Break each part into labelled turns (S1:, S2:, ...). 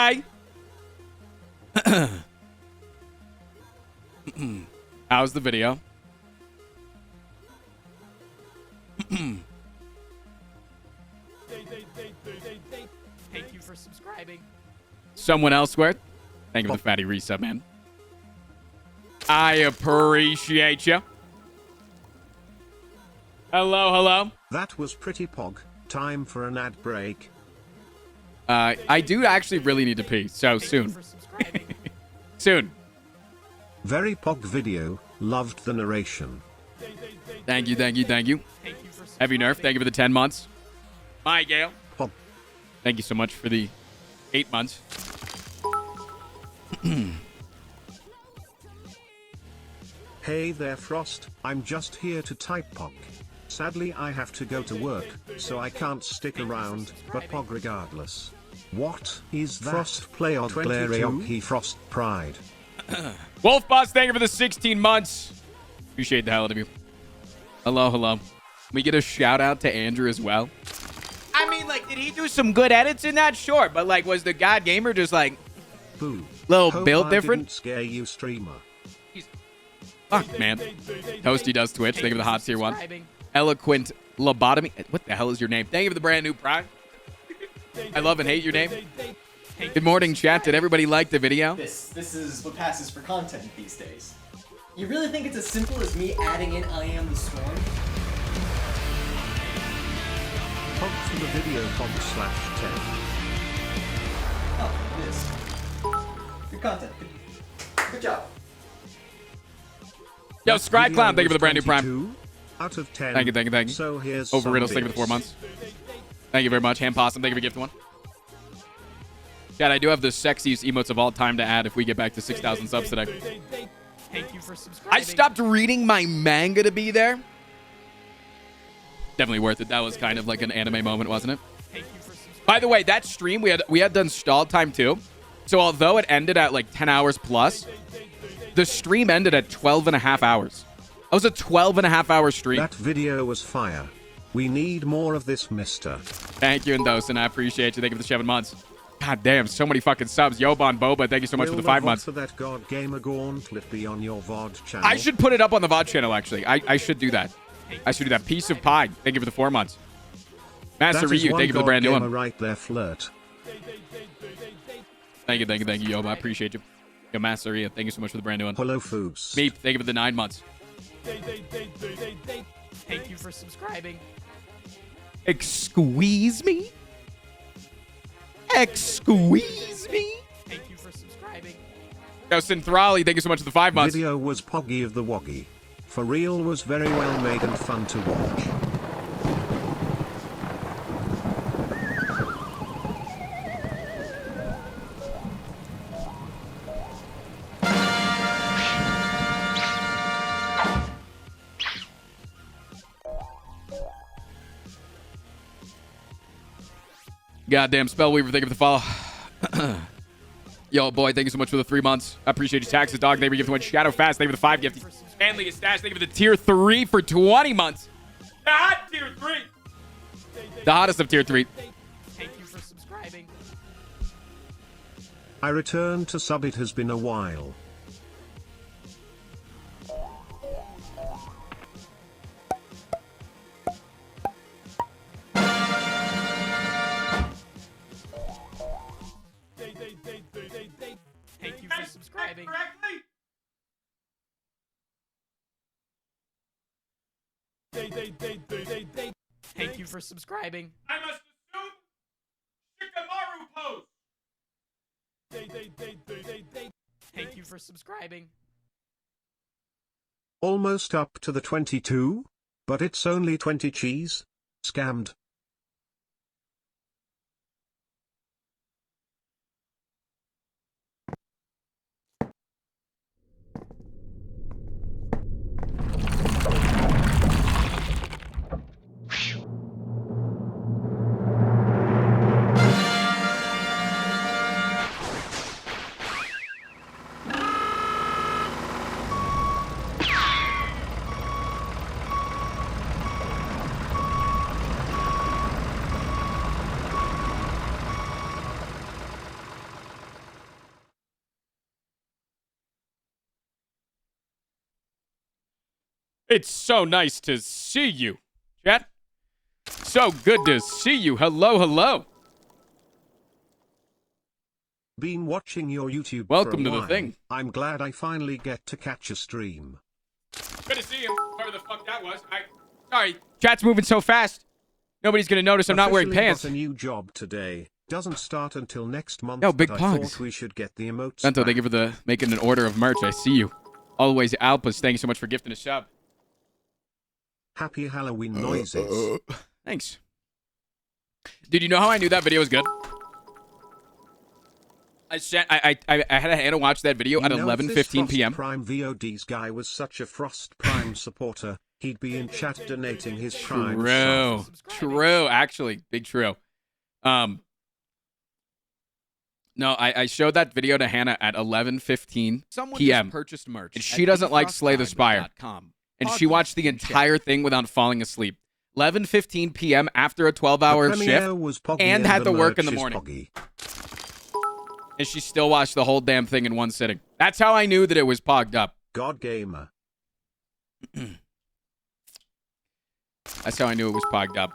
S1: Hi. How's the video?
S2: Thank you for subscribing.
S1: Someone elsewhere. Thank you for the fatty resub, man. I appreciate you. Hello, hello.
S3: That was pretty pog. Time for an ad break.
S1: I do actually really need to pee, so soon. Soon.
S3: Very pog video. Loved the narration.
S1: Thank you, thank you, thank you. Heavy Nerf, thank you for the 10 months. Bye, Gail.
S3: Pog.
S1: Thank you so much for the 8 months.
S3: Hey there, Frost. I'm just here to type pog. Sadly, I have to go to work, so I can't stick around, but pog regardless. What is that? Frost play on Glary Frost Pride.
S1: Wolf Boss, thank you for the 16 months. Appreciate the hell out of you. Hello, hello. We get a shout out to Andrew as well. I mean, like, did he do some good edits in that? Sure, but like, was the God Gamer just like
S3: Boo.
S1: little
S3: Hope
S1: build
S3: I
S1: different?
S3: Didn't scare you, streamer.
S1: Fuck, man. Toasty does Twitch. Thank you for the hot tier 1. Eloquent Lobotomy. What the hell is your name? Thank you for the brand new Prime. I love and hate your name. Good morning, chat. Did everybody like the video?
S4: This is what passes for content these days. You really think it's as simple as me adding in I am the storm?
S3: Pog for the video pog/10.
S4: Oh, it is. Good content. Good job.
S1: Yo, Scry Clown, thank you for the brand new Prime.
S3: 22 out of 10.
S1: Thank you, thank you, thank you.
S3: So here's
S1: Over
S3: some
S1: Riddles, thank you for the 4 months. Thank you very much. Ham Possum, thank you for gift 1. Chat, I do have the sexiest emotes of all time to add if we get back to 6,000 subs today.
S2: Thank you for subscribing.
S1: I stopped reading my manga to be there. Definitely worth it. That was kind of like an anime moment, wasn't it?
S2: Thank you for subscribing.
S1: By the way, that stream, we had done stall time too. So although it ended at like 10 hours plus, the stream ended at 12 and a half hours. That was a 12 and a half hour stream.
S3: That video was fire. We need more of this, mister.
S1: Thank you, Endosin. I appreciate you. Thank you for the 7 months. God damn, so many fucking subs. Yobon Boba, thank you so much for the 5 months.
S3: For that God Gamer Gauntlet be on your VOD channel.
S1: I should put it up on the VOD channel, actually. I should do that. I should do that. Piece of pie. Thank you for the 4 months. Master Ryu, thank you for the brand new one.
S3: Right there, flirt.
S1: Thank you, Yoba. I appreciate you. Yo, Master Ryu, thank you so much for the brand new one.
S3: Hello, Foods.
S1: Meep, thank you for the 9 months.
S2: Thank you for subscribing.
S1: Excuse me? Excuse me?
S2: Thank you for subscribing.
S1: Yo, Synthrawley, thank you so much for the 5 months.
S3: Video was Poggy of the Woggy. For real, was very well made and fun to watch.
S1: Goddamn Spellweaver, thank you for the follow. Yo, boy, thank you so much for the 3 months. I appreciate you. Taxes, Dog, thank you for the 1. Shadow Fast, thank you for the 5 gifty. Stanley Stash, thank you for the tier 3 for 20 months. The hot tier 3. The hottest of tier 3.
S2: Thank you for subscribing.
S3: I returned to sub. It has been a while.
S2: Thank you for subscribing. Thank you for subscribing.
S1: I must assume Shikamaru pose.
S2: Thank you for subscribing.
S3: Almost up to the 22? But it's only 20 cheese? Scammed.
S1: It's so nice to see you, chat. So good to see you. Hello, hello.
S3: Been watching your YouTube
S1: Welcome
S3: for a
S1: to the
S3: while.
S1: thing.
S3: I'm glad I finally get to catch a stream.
S1: Good to see you. Whoever the fuck that was. Sorry. Chat's moving so fast. Nobody's gonna notice I'm not wearing
S3: Officially
S1: pants.
S3: got a new job today. Doesn't start until next month.
S1: Yo, big
S3: but I
S1: plugs.
S3: thought we should get the emotes.
S1: Bento,
S3: back.
S1: thank you for the making an order of merch. I see you. Always Alpus, thank you so much for gifting a sub.
S3: Happy Halloween noises.
S1: Thanks. Dude, you know how I knew that video was good? I had Hannah watch that video at
S3: You know, if this
S1: 11:15
S3: Frost
S1: p.m.
S3: Prime VODs guy was such a Frost Prime supporter, he'd be in chat donating his Prime
S1: True.
S3: sub.
S1: True. Actually, big true. No, I showed that video to Hannah at 11:15 p.m.
S5: Purchased merch
S1: And she doesn't like Slay the Spire. And she watched the entire thing without falling asleep. 11:15 p.m. after a 12-hour
S3: The
S1: shift,
S3: premiere was Poggy
S1: and had
S3: the
S1: to work in the
S3: merch is
S1: morning.
S3: Poggy.
S1: And she still watched the whole damn thing in one sitting. That's how I knew that it was pogged up.
S3: God Gamer.
S1: That's how I knew it was pogged up.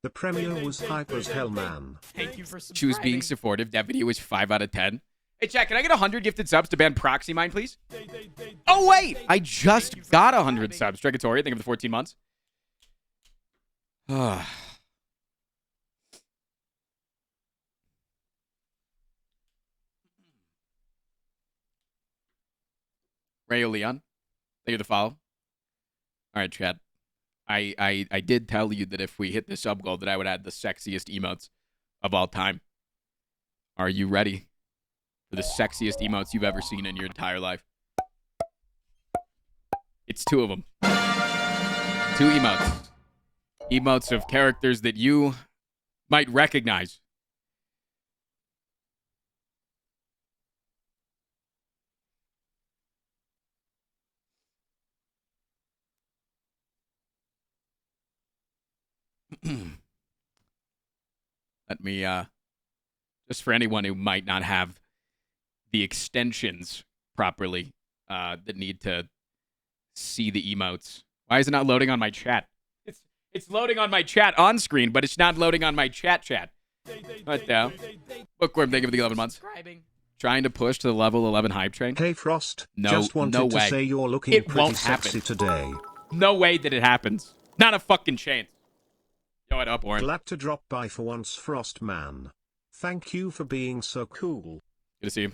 S3: The premiere was hype as hell, man.
S2: Thank you for subscribing.
S1: She was being supportive. That video was 5 out of 10. Hey, Jack, can I get 100 gifted subs to ban Proxy Mine, please? Oh, wait! I just got 100 subs. Dregatori, thank you for the 14 months. Rayo Leon, thank you for the follow. All right, Chad. I did tell you that if we hit the sub goal that I would add the sexiest emotes of all time. Are you ready for the sexiest emotes you've ever seen in your entire life? It's 2 of them. 2 emotes. Emotes of characters that you might recognize. Let me, just for anyone who might not have the extensions properly, that need to see the emotes. Why is it not loading on my chat? It's loading on my chat on screen, but it's not loading on my chat. What the? Bookworm, thank you for the 11 months.
S2: Subscribing.
S1: Trying to push to the level 11 hype train.
S3: Hey Frost,
S1: No,
S3: just wanted
S1: no
S3: to
S1: way.
S3: say you're looking
S1: It
S3: pretty
S1: won't
S3: sexy
S1: happen.
S3: today.
S1: No way that it happens. Not a fucking chance. Yo, what up, Warren?
S3: Glad to drop by for once, Frost man. Thank you for being so cool.
S1: Good to see you.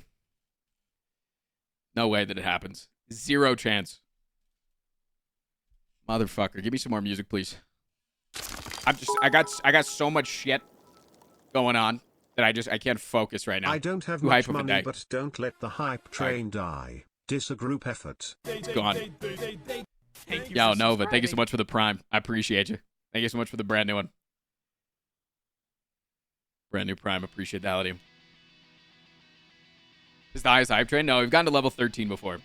S1: No way that it happens. 0 chance. Motherfucker, give me some more music, please. I got so much shit going on that I can't focus right now.
S3: I don't have
S1: Too
S3: much
S1: hype of a
S3: money,
S1: day.
S3: but don't let the hype train die. Disagroup effort.
S1: It's gone.
S2: Thank you
S1: Yo,
S2: for
S1: Nova, thank you so
S2: subscribing.
S1: much for the Prime. I appreciate you. Thank you so much for the brand new one. Brand new Prime. Appreciate that, Liam. Is the highest hype train? No, we've gotten to level 13 before.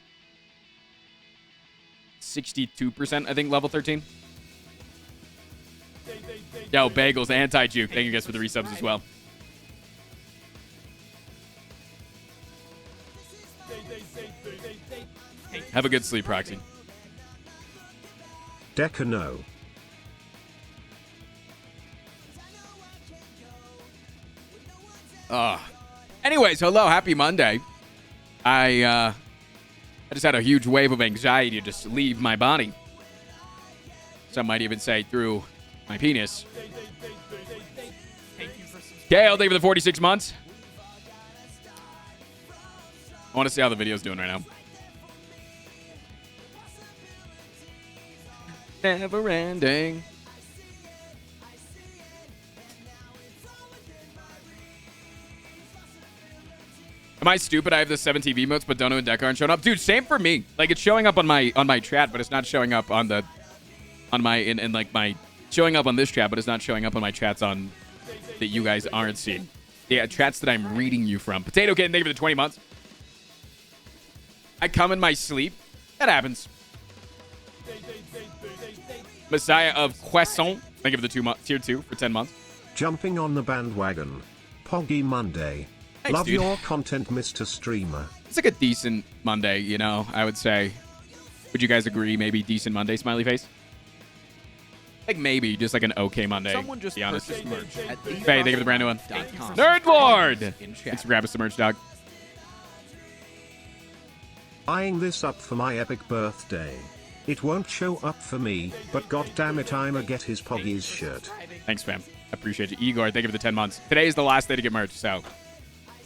S1: 62%, I think, level 13. Yo, Bagels, anti-juke. Thank you guys for the resubs as well. Have a good sleep, Proxy.
S3: Deca no.
S1: Anyways, hello, happy Monday. I just had a huge wave of anxiety to just leave my body. Some might even say through my penis.
S2: Thank you for subscribing.
S1: Kale, thank you for the 46 months. I want to see how the video's doing right now. Never ending. Am I stupid? I have the 7 TV emotes, but Dono and Deck aren't showing up. Dude, same for me. Like, it's showing up on my chat, but it's not showing up on my showing up on this chat, but it's not showing up on my chats on that you guys aren't seeing. Yeah, chats that I'm reading you from. Potato Kitten, thank you for the 20 months. I come in my sleep. That happens. Messiah of Croissant, thank you for the tier 2 for 10 months.
S3: Jumping on the bandwagon. Poggy Monday.
S1: Thanks,
S3: Love
S1: dude.
S3: your content, Mr. Streamer.
S1: It's like a decent Monday, you know, I would say. Would you guys agree? Maybe decent Monday, smiley face? Like maybe just like an okay Monday.
S5: Someone just
S1: to be honest.
S5: purchased merch at
S1: Hey, thank you for the brand new one.
S5: .com.
S1: Nerd Lord!
S5: In chat.
S1: Thanks for grabbing some merch, dog.
S3: Buying this up for my epic birthday. It won't show up for me, but goddammit, I'ma get his Poggies shirt.
S1: Thanks, fam. Appreciate you. Igor, thank you for the 10 months. Today is the last day to get merch, so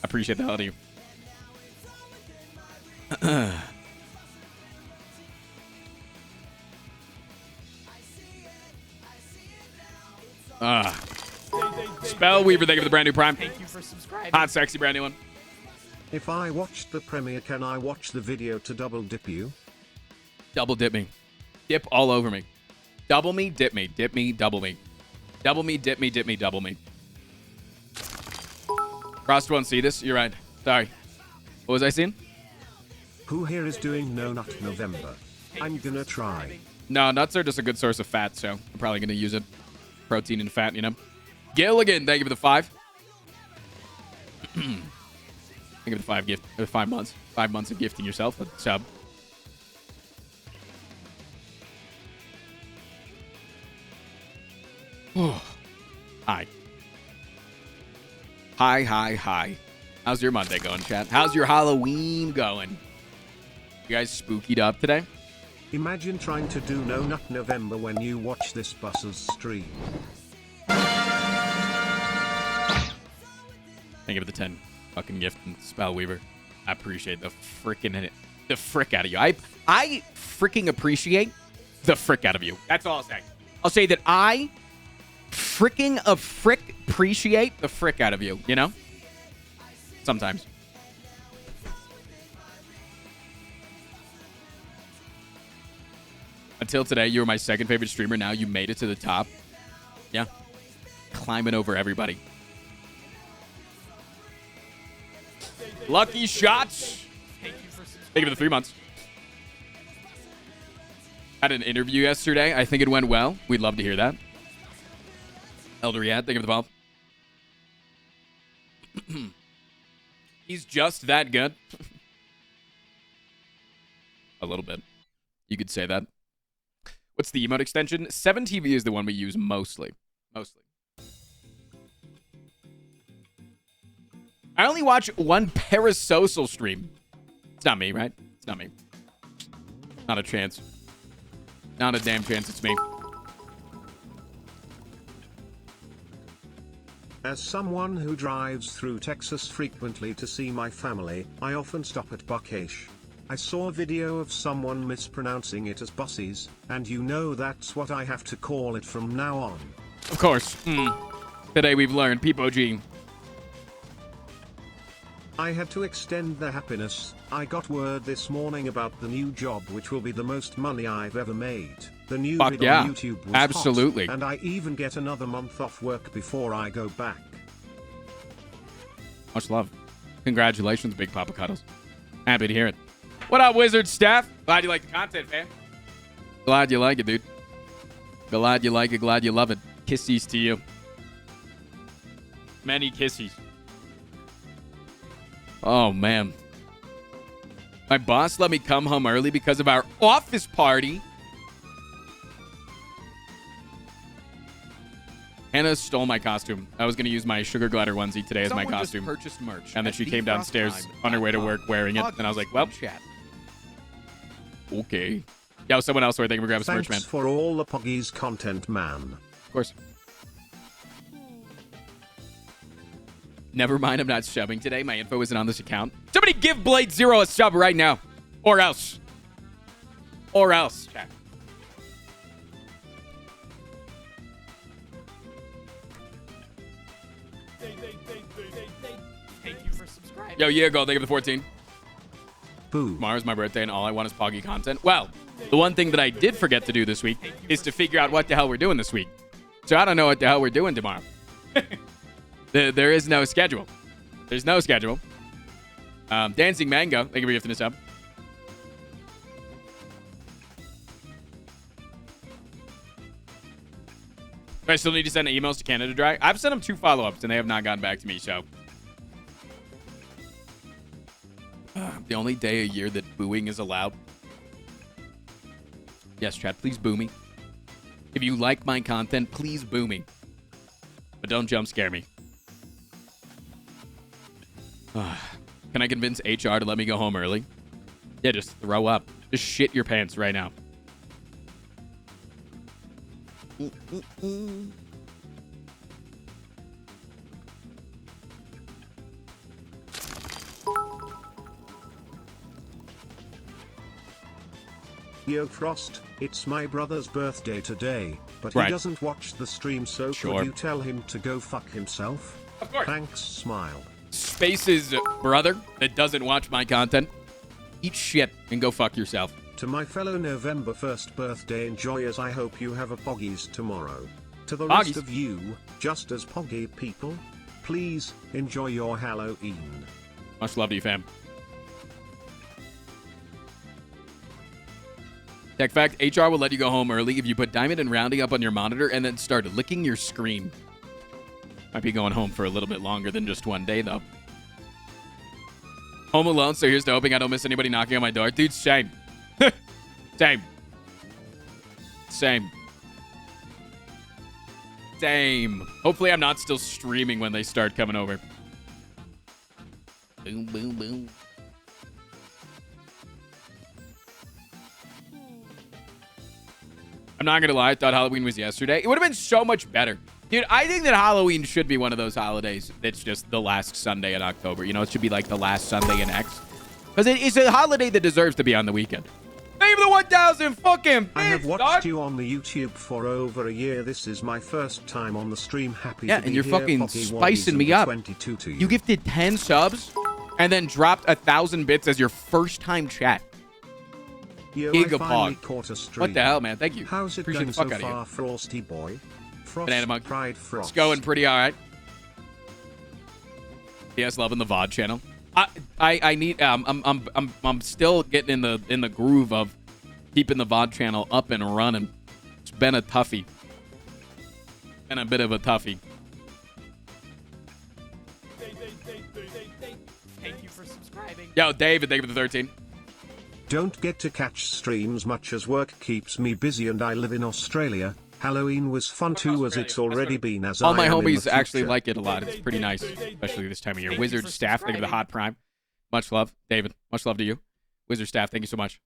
S1: appreciate the hell out of you. Spell Weaver, thank you for the brand new Prime.
S2: Thank you for subscribing.
S1: Hot, sexy, brand new one.
S3: If I watched the premiere, can I watch the video to double dip you?
S1: Double dip me. Dip all over me. Double me, dip me. Dip me, double me. Double me, dip me, dip me, double me. Frost won't see this. You're right. Sorry. What was I seeing?
S3: Who here is doing No Nut November? I'm gonna try.
S1: No, nuts are just a good source of fat, so I'm probably going to use it. Protein and fat, you know. Gilligan, thank you for the 5. Thank you for the 5 months. 5 months of gifting yourself a sub. Hi. Hi. How's your Monday going, chat? How's your Halloween going? You guys spookied up today?
S3: Imagine trying to do No Nut November when you watch this bus's stream.
S1: Thank you for the 10 fucking gift and Spell Weaver. I appreciate the frick out of you. I freaking appreciate the frick out of you. That's all I'll say. I'll say that I appreciate the frick out of you, you know? Sometimes. Until today, you were my second favorite streamer. Now you made it to the top. Yeah. Climbing over everybody. Lucky shots. Thank you for the 3 months. Had an interview yesterday. I think it went well. We'd love to hear that. Elder Yad, thank you for the follow. He's just that good. A little bit. You could say that. What's the emote extension? 7TV is the one we use mostly. I only watch one parasocial stream. It's not me, right? It's not me. Not a chance. Not a damn chance it's me.
S3: As someone who drives through Texas frequently to see my family, I often stop at Buckhesh. I saw a video of someone mispronouncing it as buses, and you know that's what I have to call it from now on.
S1: Of course. Today we've learned Peepo G.
S3: I had to extend the happiness. I got word this morning about the new job, which will be the most money I've ever made. The new
S1: Fuck
S3: vid
S1: yeah.
S3: on YouTube was
S1: Absolutely.
S3: hot, and I even get another month off work before I go back.
S1: Much love. Congratulations, Big Papa Cuddles. Happy to hear it. What up, Wizard staff? Glad you like the content, man. Glad you like it, dude. Glad you like it. Glad you love it. Kissies to you. Many kissies. Oh, man. My boss let me come home early because of our office party. Hannah stole my costume. I was going to use my sugar glider onesie today as my
S5: Someone just
S1: costume.
S5: purchased merch
S1: And then
S5: at
S1: she came downstairs on her way to work wearing it. And I was like, well,
S5: Chat.
S1: okay. Yo, someone else, thank you for grabbing some merch,
S3: Thanks
S1: man.
S3: for all the Poggies content, man.
S1: Of course. Never mind, I'm not subbing today. My info isn't on this account. Somebody give Blade Zero a sub right now. Or else. Or else. Chat.
S2: Thank you for subscribing.
S1: Yo, yeah, go. Thank you for the 14.
S3: Boo.
S1: Tomorrow's my birthday and all I want is Poggy content. Well, the one thing that I did forget to do this week is to figure out what the hell we're doing this week. So I don't know what the hell we're doing tomorrow. There is no schedule. There's no schedule. Dancing Mango, thank you for gifting us up. Do I still need to send emails to Canada Dry? I've sent them 2 follow-ups and they have not gotten back to me, so The only day a year that booing is allowed. Yes, chat, please boo me. If you like my content, please boo me. But don't jump scare me. Can I convince HR to let me go home early? Yeah, just throw up. Just shit your pants right now.
S3: Yo Frost, it's my brother's birthday today, but
S1: Right.
S3: he doesn't watch the stream, so
S1: Sure.
S3: could you tell him to go fuck himself?
S1: Of course.
S3: Thanks, smile.
S1: Space's brother that doesn't watch my content. Eat shit and go fuck yourself.
S3: To my fellow November 1st birthday enjoyers, I hope you have a poggies tomorrow. To the
S1: Poggies.
S3: rest of you, just as poggy people, please enjoy your Halloween.
S1: Much love to you, fam. Tech fact, HR will let you go home early if you put Diamond and Rounding up on your monitor and then start licking your screen. Might be going home for a little bit longer than just one day, though. Home alone, so here's to hoping I don't miss anybody knocking on my door. Dude, same. Same. Same. Same. Hopefully I'm not still streaming when they start coming over. Boom, boom, boom. I'm not gonna lie, I thought Halloween was yesterday. It would have been so much better. Dude, I think that Halloween should be one of those holidays that's just the last Sunday in October. You know, it should be like the last Sunday in X. Because it is a holiday that deserves to be on the weekend. Thank you for the 1,000 fucking bits,
S3: I have watched
S1: dog.
S3: you on the YouTube for over a year. This is my first time on the stream. Happy
S1: Yeah,
S3: to be
S1: and you're
S3: here.
S1: fucking
S3: Poggy
S1: spicing
S3: Waddies
S1: me
S3: and
S1: up.
S3: 22 to
S1: You gifted 10 subs and then dropped 1,000 bits as your first time chat.
S3: Yo, I
S1: Gigapog.
S3: finally caught a stream.
S1: What the hell, man? Thank you.
S3: How's it
S1: Appreciate
S3: going
S1: the fuck
S3: so
S1: out of you.
S3: far, Frosty boy? Frost,
S1: Banana Monk.
S3: Pride Frost.
S1: It's going pretty all right. PS loving the VOD channel. I need I'm still getting in the groove of keeping the VOD channel up and running. It's been a toughie. Been a bit of a toughie.
S2: Thank you for subscribing.
S1: Yo, David, thank you for the 13.
S3: Don't get to catch streams much as work keeps me busy and I live in Australia. Halloween was fun too as it's already been as
S1: All
S3: I
S1: my
S3: am in the
S1: homies actually
S3: future.
S1: like it a lot. It's pretty nice, especially this time of year. Wizard staff, thank you for the hot prime. Much love, David. Much love to you. Wizard staff, thank you so much.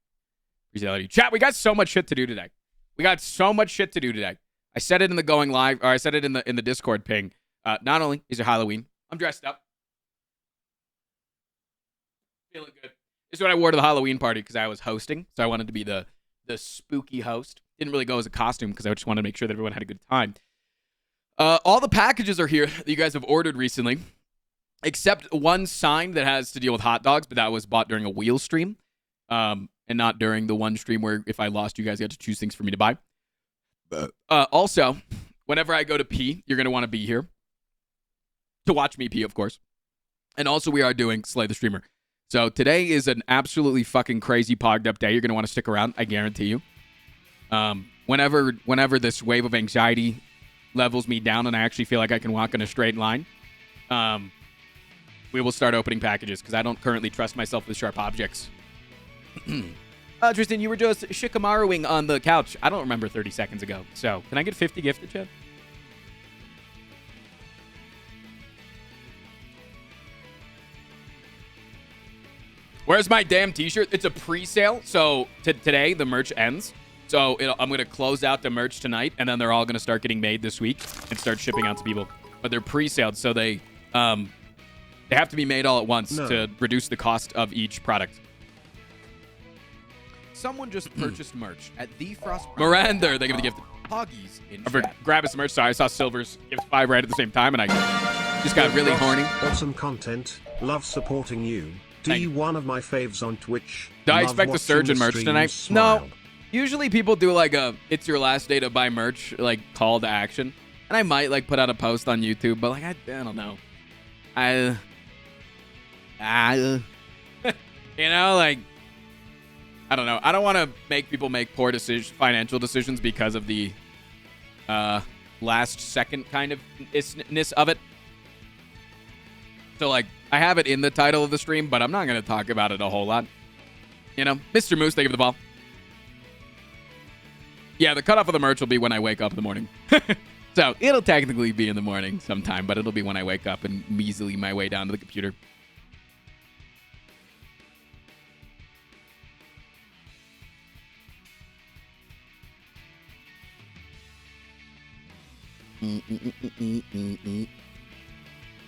S1: Appreciate that. Chat, we got so much shit to do today. We got so much shit to do today. I said it in the going live, or I said it in the Discord ping. Not only is it Halloween, I'm dressed up. Feeling good. This is what I wore to the Halloween party because I was hosting, so I wanted to be the spooky host. Didn't really go as a costume because I just wanted to make sure that everyone had a good time. All the packages are here that you guys have ordered recently, except one sign that has to deal with hot dogs, but that was bought during a wheel stream, and not during the one stream where if I lost, you guys got to choose things for me to buy. Also, whenever I go to pee, you're going to want to be here to watch me pee, of course. And also, we are doing Slay the Streamer. So today is an absolutely fucking crazy pogged up day. You're going to want to stick around, I guarantee you. Whenever this wave of anxiety levels me down and I actually feel like I can walk in a straight line, we will start opening packages because I don't currently trust myself with sharp objects. Tristan, you were just shikamaruing on the couch. I don't remember 30 seconds ago. So can I get 50 gifted, Chad? Where's my damn t-shirt? It's a pre-sale, so today the merch ends. So I'm going to close out the merch tonight, and then they're all going to start getting made this week and start shipping out to people. But they're pre-saled, so they have to be made all at once to reduce the cost of each product.
S5: Someone just purchased merch at the Frost.
S1: Miranda, they give the gift.
S5: Poggies in
S1: I forgot, grabbing some merch. Sorry, I saw Silver's gift 5 right at the same time, and I just got really horny.
S3: Awesome content. Love supporting you. D, one of my faves on Twitch.
S1: Do I
S3: Love
S1: expect the
S3: watching
S1: surge in merch
S3: streams,
S1: tonight?
S3: smile.
S1: No. Usually people do like a "it's your last day to buy merch" like call to action, and I might like put out a post on YouTube, but like I don't know, you know, like I don't know. I don't want to make people make poor financial decisions because of the last second kind of ness of it. So, like, I have it in the title of the stream, but I'm not going to talk about it a whole lot. You know, Mr. Moose, thank you for the ball. Yeah, the cutoff of the merch will be when I wake up in the morning. So, it'll technically be in the morning sometime, but it'll be when I wake up and measly my way down to the computer.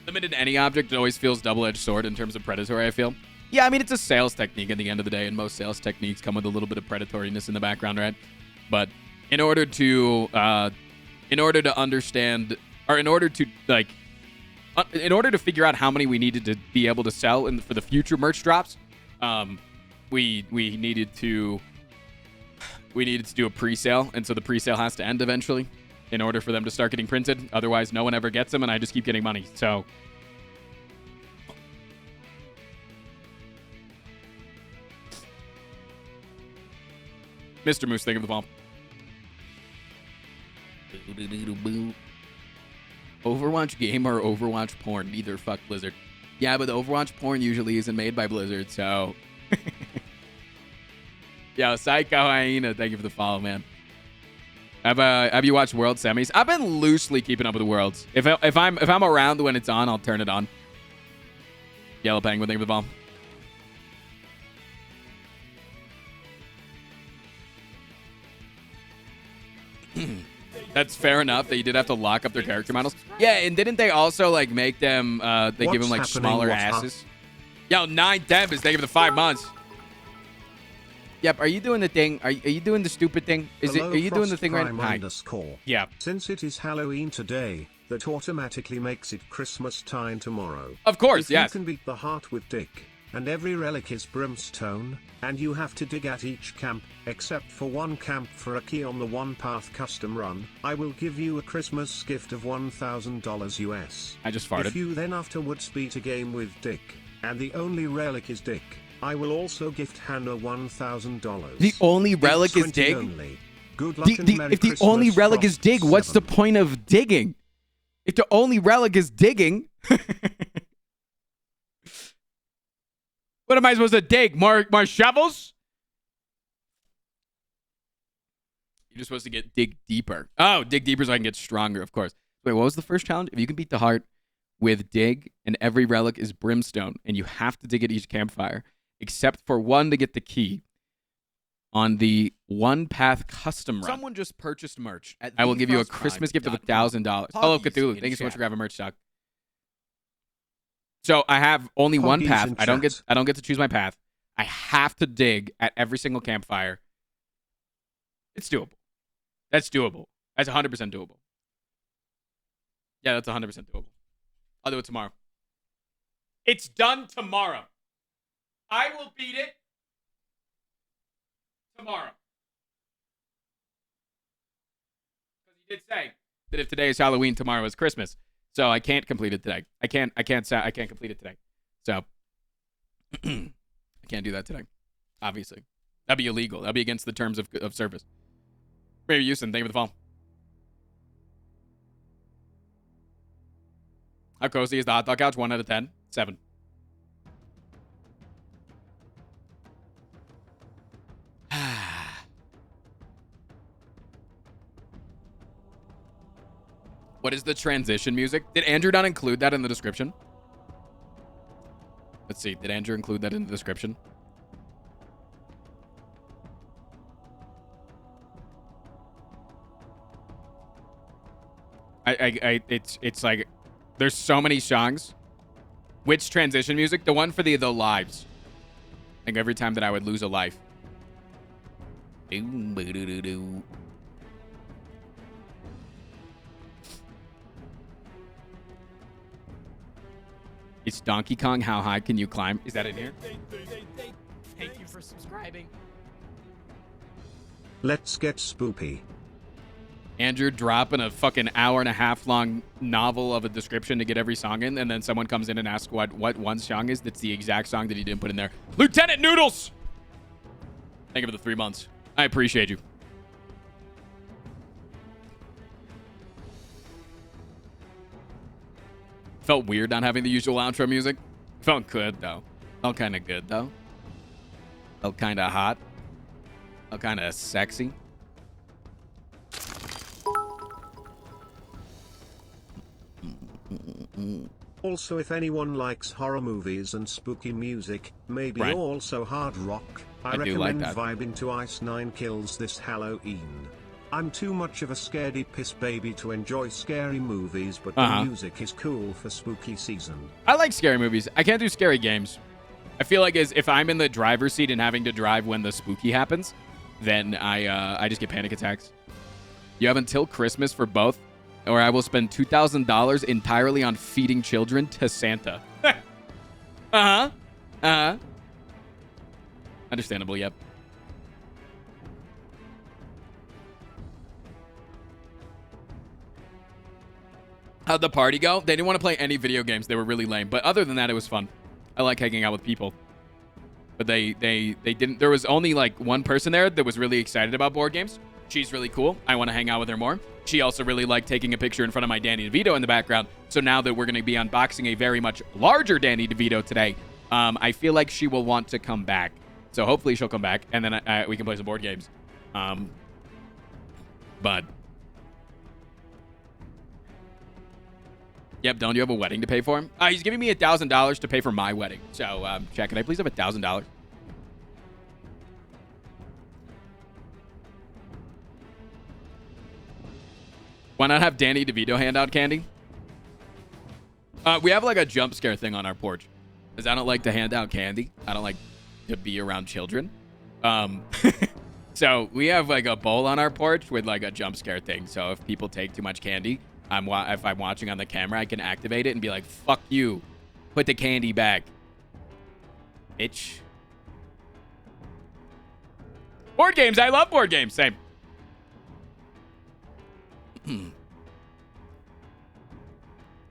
S1: Limited to any object, it always feels double-edged sword in terms of predatory, I feel. Yeah, I mean, it's a sales technique at the end of the day, and most sales techniques come with a little bit of predatoriness in the background, right? But in order to understand, or in order to, like, in order to figure out how many we needed to be able to sell for the future merch drops, we needed to do a pre-sale, and so the pre-sale has to end eventually in order for them to start getting printed. Otherwise, no one ever gets them, and I just keep getting money. So, Mr. Moose, thank you for the ball. Overwatch game or Overwatch porn? Neither. Fuck Blizzard. Yeah, but the Overwatch porn usually isn't made by Blizzard, so. Yo, Psycho Hyena, thank you for the follow, man. Have you watched World Semis? I've been loosely keeping up with the Worlds. If I'm around when it's on, I'll turn it on. Yellow Penguin, thank you for the ball. That's fair enough that you did have to lock up their character models. Yeah, and didn't they also like make them? They give them like smaller asses. Yo, 9 Tempest, thank you for the 5 months. Yep, are you doing the thing? Are you doing the stupid thing? Are you doing the thing right now? Yeah.
S3: Since it is Halloween today, that automatically makes it Christmas time tomorrow.
S1: Of course,
S3: if
S1: yes.
S3: You can beat the heart with Dick, and every relic is brimstone, and you have to dig at each camp, except for one camp for a key on the one path custom run, I will give you a Christmas gift of $1,000 US.
S1: I just farted.
S3: If you then afterwards beat a game with Dick, and the only relic is Dick, I will also gift Hannah $1,000.
S1: The only relic is Dig?
S3: Only. Good luck and Merry
S1: if the
S3: Christmas,
S1: only relic is Dig, what's the
S3: 7.
S1: point of digging? If the only relic is digging, what am I supposed to dig? More shovels? You're just supposed to dig deeper. Oh, dig deeper so I can get stronger, of course. Wait, what was the first challenge? If you can beat the heart with dig, and every relic is brimstone, and you have to dig at each campfire, except for one to get the key on the one path custom run.
S5: Someone just purchased merch.
S1: I will give you a Christmas gift of $1,000. Hello, Cthulhu. Thank you so much for grabbing merch, Doc. So I have only one path. I don't get to choose my path. I have to dig at every single campfire. It's doable. That's doable. That's 100% doable. Yeah, that's 100% doable. I'll do it tomorrow. It's done tomorrow. I will beat it tomorrow. Because he did say that if today is Halloween, tomorrow is Christmas. So I can't complete it today. I can't complete it today. So I can't do that today. Obviously. That'd be illegal. That'd be against the terms of service. Maybe Houston, thank you for the follow. How cozy is the hot dog couch? 1 out of 10? 7. What is the transition music? Did Andrew not include that in the description? Let's see. Did Andrew include that in the description? It's like there's so many songs. Which transition music? The one for the lives. Like every time that I would lose a life. It's Donkey Kong. How high can you climb? Is that in here?
S2: Thank you for subscribing.
S3: Let's get spoopy.
S1: Andrew dropping a fucking hour-and-a-half long novel of a description to get every song in, and then someone comes in and asks what one song is that's the exact song that he didn't put in there. Lieutenant Noodles! Thank you for the 3 months. I appreciate you. Felt weird not having the usual outro music. Felt good, though. Felt kind of good, though. Felt kind of hot. Felt kind of sexy.
S3: Also, if anyone likes horror movies and spooky music, maybe
S1: Right.
S3: also hard rock, I
S1: do like
S3: recommend
S1: that.
S3: vibing to Ice Nine Kills this Halloween. I'm too much of a scaredy piss baby to enjoy scary movies, but the music is cool for spooky season.
S1: I like scary movies. I can't do scary games. I feel like if I'm in the driver's seat and having to drive when the spooky happens, then I just get panic attacks. You have until Christmas for both, or I will spend $2,000 entirely on feeding children to Santa. Understandable, yep. How'd the party go? They didn't want to play any video games. They were really lame. But other than that, it was fun. I like hanging out with people. But they didn't. There was only like one person there that was really excited about board games. She's really cool. I want to hang out with her more. She also really liked taking a picture in front of my Danny DeVito in the background. So now that we're going to be unboxing a very much larger Danny DeVito today, I feel like she will want to come back. So hopefully she'll come back, and then we can play some board games. But yep, don't you have a wedding to pay for him? He's giving me $1,000 to pay for my wedding. So, chat, can I please have $1,000? Why not have Danny DeVito hand out candy? We have like a jump scare thing on our porch. Because I don't like to hand out candy. I don't like to be around children. So we have like a bowl on our porch with like a jump scare thing. So if people take too much candy, if I'm watching on the camera, I can activate it and be like, fuck you. Put the candy back. Bitch. Board games. I love board games. Same.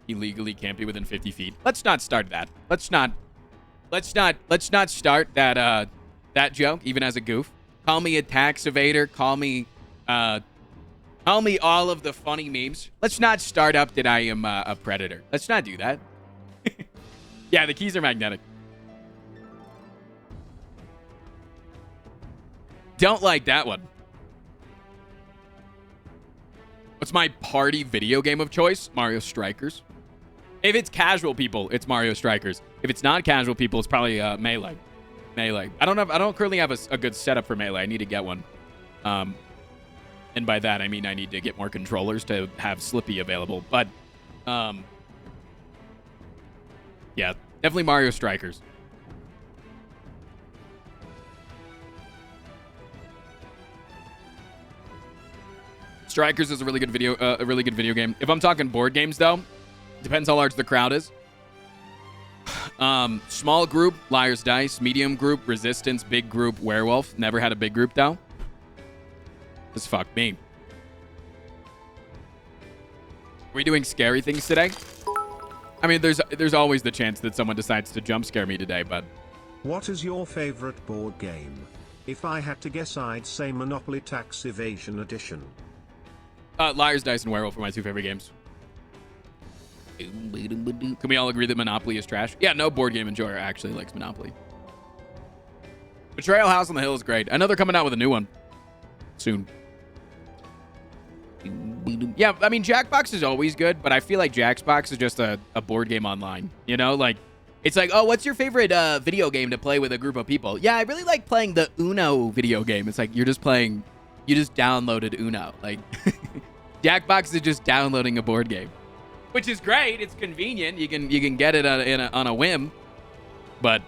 S1: Illegally can't be within 50 feet. Let's not start that. Let's not start that that joke, even as a goof. Call me a tax evader. Call me all of the funny memes. Let's not start up that I am a predator. Let's not do that. Yeah, the keys are magnetic. Don't like that one. What's my party video game of choice? Mario Strikers. If it's casual people, it's Mario Strikers. If it's not casual people, it's probably Melee. Melee. I don't currently have a good setup for Melee. I need to get one. And by that I mean I need to get more controllers to have Slippy available. But yeah, definitely Mario Strikers. Strikers is a really good video game. If I'm talking board games though, depends how large the crowd is. Small group, Liar's Dice. Medium group, Resistance. Big group, Werewolf. Never had a big group though. Just fuck me. Are we doing scary things today? I mean, there's always the chance that someone decides to jump scare me today, but
S3: What is your favorite board game? If I had to guess, I'd say Monopoly Tax Evasion Edition.
S1: Liar's Dice and Werewolf are my two favorite games. Can we all agree that Monopoly is trash? Yeah, no board game enjoyer actually likes Monopoly. Betrayal House on the Hill is great. I know they're coming out with a new one soon. Yeah, I mean, Jackbox is always good, but I feel like Jackbox is just a board game online. You know, like, it's like, oh, what's your favorite video game to play with a group of people? Yeah, I really like playing the Uno video game. It's like, you just downloaded Uno. Like, Jackbox is just downloading a board game. Which is great. It's convenient. You can get it on a whim. But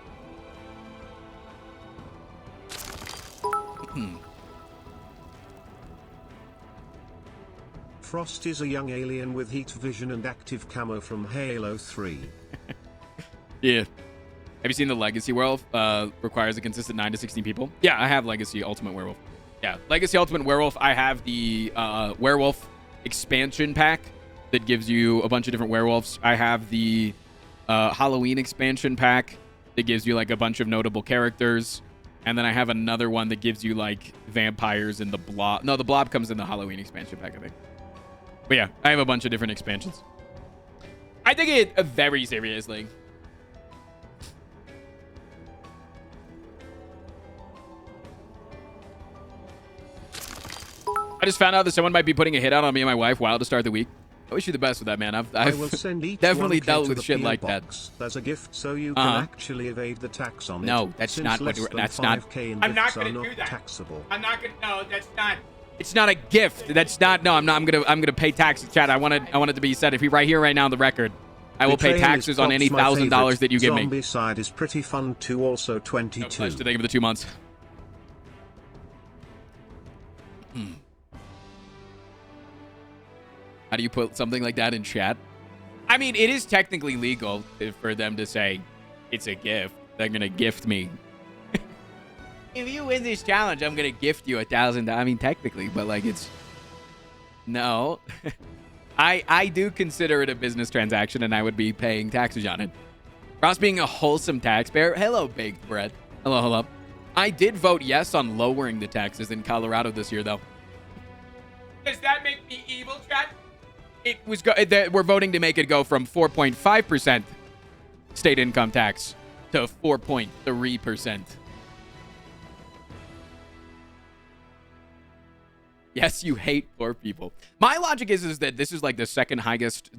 S3: Frost is a young alien with heat vision and active camo from Halo 3.
S1: yeah. Have you seen the Legacy Werewolf? Requires a consistent 9 to 16 people. Yeah, I have Legacy Ultimate Werewolf. Yeah, Legacy Ultimate Werewolf. I have the Werewolf expansion pack that gives you a bunch of different werewolves. I have the Halloween expansion pack that gives you like a bunch of notable characters. And then I have another one that gives you like vampires and the Blob. No, the Blob comes in the Halloween expansion pack, I think. But yeah, I have a bunch of different expansions. I take it very seriously. I just found out that someone might be putting a hit out on me and my wife. Wild to start the week. I wish you the best with that, man.
S3: I will send each
S1: definitely
S3: 1K
S1: dealt
S3: to
S1: with
S3: the
S1: shit
S3: PO
S1: like
S3: box.
S1: that.
S3: As a gift, so you can actually evade the tax on it.
S1: No, that's
S3: since
S1: not what
S3: less
S1: we're-
S3: than
S1: that's not-
S3: 5K in
S2: I'm not
S3: gifts
S2: gonna
S3: are
S2: do
S3: not
S2: that.
S3: taxable.
S2: I'm not gonna. No, that's not.
S1: It's not a gift. That's not. No, I'm not. I'm gonna pay taxes, Chad. I want it to be said. If you right here, right now, on the record, I will pay
S3: Betrayal
S1: taxes
S3: is
S1: on any
S3: props my
S1: $1,000 that you give me.
S3: Zombie side is pretty fun too. Also 22.
S1: Pledge to thank you for the 2 months. How do you put something like that in chat? I mean, it is technically legal for them to say it's a gift. They're gonna gift me. If you win this challenge, I'm gonna gift you $1,000. I mean, technically, but like it's no. I do consider it a business transaction, and I would be paying taxes on it. Ross being a wholesome taxpayer. Hello, baked bread. Hello, hello. I did vote yes on lowering the taxes in Colorado this year, though.
S2: Does that make me evil, Chad?
S1: It was we're voting to make it go from 4.5% state income tax to 4.3%. Yes, you hate poor people. My logic is that this is like the second highest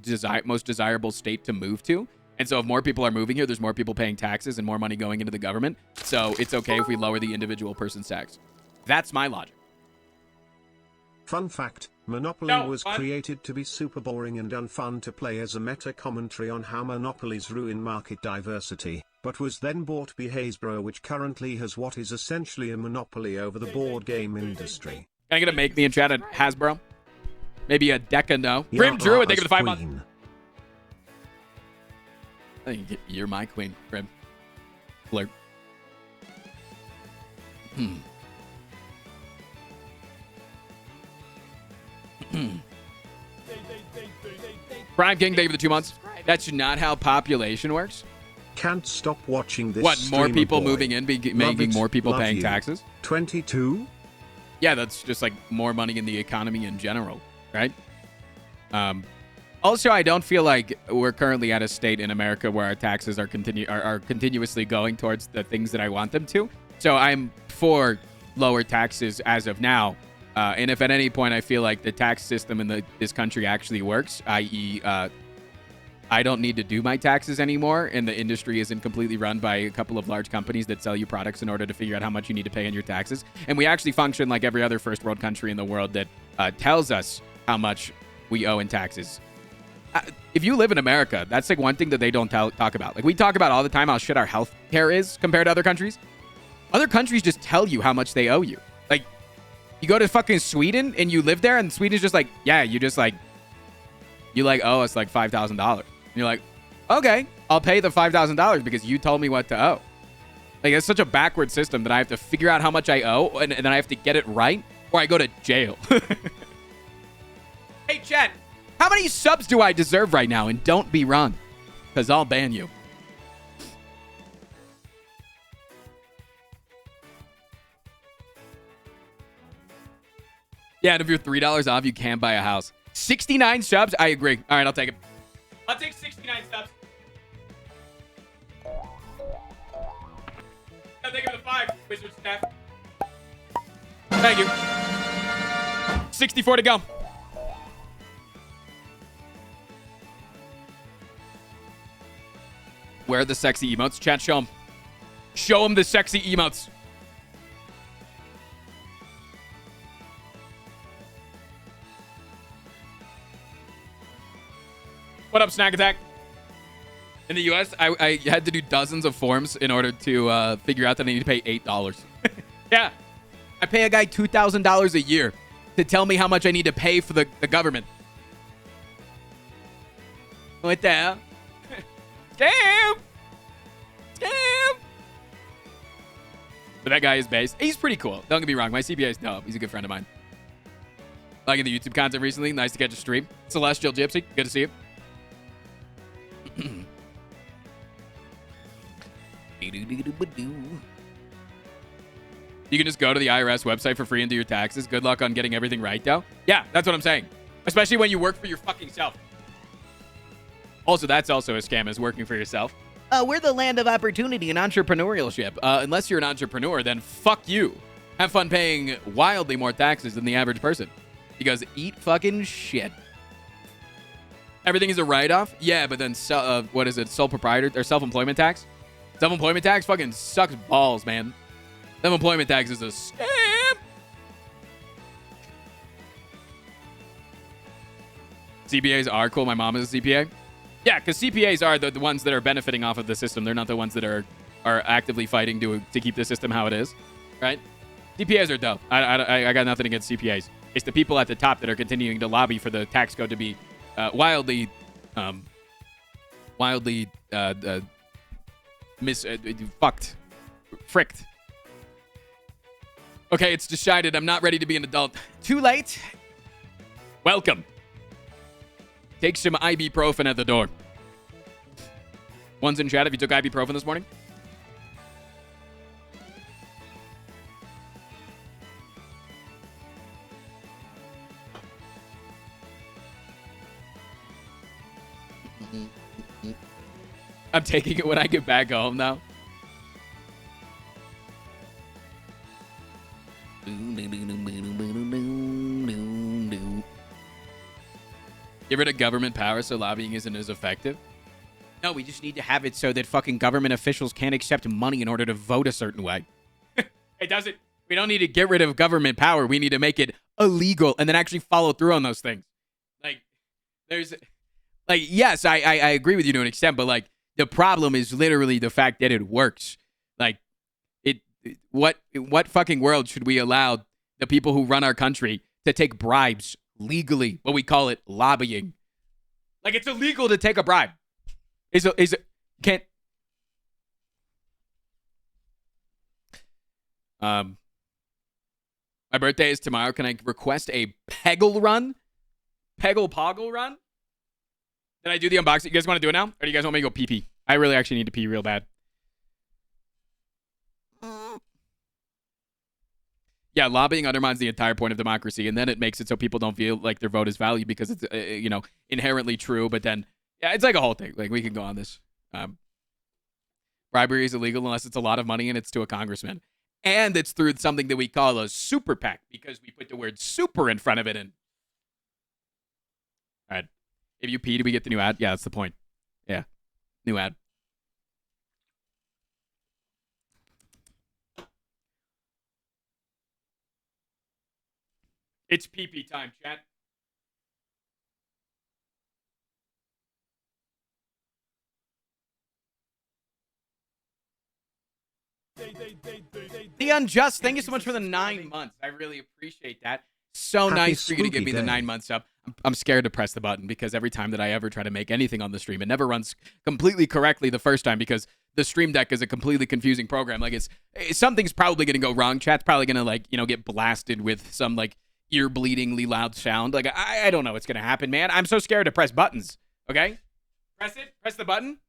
S1: most desirable state to move to. And so if more people are moving here, there's more people paying taxes and more money going into the government. So it's okay if we lower the individual person's tax. That's my logic.
S3: Fun fact, Monopoly was created to be super boring and unfun to play as a meta commentary on how monopolies ruin market diversity, but was then bought by Hasbro, which currently has what is essentially a monopoly over the board game industry.
S1: Are you going to make me in chat at Hasbro? Maybe a Deca no. Grim Druid, thank you for the 5 months. I think you're my queen, Grim. Flirt. Prime King, thank you for the 2 months. That's not how population works.
S3: Can't stop watching this.
S1: What, more
S3: streamer
S1: people
S3: boy.
S1: moving in, making more people
S3: Love
S1: paying
S3: you.
S1: taxes?
S3: 22?
S1: Yeah, that's just like more money in the economy in general, right? Also, I don't feel like we're currently at a state in America where our taxes are continuously going towards the things that I want them to. So I'm for lower taxes as of now. And if at any point I feel like the tax system in this country actually works, i.e., I don't need to do my taxes anymore, and the industry isn't completely run by a couple of large companies that sell you products in order to figure out how much you need to pay in your taxes. And we actually function like every other first world country in the world that tells us how much we owe in taxes. If you live in America, that's like one thing that they don't talk about. Like we talk about all the time how shit our health care is compared to other countries. Other countries just tell you how much they owe you. Like you go to fucking Sweden and you live there, and Sweden's just like, yeah, you owe us like $5,000. You're like, okay, I'll pay the $5,000 because you told me what to owe. Like, it's such a backward system that I have to figure out how much I owe, and then I have to get it right, or I go to jail. Hey, Chad, how many subs do I deserve right now? And don't be wrong, because I'll ban you. Yeah, and if you're $3 off, you can buy a house. 69 subs? I agree. All right, I'll take it.
S2: I'll take 69 subs. Thank you for the 5, Wizard Staff.
S1: Thank you. 64 to go. Where are the sexy emotes? Chat, show them. Show them the sexy emotes. What up, Snack Attack? In the U.S., I had to do dozens of forms in order to figure out that I need to pay $8. Yeah. I pay a guy $2,000 a year to tell me how much I need to pay for the government. What the hell? Scam! Scam! But that guy is based. He's pretty cool. Don't get me wrong. My CPA is dope. He's a good friend of mine. Liking the YouTube content recently. Nice to catch a stream. Celestial Gypsy. Good to see you. You can just go to the IRS website for free and do your taxes. Good luck on getting everything right, though. Yeah, that's what I'm saying. Especially when you work for your fucking self. Also, that's also a scam, is working for yourself. We're the land of opportunity and entrepreneurship. Unless you're an entrepreneur, then fuck you. Have fun paying wildly more taxes than the average person. Because eat fucking shit. Everything is a write-off? Yeah, but then, what is it, sole proprietor or self-employment tax? Self-employment tax fucking sucks balls, man. Self-employment tax is a scam. CPAs are cool. My mom is a CPA. Yeah, because CPAs are the ones that are benefiting off of the system. They're not the ones that are actively fighting to keep the system how it is, right? CPAs are dope. I got nothing against CPAs. It's the people at the top that are continuing to lobby for the tax code to be wildly fucked. Fricked. Okay, it's decided. I'm not ready to be an adult. Too late. Welcome. Take some ibuprofen at the door. One's in chat if you took ibuprofen this morning. I'm taking it when I get back home now. Get rid of government power so lobbying isn't as effective? No, we just need to have it so that fucking government officials can't accept money in order to vote a certain way. It doesn't. We don't need to get rid of government power. We need to make it illegal and then actually follow through on those things. Like, there's... Like, yes, I agree with you to an extent, but, like, the problem is literally the fact that it works. Like, what fucking world should we allow the people who run our country to take bribes legally? What we call it lobbying. Like, it's illegal to take a bribe. Can't. My birthday is tomorrow. Can I request a Peggle run? Peggle Poggle run? Did I do the unboxing? You guys want to do it now? Or do you guys want me to go pee-pee? I really actually need to pee real bad. Yeah, lobbying undermines the entire point of democracy, and then it makes it so people don't feel like their vote is valued because it's, inherently true. But then, yeah, it's like a whole thing. Like, we can go on this. Bribery is illegal unless it's a lot of money and it's to a congressman. And it's through something that we call a super PAC because we put the word super in front of it. And all right. If you pee, do we get the new ad? Yeah, that's the point. Yeah. New ad. It's pee-pee time, chat. The Unjust, thank you so much for the 9 months. I really appreciate that. So nice for you to give me the 9 months up. I'm scared to press the button because every time that I ever try to make anything on the stream, it never runs completely correctly the first time because the Stream Deck is a completely confusing program. Like, something's probably going to go wrong. Chat's probably going to, get blasted with some, ear-bleedingly loud sound. Like, I don't know what's going to happen, man. I'm so scared to press buttons, okay? Press it. Press the button.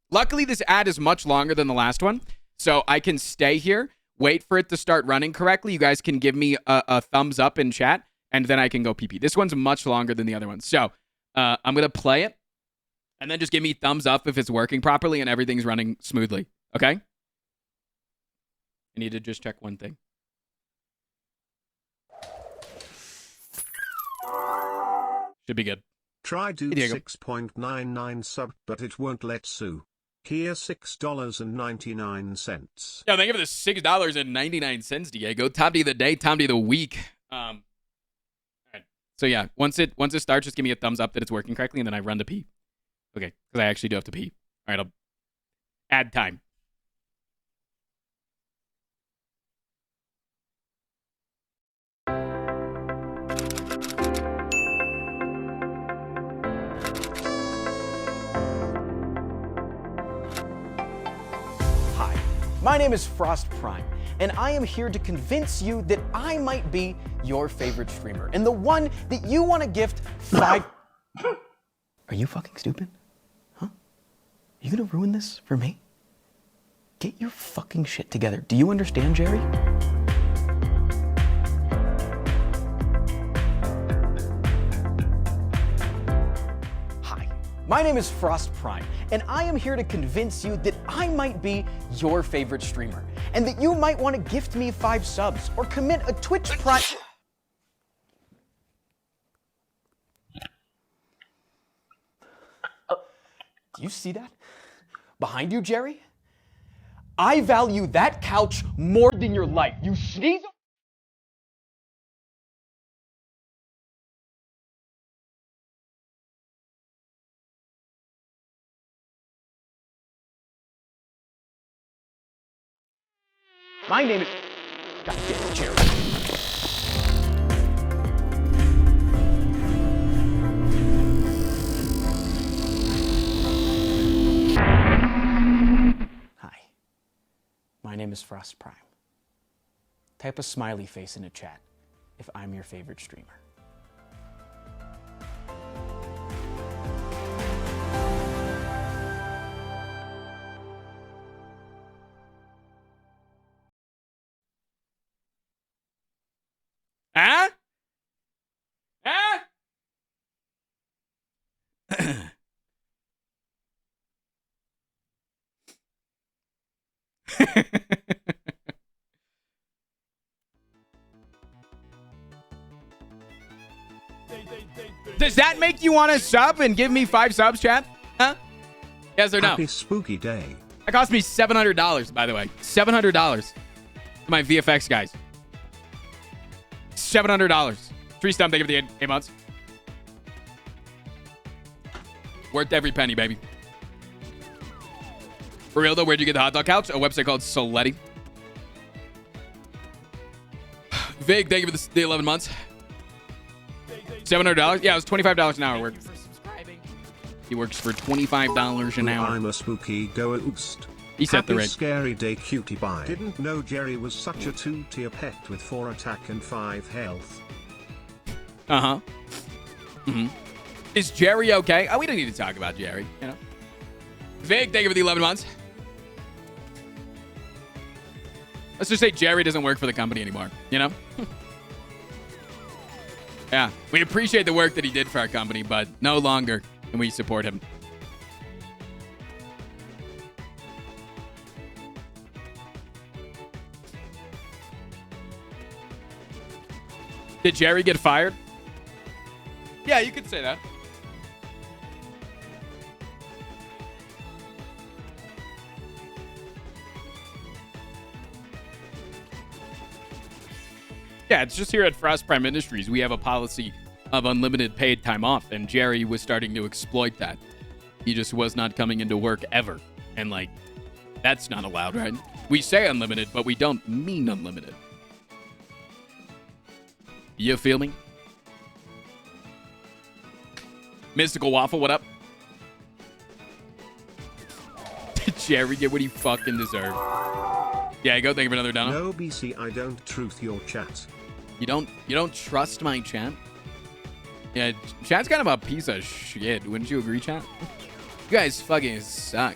S1: Luckily, this ad is much longer than the last one, so I can stay here, wait for it to start running correctly. You guys can give me a thumbs up in chat, and then I can go pee-pee. This one's much longer than the other one. So I'm going to play it, and then just give me thumbs up if it's working properly and everything's running smoothly, okay? I need to just check one thing. Should be good.
S3: Try do 6.99 sub, but it won't let Sue. Here $6.99.
S1: Yeah, thank you for the $6.99, Diego. Top D of the day, top D of the week. All right. So yeah, once it starts, just give me a thumbs up that it's working correctly, and then I run to pee. Okay, because I actually do have to pee. All right, I'll add time.
S6: My name is Frost Prime, and I am here to convince you that I might be your favorite streamer, and the one that you want to gift 5... Are you fucking stupid? Huh? Are you gonna ruin this for me? Get your fucking shit together. Do you understand, Jerry? My name is Frost Prime, and I am here to convince you that I might be your favorite streamer, and that you might want to gift me 5 subs or commit a Twitch Prime. Do you see that? Behind you, Jerry? I value that couch more than your life. You sneeze. My name is. God damn it, Jerry. Hi. My name is Frost Prime. Type a smiley face in a chat if I'm your favorite streamer.
S1: Huh? Huh? Does that make you want to sub and give me 5 subs, chat? Huh? Yes or no?
S3: Happy spooky day.
S1: That cost me $700, by the way. $700 for my VFX guys. $700. Tree Stump, thank you for the 8 months. Worth every penny, baby. For real, though, where'd you get the hot dog couch? A website called Soletti. Vig, thank you for the 11 months. $700? Yeah, it was $25 an hour work. He works for $25 an hour.
S3: I'm a spooky ghost.
S1: He set the
S3: Happy
S1: rate.
S3: Scary day, cutie pie. Didn't know Jerry was such a 2-tier pet with 4 attack and 5 health.
S1: Uh-huh. Mm-hmm. Is Jerry okay? Oh, we don't need to talk about Jerry, you know. Vig, thank you for the 11 months. Let's just say Jerry doesn't work for the company anymore, you know? Yeah, we appreciate the work that he did for our company, but no longer can we support him. Did Jerry get fired? Yeah, you could say that. Yeah, it's just here at Frost Prime Industries, we have a policy of unlimited paid time off, and Jerry was starting to exploit that. He just was not coming into work ever. And, like, that's not allowed, right? We say unlimited, but we don't mean unlimited. You feel me? Mystical Waffle, what up? Did Jerry get what he fucking deserved? Yeah, go. Thank you for another dono.
S3: No, BC, I don't truth your chat.
S1: You don't trust my chat? Yeah, chat's kind of a piece of shit. Wouldn't you agree, chat? You guys fucking suck.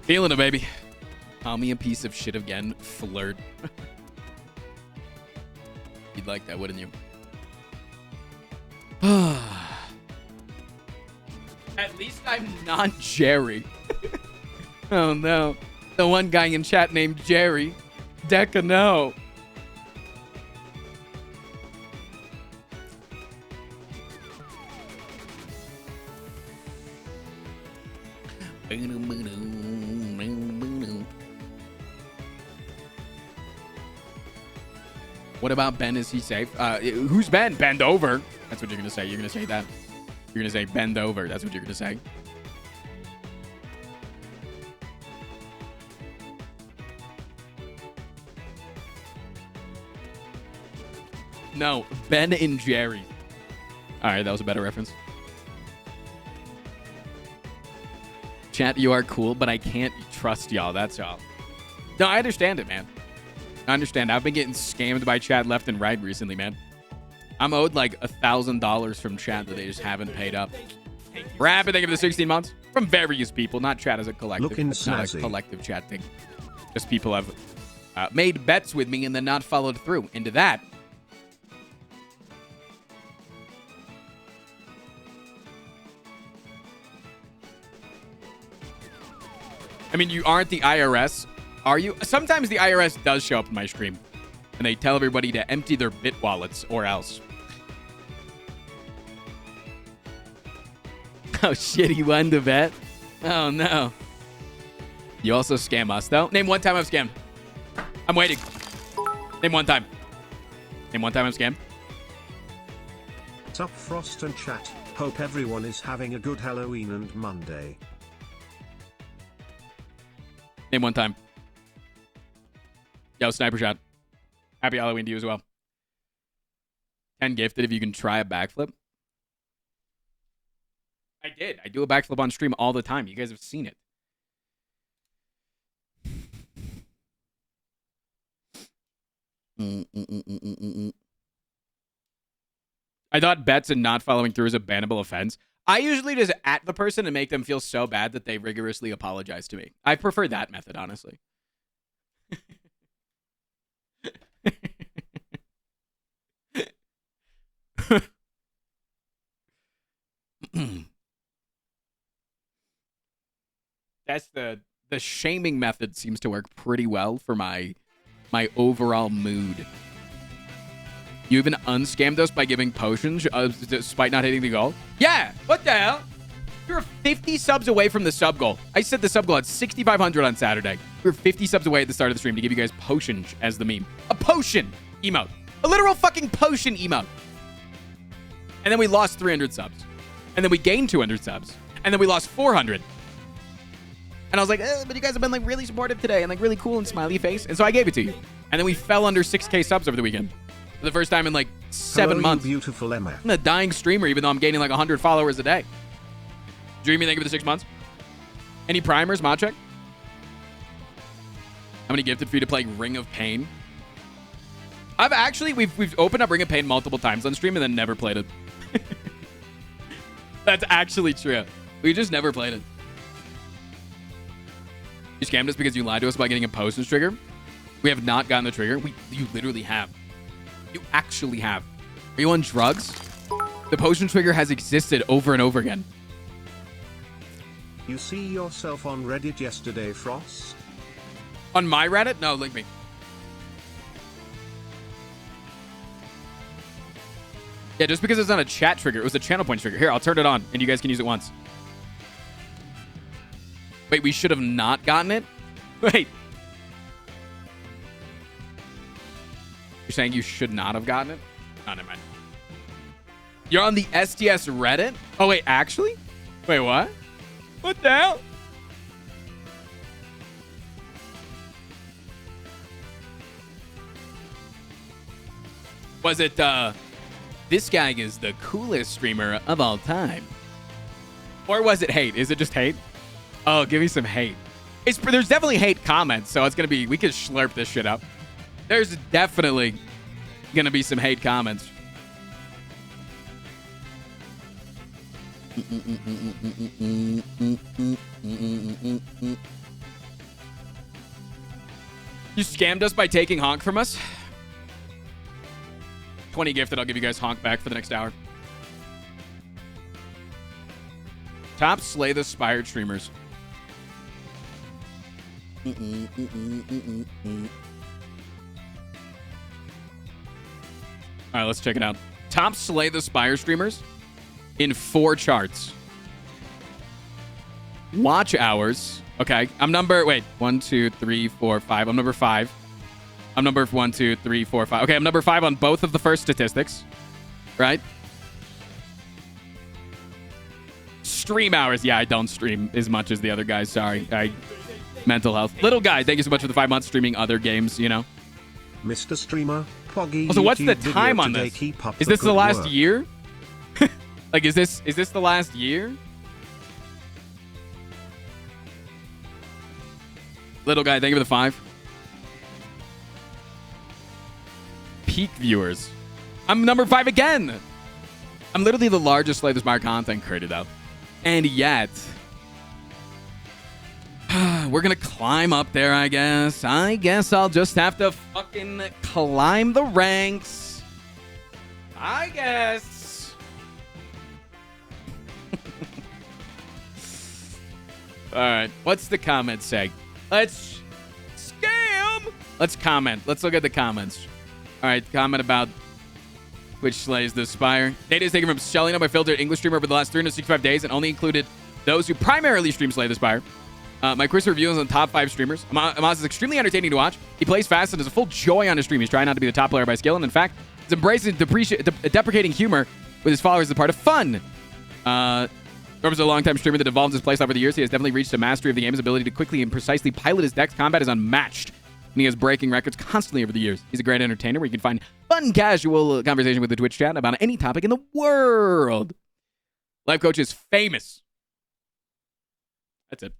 S1: Feeling it, baby. Call me a piece of shit again, flirt. You'd like that, wouldn't you? At least I'm not Jerry. Oh no. The one guy in chat named Jerry. Deca, no. What about Ben? Is he safe? Who's Ben? Bend over. That's what you're going to say. You're going to say that. You're going to say bend over. That's what you're going to say. No, Ben and Jerry. All right, that was a better reference. Chat, you are cool, but I can't trust y'all. That's all. No, I understand it, man. I understand. I've been getting scammed by chat left and right recently, man. I'm owed like $1,000 from chat that they just haven't paid up. Rapid, thank you for the 16 months. From various people, not chat as a collective.
S3: Looking
S1: It's not a
S3: snazzy.
S1: collective chat thing. Just people have made bets with me and then not followed through. Into that. I mean, you aren't the IRS, are you? Sometimes the IRS does show up in my stream, and they tell everybody to empty their bit wallets or else. Oh, shit, he won the bet? Oh, no. You also scam us, though? Name one time I've scammed. I'm waiting. Name one time. Name one time I've scammed.
S3: Sup Frost and chat, hope everyone is having a good Halloween and Monday.
S1: Name one time. Yo, sniper shot. Happy Halloween to you as well. 10 gifted if you can try a backflip. I did. I do a backflip on stream all the time. You guys have seen it. I thought bets and not following through is a bannable offense. I usually just at the person and make them feel so bad that they rigorously apologize to me. I prefer that method, honestly. That's the shaming method seems to work pretty well for my overall mood. You even unscammed us by giving potions despite not hitting the goal? Yeah, what the hell? You're 50 subs away from the sub goal. I said the sub goal at 6,500 on Saturday. We were 50 subs away at the start of the stream to give you guys potions as the meme. A potion emote. A literal fucking potion emote. And then we lost 300 subs. And then we gained 200 subs. And then we lost 400. And I was like, but you guys have been like really supportive today and like really cool and smiley face. And so I gave it to you. And then we fell under 6K subs over the weekend. For the first time in like 7
S3: Hello,
S1: months.
S3: you beautiful MF.
S1: I'm a dying streamer, even though I'm gaining like 100 followers a day. Dreamy, thank you for the 6 months. Any primers, mod check? How many gifted for you to play Ring of Pain? I've actually, we've opened up Ring of Pain multiple times on stream and then never played it. That's actually true. We just never played it. You scammed us because you lied to us about getting a potions trigger. We have not gotten the trigger. You literally have. You actually have. Are you on drugs? The potion trigger has existed over and over again.
S3: You see yourself on Reddit yesterday, Frost?
S1: On my Reddit? No, link me. Yeah, just because it's not a chat trigger, it was a channel point trigger. Here, I'll turn it on, and you guys can use it once. Wait, we should have not gotten it? Wait. You're saying you should not have gotten it? Oh, never mind. You're on the STS Reddit? Oh, wait, actually? Wait, what? What the hell? Was it, this guy is the coolest streamer of all time? Or was it hate? Is it just hate? Oh, give me some hate. There's definitely hate comments, so it's going to be, we could slurp this shit up. There's definitely going to be some hate comments. You scammed us by taking honk from us? 20 gifted, I'll give you guys honk back for the next hour. Top slay the Spire streamers. All right, let's check it out. Top slay the Spire streamers in 4 charts. Watch hours. Okay, I'm number, wait, 1, 2, 3, 4, 5. I'm number 5. I'm number 1, 2, 3, 4, 5. Okay, I'm number 5 on both of the first statistics. Right? Stream hours. Yeah, I don't stream as much as the other guys. Sorry. Mental health. Little guy, thank you so much for the 5 months streaming other games, you know?
S3: Mr. Streamer, Poggy.
S1: Also, what's the
S3: YouTube
S1: time
S3: video
S1: on
S3: today.
S1: this?
S3: Keep up
S1: Is this the last
S3: work.
S1: year? Like, is this the last year? Little guy, thank you for the 5. peak viewers. I'm number 5 again. I'm literally the largest Slay the Spire content creator, though. And yet, we're going to climb up there, I guess. I guess I'll just have to fucking climb the ranks. I guess. All right. What's the comment say? Let's scam. Let's comment. Let's look at the comments. All right. Comment about which slays the Spire. Data is taken from Shelling Up, my filtered English streamer over the last 365 days and only included those who primarily stream Slay the Spire. My quiz review is on top 5 streamers. Amaz is extremely entertaining to watch. He plays fast and is a full joy on his stream. He's trying not to be the top player by skill, and in fact, he's embracing deprecating humor with his followers as a part of fun. Rober's a long-time streamer that evolved his playstyle over the years. He has definitely reached a mastery of the game. His ability to quickly and precisely pilot his decks. Combat is unmatched. And he has breaking records constantly over the years. He's a great entertainer where you can find fun, casual conversation with the Twitch chat about any topic in the world. Life coach is famous. That's it.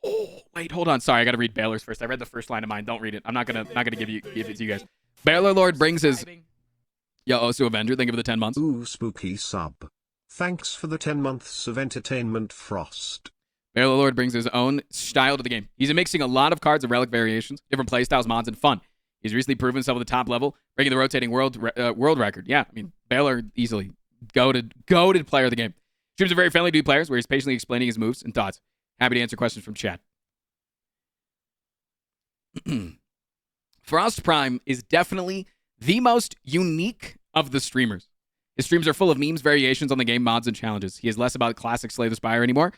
S1: Oh, wait, hold on. Sorry, I gotta read Baylor's first. I read the first line of mine. Don't read it. I'm not gonna give it to you guys. Baylor Lord brings his Osu Avenger. Thank you for the 10 months.
S3: Ooh, spooky sub. Thanks for the 10 months of entertainment, Frost.
S1: Baylor Lord brings his own style to the game. He's mixing a lot of cards of relic variations, different playstyles, mods, and fun. He's recently proven himself at the top level, breaking the rotating world record. Yeah, I mean, Baylor easily goated player of the game. Streams are very friendly to players where he's patiently explaining his moves and thoughts. Happy to answer questions from chat. Frost Prime is definitely the most unique of the streamers. His streams are full of memes, variations on the game, mods, and challenges. He is less about classic Slay the Spire anymore.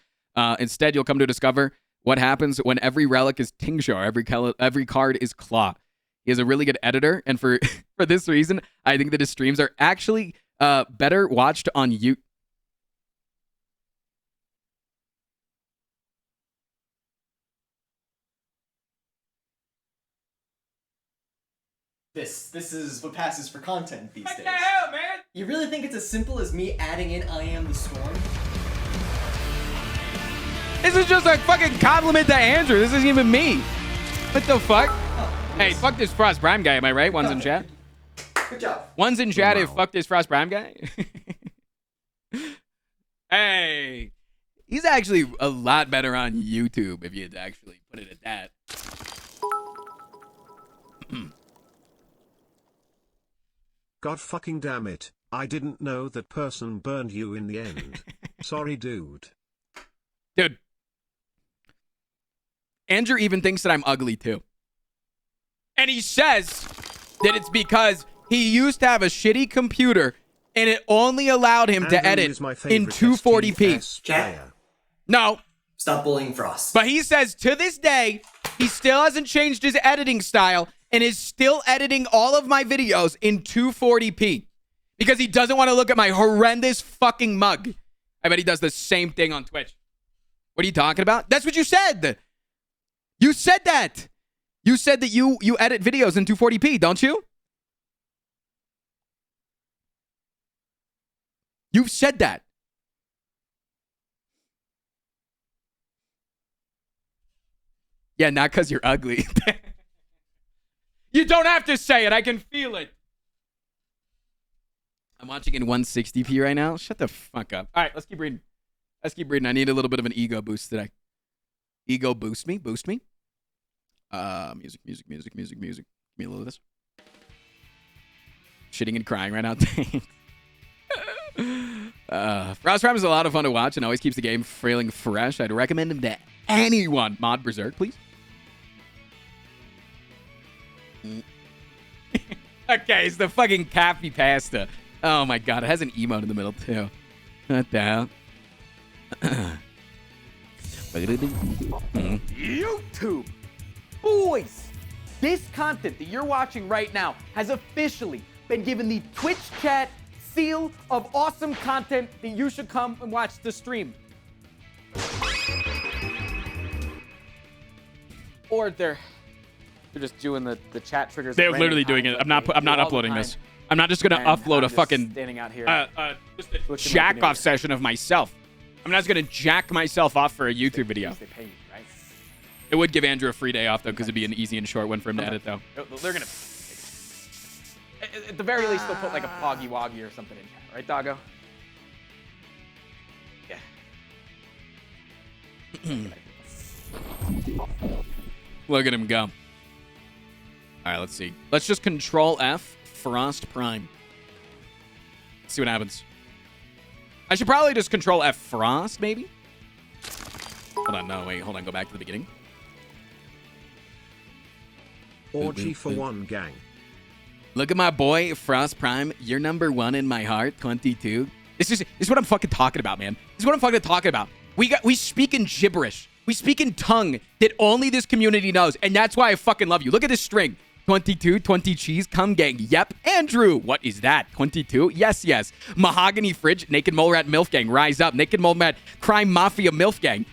S1: Instead, you'll come to discover what happens when every relic is Tingshar, every card is Claw. He is a really good editor, and for this reason, I think that his streams are actually better watched on YouTube.
S4: This is what passes for content these
S2: What
S4: days.
S2: the hell, man?
S4: You really think it's as simple as me adding in I Am the Storm?
S1: This is just a fucking compliment to Andrew. This isn't even me. What the fuck?
S4: Oh,
S1: Hey, fuck this Frost Prime guy, am I right? One's in chat.
S4: Good job.
S1: One's in chat if fuck this Frost Prime guy. Hey. He's actually a lot better on YouTube if you'd actually put it at that.
S3: God fucking damn it. I didn't know that person burned you in the end. Sorry, dude.
S1: Dude. Andrew even thinks that I'm ugly too. And he says that it's because he used to have a shitty computer and it only allowed him to
S3: Andrew
S1: edit
S3: is my
S1: in
S3: favorite
S1: 240p.
S3: STS player.
S1: No.
S4: Stop bullying Frost.
S1: But he says to this day, he still hasn't changed his editing style and is still editing all of my videos in 240p because he doesn't want to look at my horrendous fucking mug. I bet he does the same thing on Twitch. What are you talking about? That's what you said. You said that. You said that you edit videos in 240p, don't you? You've said that. Yeah, not because you're ugly. You don't have to say it. I can feel it. I'm watching in 160p right now. Shut the fuck up. All right, let's keep reading. Let's keep reading. I need a little bit of an ego boost today. Ego boost me. Boost me. Music. Give me a little of this. Shitting and crying right now. Frost Prime is a lot of fun to watch and always keeps the game feeling fresh. I'd recommend him to anyone. Mod Berserk, please. Okay, it's the fucking Cappy Pasta. Oh my god, it has an emote in the middle too. What the hell?
S6: YouTube. Boys, this content that you're watching right now has officially been given the Twitch chat seal of awesome content that you should come and watch the stream. Or they're just doing the chat triggers.
S1: They're literally doing it. I'm not uploading this. I'm not just gonna upload a fucking
S6: standing out here.
S1: just a jack off session of myself. I'm not just gonna jack myself off for a YouTube video.
S6: They pay you, right?
S1: It would give Andrew a free day off, though, because it'd be an easy and short one for him to edit, though.
S6: They're gonna. At the very least, they'll put like a Poggy Woggy or something in chat, right, Doggo? Yeah.
S1: Look at him go. All right, let's see. Let's just Control F, Frost Prime. Let's see what happens. I should probably just Control F Frost, maybe? Hold on, no, wait, hold on, go back to the beginning.
S3: Orgy for one gang.
S1: Look at my boy, Frost Prime. You're number 1 in my heart, 22. This is what I'm fucking talking about, man. This is what I'm fucking talking about. We speak in gibberish. We speak in tongue that only this community knows, and that's why I fucking love you. Look at this string. 22, 20 cheese, come gang. Yep. Andrew, what is that? 22? Yes, yes. Mahogany fridge, naked mole rat milf gang. Rise up. Naked mole rat crime mafia milf gang.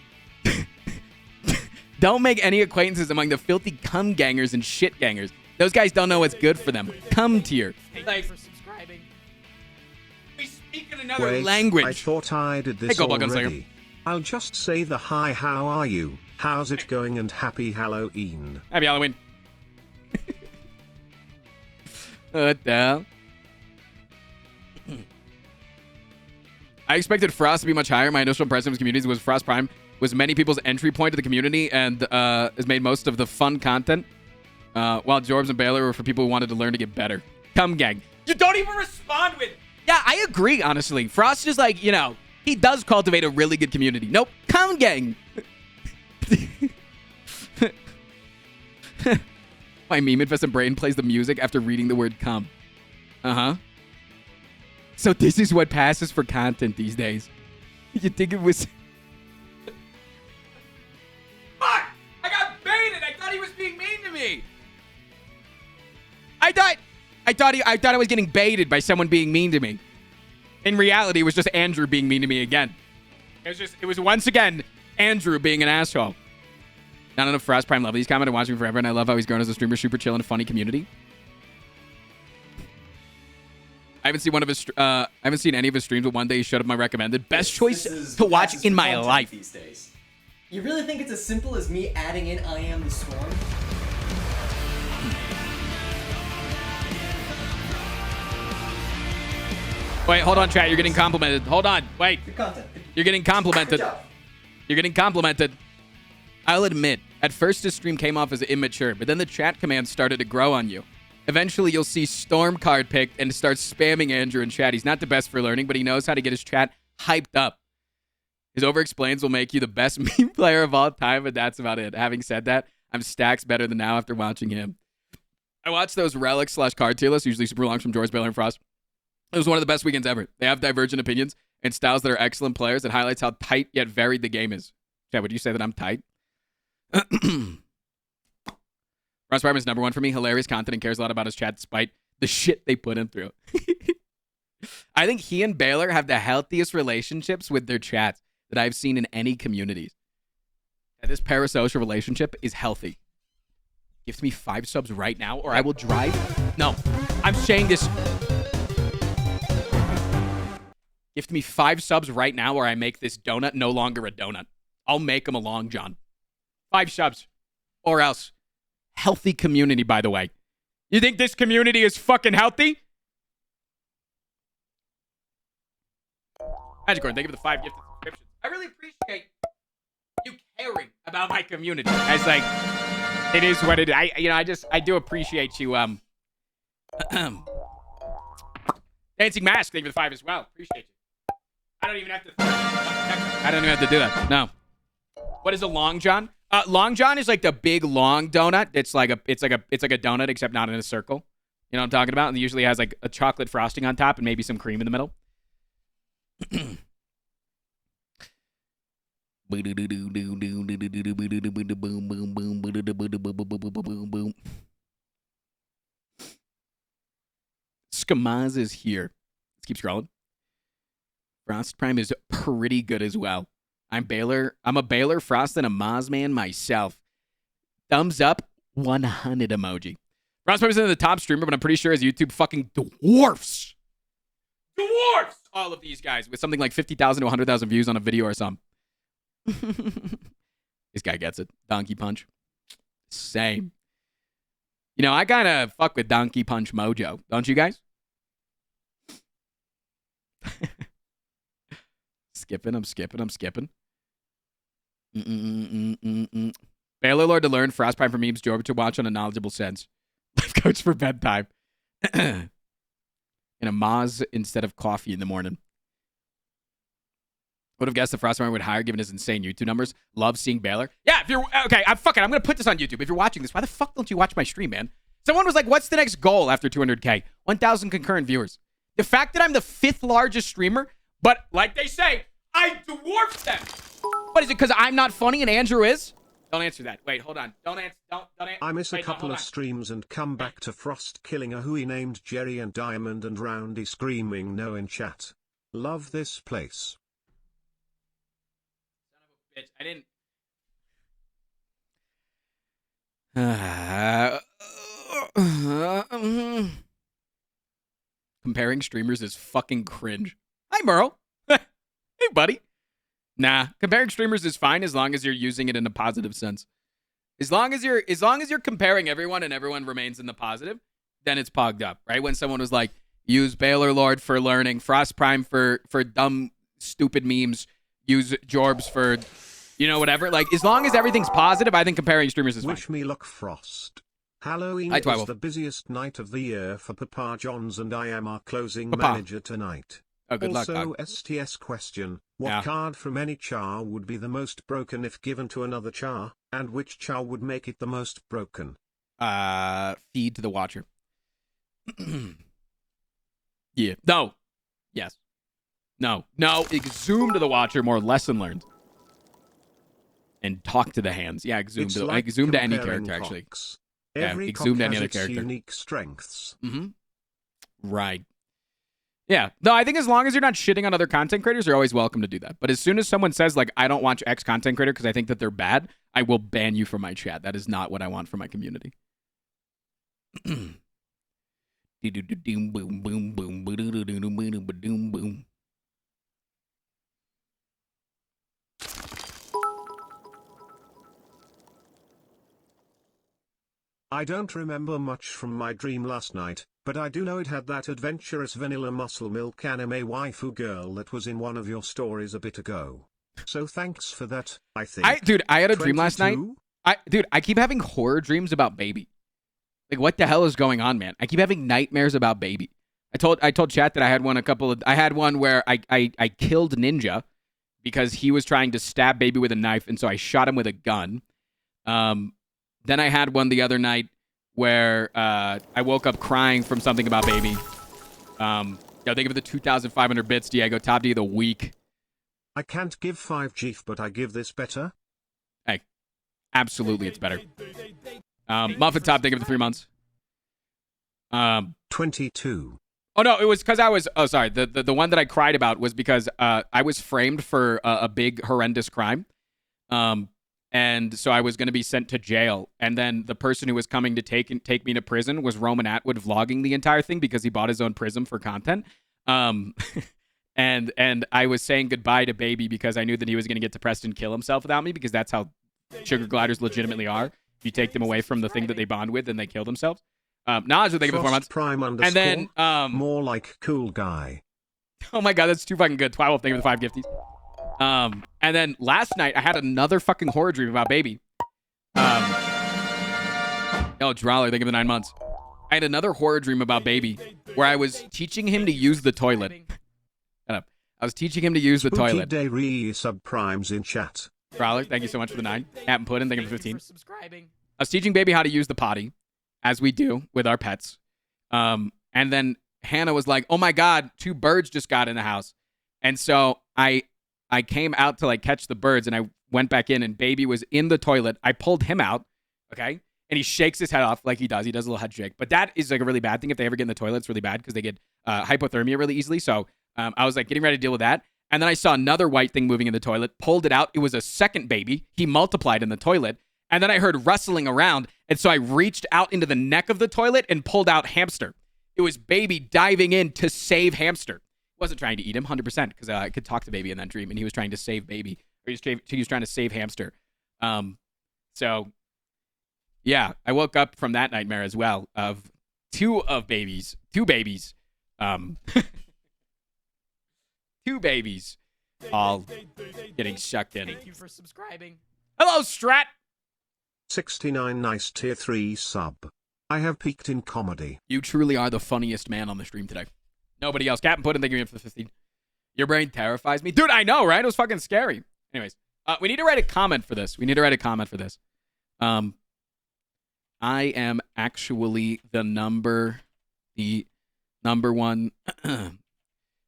S1: Don't make any acquaintances among the filthy cum gangers and shit gangers. Those guys don't know what's good for them. Cum tier.
S2: Thanks for subscribing. We speak in another
S3: Wait,
S1: language.
S3: I thought I did this
S1: Hey, go, Gunslinger.
S3: already. I'll just say the hi, how are you? How's it going? And happy Halloween.
S1: Happy Halloween. What the hell? I expected Frost to be much higher. My initial impression of his community was Frost Prime was many people's entry point to the community and has made most of the fun content. While Jorbs and Baylor were for people who wanted to learn to get better. Cum gang.
S2: You don't even respond with.
S1: Yeah, I agree, honestly. Frost is like, you know, he does cultivate a really good community. Nope. Cum gang. My meme infested brain plays the music after reading the word cum. Uh-huh. So this is what passes for content these days. You think it was...
S2: Fuck! I got baited. I thought he was being mean to me.
S1: I thought I was getting baited by someone being mean to me. In reality, it was just Andrew being mean to me again. It was once again Andrew being an asshole. Not enough Frost Prime love. He's commented watching me forever, and I love how he's grown as a streamer, super chill and a funny community. I haven't seen any of his streams, but one day he showed up my recommended best choice to watch in my life.
S4: These days. You really think it's as simple as me adding in I am the storm?
S1: Wait, hold on, chat. You're getting complimented. Hold on. Wait.
S4: Good content.
S1: You're getting complimented.
S4: Good job.
S1: You're getting complimented. I'll admit, at first this stream came off as immature, but then the chat commands started to grow on you. Eventually, you'll see Storm card picked and start spamming Andrew in chat. He's not the best for learning, but he knows how to get his chat hyped up. His over-explains will make you the best meme player of all time, but that's about it. Having said that, I'm stacks better than now after watching him. I watched those relic/card tier lists, usually super long from George, Baylor, and Frost. It was one of the best weekends ever. They have divergent opinions and styles that are excellent players. It highlights how tight yet varied the game is. Chat, would you say that I'm tight? Ross Prime is number 1 for me. Hilarious content and cares a lot about his chat despite the shit they put him through. I think he and Baylor have the healthiest relationships with their chats that I've seen in any communities. And this parasocial relationship is healthy. Gift me 5 subs right now or I will drive. No, I'm saying this. Gift me 5 subs right now or I make this donut no longer a donut. I'll make him a Long John. 5 subs. Or else. Healthy community, by the way. You think this community is fucking healthy? Magicorn, thank you for the 5 gifted subscriptions. I really appreciate you caring about my community. I was like, it is what it is. I do appreciate you. Dancing Mask, thank you for the 5 as well. Appreciate you.
S2: I don't even have to.
S1: I don't even have to do that. No. What is a Long John? Long John is like the big long donut. It's like a donut except not in a circle. You know what I'm talking about? And it usually has like a chocolate frosting on top and maybe some cream in the middle. Skamaz is here. Let's keep scrolling. Frost Prime is pretty good as well. I'm a Baylor, Frost, and a Maz man myself. Thumbs up, 100 emoji. Frost Prime is in the top streamer, but I'm pretty sure his YouTube fucking dwarfs all of these guys with something like 50,000 to 100,000 views on a video or something. This guy gets it. Donkey Punch. Same. You know, I kind of fuck with Donkey Punch Mojo. Don't you guys? I'm skipping. Baylor Lord to learn, Frostprime for memes, Jorb to watch on a knowledgeable sense. Life coach for bedtime. And a Moz instead of coffee in the morning. Would have guessed the Frostprime would hire given his insane YouTube numbers. Love seeing Baylor. Yeah, if you're okay, I'm going to put this on YouTube. If you're watching this, why the fuck don't you watch my stream, man? Someone was like, what's the next goal after 200K? 1,000 concurrent viewers. The fact that I'm the 5th largest streamer, but like they say, I dwarfed them. What is it, because I'm not funny and Andrew is? Don't answer that. Wait, hold on. Don't answer. Don't answer.
S3: I miss a couple of streams and come back to Frost killing a who he named Jerry and Diamond and Roundy screaming no in chat. Love this place.
S1: Bitch, I didn't. Comparing streamers is fucking cringe. Hi, Merle. Hey, buddy. Nah, comparing streamers is fine as long as you're using it in a positive sense. As long as you're comparing everyone and everyone remains in the positive, then it's pogged up, right? When someone was like, use Baylor Lord for learning, Frost Prime for dumb, stupid memes, use Jorbs for, you know, whatever. Like, as long as everything's positive, I think comparing streamers is fine.
S3: Wish me luck, Frost. Halloween
S1: Hi,
S3: is the busiest night of the year for Papa John's and I am our closing
S1: Papa.
S3: manager tonight.
S1: Oh, good luck,
S3: Also,
S1: dog.
S3: STS question, what
S1: Yeah.
S3: card from any char would be the most broken if given to another char, and which char would make it the most broken?
S1: Feed to the watcher. Yeah. No. Yes. No. Exhume to the watcher, more lesson learned. And talk to the hands. Yeah, exhume
S3: It's
S1: to
S3: like
S1: exhume to any
S3: comparing
S1: character, actually.
S3: cocks.
S1: Yeah,
S3: Every
S1: exhume
S3: cock
S1: to any
S3: has
S1: other
S3: its
S1: character.
S3: unique strengths.
S1: Mm-hmm. Right. Yeah. No, I think as long as you're not shitting on other content creators, you're always welcome to do that. But as soon as someone says, like, I don't watch X content creator because I think that they're bad, I will ban you from my chat. That is not what I want for my community.
S3: I don't remember much from my dream last night, but I do know it had that adventurous vanilla muscle milk anime waifu girl that was in one of your stories a bit ago. So thanks for that, I think.
S1: I had a dream last night.
S3: 22?
S1: I keep having horror dreams about baby. Like, what the hell is going on, man? I keep having nightmares about baby. I told chat that I had one where I killed Ninja because he was trying to stab baby with a knife, and so I shot him with a gun. Then I had one the other night where I woke up crying from something about baby. Thank you for the 2,500 bits, Diego. Top D of the week.
S3: I can't give 5 GIF, but I give this better.
S1: Hey, absolutely, it's better. Muffin Top, thank you for the 3 months.
S3: 22.
S1: Oh, no, it was because I was... Oh, sorry. The one that I cried about was because I was framed for a big, horrendous crime. And so I was going to be sent to jail. And then the person who was coming to take me to prison was Roman Atwood vlogging the entire thing because he bought his own prison for content. And I was saying goodbye to baby because I knew that he was going to get depressed and kill himself without me because that's how sugar gliders legitimately are. If you take them away from the thing that they bond with, then they kill themselves. Naj, thank you for the 4 months.
S3: Prime
S1: And then...
S3: more like cool guy.
S1: Oh my god, that's too fucking good. 12, thank you for the 5 gifties. And then last night I had another fucking horror dream about baby. Droller, thank you for the 9 months. I had another horror dream about baby where I was teaching him to use the toilet. Shut up. I was teaching him to use the
S3: Spooky
S1: toilet.
S3: Day subprimes in chat.
S1: Brawler, thank you so much for the 9. Captain Puddin, thank you for the 15. I was teaching baby how to use the potty, as we do with our pets. And then Hannah was like, oh my god, 2 birds just got in the house. And so I came out to like catch the birds and I went back in and baby was in the toilet. I pulled him out, okay? And he shakes his head off like he does. He does a little head shake. But that is like a really bad thing. If they ever get in the toilet, it's really bad because they get hypothermia really easily. So I was like getting ready to deal with that. And then I saw another white thing moving in the toilet, pulled it out. It was a second baby. He multiplied in the toilet. And then I heard rustling around. And so I reached out into the neck of the toilet and pulled out hamster. It was baby diving in to save hamster. Wasn't trying to eat him 100% because I could talk to baby in that dream. And he was trying to save baby. Or he was trying to save hamster. So yeah, I woke up from that nightmare as well of two babies, two babies all getting sucked in.
S5: Thank you for subscribing.
S1: Hello, Strat.
S3: 69 nice tier 3 sub. I have peaked in comedy.
S1: You truly are the funniest man on the stream today. Nobody else. Captain Puddin, thank you for the 15. Your brain terrifies me. Dude, I know, right? It was fucking scary. Anyways, we need to write a comment for this. I am actually the number one.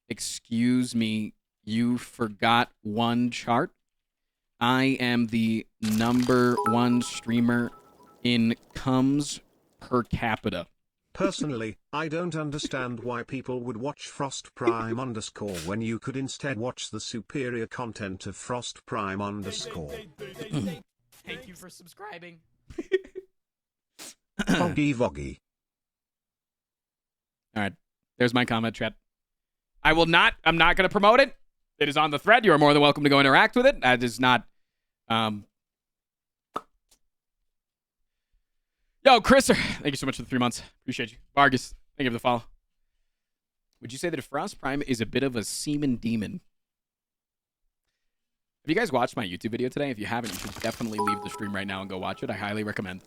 S1: Excuse me, you forgot one chart. I am the number one streamer in comes per capita.
S3: Personally, I don't understand why people would watch Frost Prime _ when you could instead watch the superior content of Frost Prime _.
S5: Thank you for subscribing.
S3: Foggy Voggy.
S1: All right, there's my comment, chat. I'm not going to promote it. It is on the thread. You are more than welcome to go interact with it. That is not, Yo, Chris, thank you so much for the 3 months. Appreciate you. Vargas, thank you for the follow. Would you say that Frost Prime is a bit of a semen demon? Have you guys watched my YouTube video today? If you haven't, you should definitely leave the stream right now and go watch it. I highly recommend.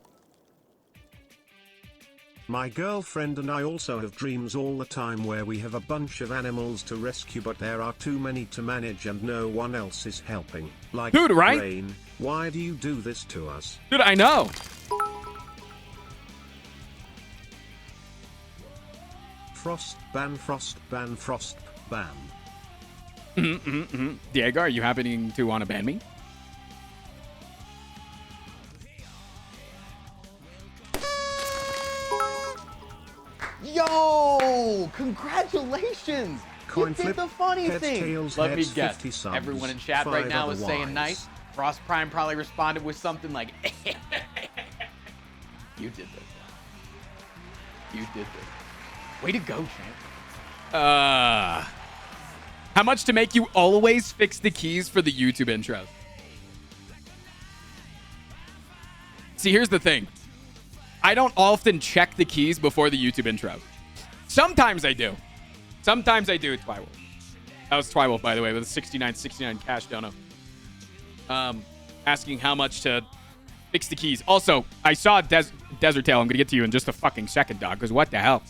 S3: My girlfriend and I also have dreams all the time where we have a bunch of animals to rescue, but there are too many to manage and no one else is helping. Like,
S1: dude, right?
S3: Rain, why do you do this to us?
S1: Dude, I know.
S3: Frost ban, Frost ban, Frost ban.
S1: Diego, are you happening to want to ban me?
S6: Yo, congratulations!
S3: Coin
S6: You did
S3: flip,
S6: the funny
S3: heads,
S6: thing.
S3: tails,
S5: Let me
S3: heads,
S5: guess.
S3: 50 subs,
S5: Everyone in chat
S3: 5
S5: right now is saying
S3: otherwise.
S5: nice. Frost Prime probably responded with something like, you did this. You did this. Way to go, champ.
S1: How much to make you always fix the keys for the YouTube intro? See, here's the thing. I don't often check the keys before the YouTube intro. Sometimes I do. Sometimes I do, Twywolf. That was Twywolf, by the way, with a 69 cash dono. Asking how much to fix the keys. Also, I saw Desert Tail. I'm going to get to you in just a fucking second, dog, because what the hell?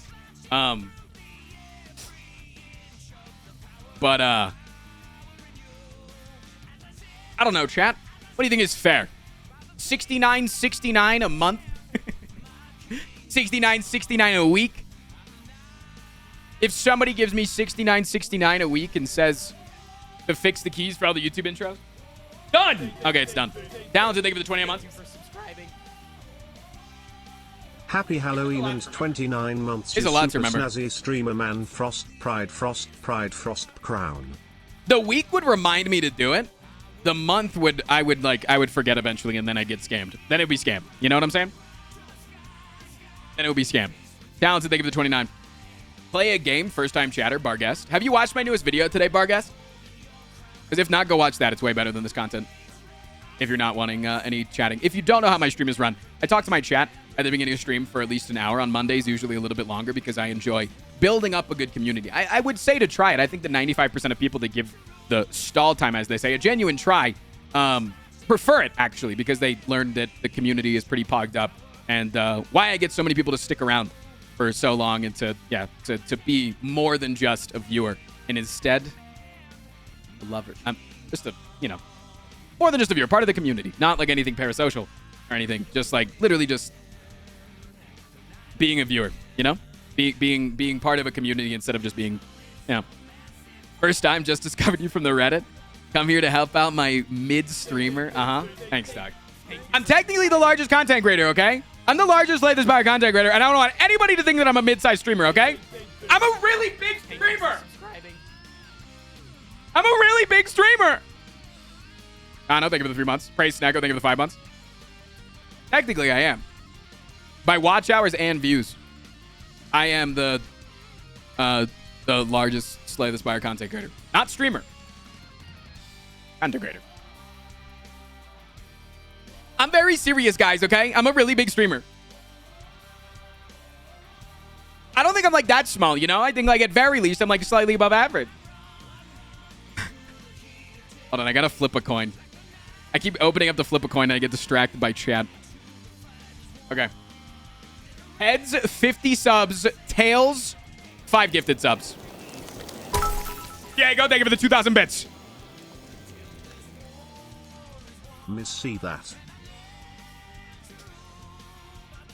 S1: But, I don't know, chat. What do you think is fair? $69.69 a month? $69.69 a week? If somebody gives me $69.69 a week and says to fix the keys for all the YouTube intros, done! Okay, it's done. Talented, thank you for the 20 a month.
S5: Thank you for subscribing.
S3: Happy Halloween and 29 months.
S1: It's
S3: you
S1: a lot to
S3: super
S1: remember.
S3: snazzy streamer man. Frost Pride, Frost Pride, Frost Crown.
S1: The week would remind me to do it. The month I would forget eventually, and then I'd get scammed. Then it'd be scammed. You know what I'm saying? Then it would be scammed. Talented, thank you for the 29. Play a game, first time chatter, Barguest. Have you watched my newest video today, Barguest? Because if not, go watch that. It's way better than this content. If you're not wanting any chatting. If you don't know how my stream is run, I talk to my chat at the beginning of stream for at least an hour. On Mondays, usually a little bit longer, because I enjoy building up a good community. I would say to try it. I think that 95% of people that give the stall time, as they say, a genuine try, prefer it, actually, because they learned that the community is pretty pogged up. And why I get so many people to stick around for so long and to be more than just a viewer. And instead, a lover. I'm just a, more than just a viewer, part of the community. Not like anything parasocial or anything. Just like literally just being a viewer, being part of a community instead of just being, First time, just discovered you from the Reddit. Come here to help out my mid-streamer. Thanks, Doc. I'm technically the largest content creator, okay? I'm the largest Slay the Spire content creator, and I don't want anybody to think that I'm a mid-sized streamer, okay? I'm a really big streamer! I'm a really big streamer! No, thank you for the 3 months. Praise Snacko, thank you for the 5 months. Technically, I am. By watch hours and views, I am the largest Slay the Spire content creator. Not streamer. Content creator. I'm very serious, guys, okay? I'm a really big streamer. I don't think I'm like that small, you know? I think like at very least I'm like slightly above average. Hold on, I gotta flip a coin. I keep opening up to flip a coin and I get distracted by chat. Okay. Heads, 50 subs. Tails, 5 gifted subs. Yeah, go. Thank you for the 2,000 bits.
S3: Miss see that.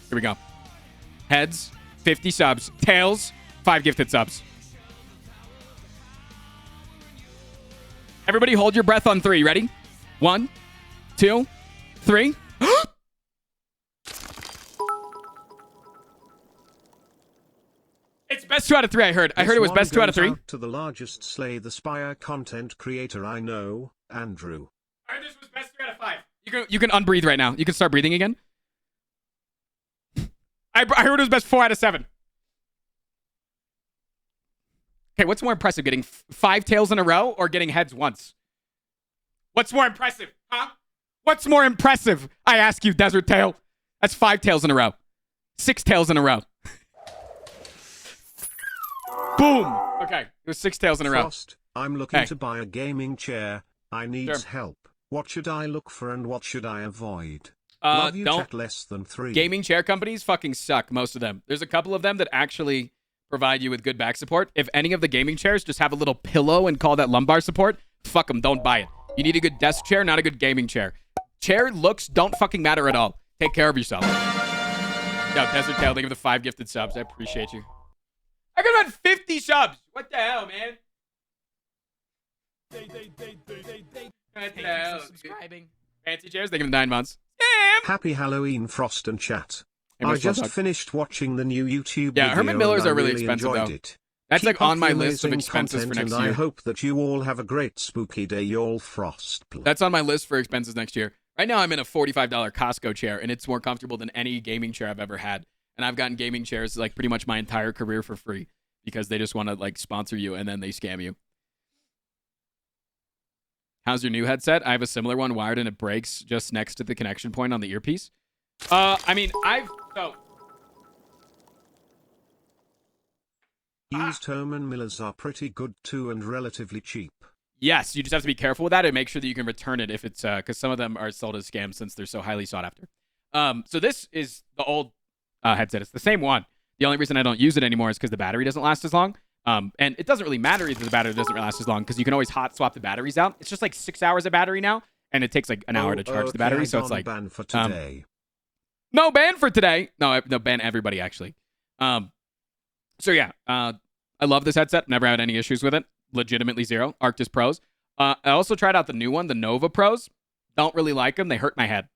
S1: Here we go. Heads, 50 subs. Tails, 5 gifted subs. Everybody hold your breath on 3. Ready? 1, 2, 3. It's best 2 out of 3, I heard. I heard it was best 2 out of 3.
S3: To the largest Slay the Spire content creator I know, Andrew.
S1: I heard this was best 3 out of 5. You can unbreathe right now. You can start breathing again. I heard it was best 4 out of 7. Okay, what's more impressive, getting 5 tails in a row or getting heads once? What's more impressive, huh? What's more impressive? I ask you, Desert Tail. That's 5 tails in a row. 6 tails in a row. Boom. Okay, it was 6 tails in a row.
S3: Frost, I'm looking to buy a gaming chair. I need
S1: Sure.
S3: help. What should I look for and what should I avoid? Love you,
S1: don't.
S3: chat less than 3.
S1: Gaming chair companies fucking suck, most of them. There's a couple of them that actually provide you with good back support. If any of the gaming chairs just have a little pillow and call that lumbar support, fuck them, don't buy it. You need a good desk chair, not a good gaming chair. Chair looks don't fucking matter at all. Take care of yourself. Yo, Desert Tail, thank you for the 5 gifted subs. I appreciate you. I got about 50 subs. What the hell, man? What the hell?
S5: Subscribing.
S1: Fancy chairs, thank you for the 9 months. Damn.
S3: Happy Halloween, Frost and chat.
S1: Hey,
S3: I
S1: Much Love
S3: just
S1: Dog.
S3: finished watching the new YouTube
S1: Yeah,
S3: video
S1: Herman Millers
S3: and I
S1: are really
S3: really
S1: expensive,
S3: enjoyed
S1: though.
S3: it.
S1: That's
S3: Keep
S1: like on
S3: up
S1: my
S3: the
S1: list of
S3: amazing
S1: expenses for
S3: content,
S1: next
S3: and
S1: year.
S3: I hope that you all have a great spooky day, y'all Frost.
S1: That's on my list for expenses next year. Right now, I'm in a $45 Costco chair, and it's more comfortable than any gaming chair I've ever had. And I've gotten gaming chairs like pretty much my entire career for free because they just want to like sponsor you and then they scam you. How's your new headset? I have a similar one wired and it breaks just next to the connection point on the earpiece. I mean,
S3: Used Herman Millers are pretty good too and relatively cheap.
S1: Yes, you just have to be careful with that and make sure that you can return it if it's because some of them are sold as scams since they're so highly sought after. So this is the old headset. It's the same one. The only reason I don't use it anymore is because the battery doesn't last as long. And it doesn't really matter if the battery doesn't last as long because you can always hot swap the batteries out. It's just like 6 hours of battery now, and it takes like an hour to charge the battery. So it's like
S3: ban for today.
S1: No ban for today. No, ban everybody actually. So yeah, I love this headset. Never had any issues with it. Legitimately zero. Arctis Pros. I also tried out the new one, the Nova Pros. Don't really like them. They hurt my head.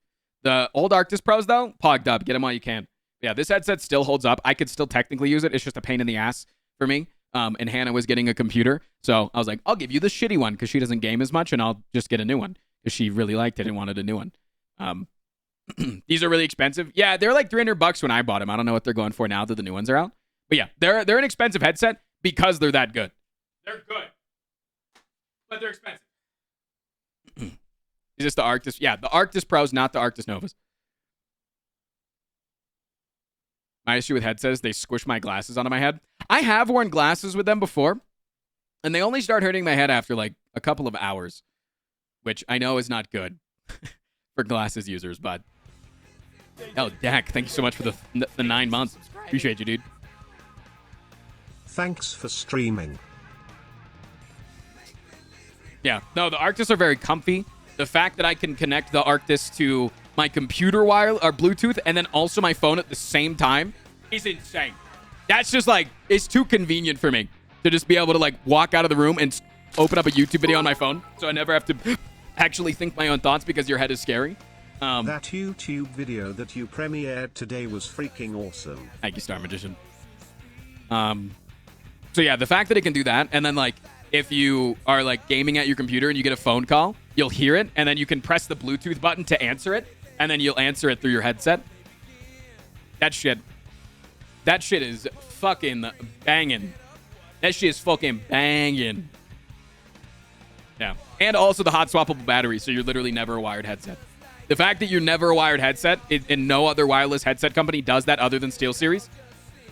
S1: The old Arctis Pros though, pogged up. Get them while you can. Yeah, this headset still holds up. I could still technically use it. It's just a pain in the ass for me. And Hannah was getting a computer, so I was like, I'll give you the shitty one because she doesn't game as much, and I'll just get a new one because she really liked it and wanted a new one. These are really expensive. Yeah, they're like $300 when I bought them. I don't know what they're going for now that the new ones are out. But yeah, they're an expensive headset because they're that good. They're good, but they're expensive. Is this the Arctis? Yeah, the Arctis Pros, not the Arctis Novas. My issue with headsets, they squish my glasses onto my head. I have worn glasses with them before, and they only start hurting my head after like a couple of hours, which I know is not good for glasses users, but... Oh, Dak, thank you so much for the 9 months. Appreciate you, dude.
S3: Thanks for streaming.
S1: Yeah, no, the Arctis are very comfy. The fact that I can connect the Arctis to my computer wire or Bluetooth and then also my phone at the same time is insane. That's just like, it's too convenient for me to just be able to like walk out of the room and open up a YouTube video on my phone so I never have to actually think my own thoughts because your head is scary.
S3: That YouTube video that you premiered today was freaking awesome.
S1: Thank you, Star Magician. So yeah, the fact that it can do that, and then like if you are like gaming at your computer and you get a phone call, you'll hear it, and then you can press the Bluetooth button to answer it, and then you'll answer it through your headset. That shit is fucking banging. That shit is fucking banging. Yeah. And also the hot swappable battery, so you're literally never a wired headset. The fact that you're never a wired headset, and no other wireless headset company does that other than SteelSeries,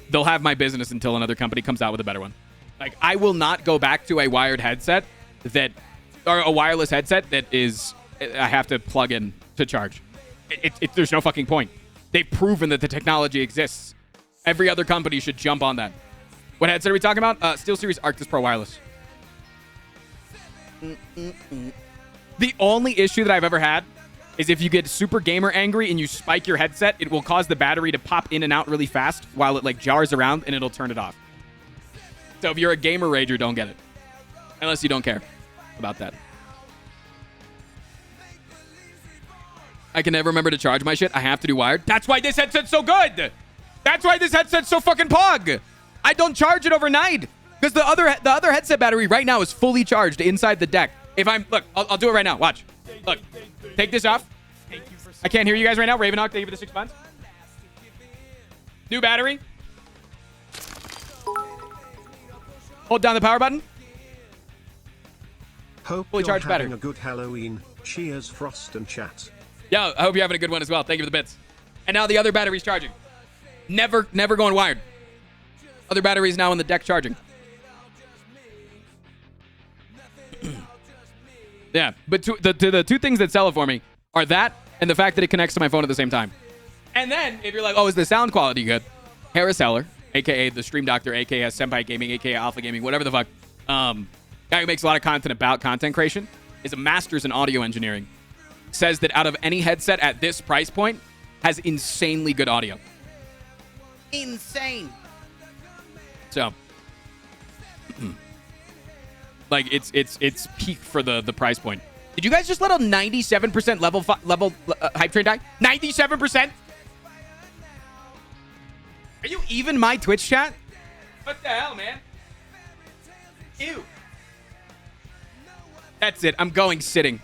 S1: they'll have my business until another company comes out with a better one. Like, I will not go back to a wired headset or a wireless headset that is, I have to plug in to charge. There's no fucking point. They've proven that the technology exists. Every other company should jump on that. What headset are we talking about? SteelSeries Arctis Pro Wireless. The only issue that I've ever had is if you get super gamer angry and you spike your headset, it will cause the battery to pop in and out really fast while it like jars around and it'll turn it off. So if you're a gamer rager, don't get it. Unless you don't care about that. I can never remember to charge my shit. I have to do wired. That's why this headset's so good. That's why this headset's so fucking pog. I don't charge it overnight because the other headset battery right now is fully charged inside the deck. If I'm look, I'll do it right now. Watch. Look, take this off. I can't hear you guys right now. Ravenhawk, thank you for the 6 months. New battery. Hold down the power button.
S3: Hope
S1: Fully
S3: you're
S1: charged
S3: having
S1: battery.
S3: a good Halloween. Cheers, Frost and chat.
S1: Yo, I hope you're having a good one as well. Thank you for the bits. And now the other battery's charging. Never going wired. Other battery's now in the deck charging. Yeah, but the two things that sell it for me are that and the fact that it connects to my phone at the same time. And then, if you're like, oh, is the sound quality good? Harris Heller, a.k.a. the Stream Doctor, a.k.a. Senpai Gaming, a.k.a. Alpha Gaming, whatever the fuck, guy who makes a lot of content about content creation, is a master's in audio engineering, says that out of any headset at this price point, has insanely good audio. Insane. So, like, it's peak for the price point. Did you guys just let a 97% level hype train die? 97%? Are you even my Twitch chat? What the hell, man? Ew. That's it. I'm going sitting.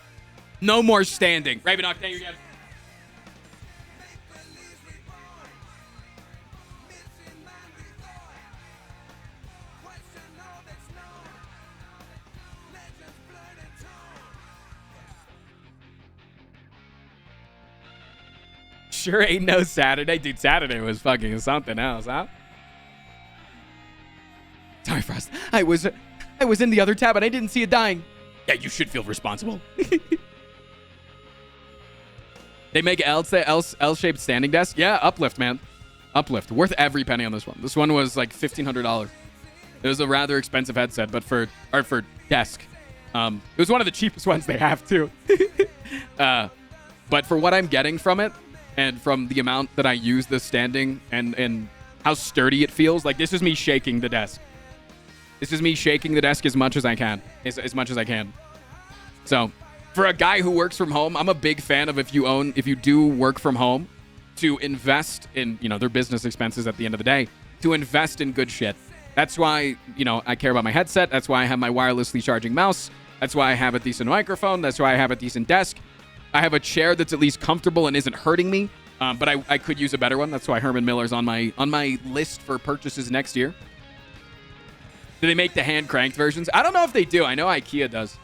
S1: No more standing. Ravenhawk, thank you again. Sure ain't no Saturday. Dude, Saturday was fucking something else, huh? Sorry, Frost. I was in the other tab and I didn't see it dying. Yeah, you should feel responsible. They make L-shaped standing desk. Yeah, Uplift, man. Uplift. Worth every penny on this one. This one was like $1,500. It was a rather expensive headset, but for desk. It was one of the cheapest ones they have, too. But for what I'm getting from it, and from the amount that I use the standing and how sturdy it feels, like this is me shaking the desk. This is me shaking the desk as much as I can. As much as I can. So, for a guy who works from home, I'm a big fan of if you do work from home, to invest in, their business expenses at the end of the day, to invest in good shit. That's why, I care about my headset. That's why I have my wirelessly charging mouse. That's why I have a decent microphone. That's why I have a decent desk. I have a chair that's at least comfortable and isn't hurting me, but I could use a better one. That's why Herman Miller's on my list for purchases next year. Do they make the hand cranked versions? I don't know if they do. I know IKEA does.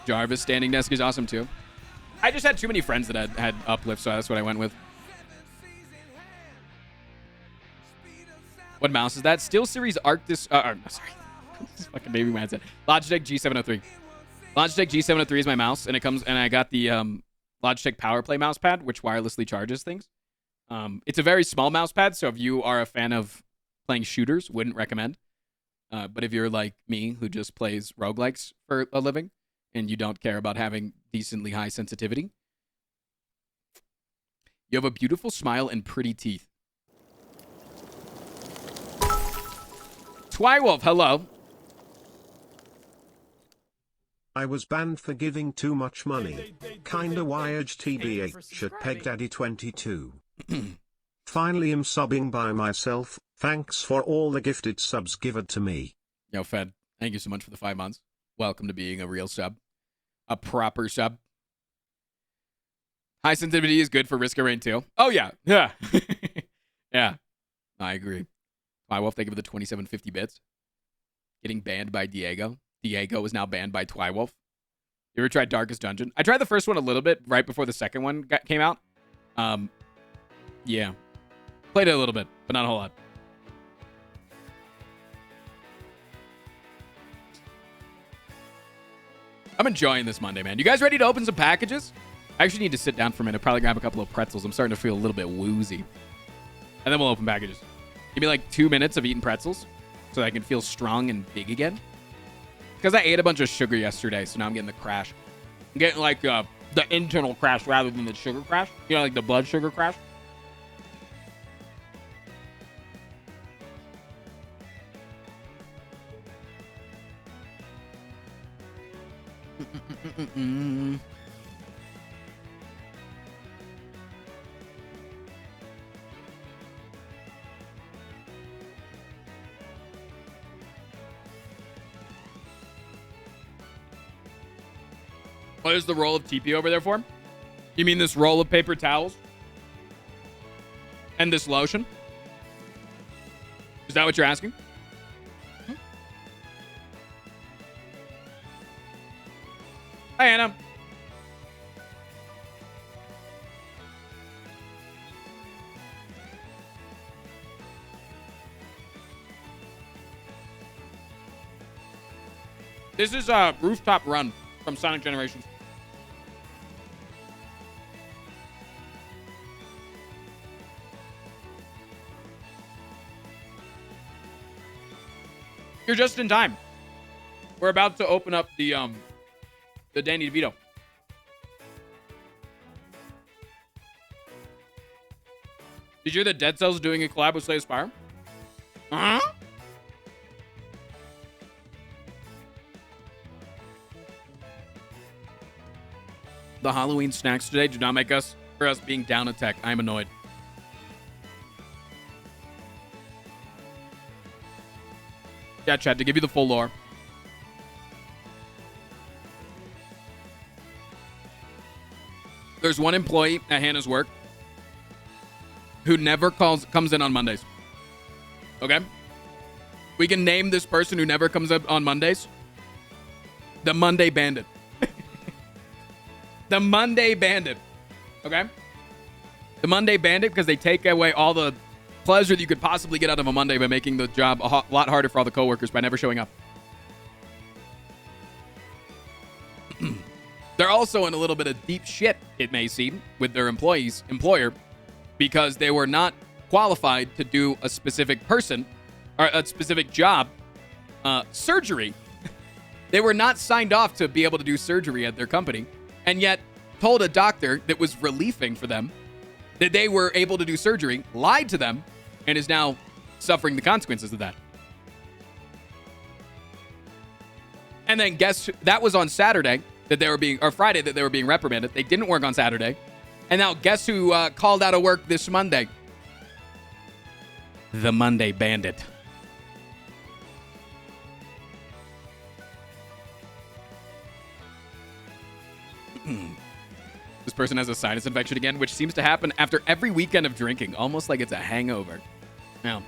S1: Jarvis standing desk is awesome too. I just had too many friends that had Uplift, so that's what I went with. What mouse is that? SteelSeries Arctis. Sorry. This fucking baby man said. Logitech G703. Logitech G703 is my mouse, and I got the Logitech PowerPlay mouse pad, which wirelessly charges things. It's a very small mouse pad, so if you are a fan of playing shooters, wouldn't recommend. But if you're like me, who just plays roguelikes for a living, and you don't care about having decently high sensitivity, you have a beautiful smile and pretty teeth. Twywolf, hello.
S3: I was banned for giving too much money. Kinda wired TBH at PegDaddy22. Finally am subbing by myself. Thanks for all the gifted subs given to me.
S1: Yo, Fed, thank you so much for the 5 months. Welcome to being a real sub. A proper sub. High sensitivity is good for Risk of Rain too. Oh, yeah. Yeah. Yeah. I agree. Twywolf, thank you for the 2750 bits. Getting banned by Diego. Diego is now banned by Twywolf. You ever tried Darkest Dungeon? I tried the first one a little bit right before the second one came out. Yeah. Played it a little bit, but not a whole lot. I'm enjoying this Monday, man. You guys ready to open some packages? I actually need to sit down for a minute, probably grab a couple of pretzels. I'm starting to feel a little bit woozy. And then we'll open packages. Give me like 2 minutes of eating pretzels so that I can feel strong and big again. Because I ate a bunch of sugar yesterday, so now I'm getting the crash. I'm getting like the internal crash rather than the sugar crash. You know, like the blood sugar crash. What is the roll of TP over there for? You mean this roll of paper towels? And this lotion? Is that what you're asking? Hi, Anna. This is a Rooftop Run from Sonic Generations. You're just in time. We're about to open up the Danny DeVito. Did you hear that Dead Cells doing a collab with Slay Spire? Uh-huh. The Halloween snacks today do not make us for us being down a tech. I'm annoyed. Yeah, Chad, to give you the full lore. There's one employee at Hannah's work who never comes in on Mondays. Okay? We can name this person who never comes up on Mondays the Monday Bandit. The Monday Bandit. Okay? The Monday Bandit, because they take away all the pleasure that you could possibly get out of a Monday by making the job a lot harder for all the coworkers by never showing up. They're also in a little bit of deep shit, it may seem, with their employer, because they were not qualified to do a specific person or a specific job, surgery. They were not signed off to be able to do surgery at their company, and yet told a doctor that was relieving for them that they were able to do surgery, lied to them, and is now suffering the consequences of that. And then that was on Saturday that they were being, or Friday that they were being reprimanded. They didn't work on Saturday. And now guess who called out of work this Monday? The Monday Bandit. This person has a sinus infection again, which seems to happen after every weekend of drinking, almost like it's a hangover. Now, a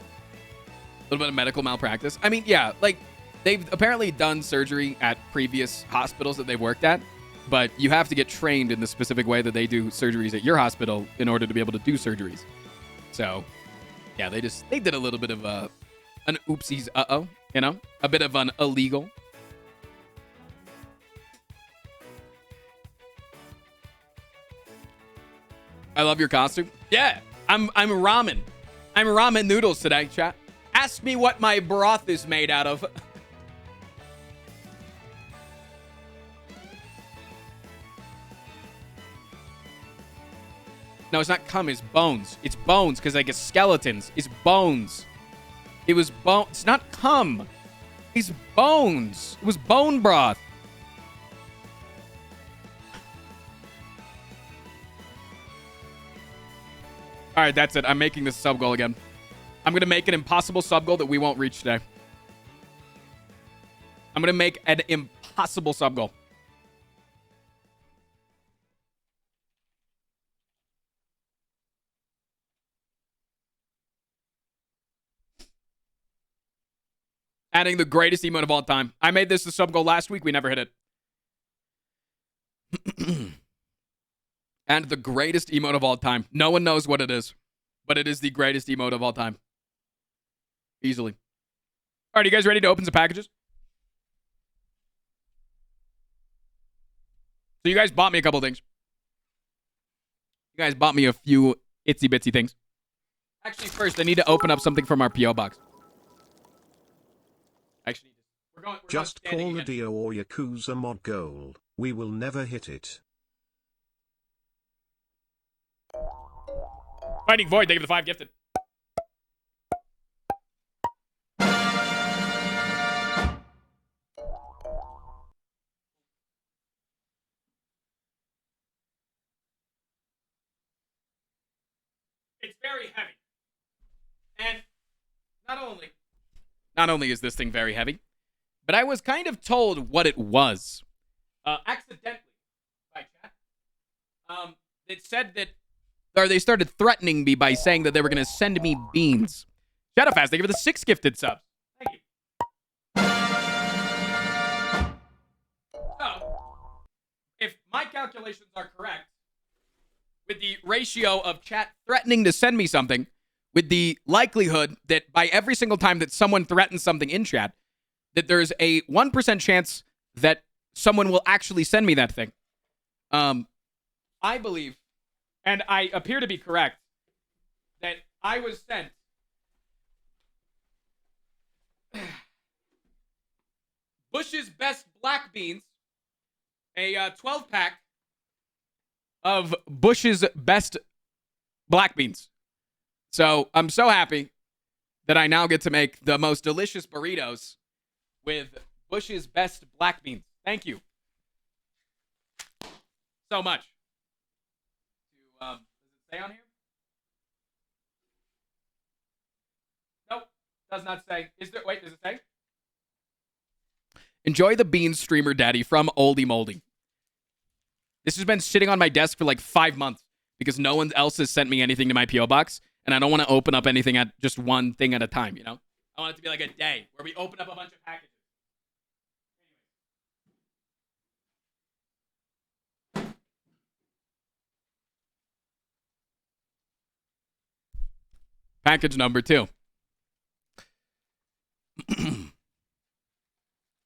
S1: little bit of medical malpractice. I mean, yeah, like they've apparently done surgery at previous hospitals that they've worked at, but you have to get trained in the specific way that they do surgeries at your hospital in order to be able to do surgeries. So, yeah, they did a little bit of an oopsies, you know, a bit of an illegal. I love your costume. Yeah, I'm ramen. I'm ramen noodles today, chat. Ask me what my broth is made out of. No, it's not cum, it's bones. It's bones, because like it's skeletons. It's bones. It was bone. It's not cum. It's bones. It was bone broth. All right, that's it. I'm making this sub goal again. I'm going to make an impossible sub goal that we won't reach today. I'm going to make an impossible sub goal. Adding the greatest emote of all time. I made this the sub goal last week. We never hit it. And the greatest emote of all time. No one knows what it is, but it is the greatest emote of all time. Easily. All right, you guys ready to open some packages? So you guys bought me a couple things. You guys bought me a few itsy bitsy things. Actually, first, I need to open up something from our P.O. box. Actually, we're
S3: Just call the Dio or Yakuza mod goal. We will never hit it.
S1: Fighting Void, thank you for the 5 gifted. It's very heavy. And not only is this thing very heavy, but I was kind of told what it was. Accidentally by chat. It said that, or they started threatening me by saying that they were going to send me beans. Shadowfast, thank you for the 6 gifted subs. Thank you. So, if my calculations are correct, with the ratio of chat threatening to send me something, with the likelihood that by every single time that someone threatens something in chat, that there's a 1% chance that someone will actually send me that thing. I believe, and I appear to be correct, that I was sent Bush's Best Black Beans, a 12-pack of Bush's Best Black Beans. So I'm so happy that I now get to make the most delicious burritos with Bush's Best Black Beans. Thank you so much. Does it say on here? Nope, does not say. Is there? Wait, does it say? Enjoy the beans, streamer daddy, from Oldie Moldy. This has been sitting on my desk for like 5 months because no one else has sent me anything to my P.O. box, and I don't want to open up anything at just one thing at a time, you know? I want it to be like a day where we open up a bunch of packages. Package number 2.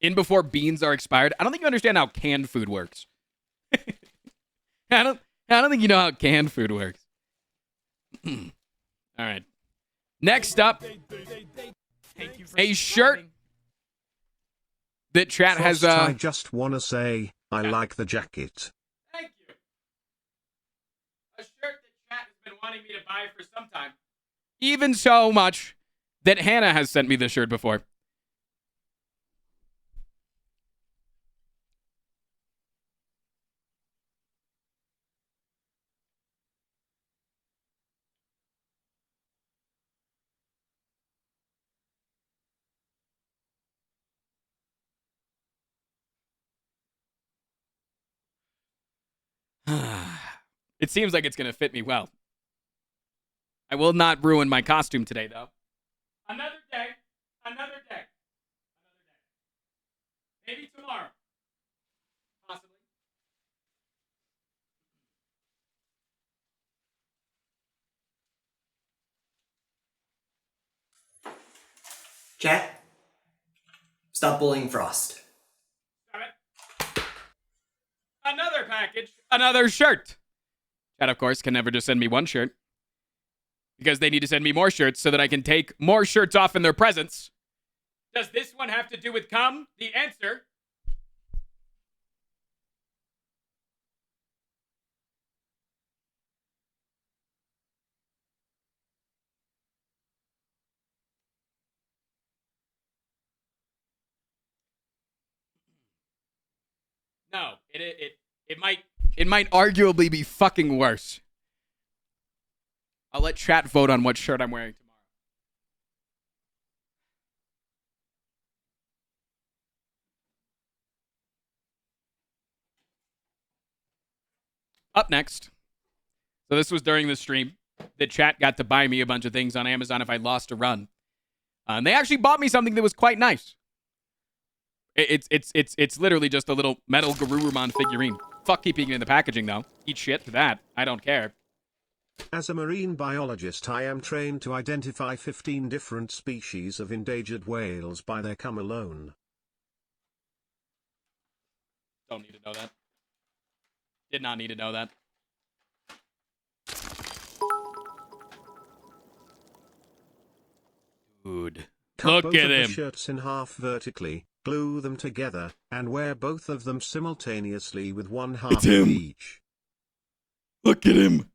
S1: In before beans are expired. I don't think you understand how canned food works. I don't think you know how canned food works. All right. Next up, a shirt that chat has.
S3: Frost, I just wanna say I like the jacket.
S1: Thank you. A shirt that chat has been wanting me to buy for some time. Even so much that Hannah has sent me this shirt before. It seems like it's going to fit me well. I will not ruin my costume today, though. Another day. Another day. Another day. Maybe tomorrow. Possibly.
S4: Chat, stop bullying Frost.
S1: Stop it. Another package. Another shirt. Chat, of course, can never just send me one shirt. Because they need to send me more shirts so that I can take more shirts off in their presence. Does this one have to do with cum? The answer. No, it might arguably be fucking worse. I'll let chat vote on what shirt I'm wearing tomorrow. Up next. So this was during the stream that chat got to buy me a bunch of things on Amazon if I lost a run. And they actually bought me something that was quite nice. It's literally just a little metal Garurumon figurine. Fuck keeping it in the packaging, though. Eat shit for that. I don't care.
S3: As a marine biologist, I am trained to identify 15 different species of endangered whales by their cum alone.
S1: Don't need to know that. Did not need to know that. Dude.
S3: Cut
S1: Look
S3: both
S1: at
S3: of the
S1: him.
S3: shirts in half vertically, glue them together, and wear both of them simultaneously with one half
S1: It's him.
S3: of each.
S1: Look at him.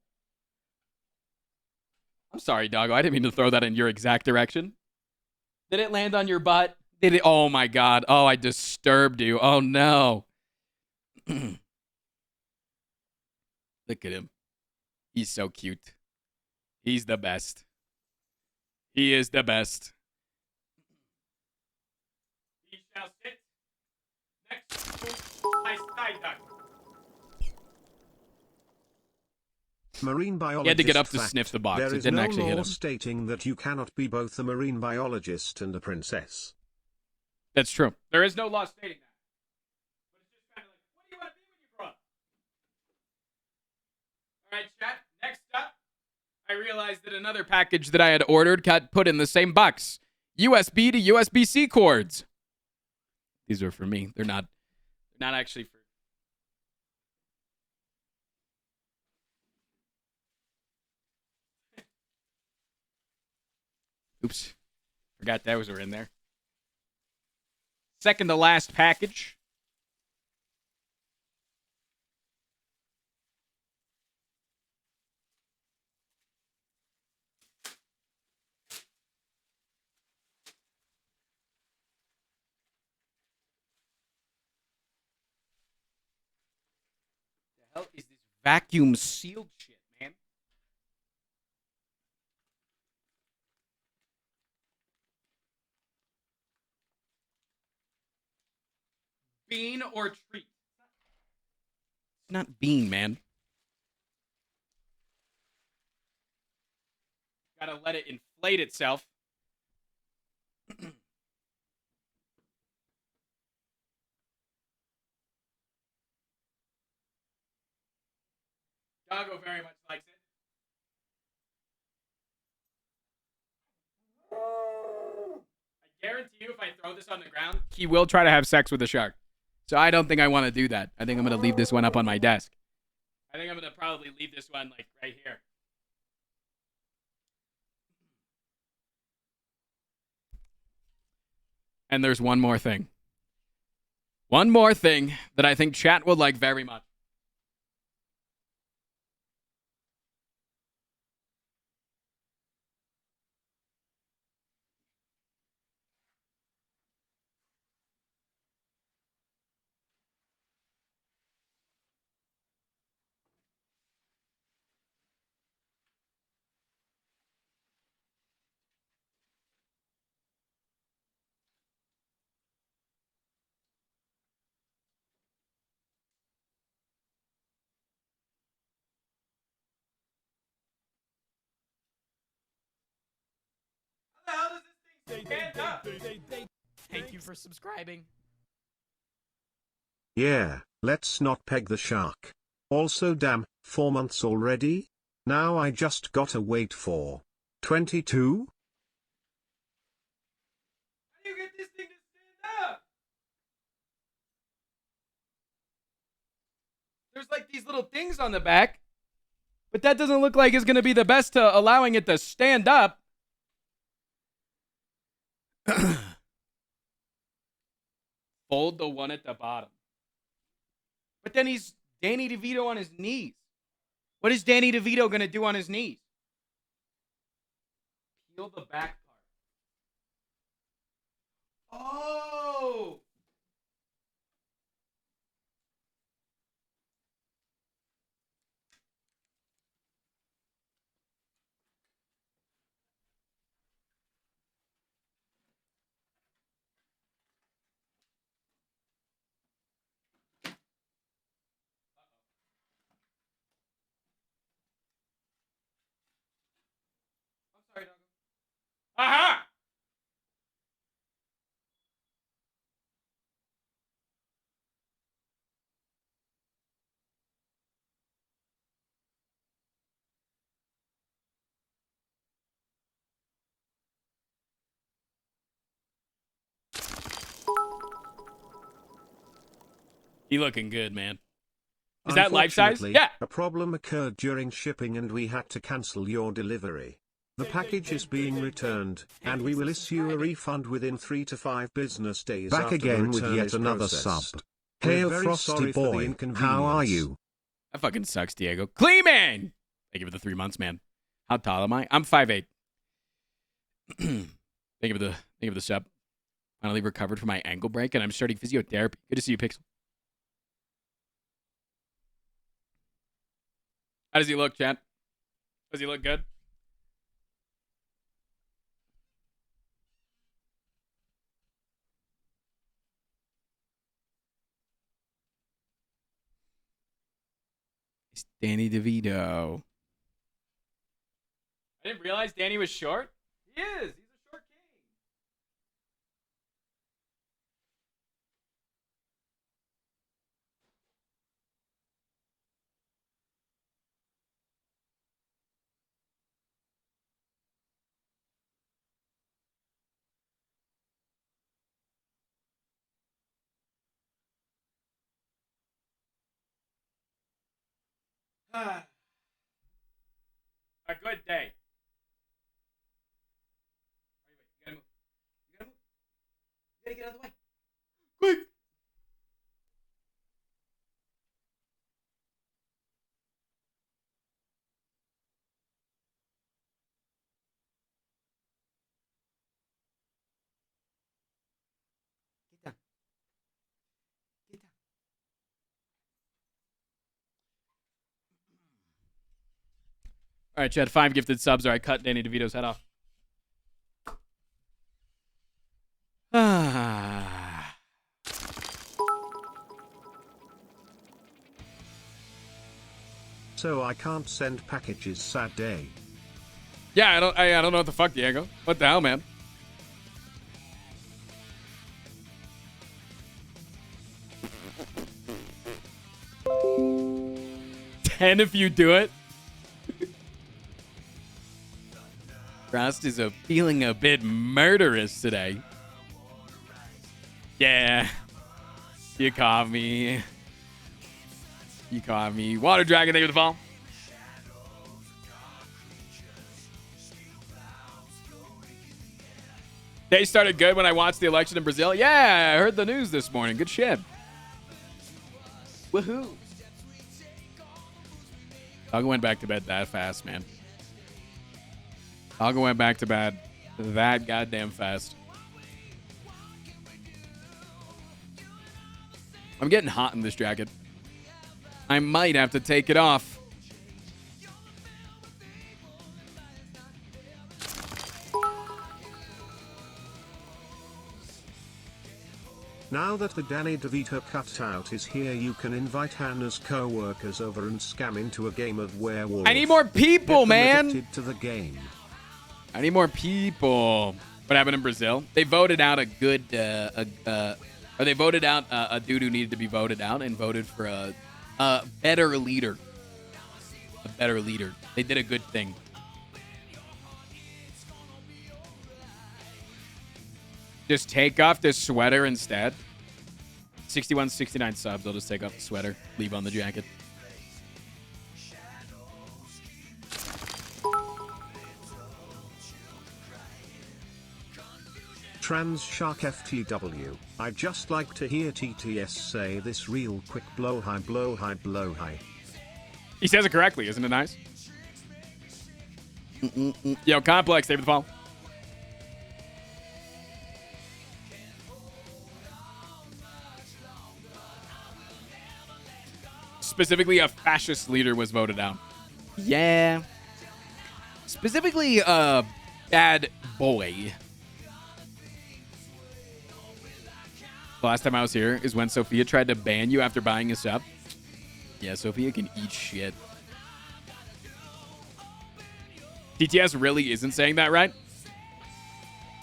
S1: I'm sorry, doggo. I didn't mean to throw that in your exact direction. Did it land on your butt? Did it? Oh, my God. Oh, I disturbed you. Oh, no. Look at him. He's so cute. He's the best. He is the best. He shall sit next to my side duck.
S3: Marine biologist
S1: He had to get up to
S3: fact,
S1: sniff the box.
S3: There
S1: It
S3: is
S1: didn't
S3: no
S1: actually hit
S3: law
S1: him.
S3: stating that you cannot be both a marine biologist and a princess.
S1: That's true. There is no law stating that. But it's just kind of like, what do you want to be when you grow up? All right, chat. Next up, I realized that another package that I had ordered got put in the same box. USB to USB-C cords. These are for me. They're not actually for... Oops. Forgot those were in there. Second to last package. The hell is this vacuum sealed shit, man? Bean or treat? It's not bean, man. Gotta let it inflate itself. Doggo very much likes it. I guarantee you if I throw this on the ground, he will try to have sex with the shark. So I don't think I want to do that. I think I'm going to leave this one up on my desk. I think I'm going to probably leave this one like right here. And there's one more thing. One more thing that I think chat will like very much. How the hell does this thing stand up? Thank you for subscribing.
S3: Yeah, let's not peg the shark. Also damn, 4 months already? Now I just gotta wait for 22?
S2: How do you get this thing to stand up?
S1: There's like these little things on the back, but that doesn't look like it's going to be the best to allowing it to stand up. Fold the one at the bottom. But then he's Danny DeVito on his knees. What is Danny DeVito going to do on his knees? Peel the back part. Oh! I'm sorry, doggo. Aha! He looking good, man. Is that life size?
S3: Unfortunately,
S1: Yeah.
S3: a problem occurred during shipping and we had to cancel your delivery. The package is being returned, and we will issue a refund within 3 to 5 business days. Back again with yet another sub. Hail Frosty Boy, how are you?
S1: That fucking sucks, Diego. Clean man! Thank you for the 3 months, man. How tall am I? I'm 5'8". Thank you for the sub. Finally recovered from my ankle break, and I'm starting physiotherapy. Good to see you, Pixel. How does he look, chat? Does he look good? It's Danny DeVito. I didn't realize Danny was short. He is. He's a short king. A good day. You gotta move. You gotta move. You gotta get out of the way. Quick.
S4: Get down. Get down.
S1: All right, Chad, 5 gifted subs, or I cut Danny DeVito's head off.
S3: So I can't send packages, sad day.
S1: Yeah, I don't know what the fuck, Diego. What the hell, man? $10 if you do it. Frost is feeling a bit murderous today. Yeah. You caught me. You caught me. Water Dragon, thank you for the fall. Day started good when I watched the election in Brazil. Yeah, I heard the news this morning. Good shit. Woohoo. Dog went back to bed that fast, man. Dog went back to bed that goddamn fast. I'm getting hot in this jacket. I might have to take it off.
S3: Now that the Danny DeVito cutout is here, you can invite Hannah's co-workers over and scam into a game of werewolf.
S1: I need more people,
S3: Get them
S1: man.
S3: addicted to the game.
S1: I need more people. What happened in Brazil? They voted out a good, or they voted out a dude who needed to be voted out and voted for a better leader. A better leader. They did a good thing. Just take off this sweater instead. 61, 69 subs. I'll just take off the sweater. Leave on the jacket.
S3: Trans Shark FTW. I'd just like to hear TTS say this real quick. Blow high, blow high, blow high.
S1: He says it correctly. Isn't it nice? Yo, Complex, David the Fall. Specifically, a fascist leader was voted out. Yeah. Specifically, a bad boy. The last time I was here is when Sophia tried to ban you after buying a sub. Yeah, Sophia can eat shit. TTS really isn't saying that right?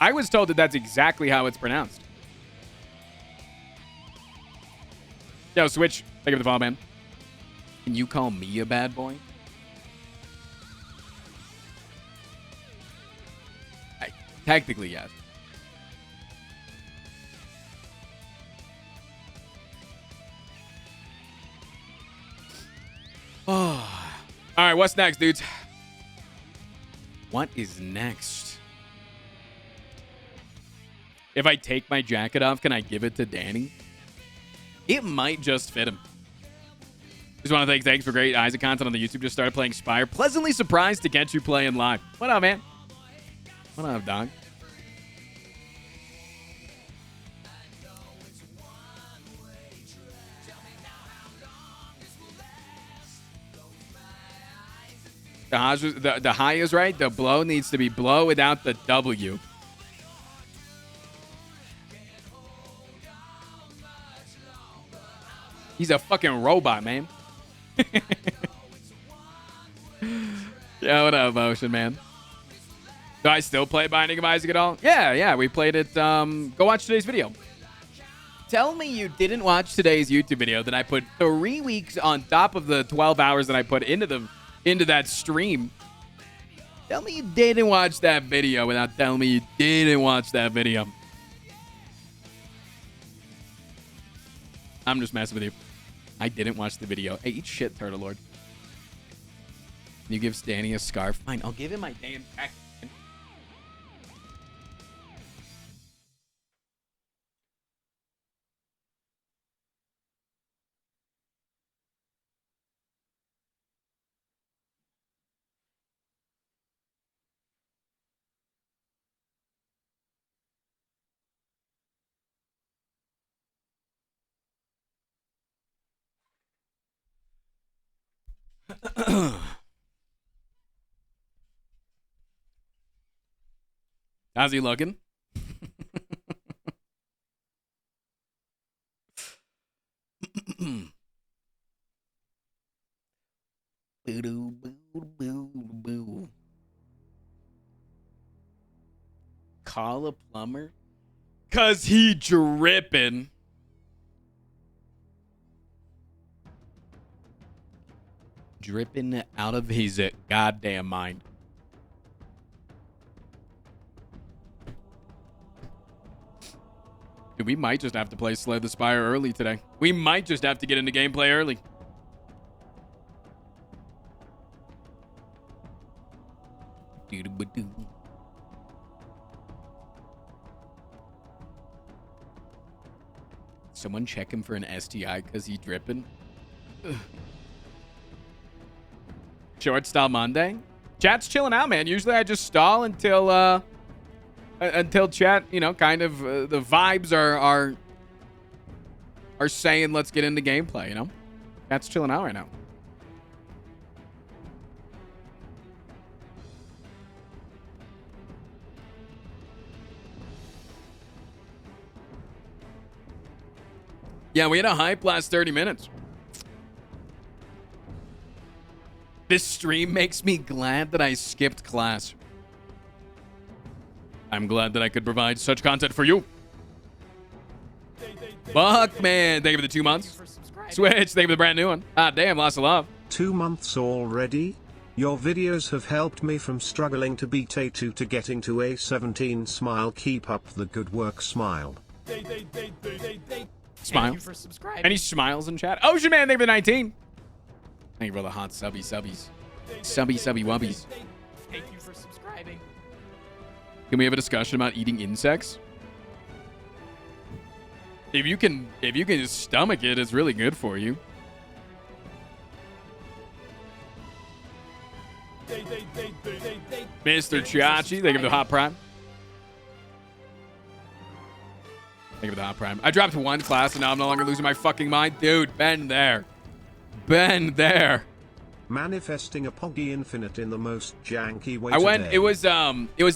S1: I was told that that's exactly how it's pronounced. Yo, Switch, thank you for the follow, man. Can you call me a bad boy? Technically, yes. right, what's next, dudes? What is next? If I take my jacket off, can I give it to Danny? It might just fit him. Just want to thank thanks for great Isaac content on the YouTube. Just started playing Spire. Pleasantly surprised to get you playing live. What up, man? What up, dog? The high is right. The blow needs to be blow without the W. He's a fucking robot, man. Yeah, what up, Motion, man? Do I still play Binding of Isaac at all? Yeah, we played it. Go watch today's video. Tell me you didn't watch today's YouTube video that I put 3 weeks on top of the 12 hours that I put into that stream. Tell me you didn't watch that video without telling me you didn't watch that video. I'm just messing with you. I didn't watch the video. Hey, eat shit, Turtle Lord. You give Danny a scarf? Fine, I'll give him my damn jacket. How's he looking? Call a plumber? 'Cause he dripping. Dripping out of his goddamn mind. Dude, we might just have to play Slay the Spire early today. We might just have to get into gameplay early. Someone check him for an STI because he dripping. Ugh. Short stall Monday. Chat's chilling out, man. Usually I just stall until chat, you know, kind of the vibes are saying let's get into gameplay, you know? Chat's chilling out right now. Yeah, we had a hype last 30 minutes. This stream makes me glad that I skipped class. I'm glad that I could provide such content for you. Buckman, thank you for the 2 months. Switch, thank you for the brand new one. Ah, damn, lots of love.
S3: 2 months already? Your videos have helped me from struggling to beat A2 to getting to A17. Smile, keep up the good work, smile.
S1: Smile.
S5: Thank you for subscribing.
S1: Any smiles in chat? Ocean Man, thank you for the 19. Thank you for the hot subbies. Subby wubbies.
S5: Thank you for subscribing.
S1: Can we have a discussion about eating insects? If you can just stomach it, it's really good for you. Mr. Chiachi, thank you for the hot prime. Thank you for the hot prime. I dropped 1 class and now I'm no longer losing my fucking mind. Dude, been there. Been there.
S3: Manifesting a Poggy Infinite in the most janky way.
S1: It was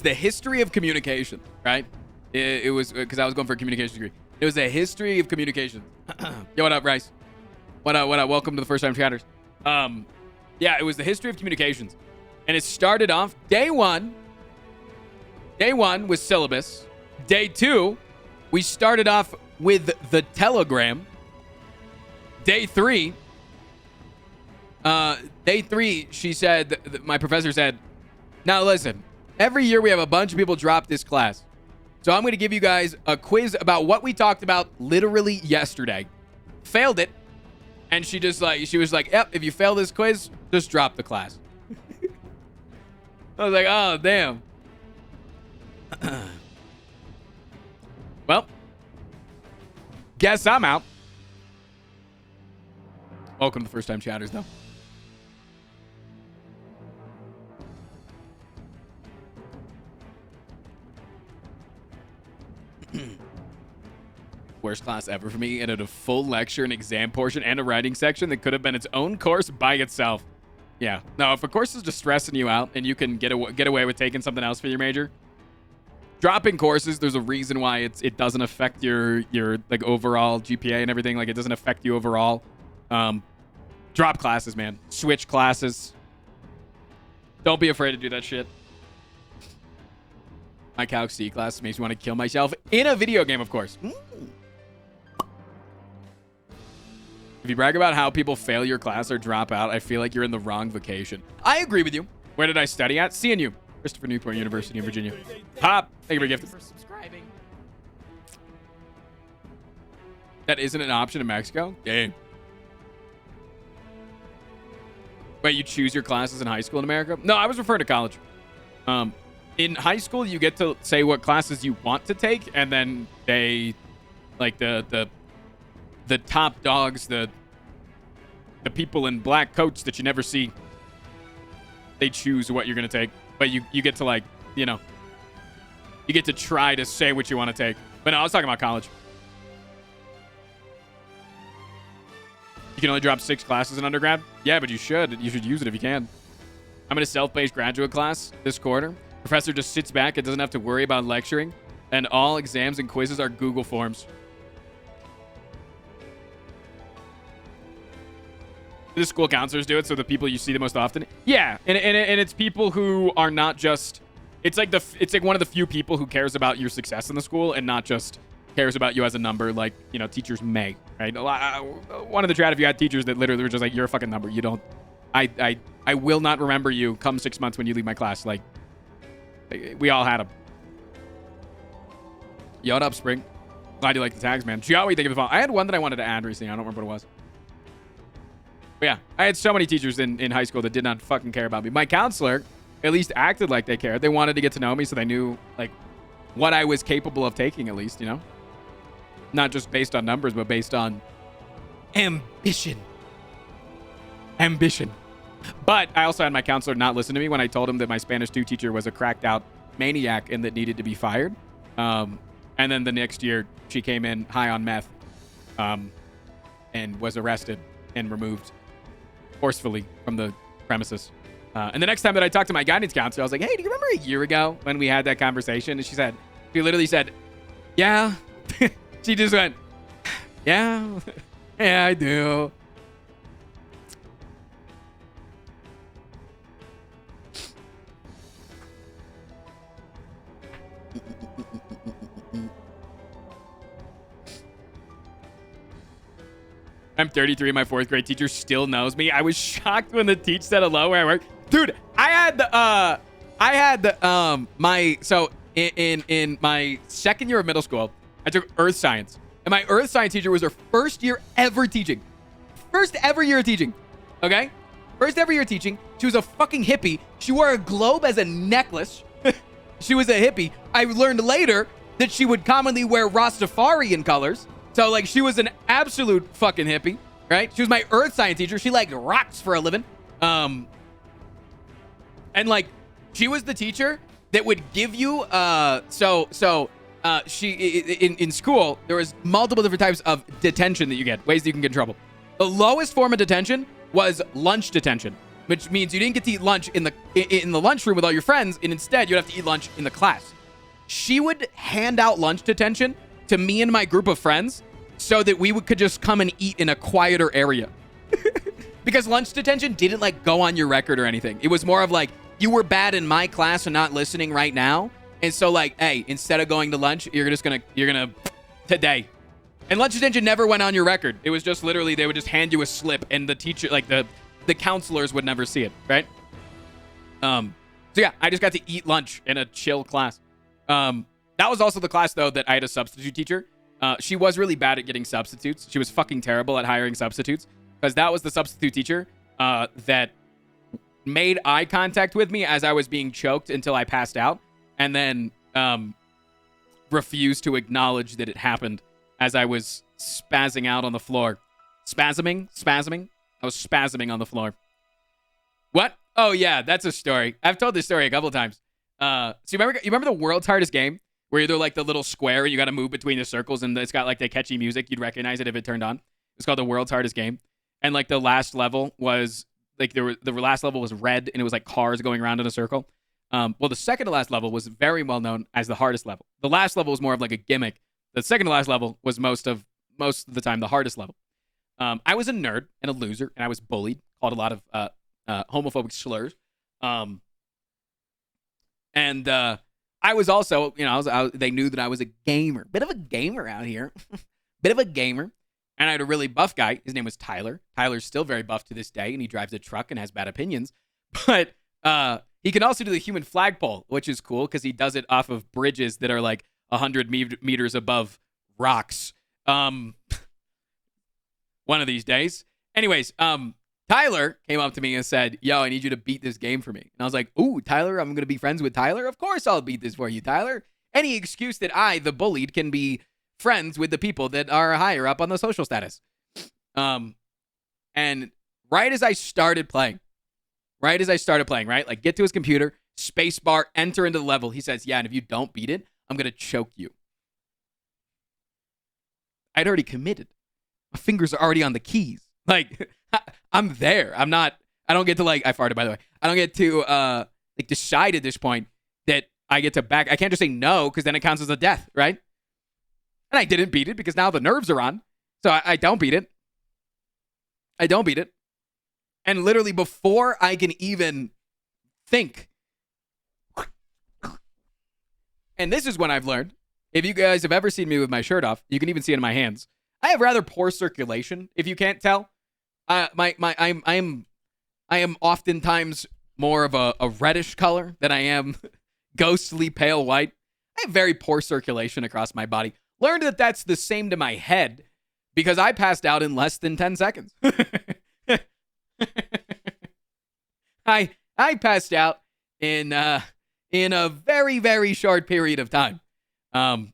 S1: the history of communication, right? It was because I was going for a communication degree. It was a history of communication. Yo, what up, Bryce? What up? Welcome to the first time chatters. Yeah, it was the history of communications. And it started off day one was syllabus. Day 2, we started off with the telegram. Day 3, she said, my professor said, now listen, every year we have a bunch of people drop this class. So I'm going to give you guys a quiz about what we talked about literally yesterday. Failed it. And she was like, yep, if you fail this quiz, just drop the class. I was like, oh, damn. Well, guess I'm out. Welcome to the first time chatters, though. Worst class ever for me. It had a full lecture, an exam portion, and a writing section that could have been its own course by itself. Yeah. No, if a course is just stressing you out and you can get away with taking something else for your major, dropping courses, there's a reason why it doesn't affect your like overall GPA and everything. Like, it doesn't affect you overall. Drop classes, man. Switch classes. Don't be afraid to do that shit. My Calc C class makes me want to kill myself in a video game, of course. If you brag about how people fail your class or drop out, I feel like you're in the wrong vocation. I agree with you. Where did I study at? CNU. Christopher Newport University in Virginia. Pop. Thank you for gifting.
S5: For subscribing.
S1: That isn't an option in Mexico? Dang. Wait, you choose your classes in high school in America? No, I was referring to college. In high school, you get to say what classes you want to take, and then they, like the top dogs, the people in black coats that you never see, they choose what you're gonna take. But you get to, like, you know, you get to try to say what you want to take. But no, I was talking about college. You can only drop 6 classes in undergrad? Yeah, but you should. You should use it if you can. I'm in a self-paced graduate class this quarter. Professor just sits back and doesn't have to worry about lecturing, and all exams and quizzes are Google Forms. The school counselors do it, so the people you see the most often. Yeah, and it's people who are not just. It's like one of the few people who cares about your success in the school and not just cares about you as a number, like, you know, teachers may, right? One of the trad if you had teachers that literally were just like, you're a fucking number. You don't. I will not remember you come 6 months when you leave my class. Like, we all had them. Yo, what up, Spring? Glad you like the tags, man. Giawi, thank you for the follow. I had one that I wanted to add recently. I don't remember what it was. But yeah, I had so many teachers in high school that did not fucking care about me. My counselor at least acted like they cared. They wanted to get to know me, so they knew, like, what I was capable of taking, at least, you know? Not just based on numbers, but based on ambition. Ambition. But I also had my counselor not listen to me when I told him that my Spanish 2 teacher was a cracked out maniac and that needed to be fired. And then the next year, she came in high on meth and was arrested and removed forcefully from the premises. And the next time that I talked to my guidance counselor, I was like, hey, do you remember a year ago when we had that conversation? And she literally said, yeah. She just went, yeah, yeah, I do. I'm 33. My 4th grade teacher still knows me. I was shocked when the teach said hello where I work. Dude, in my second year of middle school, I took earth science. And my earth science teacher was her first year ever teaching. First ever year of teaching. Okay? First ever year teaching. She was a fucking hippie. She wore a globe as a necklace. She was a hippie. I learned later that she would commonly wear Rastafarian colors. So, like, she was an absolute fucking hippie, right? She was my earth science teacher. She, like, rocks for a living. And, like, she was the teacher that would give you, she, in school, there was multiple different types of detention that you get, ways that you can get in trouble. The lowest form of detention was lunch detention, which means you didn't get to eat lunch in the lunchroom with all your friends, and instead you'd have to eat lunch in the class. She would hand out lunch detention to me and my group of friends so that we could just come and eat in a quieter area. Because lunch detention didn't, like, go on your record or anything. It was more of like, you were bad in my class and not listening right now. And so, like, hey, instead of going to lunch, you're gonna today. And lunch detention never went on your record. It was just literally, they would just hand you a slip and the teacher, like the counselors would never see it, right? So yeah, I just got to eat lunch in a chill class. That was also the class, though, that I had a substitute teacher. She was really bad at getting substitutes. She was fucking terrible at hiring substitutes, because that was the substitute teacher that made eye contact with me as I was being choked until I passed out, and then refused to acknowledge that it happened as I was spazzing out on the floor. Spasming? I was spasming on the floor. What? Oh, yeah, that's a story. I've told this story a couple of times. So you remember the world's hardest game? Where you're like the little square and you got to move between the circles and it's got like the catchy music. You'd recognize it if it turned on. It's called the world's hardest game. And like the last level was like the last level was red and it was like cars going around in a circle. Well, the second to last level was very well known as the hardest level. The last level was more of like a gimmick. The second to last level was most of the time the hardest level. I was a nerd and a loser and I was bullied, called a lot of homophobic slurs. I was also, they knew that I was a gamer. Bit of a gamer out here. Bit of a gamer. And I had a really buff guy. His name was Tyler. Tyler's still very buff to this day, and he drives a truck and has bad opinions. But he can also do the human flagpole, which is cool because he does it off of bridges that are like 100 meters above rocks. One of these days. Anyways, Tyler came up to me and said, yo, I need you to beat this game for me. And I was like, ooh, Tyler, I'm going to be friends with Tyler? Of course I'll beat this for you, Tyler. Any excuse that I, the bullied, can be friends with the people that are higher up on the social status. And right as I started playing, right? Like, get to his computer, space bar, enter into the level. He says, yeah, and if you don't beat it, I'm going to choke you. I'd already committed. My fingers are already on the keys. Like, I'm there. I don't get to, like, I farted, by the way. I don't get to, like, decide at this point that I get to back. I can't just say no, because then it counts as a death, right? And I didn't beat it because now the nerves are on. So I don't beat it. And literally before I can even think. And this is when I've learned. If you guys have ever seen me with my shirt off, you can even see it in my hands. I have rather poor circulation, if you can't tell. I am oftentimes more of a reddish color than I am ghostly pale white. I have very poor circulation across my body. Learned that that's the same to my head because I passed out in less than 10 seconds. I passed out in a very, very short period of time. Your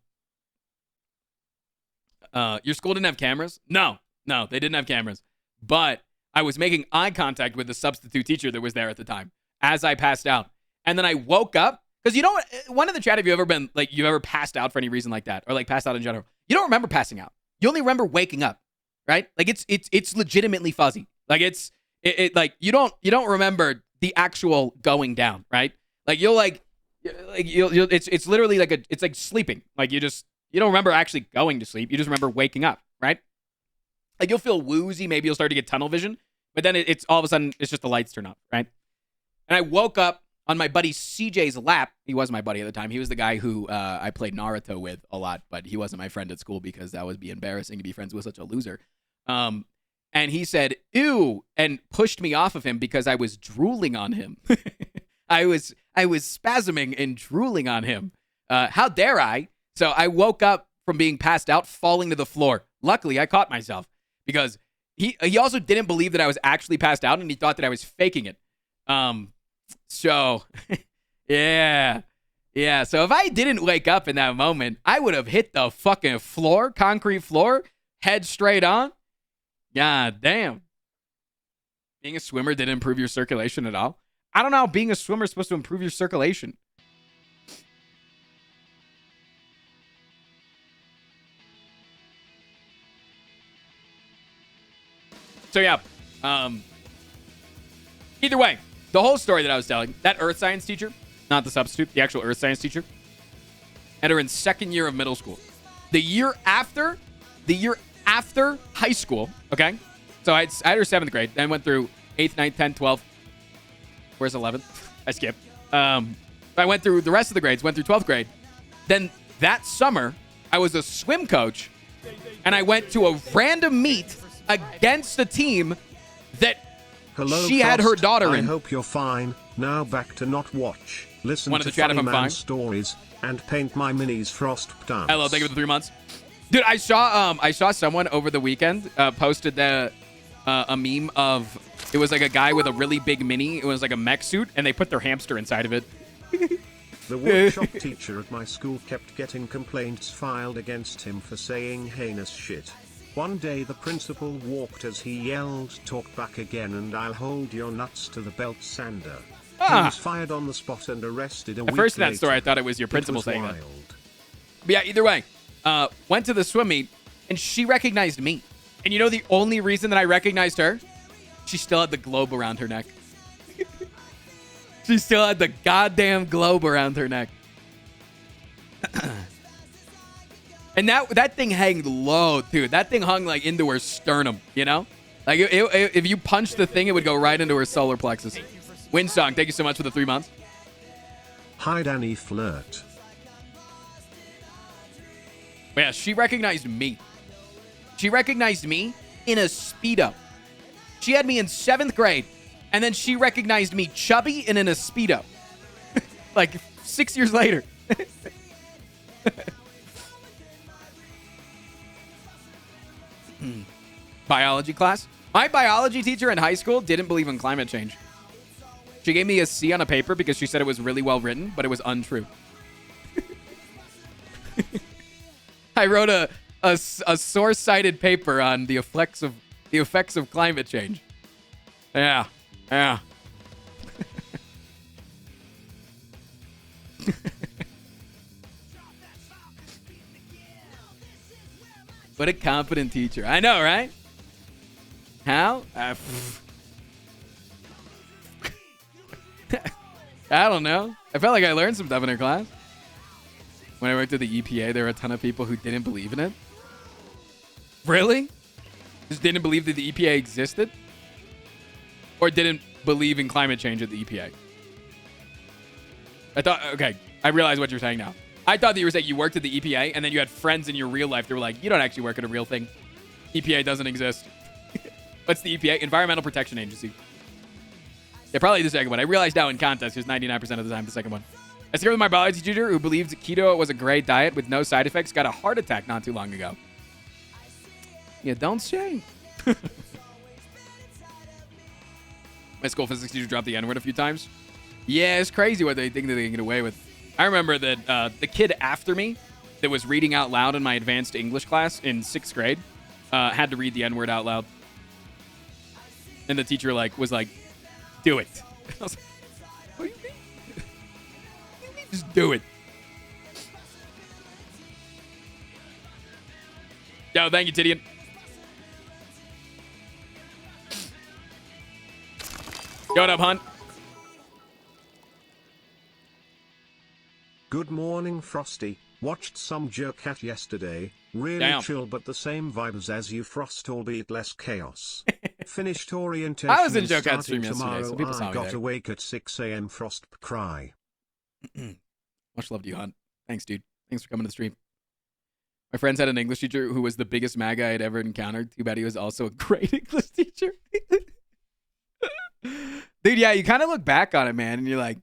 S1: school didn't have cameras? No, they didn't have cameras. But I was making eye contact with the substitute teacher that was there at the time as I passed out. And then I woke up. Because you know what? One in the chat, have you ever been, like, you've ever passed out for any reason like that? Or, like, passed out in general? You don't remember passing out. You only remember waking up, right? Like, it's legitimately fuzzy. Like, like, you don't remember the actual going down, right? Like, you'll it's literally like it's like sleeping. Like, you don't remember actually going to sleep. You just remember waking up, right? Like, you'll feel woozy. Maybe you'll start to get tunnel vision. But then it's all of a sudden, it's just the lights turn off, right? And I woke up on my buddy CJ's lap. He was my buddy at the time. He was the guy who I played Naruto with a lot, but he wasn't my friend at school because that would be embarrassing to be friends with such a loser. And he said, ew, and pushed me off of him because I was drooling on him. I was spasming and drooling on him. How dare I? So I woke up from being passed out, falling to the floor. Luckily, I caught myself because he also didn't believe that I was actually passed out, and he thought that I was faking it. So, yeah. So if I didn't wake up in that moment, I would have hit the fucking floor, concrete floor, head straight on. God damn. Being a swimmer didn't improve your circulation at all. I don't know how being a swimmer is supposed to improve your circulation. So yeah, either way, the whole story that I was telling, that earth science teacher, not the substitute, the actual earth science teacher, and her in second year of middle school. The year after high school, okay? So I had her 7th grade, then went through 8th, 9th, 10th, 12th. Where's 11th? I skipped. I went through the rest of the grades, went through 12th grade. Then that summer, I was a swim coach, and I went to a random meet against a team that she had her daughter in.
S3: I hope you're fine. Now back to not watch, listen
S1: Wanted
S3: to
S1: to chat if
S3: funny
S1: I'm
S3: man
S1: fine.
S3: stories, and paint my minis frost dance.
S1: Hello, thank you for the 3 months. Dude, I saw someone over the weekend posted the a meme of, it was like a guy with a really big mini. It was like a mech suit, and they put their hamster inside of it.
S3: The workshop teacher at my school kept getting complaints filed against him for saying heinous shit. One day the principal walked as he yelled, "Talk back again and I'll hold your nuts to the belt sander." He was fired on the spot and arrested a week
S1: At first in that
S3: later.
S1: story, I thought it was your principal saying that.
S3: Wild.
S1: But yeah, either way, went to the swim meet, and she recognized me. And you know the only reason that I recognized her? She still had the globe around her neck. She still had the goddamn globe around her neck. And that thing hung low, dude. That thing hung like into her sternum, you know? Like if you punched the thing, it would go right into her solar plexus. Windsong, thank you so much for the 3 months.
S3: Hi Danny Flirt.
S1: Yeah, she recognized me. She recognized me in a Speedo. She had me in 7th grade, and then she recognized me chubby and in a Speedo. Like 6 years later. Biology class. My biology teacher in high school didn't believe in climate change. She gave me a C on a paper because she said it was really well written, but it was untrue. I wrote a source-cited paper on the effects of climate change. Yeah. What a competent teacher. I know, right? How? I don't know. I felt like I learned some stuff in her class. When I worked at the EPA, there were a ton of people who didn't believe in it. Really? Just didn't believe that the EPA existed? Or didn't believe in climate change at the EPA? Okay, I realize what you're saying now. I thought that you were saying you worked at the EPA and then you had friends in your real life that were like, you don't actually work at a real thing. EPA doesn't exist. What's the EPA? Environmental Protection Agency. Yeah, probably the second one. I realized now in context, it's 99% of the time the second one. I was with my biology teacher who believed keto was a great diet with no side effects, got a heart attack not too long ago. Yeah, don't say. My school physics teacher dropped the N-word a few times. Yeah, it's crazy what they think that they can get away with. I remember that the kid after me that was reading out loud in my advanced English class in 6th grade had to read the N-word out loud. And the teacher was like, do it. I was like, what do you mean? You mean just do it. Yo, thank you, Tidian. What up, Hunt?
S3: Good morning, Frosty. Watched some Jerkat yesterday. Really
S1: Damn.
S3: chill, but the same vibes as you, Frost, albeit less chaos. Finished orientation.
S1: I was in
S3: and
S1: Jerkat
S3: starting
S1: stream yesterday,
S3: tomorrow.
S1: so people saw
S3: I
S1: me
S3: got
S1: there.
S3: awake at 6 a.m. Frost cry.
S1: Much love to you, Hunt. Thanks, dude. Thanks for coming to the stream. My friends had an English teacher who was the biggest MAGA I'd ever encountered. Too bad he was also a great English teacher. Dude, yeah, you kind of look back on it, man, and you're like,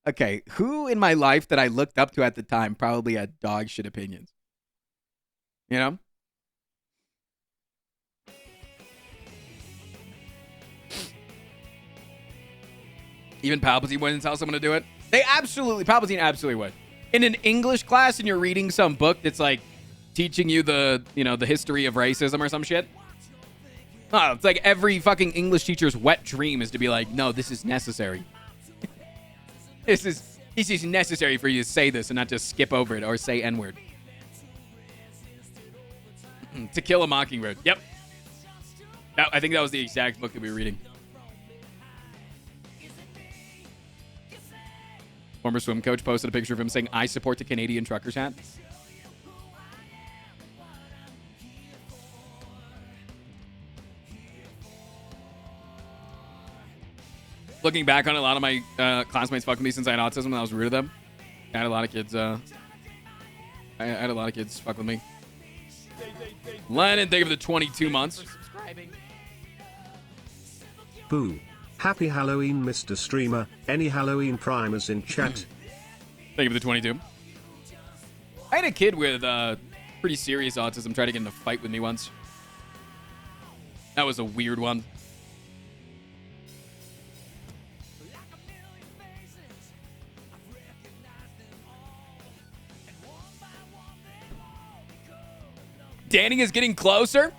S1: okay, who in my life that I looked up to at the time probably had dog shit opinions? You know? Even Palpatine wouldn't tell someone to do it. Palpatine absolutely would. In an English class and you're reading some book that's like teaching you the history of racism or some shit. Oh, it's like every fucking English teacher's wet dream is to be like, no, this is necessary. This is necessary for you to say this and not just skip over it or say N-word. To Kill a Mockingbird. Yep. I think that was the exact book that we were reading. Former swim coach posted a picture of him saying, I support the Canadian truckers hat. Looking back on it, a lot of my classmates fucked with me since I had autism and I was rude to them. I had a lot of kids. I had a lot of kids fuck with me. Lennon, thank you for the 22 months.
S3: Boo. Happy Halloween, Mr. Streamer. Any Halloween primers in chat?
S1: Thank you for the 22. I had a kid with pretty serious autism try to get in a fight with me once. That was a weird one. Danny is getting closer.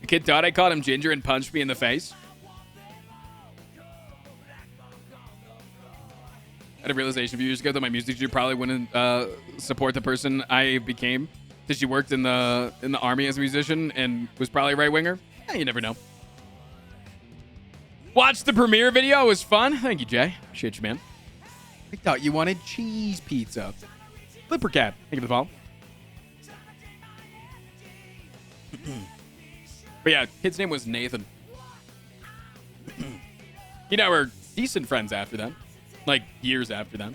S1: The kid thought I called him Ginger and punched me in the face. I had a realization a few years ago that my music teacher probably wouldn't support the person I became because she worked in the army as a musician and was probably a right-winger. You never know. Watched the premiere video. It was fun. Thank you, Jay. Appreciate you, man. I thought you wanted cheese pizza. Flipper Cat. Thank you for the follow. But yeah, kid's name was Nathan. You know, we're decent friends after that. Like, years after that.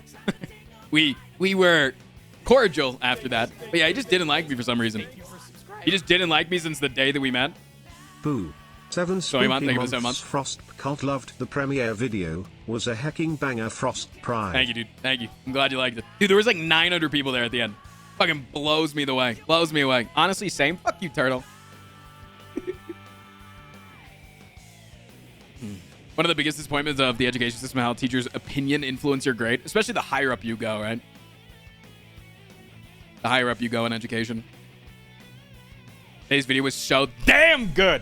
S1: we were cordial after that. But yeah, he just didn't like me for some reason. He just didn't like me since the day that we met.
S3: Boo. 7
S1: Sorry, man. Thank you for the 7
S3: spooky
S1: months.
S3: months. Frost Cult loved the premiere video. Was a hecking banger. Frost Prime.
S1: Thank you, dude. Thank you. I'm glad you liked it. Dude, there was like 900 people there at the end. Fucking blows me away. Blows me away. Honestly, same. Fuck you, Turtle. One of the biggest disappointments of the education system, how teachers' opinion influence your grade, especially the higher up you go, right? The higher up you go in education. Today's video was so damn good.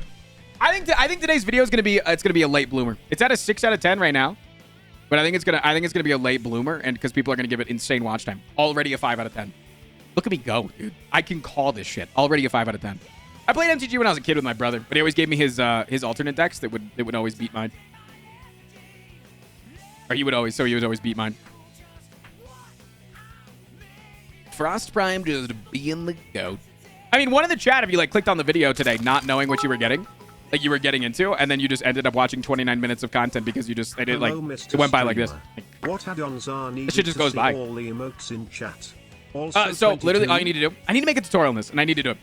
S1: I think today's video is gonna be a late bloomer. It's at a 6 out of 10 right now, but I think it's gonna be a late bloomer, and because people are gonna give it insane watch time. Already a 5 out of 10. Look at me go, dude. I can call this shit. Already a 5 out of 10. I played MTG when I was a kid with my brother, but he always gave me his alternate decks that would always beat mine. Or he would always beat mine. Frost Prime just being the goat. I mean, one in the chat, if you like clicked on the video today, not knowing what you were getting, like you were getting into, and then you just ended up watching 29 minutes of content because you just, it went by like this.
S3: What add-ons are needed
S1: This shit just
S3: to
S1: goes
S3: see
S1: by.
S3: all the emotes in chat? Also,
S1: So literally
S3: 22
S1: all you need to do, I need to make a tutorial on this, and I need to do it.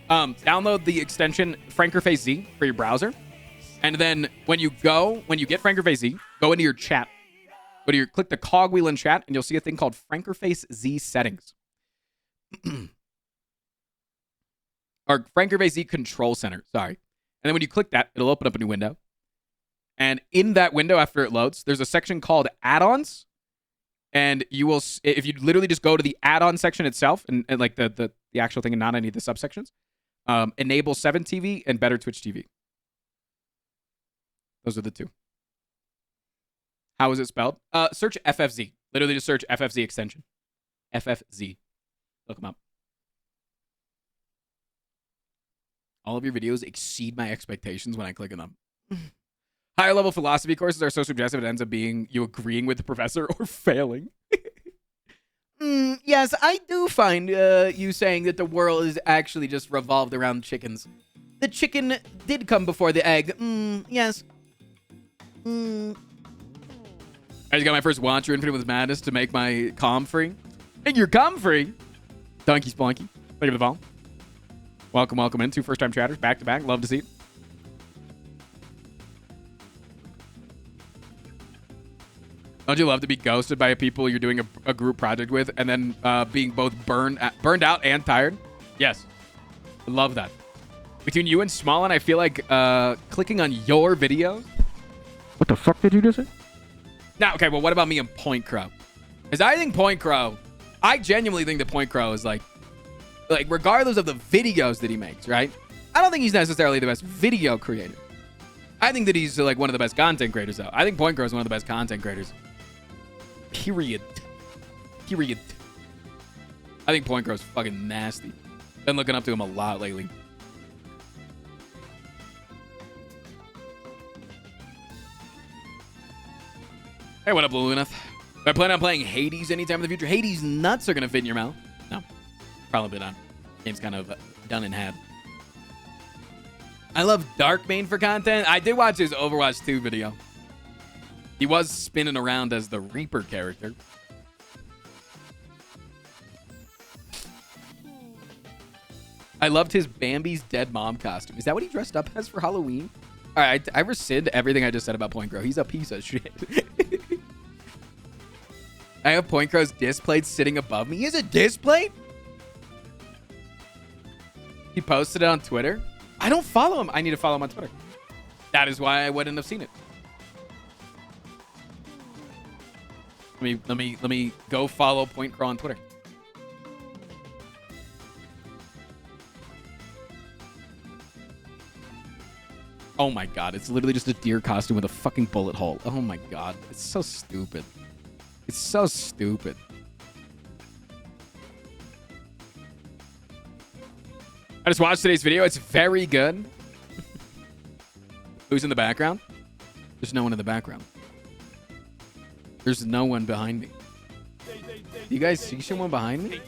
S1: Download the extension Frankerface Z for your browser, and then when you get Frankerface Z, go into your chat. Click the cogwheel in chat, and you'll see a thing called Frankerface Z settings. Or Frankerface Z control center, sorry. And then when you click that, it'll open up a new window. And in that window, after it loads, there's a section called add-ons. And you will, if you literally just go to the add-on section itself, and like the actual thing and not any of the subsections, enable 7TV and Better Twitch TV. Those are the two. How is it spelled? Search FFZ. Literally just search FFZ extension. FFZ. Look them up. All of your videos exceed my expectations when I click on them. Higher level philosophy courses are so subjective it ends up being you agreeing with the professor or failing. Yes, I do find you saying that the world is actually just revolved around chickens. The chicken did come before the egg. Yes. I just got my first Watcher Infinite with Madness to make my calm free. Make your calm free. Donkey Splunky. Thank you for the follow. Welcome in. 2 first-time chatters, back to back. Love to see it. Don't you love to be ghosted by people you're doing a group project with, and then being both burned out and tired? Yes, I love that. Between you and Smallin, I feel like clicking on your video. What the fuck did you just say? Now, okay, well, what about me and Point Crow? Because I think Point Crow, I genuinely think that Point Crow is like regardless of the videos that he makes, right? I don't think he's necessarily the best video creator. I think that he's like one of the best content creators, though. I think Point Crow is one of the best content creators. Period. I think Point Crow's fucking nasty. Been looking up to him a lot lately. Hey, what up, Luluneth? I plan on playing Hades anytime in the future. Hades nuts are gonna fit in your mouth. No, probably not. Game's kind of done and had. I love Darkbane for content. I did watch his Overwatch 2 video. He was spinning around as the Reaper character. I loved his Bambi's dead mom costume. Is that what he dressed up as for Halloween? All right, I rescind everything I just said about Point Crow. He's a piece of shit. I have Point Crow's disc plate sitting above me. He has a disc plate? posted it on Twitter? I don't follow him. I need to follow him on Twitter. That is why I wouldn't have seen it. Let me go follow Point Crawl on Twitter. Oh my god, it's literally just a deer costume with a fucking bullet hole. Oh my god, it's so stupid. It's so stupid. I just watched today's video. It's very good. Who's in the background? There's no one in the background. There's no one behind me. You guys see someone behind me?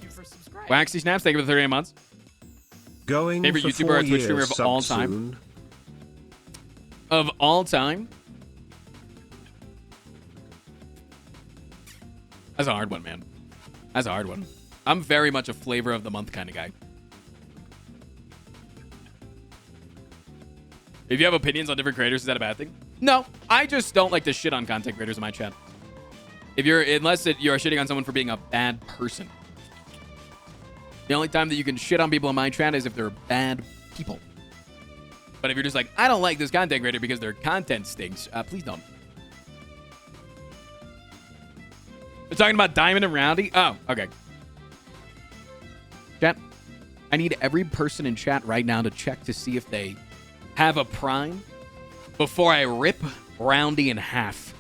S1: Waxy Snaps, thank you for the 38 months.
S3: Going
S1: favorite
S3: for
S1: YouTuber
S3: 4
S1: or Twitch streamer
S3: years
S1: of all
S3: sub
S1: time?
S3: soon.
S1: Of all time? That's a hard one, man. That's a hard one. I'm very much a flavor of the month kind of guy. If you have opinions on different creators, is that a bad thing? No, I just don't like to shit on content creators in my chat. You're shitting on someone for being a bad person. The only time that you can shit on people in my chat is if they're bad people. But if you're just like, I don't like this content creator because their content stinks, please don't. We're talking about Diamond and Roundy? Oh, okay. Chat, I need every person in chat right now to check to see if they have a prime before I rip Roundy in half.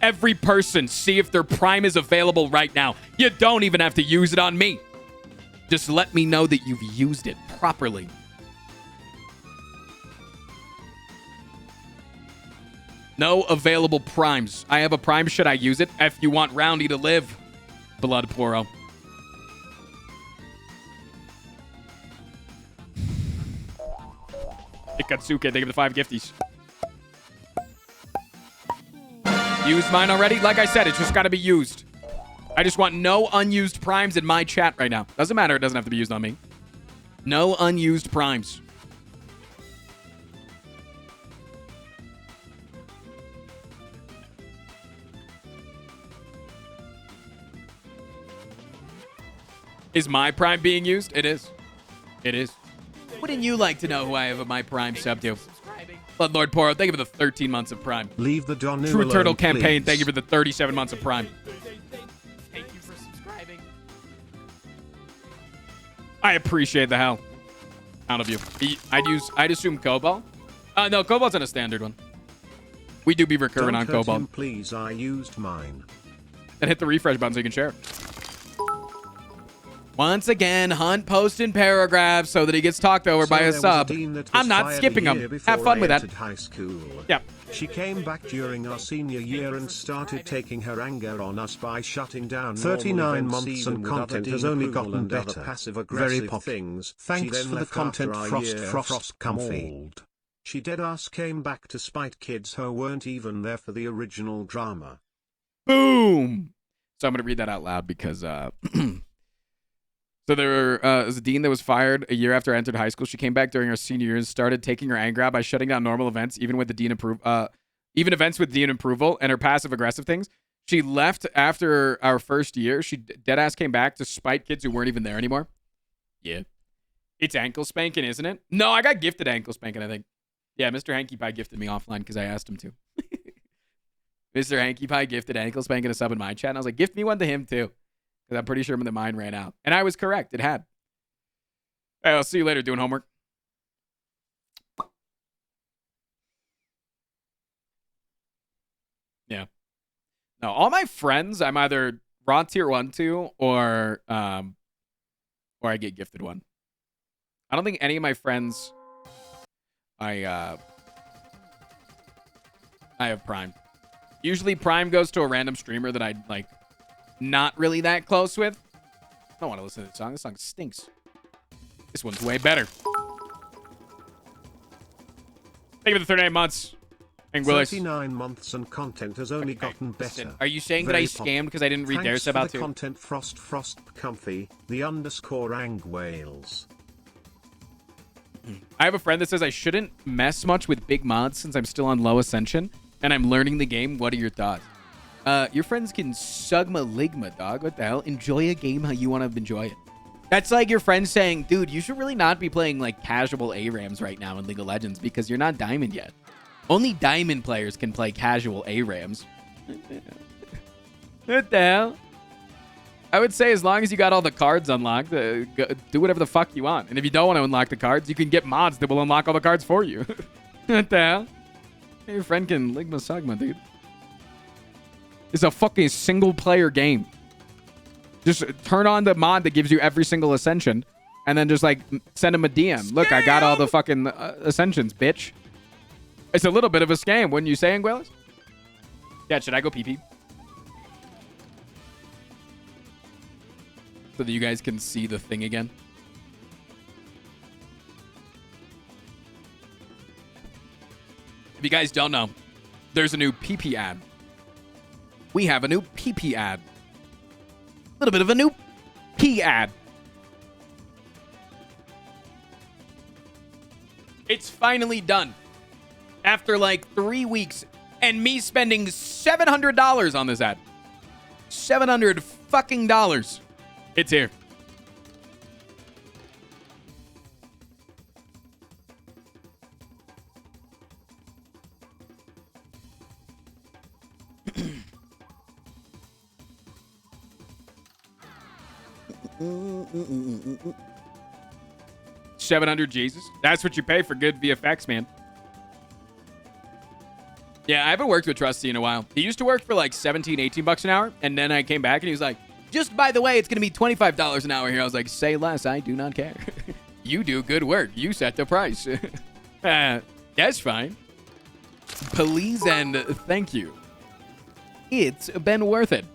S1: Every person, see if their prime is available right now. You don't even have to use it on me. Just let me know that you've used it properly. No available primes. I have a prime. Should I use it? If you want Roundy to live. Blood Poro. Ikatsuke, thank you for the 5 gifties. Used mine already? Like I said, it's just got to be used. I just want no unused primes in my chat right now. Doesn't matter. It doesn't have to be used on me. No unused primes. Is my prime being used? It is. It is. Wouldn't you like to know who I have my prime sub to? Bloodlord Poro, thank you for the 13 months of prime.
S3: Leave the Donu
S1: True
S3: alone,
S1: Turtle campaign,
S3: please.
S1: thank you for the 37 months of prime.
S5: Thank you for subscribing.
S1: I appreciate the hell out of you. I'd assume Cobalt. No, Cobalt's on a standard one. We do be recurring on
S3: Don't hurt
S1: Cobalt.
S3: him, please. I used mine.
S1: And hit the refresh button so you can share it. Once again, Hunt posting paragraphs so that he gets talked over by
S3: So
S1: a
S3: there was
S1: sub.
S3: dean that was
S1: I'm not
S3: fired
S1: skipping
S3: a year
S1: them. Have
S3: before
S1: fun
S3: I
S1: with that.
S3: entered high school.
S1: Yep.
S3: She came back during our senior year and started taking her anger on us by shutting down 39 months and content has only gotten better. Very popular things. Thanks for the content, Frost Comfy. She deadass came back to spite kids who weren't even there for the original drama.
S1: Boom. So I'm going to read that out loud because so there was a dean that was fired a year after I entered high school. She came back during her senior year and started taking her anger out by shutting down normal events, even with the dean even events with dean approval and her passive aggressive things. She left after our first year. She deadass came back to spite kids who weren't even there anymore. Yeah. It's ankle spanking, isn't it? No, I got gifted ankle spanking, I think. Yeah, Mr. Hanky Pie gifted me offline because I asked him to. Mr. Hanky Pie gifted ankle spanking a sub in my chat. And I was like, gift me one to him too. Because I'm pretty sure that mine ran out. And I was correct. It had. Hey, I'll see you later doing homework. Yeah. No, all my friends, I'm either raw tier 1 to or I get gifted one. I don't think any of my friends I have Prime. Usually Prime goes to a random streamer that I like not really that close with. I don't want to listen to this song. This song stinks. This one's way better. Thank you for the 39 months. Thank Willis.
S3: 39 months and content has only gotten better.
S1: Are you saying that I scammed because I didn't read their sub out too?
S3: Content Frost Comfy, the _ Ang Wales.
S1: I have a friend that says I shouldn't mess much with big mods since I'm still on low ascension and I'm learning the game. What are your thoughts? Your friends can sugma ligma, dog. What the hell? Enjoy a game how you want to enjoy it. That's like your friend saying, dude, you should really not be playing like casual ARAMs right now in League of Legends because you're not Diamond yet. Only Diamond players can play casual ARAMs. What the hell? I would say as long as you got all the cards unlocked, do whatever the fuck you want. And if you don't want to unlock the cards, you can get mods that will unlock all the cards for you. What the hell? Hey, your friend can Ligma Sagma, dude. It's a fucking single-player game. Just turn on the mod that gives you every single ascension, and then just, like, send him a DM. Look, I got all the fucking ascensions, bitch. It's a little bit of a scam, wouldn't you say, Anguillas? Yeah, should I go pee-pee? So that you guys can see the thing again. If you guys don't know, there's a new PP ad. We have a new PP ad. A little bit of a new P ad. It's finally done. After like 3 weeks and me spending $700 on this ad. $700 fucking dollars. It's here. $700 Jesus. That's what you pay for good VFX, man. Yeah, I haven't worked with Trusty in a while. He used to work for like 17, 18 bucks an hour, and then I came back and he was like, just by the way, it's going to be $25 an hour here. I was like, say less. I do not care. You do good work. You set the price. That's fine. Please and thank you. It's been worth it.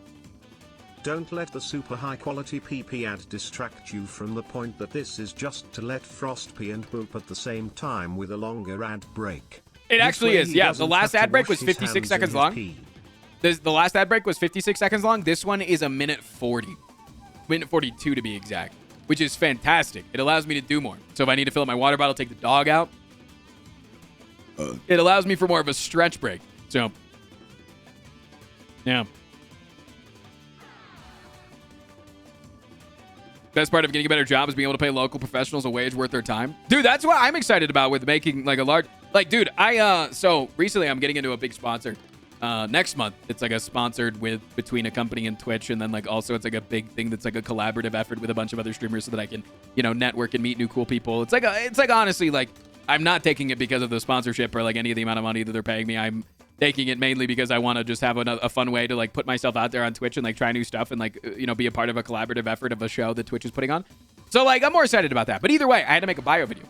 S3: Don't let the super high quality PP ad distract you from the point that this is just to let Frost pee and poop at the same time with a longer ad break.
S1: It actually is. Yeah, the last ad break was 56 seconds long. The last ad break was 56 seconds long. This one is a minute 40. Minute 42 to be exact, which is fantastic. It allows me to do more. So if I need to fill up my water bottle, take the dog out, it allows me for more of a stretch break. So, yeah. Best part of getting a better job is being able to pay local professionals a wage worth their time. Dude, that's what I'm excited about with making like a large... Like, dude, so recently I'm getting into a big sponsor. Next month, it's like a sponsored with between a company and Twitch, and then like also it's like a big thing that's like a collaborative effort with a bunch of other streamers so that I can, you know, network and meet new cool people. It's like honestly, like I'm not taking it because of the sponsorship or like any of the amount of money that they're paying me. I'm taking it mainly because I want to just have a fun way to like put myself out there on Twitch and like try new stuff and like, you know, be a part of a collaborative effort of a show that Twitch is putting on. So like I'm more excited about that. But either way, I had to make a bio video.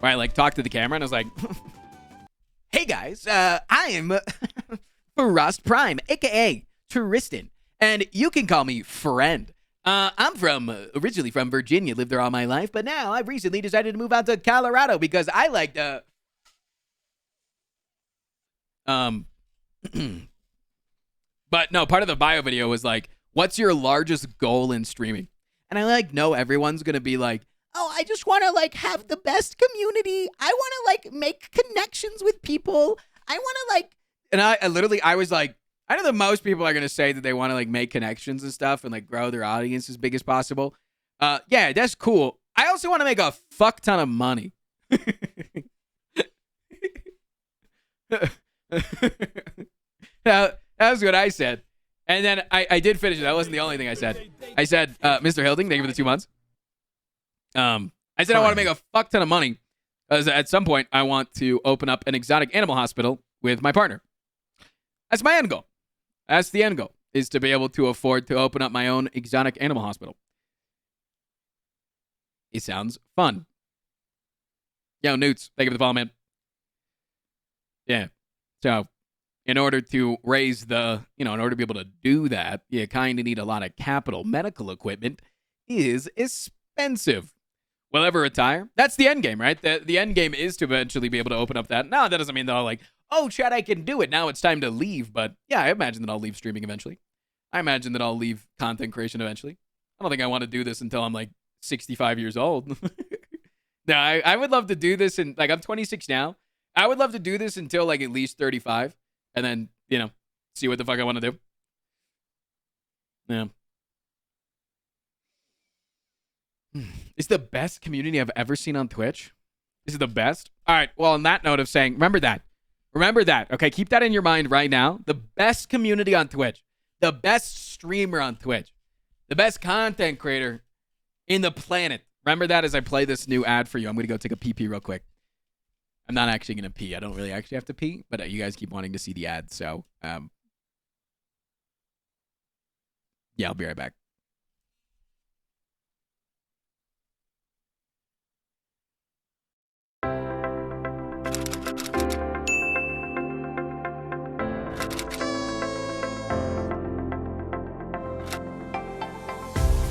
S1: where I like talked to the camera and I was like, hey guys, I am Frost Prime, aka Tristan, and you can call me friend. I'm originally from Virginia, lived there all my life, but now I've recently decided to move out to Colorado because I like but no, part of the bio video was like, what's your largest goal in streaming? And I like know everyone's gonna be like, oh, I just want to like have the best community. I want to like make connections with people. I want to like, and I was like, I know that most people are going to say that they want to like make connections and stuff and like grow their audience as big as possible. Yeah, that's cool. I also want to make a fuck ton of money. That was what I said. And then I did finish it. That wasn't the only thing I said. I said, Mr. Hilding, thank you for the 2 months. I said I want to make a fuck ton of money because at some point I want to open up an exotic animal hospital with my partner. That's my end goal. That's the end goal, is to be able to afford to open up my own exotic animal hospital. It sounds fun. Yo, Newts, thank you for the follow, man. Yeah. So, in order to raise in order to be able to do that, you kind of need a lot of capital. Medical equipment is expensive. Will ever retire? That's the end game, right? The end game is to eventually be able to open up that. No, that doesn't mean that I'll like, oh, Chad, I can do it. Now it's time to leave. But yeah, I imagine that I'll leave streaming eventually. I imagine that I'll leave content creation eventually. I don't think I want to do this until I'm like 65 years old. No, I would love to do this. And like, I'm 26 now. I would love to do this until like at least 35. And then, see what the fuck I want to do. Yeah. It's the best community I've ever seen on Twitch. This is the best. All right. Well, on that note of saying, remember that. Remember that. Okay. Keep that in your mind right now. The best community on Twitch. The best streamer on Twitch. The best content creator in the planet. Remember that as I play this new ad for you. I'm going to go take a pee real quick. I'm not actually going to pee. I don't really actually have to pee, but you guys keep wanting to see the ad. So, yeah, I'll be right back.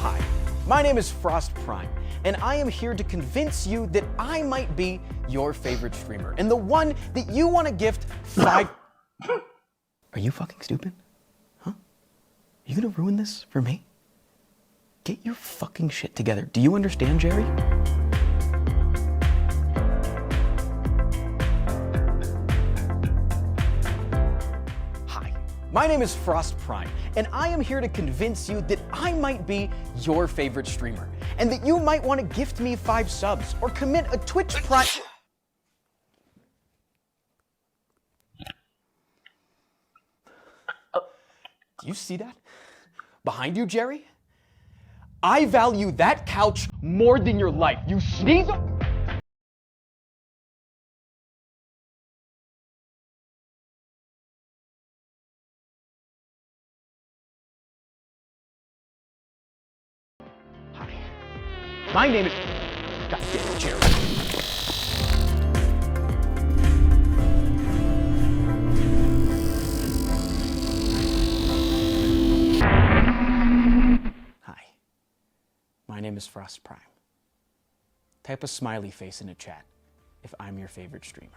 S6: Hi, my name is Frost Prime, and I am here to convince you that I might be your favorite streamer, and the one that you want to gift 5... Are you fucking stupid? Huh? Are you gonna ruin this for me? Get your fucking shit together. Do you understand, Jerry? Hi, my name is Frost Prime, and I am here to convince you that I might be your favorite streamer, and that you might want to gift me 5 subs or commit a Twitch Prime. Do you see that? Behind you, Jerry? I value that couch more than your life. You sneeze. Hi. My name is... God damn it, Jerry. My name is Frost Prime. Type a smiley face in a chat if I'm your favorite streamer.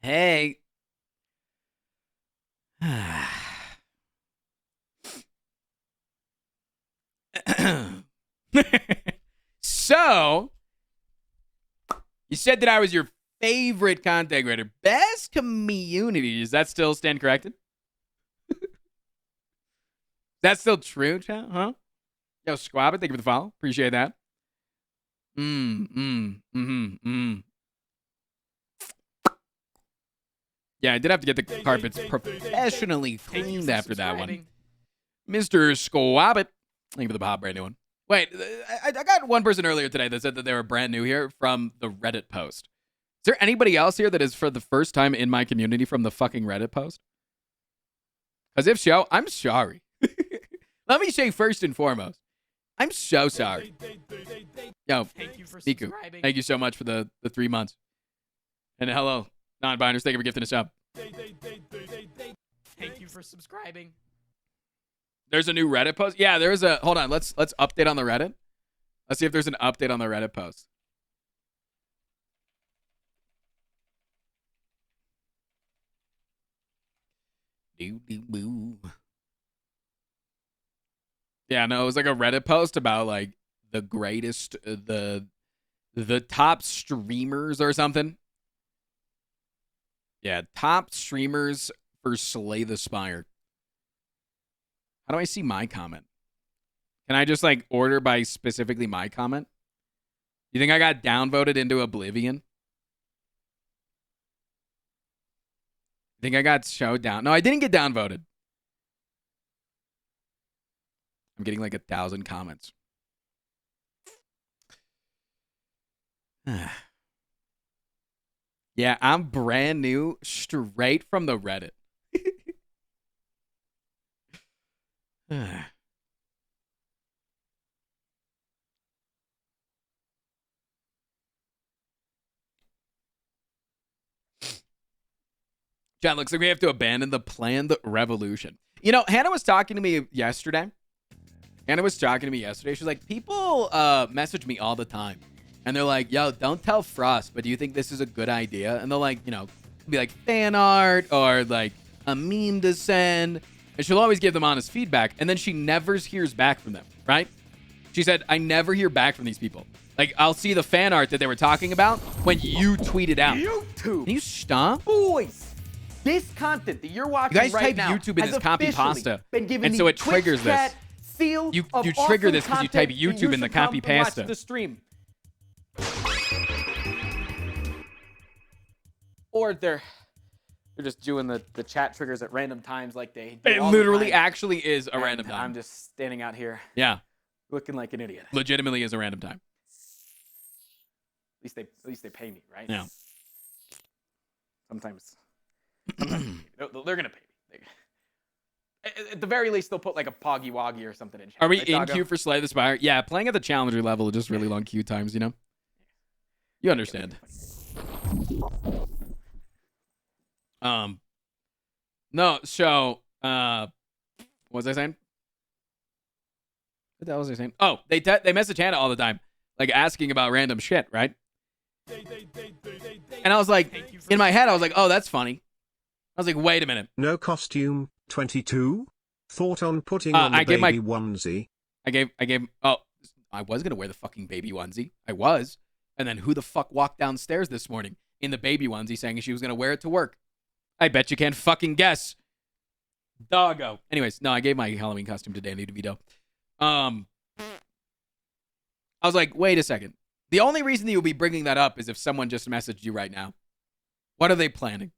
S1: Hey. So, you said that I was your favorite content creator. Best community. Does that still stand corrected? Is that still true, chat? Huh? Yo, Squab it. Thank you for the follow. Appreciate that. Yeah, I did have to get the carpets professionally cleaned after that one. Mr. Squabbit. Thank you for the pop, brand new one. Wait, I got one person earlier today that said that they were brand new here from the Reddit post. Is there anybody else here that is for the first time in my community from the fucking Reddit post? Because if so, I'm sorry. Let me say first and foremost, I'm so sorry. Yo, Niku, thank you so much for the 3 months. And hello, non-binders, thank you for gifting us up.
S5: Thank you for subscribing.
S1: There's a new Reddit post? Yeah, there is a... Hold on, let's update on the Reddit. Let's see if there's an update on the Reddit post. Yeah, no, it was like a Reddit post about like the greatest, the top streamers or something. Yeah, top streamers for Slay the Spire. How do I see my comment? Can I just like order by specifically my comment? You think I got downvoted into oblivion? You think I got showed down? No, I didn't get downvoted. I'm getting like 1,000 comments. Yeah, I'm brand new, straight from the Reddit. John, looks like we have to abandon the planned revolution. You know, Hannah was talking to me yesterday. She's like, people message me all the time. And they're like, yo, don't tell Frost, but do you think this is a good idea? And they'll like, you know, be like fan art or like a meme to send. And she'll always give them honest feedback. And then she never hears back from them, right? She said, I never hear back from these people. Like, I'll see the fan art that they were talking about when you tweet it out.
S6: YouTube.
S1: Can you stop?
S6: Boys, this content that you're watching
S1: You guys
S6: right
S1: type
S6: now
S1: YouTube in
S6: has
S1: this copy
S6: officially
S1: pasta,
S6: been given
S1: and
S6: the
S1: so it
S6: Twitch
S1: triggers this.
S6: chat seal
S1: You
S6: of
S1: trigger
S6: awesome
S1: this because you type
S6: content,
S1: YouTube in the
S6: should come
S1: copy
S6: and watch
S1: pasta.
S6: the stream. Or they're just doing the chat triggers at random times like they do
S1: It
S6: all the
S1: literally
S6: time.
S1: actually is a
S6: And
S1: random time.
S6: I'm just standing out here
S1: Yeah,
S6: looking like an idiot.
S1: legitimately is a random time.
S6: At least they pay me, right?
S1: Yeah.
S6: Sometimes they're gonna pay me. At the very least, they'll put like a Poggy Woggy or something in chat.
S1: Are we
S6: right,
S1: in
S6: doggo?
S1: queue for Slay the Spire? Yeah, playing at the Challenger level, just really long queue times, you know? You understand. No, so, what was I saying? What the hell was I saying? Oh, they message Hannah all the time, like asking about random shit, right? And I was like, in my head, I was like, oh, that's funny. I was like, wait a minute.
S3: No costume, 22? Thought on putting on the
S1: I gave my-
S3: baby onesie.
S1: Oh, I was going to wear the fucking baby onesie. I was. And then who the fuck walked downstairs this morning in the baby onesie saying she was going to wear it to work? I bet you can't fucking guess. Doggo. Anyways, no, I gave my Halloween costume to Danny DeVito. I was like, wait a second. The only reason that you'll be bringing that up is if someone just messaged you right now. What are they planning?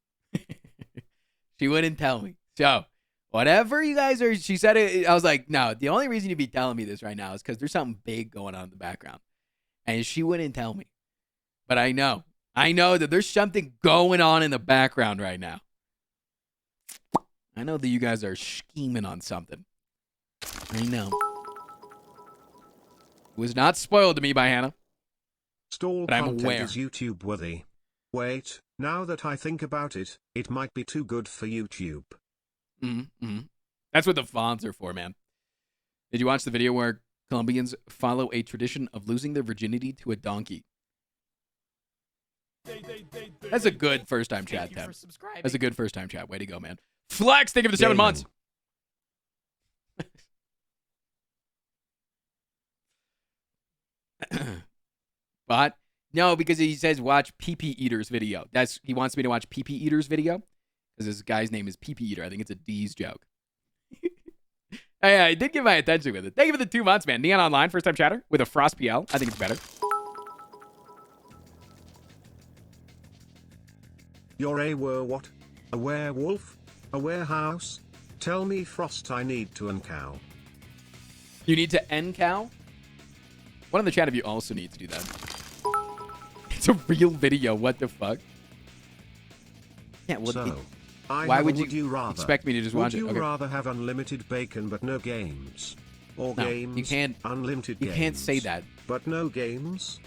S1: She wouldn't tell me. So, whatever you guys are, she said it. I was like, no, the only reason you'd be telling me this right now is because there's something big going on in the background. And she wouldn't tell me. But I know that there's something going on in the background right now. I know that you guys are scheming on something. I know. It was not spoiled to me by Hannah.
S3: Stall
S1: But I'm
S3: content
S1: aware.
S3: is YouTube worthy. Wait, now that I think about it, it might be too good for YouTube.
S1: Mm-hmm. That's what the fonts are for, man. Did you watch the video where Colombians follow a tradition of losing their virginity to a donkey? That's a good first-time chat, Tab. That's a good first-time chat. Way to go, man. Flex, thank you for the 7 months. But no, because he says watch PP Eater's video. He wants me to watch PP Eater's video because this guy's name is PP Eater. I think it's a D's joke. Hey, I did give my attention with it. Thank you for the 2 months, man. Neon Online, first time chatter with a Frost PL. I think it's better.
S3: You're a what? A werewolf? A warehouse? Tell me, Frost, I need to uncow.
S1: You need to end cow. One in the chat if you also need to do that. It's a real video. What the fuck? Yeah. Well,
S3: So,
S1: why would you
S3: rather
S1: expect me to just watch
S3: Would
S1: it?
S3: you
S1: Okay.
S3: rather have unlimited bacon but no games? Or
S1: No,
S3: games,
S1: you can't-
S3: unlimited
S1: You
S3: games,
S1: can't say that.
S3: but no games?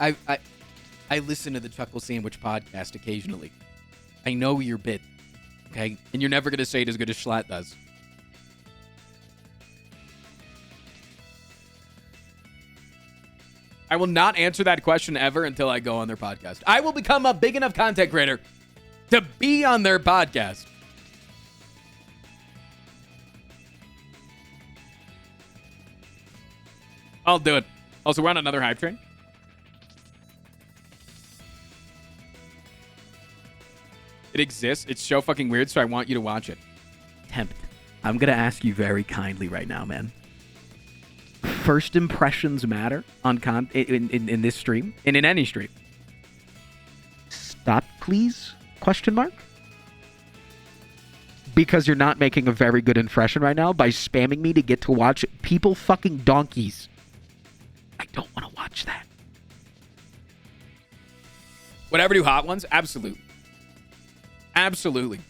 S1: I listen to the Chuckle Sandwich podcast occasionally. I know your bit, okay? And you're never gonna say it as good as Schlatt does. I will not answer that question ever until I go on their podcast. I will become a big enough content creator to be on their podcast. I'll do it. Also, we're on another hype train. It exists. It's so fucking weird, so I want you to watch it. Tempt. I'm going to ask you very kindly right now, man. First impressions matter on in this stream and in any stream. Stop, please? Question mark? Because you're not making a very good impression right now by spamming me to get to watch people fucking donkeys. I don't want to watch that. Would I ever do hot ones? Absolutely. Absolutely.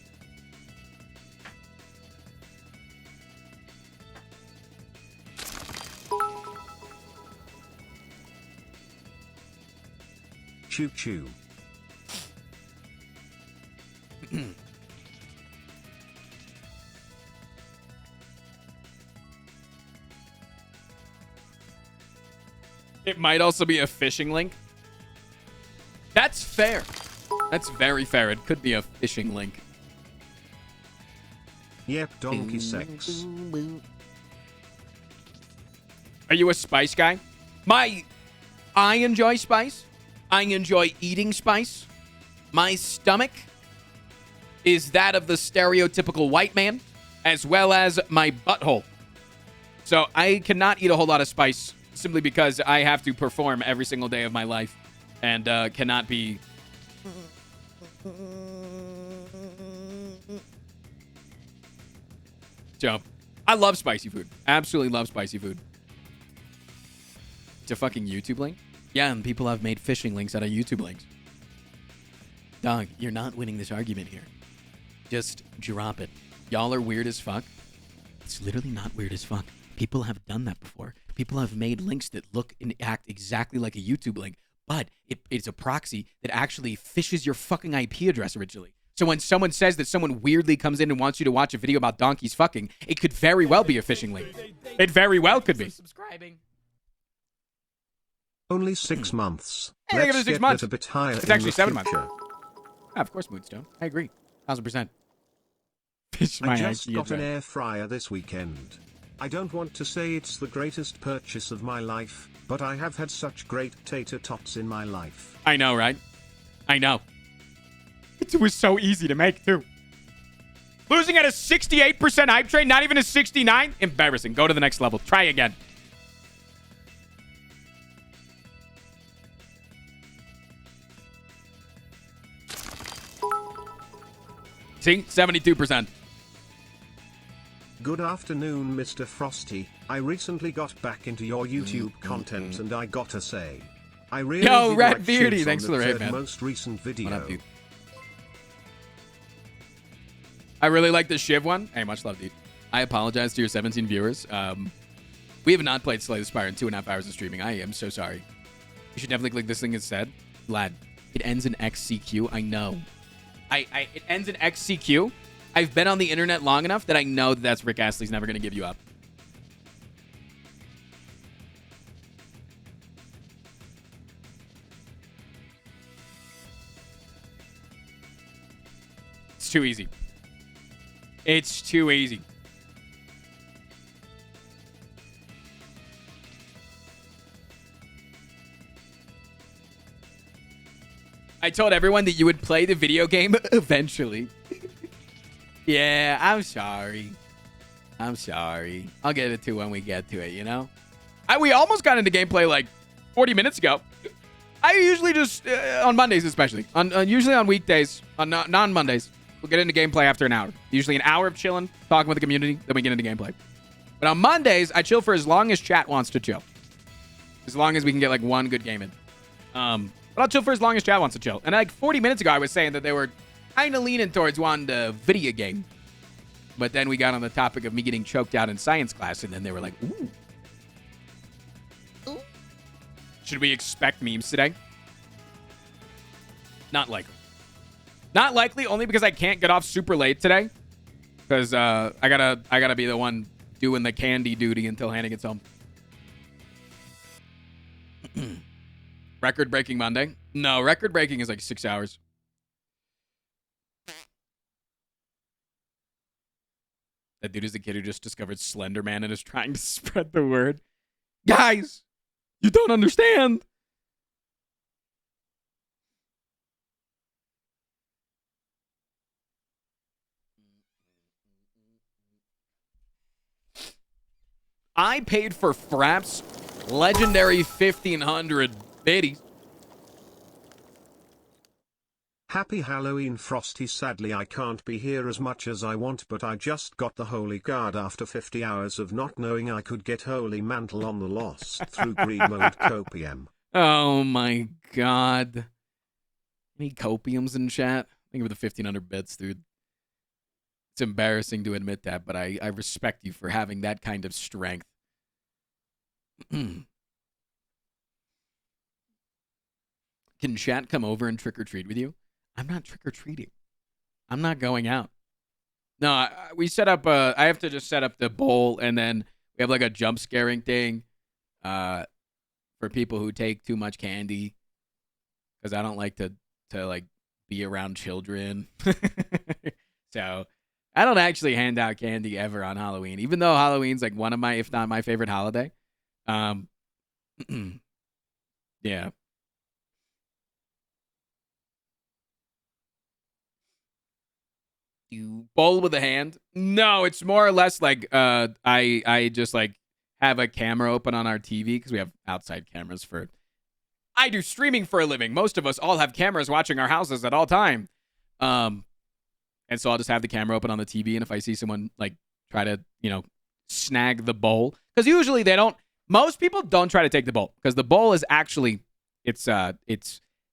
S3: Choo choo.
S1: It might also be a phishing link. That's fair. That's very fair. It could be a phishing link.
S3: Yep, donkey sex.
S1: Are you a Spice guy? I enjoy spice. I enjoy eating spice. My stomach is that of the stereotypical white man, as well as my butthole. So I cannot eat a whole lot of spice simply because I have to perform every single day of my life and cannot be... So, I love spicy food. Absolutely love spicy food. It's a fucking YouTube link? Yeah, and people have made phishing links out of YouTube links. Dog, you're not winning this argument here. Just drop it. Y'all are weird as fuck. It's literally not weird as fuck. People have done that before. People have made links that look and act exactly like a YouTube link, but it's a proxy that actually fishes your fucking IP address originally. So when someone says that someone weirdly comes in and wants you to watch a video about donkeys fucking, it could very well be a phishing link. It very well could be.
S5: Subscribing.
S3: Only 6 months.
S1: Hey, give it
S3: Let's
S1: 6
S3: get
S1: months.
S3: that a bit higher
S1: It's
S3: in
S1: actually
S3: the
S1: 7 months.
S3: future.
S1: Ah, of course, Moonstone. I agree. 1000%. Fish my
S3: I just
S1: IP
S3: got an
S1: address.
S3: air fryer this weekend. I don't want to say it's the greatest purchase of my life, but I have had such great tater tots in my life.
S1: I know, right? I know. It was so easy to make, too. Losing at a 68% hype train, not even a 69? Embarrassing. Go to the next level. Try again. See? 72%.
S3: Good afternoon, Mr. Frosty. I recently got back into your YouTube content and I gotta say, I really
S1: Yo,
S3: did
S1: Rat
S3: like
S1: Beardy,
S3: shits
S1: thanks
S3: on
S1: for the raid,
S3: third
S1: man.
S3: most recent video.
S1: What up, dude? I really like the Shiv one. Hey, much love, dude. I apologize to your 17 viewers. We have not played Slay the Spire in 2.5 hours of streaming. I am so sorry. You should definitely click this thing instead. Lad, it ends in XCQ. I know. It ends in XCQ. I've been on the internet long enough that I know that that's Rick Astley's never going to give you up. It's too easy. It's too easy. I told everyone that you would play the video game eventually. Yeah, I'm sorry. I'm sorry. I'll get it to when we get to it, you know? We almost got into gameplay like 40 minutes ago. I usually just, on Mondays especially, usually on weekdays, on non-Mondays, we'll get into gameplay after an hour. Usually an hour of chilling, talking with the community, then we get into gameplay. But on Mondays, I chill for as long as chat wants to chill. As long as we can get like one good game in. But I'll chill for as long as chat wants to chill. And like 40 minutes ago, I was saying that they were kind of leaning towards wanting to video game. But then we got on the topic of me getting choked out in science class, and then they were like, ooh. Should we expect memes today? Not likely. Not likely, only because I can't get off super late today. Because I gotta be the one doing the candy duty until Hannah gets home. Record-breaking Monday? No, record-breaking is like 6 hours. That dude is the kid who just discovered Slender Man and is trying to spread the word. Guys, you don't understand. I paid for Frapp's legendary 1500 biddies.
S3: Happy Halloween, Frosty. Sadly, I can't be here as much as I want, but I just got the Holy Card after 50 hours of not knowing I could get Holy Mantle on the Lost through Green Mode Copium.
S1: Oh my god. Any copiums in chat? Think of the 1500 bits, dude. It's embarrassing to admit that, but I respect you for having that kind of strength. Can chat come over and trick-or-treat with you? I'm not trick-or-treating. I'm not going out. No, we set up, I have to just set up the bowl, and then we have like a jump scaring thing for people who take too much candy, because I don't like to like be around children. So I don't actually hand out candy ever on Halloween, even though Halloween's like one of my, if not my favorite holiday. Yeah. You bowl with a hand? No, it's more or less like I just like have a camera open on our TV because we have outside cameras for. I do streaming for a living. Most of us all have cameras watching our houses at all time. And so I'll just have the camera open on the TV, and if I see someone like try to, snag the bowl, because usually they don't. Most people don't try to take the bowl because the bowl is actually it's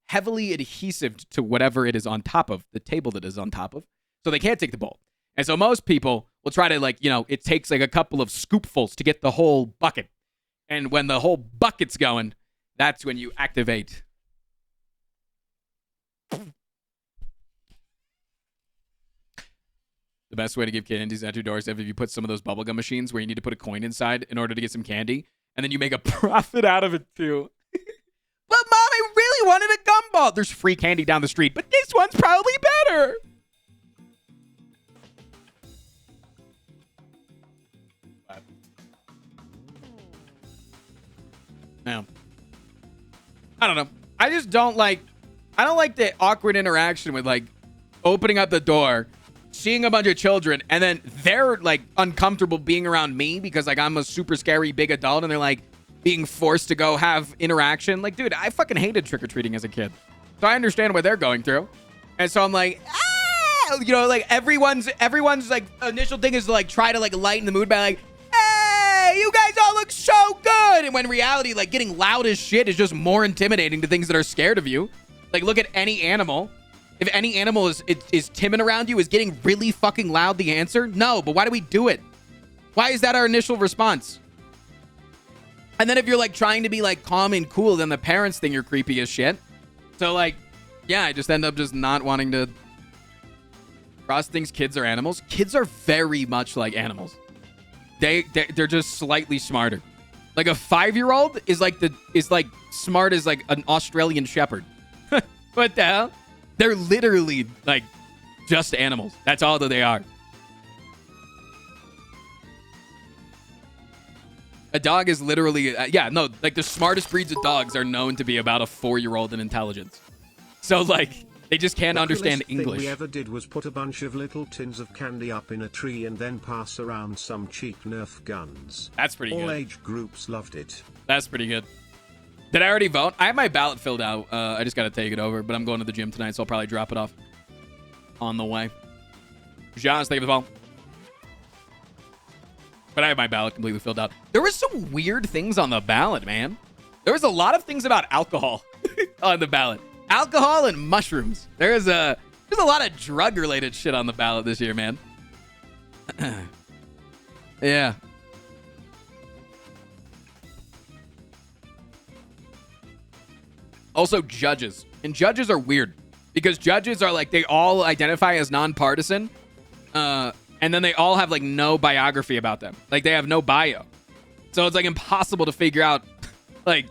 S1: heavily adhesive to whatever it is on top of the table that is on top of. So they can't take the bowl. And so most people will try to it takes like a couple of scoopfuls to get the whole bucket. And when the whole bucket's going, that's when you activate. The best way to give candies at your doorstep if you put some of those bubblegum machines where you need to put a coin inside in order to get some candy. And then you make a profit out of it too. But Mom, I really wanted a gumball. There's free candy down the street, but this one's probably better. No. I don't know. I just don't like the awkward interaction with like opening up the door, seeing a bunch of children, and then they're like uncomfortable being around me because like I'm a super scary big adult and they're like being forced to go have interaction. Like, dude, I fucking hated trick-or-treating as a kid. So I understand what they're going through. And so I'm like, like everyone's like initial thing is to like try to like lighten the mood by like, hey, you guys all look so good. And when in reality, like getting loud as shit is just more intimidating to things that are scared of you. Like look at any animal. If any animal is timid around you, is getting really fucking loud the answer? No, but why do we do it? Why is that our initial response? And then if you're like trying to be like calm and cool, then the parents think you're creepy as shit. So like, yeah, I just end up just not wanting to. Ross thinks kids are animals. Kids are very much like animals. They're just slightly smarter. Like a 5-year-old is like smart as like an Australian shepherd. What the hell? They're literally like just animals. That's all that they are. A dog is literally, like the smartest breeds of dogs are known to be about a 4-year-old in intelligence. So like, they just can't understand English.
S3: Thing we ever did was put a bunch of little tins of candy up in a tree and then pass around some cheap Nerf guns.
S1: That's pretty good.
S3: All age groups loved it.
S1: That's pretty good. Did I already vote? I have my ballot filled out. I just got to take it over, but I'm going to the gym tonight, so I'll probably drop it off on the way. John's taking the phone. But I have my ballot completely filled out. There was some weird things on the ballot, man. There was a lot of things about alcohol on the ballot. Alcohol and mushrooms. There's a lot of drug-related shit on the ballot this year, man. Yeah. Also, judges. And judges are weird. Because judges are like, they all identify as nonpartisan. And then they all have like no biography about them. Like they have no bio. So it's like impossible to figure out. Like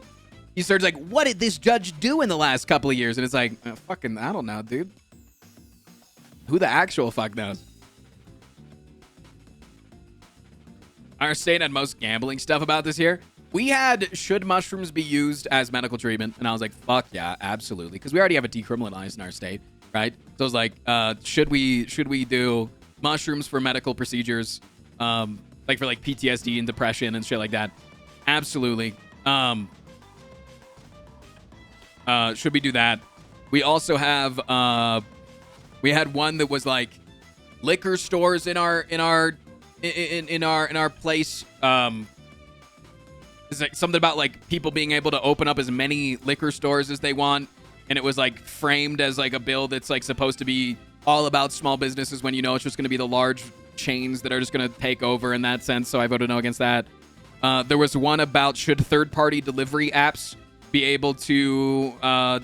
S1: you search like, what did this judge do in the last couple of years? And it's like, fucking, I don't know, dude. Who the actual fuck knows? Our state had most gambling stuff about this year. We had, should mushrooms be used as medical treatment? And I was like, fuck yeah, absolutely. Because we already have it decriminalized in our state, right? So I was like, should we do mushrooms for medical procedures, like for like PTSD and depression and shit like that? Absolutely. Should we do that? We also have we had one that was like liquor stores in our place. It's like something about like people being able to open up as many liquor stores as they want, and it was like framed as like a bill that's like supposed to be all about small businesses when you know it's just going to be the large chains that are just going to take over in that sense. So I voted no against that. There was one about should third-party delivery apps be able to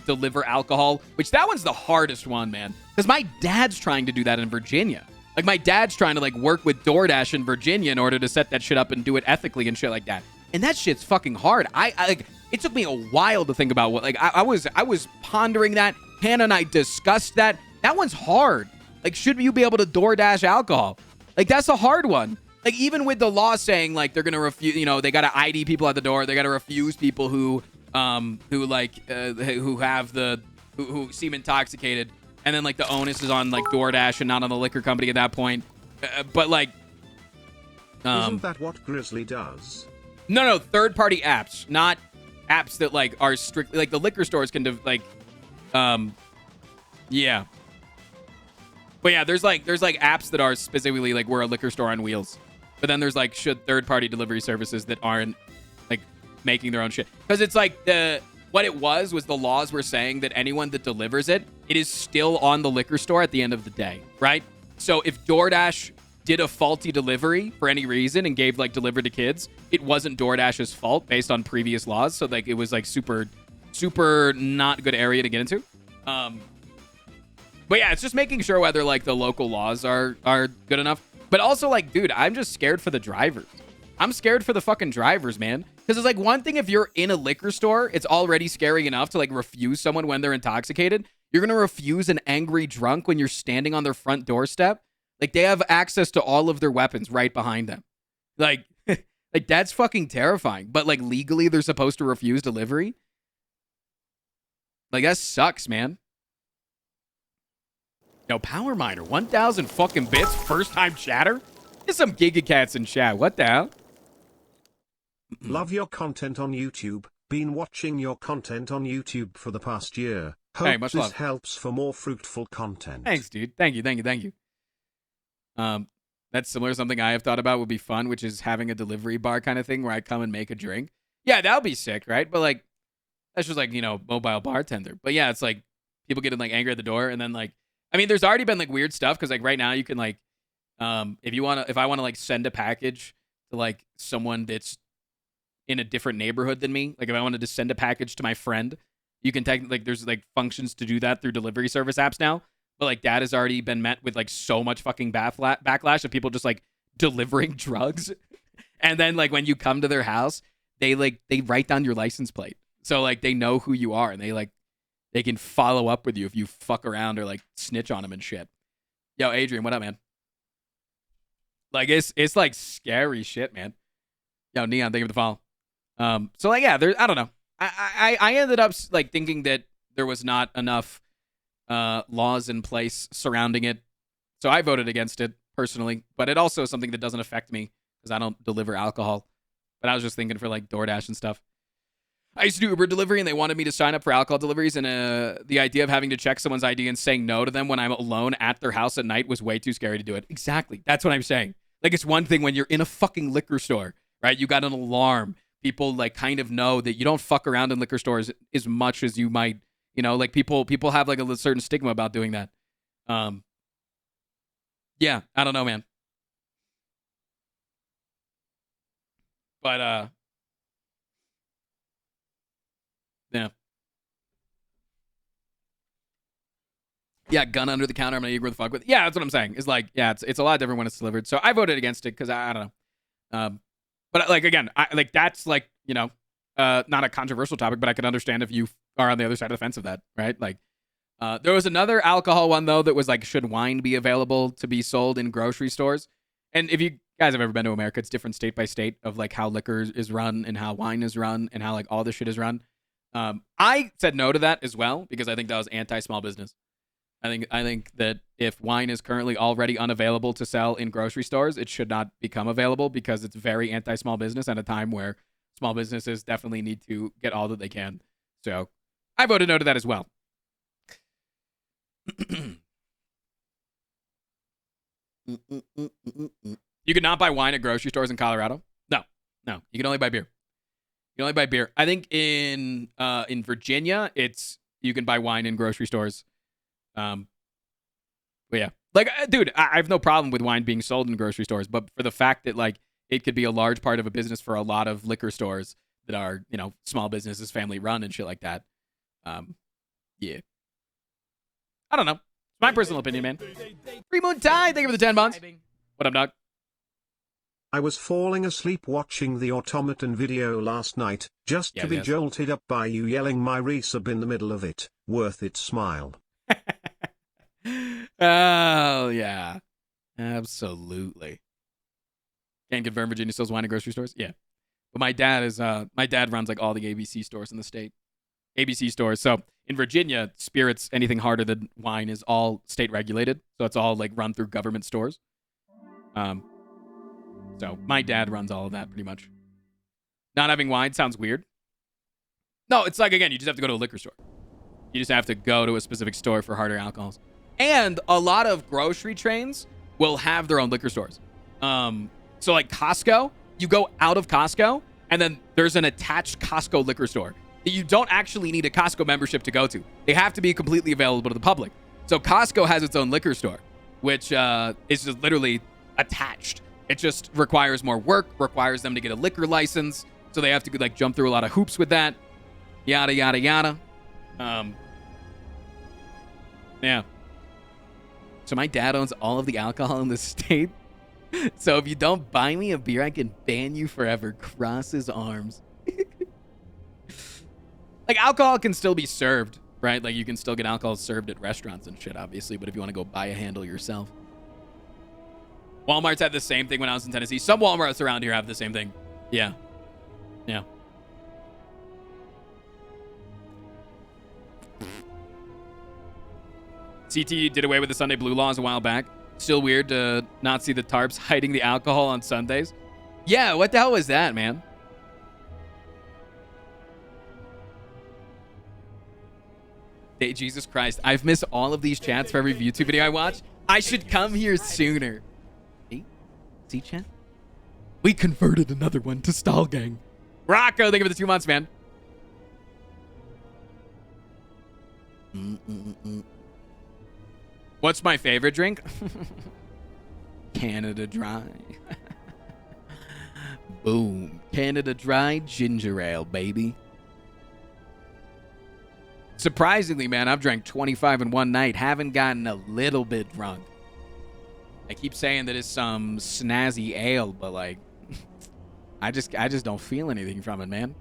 S1: deliver alcohol, which that one's the hardest one, man. Because my dad's trying to do that in Virginia. Like my dad's trying to like work with DoorDash in Virginia in order to set that shit up and do it ethically and shit like that. And that shit's fucking hard. I like it took me a while to think about what like I was pondering that. Hannah and I discussed that. That one's hard. Like, should you be able to DoorDash alcohol? Like, that's a hard one. Like, even with the law saying, like, they're going to refuse, you know, they got to ID people at the door. They got to refuse people who who like who have the who seem intoxicated, and then like the onus is on like DoorDash and not on the liquor company at that point. But like,
S3: isn't that what Grizzly does?
S1: no, third-party apps, not apps that like are strictly like the liquor stores can yeah. But yeah, there's like apps that are specifically like we're a liquor store on wheels. But then there's like third-party delivery services that aren't like making their own shit. Because it's like what it was the laws were saying that anyone that delivers it is still on the liquor store at the end of the day, right? So if DoorDash did a faulty delivery for any reason and gave like delivered to kids, it wasn't DoorDash's fault based on previous laws. So like it was like super not good area to get into. But yeah, it's just making sure whether like the local laws are good enough. But also like, dude, I'm just scared for the drivers. I'm scared for the fucking drivers, man. Because it's like one thing if you're in a liquor store, it's already scary enough to like refuse someone when they're intoxicated. You're going to refuse an angry drunk when you're standing on their front doorstep. Like they have access to all of their weapons right behind them. Like, like that's fucking terrifying. But like legally they're supposed to refuse delivery. Like that sucks, man. Yo, Power Miner, 1,000 fucking bits, first time chatter? Get some Gigacats in chat. What the hell?
S3: Love your content on YouTube. Been watching your content on YouTube for the past year. Hope
S1: Hey, much
S3: this
S1: love.
S3: helps for more fruitful content.
S1: Thanks, dude. Thank you. That's similar to something I have thought about would be fun, which is having a delivery bar kind of thing where I come and make a drink. Yeah, that would be sick, right? But like, that's just like, you know, mobile bartender. But yeah, it's like people getting like angry at the door and then like, I mean, there's already been like weird stuff because like right now you can like, if I want to like send a package to like someone that's in a different neighborhood than me, like if I wanted to send a package to my friend, you can like there's like functions to do that through delivery service apps now. But like that has already been met with like so much fucking backlash of people just like delivering drugs, and then like when you come to their house, they write down your license plate, so like they know who you are and they can follow up with you if you fuck around or like snitch on them and shit. Yo, Adrian, what up, man? Like it's like scary shit, man. Yo, Neon, thank you for the follow. So like yeah, I don't know. I ended up like thinking that there was not enough laws in place surrounding it, so I voted against it personally. But it also is something that doesn't affect me because I don't deliver alcohol. But I was just thinking for like DoorDash and stuff. I used to do Uber delivery, and they wanted me to sign up for alcohol deliveries, and the idea of having to check someone's ID and saying no to them when I'm alone at their house at night was way too scary to do it. Exactly. That's what I'm saying. Like, it's one thing when you're in a fucking liquor store, right? You got an alarm. People, like, kind of know that you don't fuck around in liquor stores as much as you might, you know? Like, people have, like, a certain stigma about doing that. Yeah, I don't know, man. But, yeah. Yeah, gun under the counter. I'm gonna eat where the fuck with. Yeah, that's what I'm saying. It's like, yeah, it's a lot different when it's delivered. So I voted against it because I don't know. But like again, that's like, you know, not a controversial topic, but I can understand if you are on the other side of the fence of that, right? Like, there was another alcohol one though that was like, should wine be available to be sold in grocery stores? And if you guys have ever been to America, it's different state by state of like how liquor is run and how wine is run and how like all this shit is run. I said no to that as well because I think that was anti-small business. I think that if wine is currently already unavailable to sell in grocery stores, it should not become available because it's very anti-small business at a time where small businesses definitely need to get all that they can. So I voted no to that as well. You could not buy wine at grocery stores in Colorado? No. You can only buy beer. You can only buy beer. I think in Virginia, you can buy wine in grocery stores. But yeah, like, dude, I have no problem with wine being sold in grocery stores, but for the fact that like it could be a large part of a business for a lot of liquor stores that are, you know, small businesses, family run and shit like that. Yeah, I don't know. It's my personal opinion, man. Free Moon Tide, thank you for the 10 months. What up, Doug?
S3: I was falling asleep watching the automaton video last night, just to be jolted up by you yelling my resub in the middle of it. Worth it, smile.
S1: Oh, yeah. Absolutely. Can confirm Virginia sells wine in grocery stores? Yeah. But my dad runs like all the ABC stores in the state. ABC stores. So in Virginia, spirits, anything harder than wine is all state regulated. So it's all like run through government stores. So my dad runs all of that pretty much. Not having wine sounds weird. No, it's like, again, you just have to go to a liquor store. You just have to go to a specific store for harder alcohols. And a lot of grocery chains will have their own liquor stores. So like Costco, you go out of Costco, and then there's an attached Costco liquor store that you don't actually need a Costco membership to go to. They have to be completely available to the public. So Costco has its own liquor store, which is just literally attached. It just requires more work, requires them to get a liquor license. So they have to like jump through a lot of hoops with that. Yada, yada, yada. Yeah. So my dad owns all of the alcohol in the state. So if you don't buy me a beer, I can ban you forever. Cross his arms. Like, alcohol can still be served, right? Like, you can still get alcohol served at restaurants and shit, obviously. But if you want to go buy a handle yourself. Walmart's had the same thing when I was in Tennessee. Some Walmarts around here have the same thing. Yeah. Yeah. CT did away with the Sunday blue laws a while back. Still weird to not see the tarps hiding the alcohol on Sundays. Yeah, what the hell was that, man? Hey, Jesus Christ. I've missed all of these chats for every YouTube video I watch. I should come here sooner. Hey, see chat? We converted another one to Stall Gang. Rocco, thank you for the 2 months, man. What's my favorite drink? Canada Dry. Boom. Canada Dry ginger ale, baby. Surprisingly, man, I've drank 25 in one night. Haven't gotten a little bit drunk. I keep saying that it's some snazzy ale, but like, I just don't feel anything from it, man.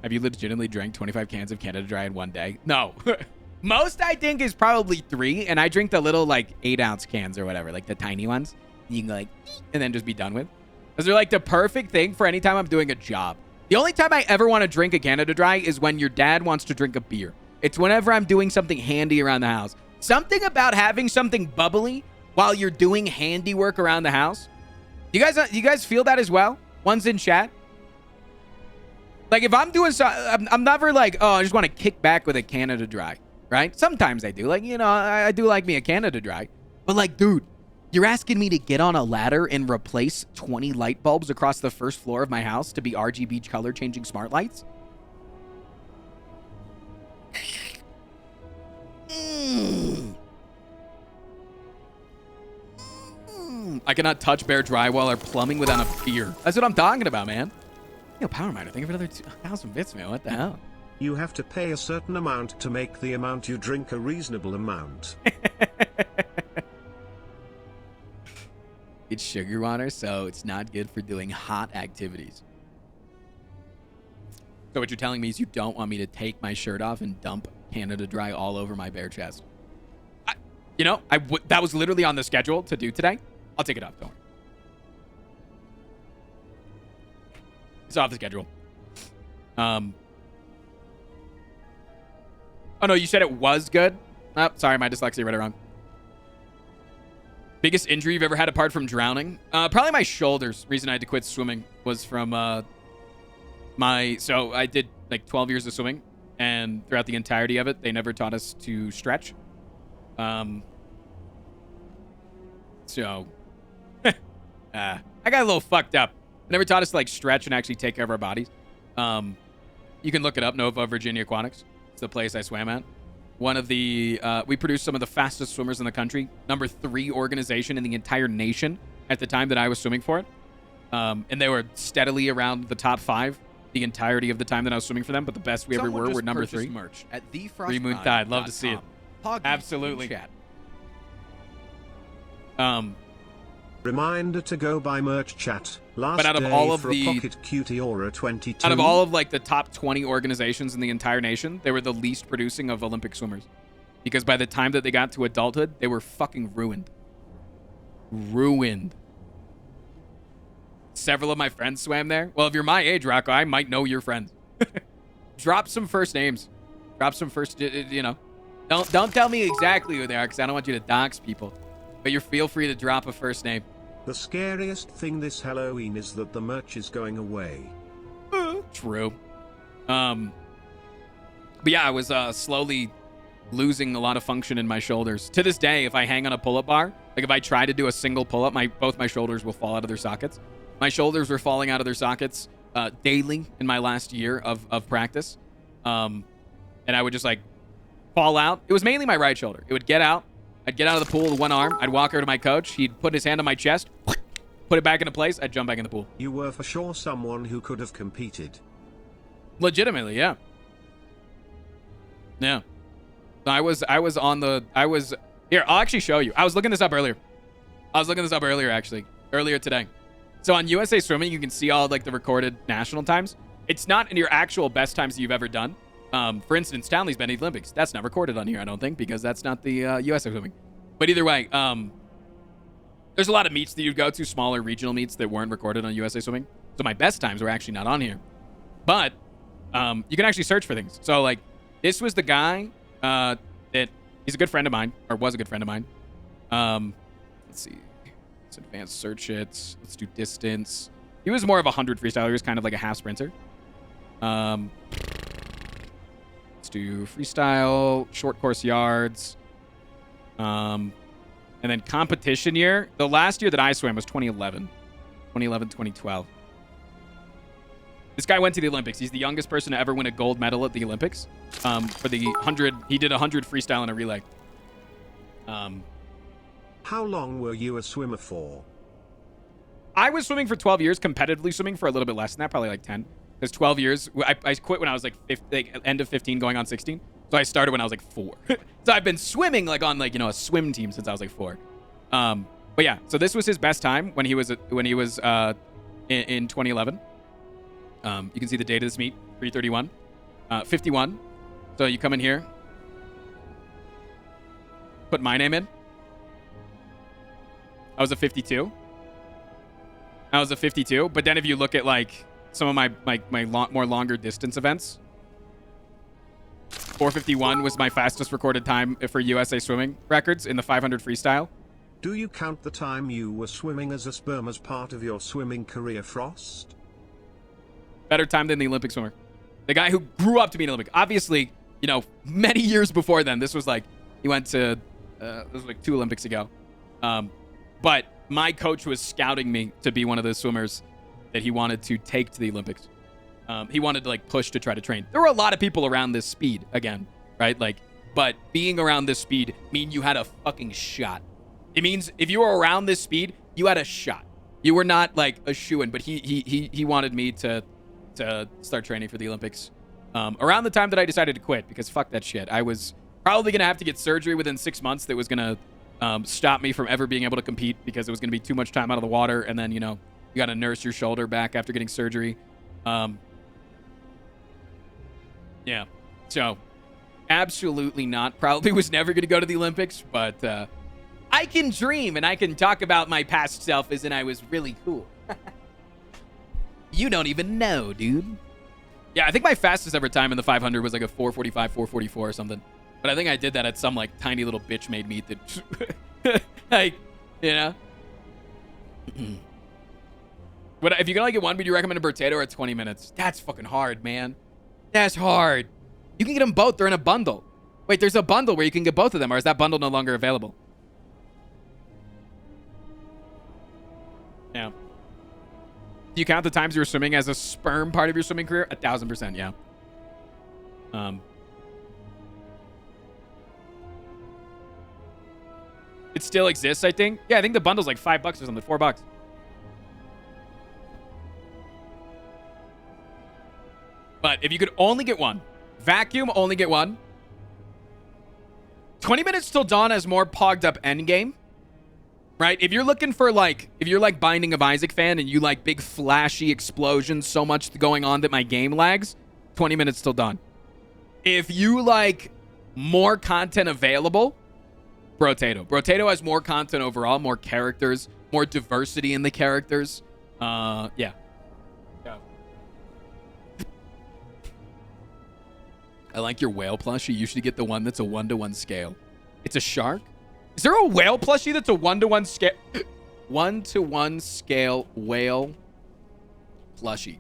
S1: Have you legitimately drank 25 cans of Canada Dry in one day? No. Most, I think, is probably 3, and I drink the little, like, 8-ounce cans or whatever, like the tiny ones. You can, like, and then just be done with. Because they're, like, the perfect thing for any time I'm doing a job. The only time I ever want to drink a Canada Dry is when your dad wants to drink a beer. It's whenever I'm doing something handy around the house. Something about having something bubbly while you're doing handiwork around the house. You guys feel that as well? One's in chat. Like, if I'm doing so, I'm never like, oh, I just want to kick back with a Canada Dry, right? Sometimes I do. Like, you know, I do like me a Canada Dry. But, like, dude, you're asking me to get on a ladder and replace 20 light bulbs across the first floor of my house to be RGB color-changing smart lights? I cannot touch bare drywall or plumbing without a beer. That's what I'm talking about, man. Yo, Power Miner, thank you for another 2,000 bits, man. What the hell?
S3: You have to pay a certain amount to make the amount you drink a reasonable amount.
S1: It's sugar water, so it's not good for doing hot activities. So what you're telling me is you don't want me to take my shirt off and dump Canada Dry all over my bare chest. That was literally on the schedule to do today. I'll take it off, don't worry. It's off the schedule. Oh, no, you said it was good? Oh, sorry, my dyslexia read it wrong. Biggest injury you've ever had apart from drowning? Probably my shoulders. Reason I had to quit swimming was from so I did like 12 years of swimming, and throughout the entirety of it, they never taught us to stretch. So I got a little fucked up. Never taught us to like stretch and actually take care of our bodies. You can look it up, Nova Virginia Aquatics. It's the place I swam at. One of the, we produced some of the fastest swimmers in the country. Number 3 organization in the entire nation at the time that I was swimming for it. And they were steadily around the top 5 the entirety of the time that I was swimming for them. But the best we ever were number 3.
S6: Merch at
S1: Free Moon Tide. Love to see it. Absolutely.
S3: Reminder to go buy merch, chat. Last
S1: out of
S3: day
S1: all of
S3: for
S1: the-
S3: a Pocket Cutie Aura 22.
S1: Out of all of like the top 20 organizations in the entire nation, they were the least producing of Olympic swimmers. Because by the time that they got to adulthood, they were fucking ruined. Ruined. Several of my friends swam there. Well, if you're my age, Rocco, I might know your friends. Drop some first names. Drop some first, you know. Don't tell me exactly who they are, because I don't want you to dox people. But you feel free to drop a first name.
S3: The scariest thing this Halloween is that the merch is going away.
S1: True. But yeah, I was slowly losing a lot of function in my shoulders. To this day, if I hang on a pull-up bar, like if I try to do a single pull-up, both my shoulders will fall out of their sockets. My shoulders were falling out of their sockets daily in my last year of practice. And I would just like fall out. It was mainly my right shoulder. It would get out. I'd get out of the pool with one arm. I'd walk over to my coach. He'd put his hand on my chest, put it back into place. I'd jump back in the pool.
S3: You were for sure someone who could have competed.
S1: Legitimately, yeah. Yeah. I was here, I'll actually show you. I was looking this up earlier. Actually. Earlier today. So on USA Swimming, you can see all like the recorded national times. It's not in your actual best times that you've ever done. For instance, Townley's been at the Olympics. That's not recorded on here, I don't think, because that's not the USA Swimming. But either way, there's a lot of meets that you'd go to, smaller regional meets that weren't recorded on USA Swimming. So my best times were actually not on here. But you can actually search for things. So like, this was the guy that he's a good friend of mine, or was a good friend of mine. Let's see. Let's advanced search it. Let's do distance. He was more of a 100 freestyler. He was kind of like a half sprinter. Let's do freestyle, short course yards. And then competition year. The last year that I swam was 2011. 2011, 2012. This guy went to the Olympics. He's the youngest person to ever win a gold medal at the Olympics. For the 100, he did 100 freestyle and a relay.
S3: How long were you a swimmer for?
S1: I was swimming for 12 years, competitively swimming for a little bit less than that, probably like 10. Because 12 years, I quit when I was like, end of 15 going on 16. So I started when I was like 4. So I've been swimming like on like, you know, a swim team since I was like 4. But yeah, so this was his best time when he was in 2011. You can see the date of this meet, 3:31, 51. So you come in here, put my name in. I was a 52. But then if you look at like some of my more longer distance events, 4:51 was my fastest recorded time for USA Swimming records in the 500 freestyle.
S3: Do you count the time you were swimming as a sperm as part of your swimming career, Frost?
S1: Better time than the Olympic swimmer. The guy who grew up to be an Olympic. Obviously, you know, many years before then. This was like, he went to, this was like 2 Olympics ago. But my coach was scouting me to be one of those swimmers that he wanted to take to the Olympics. He wanted to like push to try to train. There were a lot of people around this speed again, right? Like, but being around this speed mean you had a fucking shot. It means if you were around this speed, you had a shot. You were not like a shoo-in, but he wanted me to start training for the Olympics around the time that I decided to quit, because fuck that shit. I was probably going to have to get surgery within 6 months that was going to stop me from ever being able to compete, because it was going to be too much time out of the water, and then, you know, you got to nurse your shoulder back after getting surgery. Yeah, so absolutely not. Probably was never going to go to the Olympics, but I can dream, and I can talk about my past self as in I was really cool. You don't even know, dude. Yeah, I think my fastest ever time in the 500 was like a 4:45, 4:44 or something. But I think I did that at some like tiny little bitch made meet that, like, you know. But if you can only get one, would you recommend a potato or 20 minutes? That's fucking hard, man. That's hard. You can get them both. They're in a bundle. Wait, there's a bundle where you can get both of them, or is that bundle no longer available? Yeah. Do you count the times you were swimming as a sperm part of your swimming career? 1,000%, yeah. It still exists, I think. Yeah, I think the bundle's like $5 or something, $4. But if you could only get one, vacuum, only get one. 20 minutes till dawn has more pogged up endgame. right? If you're looking for like, if you're like Binding of Isaac fan and you like big flashy explosions, so much going on that my game lags, 20 minutes till done. If you like more content available, Brotato. Brotato has more content overall, more characters, more diversity in the characters. Yeah. I like your whale plushie. You should get the one that's a 1-to-1 scale. It's a shark? Is there a whale plushie that's a 1-to-1 scale? 1-to-1 scale whale plushie.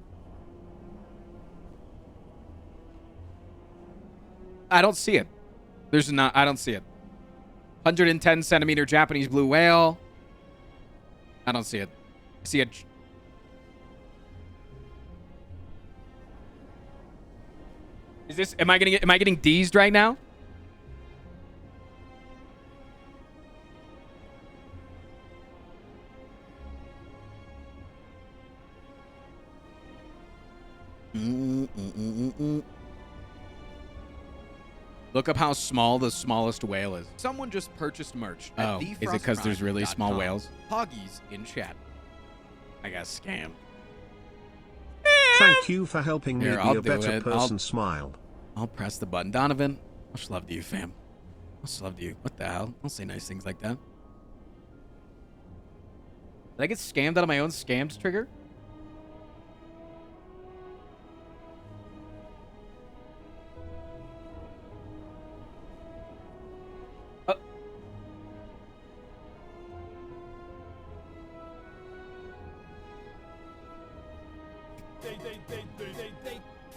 S1: I don't see it. There's not. I don't see it. 110 centimeter Japanese blue whale. I don't see it. I see it. Is this? Am I getting D'd right now? Look up how small the smallest whale is. Someone just purchased merch. Oh, is it because there's really small whales? Poggies in chat. I got scammed.
S3: Thank you for helping me
S1: Here,
S3: be
S1: I'll
S3: a
S1: do
S3: better
S1: it.
S3: person. Smile.
S1: I'll press the button. Donovan, much love to you, fam. Much love to you. What the hell? Don't say nice things like that. Did I get scammed out of my own scammed trigger?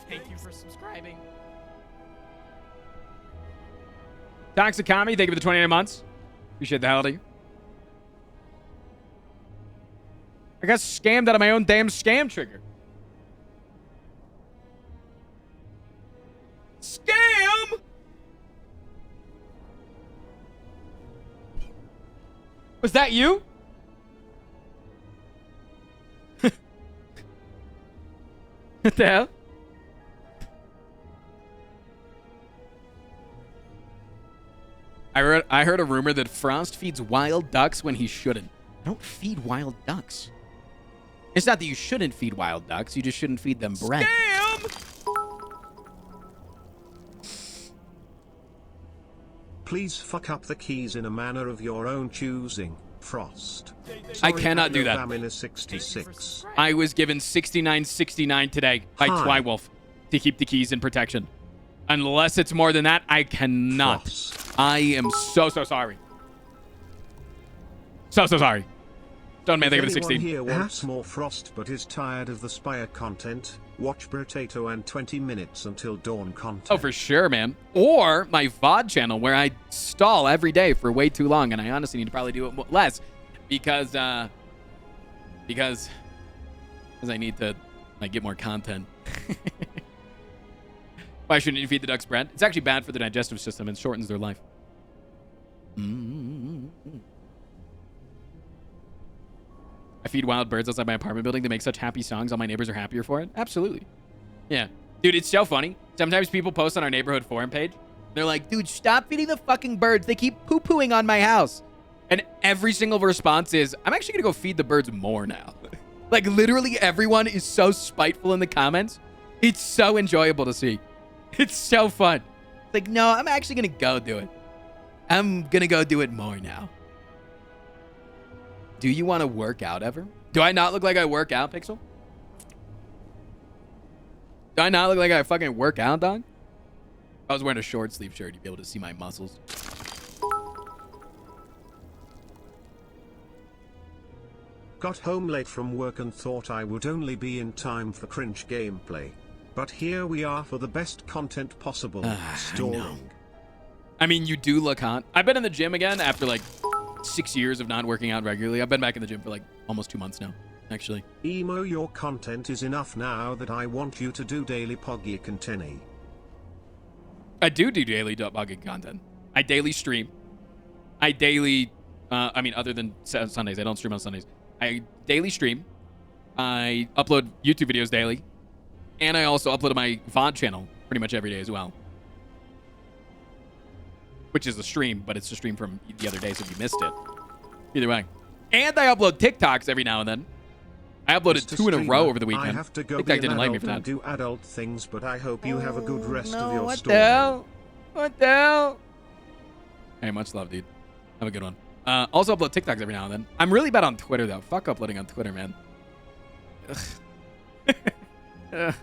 S5: Thank you for subscribing.
S1: Toxicami, thank you for the 29 months. Appreciate the hell out of you. I got scammed out of my own damn scam trigger. Scam! Was that you? What the hell? I heard a rumor that Frost feeds wild ducks when he shouldn't. I don't feed wild ducks. It's not that you shouldn't feed wild ducks. You just shouldn't feed them bread. Scam!
S3: Please fuck up the keys in a manner of your own choosing, Frost.
S1: I cannot do that.
S3: I'm in a 66.
S1: I was given 69.69 today by
S3: Hi.
S1: Twywolf to keep the keys in protection. Unless it's more than that, I cannot.
S3: Frost.
S1: I am so sorry. So sorry. Don't man, thank you for the 16.
S3: Here wants more Frost but is tired of the Spire content. Watch Brotato and 20 minutes until dawn content.
S1: Oh, for sure, man. Or my VOD channel where I stall every day for way too long, and I honestly need to probably do it less because I need to like get more content. Why shouldn't you feed the ducks bread? It's actually bad for the digestive system and shortens their life. I feed wild birds outside my apartment building. They make such happy songs. All my neighbors are happier for it. Absolutely. Yeah. Dude, it's so funny. Sometimes people post on our neighborhood forum page. They're like, dude, stop feeding the fucking birds. They keep poo-pooing on my house. And every single response is, I'm actually going to go feed the birds more now. Like, literally everyone is so spiteful in the comments. It's so enjoyable to see. It's so fun. Like, no, I'm actually going to go do it. I'm going to go do it more now. Do you want to work out ever? Do I not look like I work out, Pixel? Do I not look like I fucking work out, dog? If I was wearing a short sleeve shirt, you'd be able to see my muscles.
S3: Got home late from work and thought I would only be in time for cringe gameplay. But here we are for the best content possible. Stalling.
S1: I mean, you do look hot. I've been in the gym again after like 6 years of not working out regularly. I've been back in the gym for like almost 2 months now, actually.
S3: Emo, your content is enough now that I want you to do daily Poggy Contini.
S1: I do daily Poggy content. I daily stream. I daily, other than Sundays. I don't stream on Sundays. I daily stream. I upload YouTube videos daily. And I also upload to my VOD channel pretty much every day as well. Which is a stream, but it's a stream from the other day, so if you missed it. Either way. And I upload TikToks every now and then. I uploaded
S3: Mr.
S1: 2 in a
S3: Streamer,
S1: row over the weekend.
S3: I have to go
S1: TikTok
S3: be
S1: didn't
S3: an
S1: like me for
S3: adult
S1: that.
S3: and do adult things, but I hope you have a good rest
S1: No,
S3: of your
S1: what
S3: story.
S1: the hell? What the hell? Hey, much love, dude. Have a good one. Also upload TikToks every now and then. I'm really bad on Twitter, though. Fuck uploading on Twitter, man. I've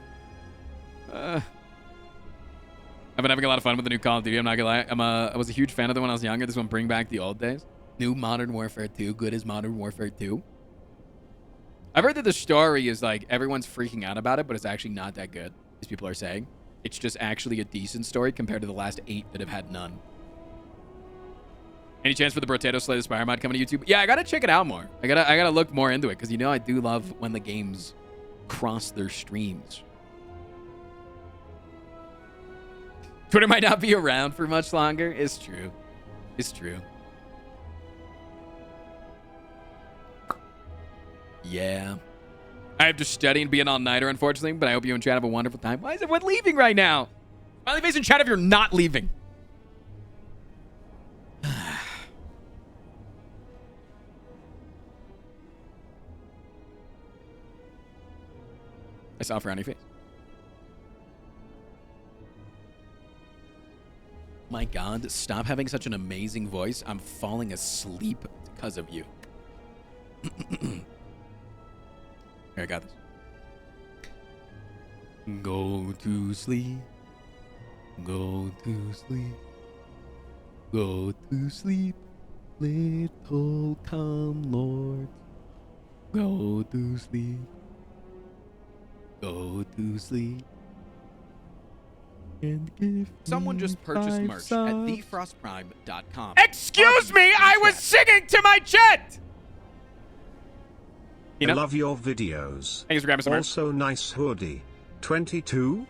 S1: been having a lot of fun with the new Call of Duty. I'm not gonna lie. I was a huge fan of it when I was younger. This one bring back the old days. New Modern Warfare 2. Good as Modern Warfare 2. I've heard that the story is like everyone's freaking out about it, but it's actually not that good, as people are saying. It's just actually a decent story compared to the last 8 that have had none. Any chance for the Brotato Slay the Spire mod coming to YouTube? Yeah, I gotta check it out more. I gotta look more into it, because you know I do love when the games cross their streams. Twitter might not be around for much longer. It's true. It's true. Yeah. I have to study and be an all-nighter, unfortunately, but I hope you and chat have a wonderful time. Why is everyone leaving right now? Smiley face in chat if you're not leaving. I saw a frowny face. My God, stop having such an amazing voice. I'm falling asleep because of you. Here, I got this. Go to sleep. Go to sleep. Go to sleep, little calm Lord. Go to sleep. Go to sleep. And give someone just purchased merch at thefrostprime.com. Excuse me, I was singing to my chat!
S3: I love your videos.
S1: Thanks for grabbing some merch.
S3: Also nice hoodie. 22?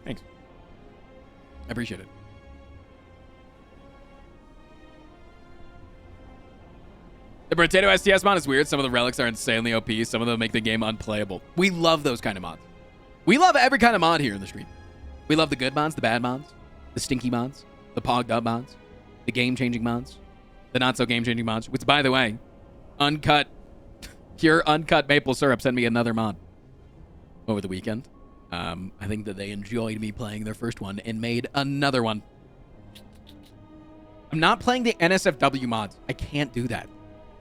S1: Thanks. I appreciate it. The Potato STS mod is weird. Some of the relics are insanely OP. Some of them make the game unplayable. We love those kind of mods. We love every kind of mod here in the stream. We love the good mods, the bad mods, the stinky mods, the pogged up mods, the game-changing mods, the not-so-game-changing mods, which, by the way, pure uncut maple syrup sent me another mod over the weekend. I think that they enjoyed me playing their first one and made another one. I'm not playing the NSFW mods. I can't do that.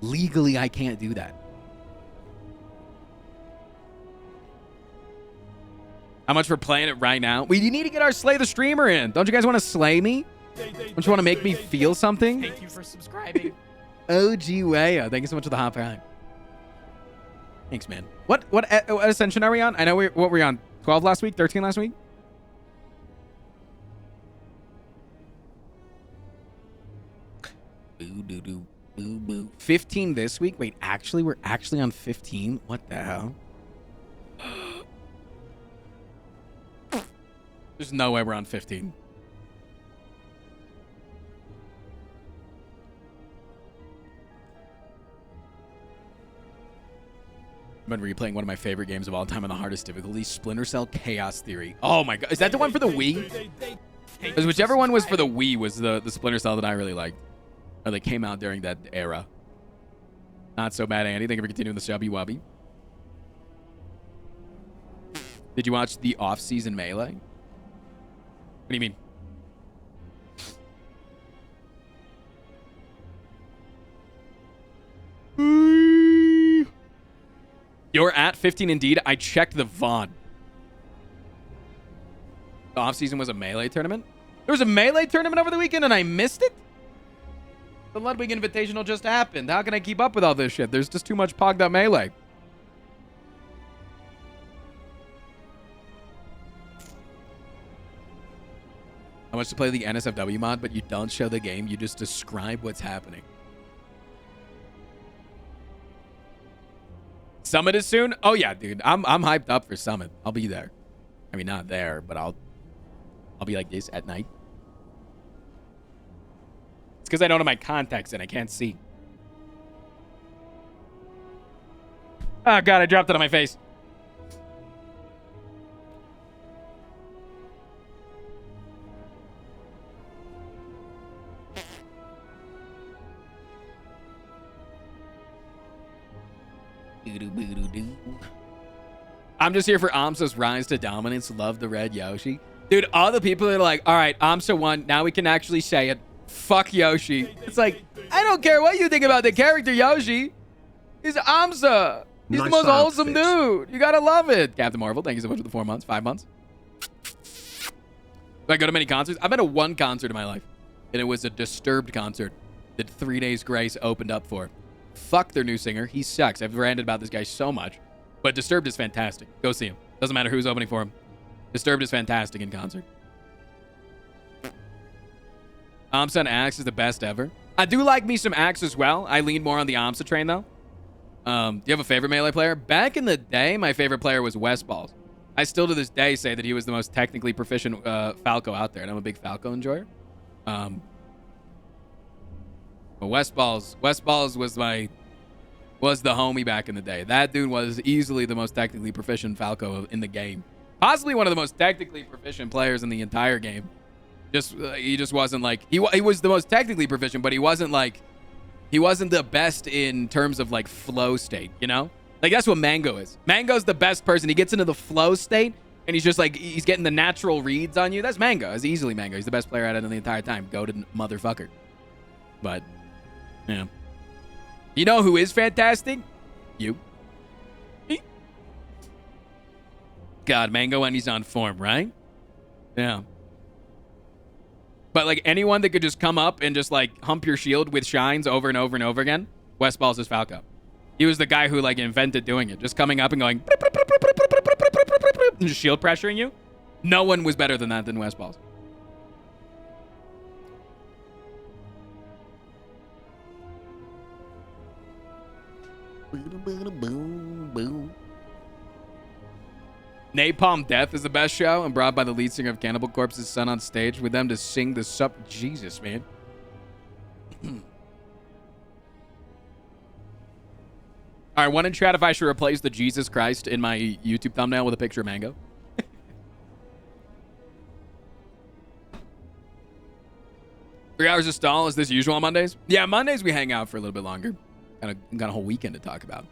S1: Legally, I can't do that. How much for playing it right now? We need to get our Slay the Streamer in. Don't you guys want to slay me? Don't you want to make me feel something?
S5: Thank you for subscribing.
S1: OG Wayo. Thank you so much for the hot prime. Thanks, man. What ascension are we on? I know what were we on? 12 last week? 13 last week? Boo doo doo boo boo. 15 this week? Wait, actually, we're actually on 15? What the hell? There's no way we're on 15. I've been replaying one of my favorite games of all time on the hardest difficulty, Splinter Cell Chaos Theory. Oh my God. Is that the one for the Wii? Because whichever one was for the Wii was the Splinter Cell that I really liked. Or they came out during that era. Not so bad, Andy. Thank you for continuing the subby wubby. Did you watch the off-season Melee? What do you mean? You're at 15 indeed. I checked the VOD. The off-season was a Melee tournament? There was a Melee tournament over the weekend and I missed it? The Ludwig Invitational just happened. How can I keep up with all this shit? There's just too much pogged up Melee. How much to play the NSFW mod, but you don't show the game, you just describe what's happening. Summit is soon? Oh yeah, dude. I'm hyped up for Summit. I'll be there. I mean, not there, but I'll be like this at night. It's because I don't have my contacts in. I can't see. Oh God, I dropped it on my face. I'm just here for Amsa's rise to dominance. Love the red Yoshi. Dude, all the people that are like, all right, Amsa won. Now we can actually say it. Fuck Yoshi. It's like, I don't care what you think about the character Yoshi. He's Amsa. He's the
S3: Nice
S1: most wholesome
S3: outfit.
S1: dude. You gotta love it. Captain Marvel, thank you so much for the 4 months, 5 months. Do I go to many concerts? I've been to one concert in my life, and it was a Disturbed concert that 3 Days Grace opened up for. Fuck their new singer. He sucks. I've ranted about this guy so much. But Disturbed is fantastic. Go see him. Doesn't matter who's opening for him. Disturbed is fantastic in concert. Amsa and Axe is the best ever. I do like me some Axe as well. I lean more on the Amsa train, though. Do you have a favorite Melee player? Back in the day, my favorite player was Westballs. I still to this day say that he was the most technically proficient Falco out there, and I'm a big Falco enjoyer. But Westballs was the homie back in the day. That dude was easily the most technically proficient Falco in the game. Possibly one of the most technically proficient players in the entire game. He just wasn't like he was the most technically proficient, but he wasn't the best in terms of like flow state, you know? Like that's what Mango is. Mango's the best person. He gets into the flow state and he's just like he's getting the natural reads on you. That's Mango. It's easily Mango. He's the best player at it the entire time. Goated motherfucker. But yeah. You know who is fantastic? You. Me. God, Mango when he's on form, right? Yeah. But like anyone that could just come up and just like hump your shield with shines over and over and over again, Westballs is Falco. He was the guy who like invented doing it. Just coming up and going and just shield pressuring you. No one was better than that than Westballs. Napalm Death is the best show and brought by the lead singer of Cannibal Corpse's son on stage with them to sing the Jesus, man. All right, one in chat if I should replace the Jesus Christ in my YouTube thumbnail with a picture of Mango. 3 hours of stall. Is this usual on Mondays? Yeah, Mondays we hang out for a little bit longer. Got a whole weekend to talk about.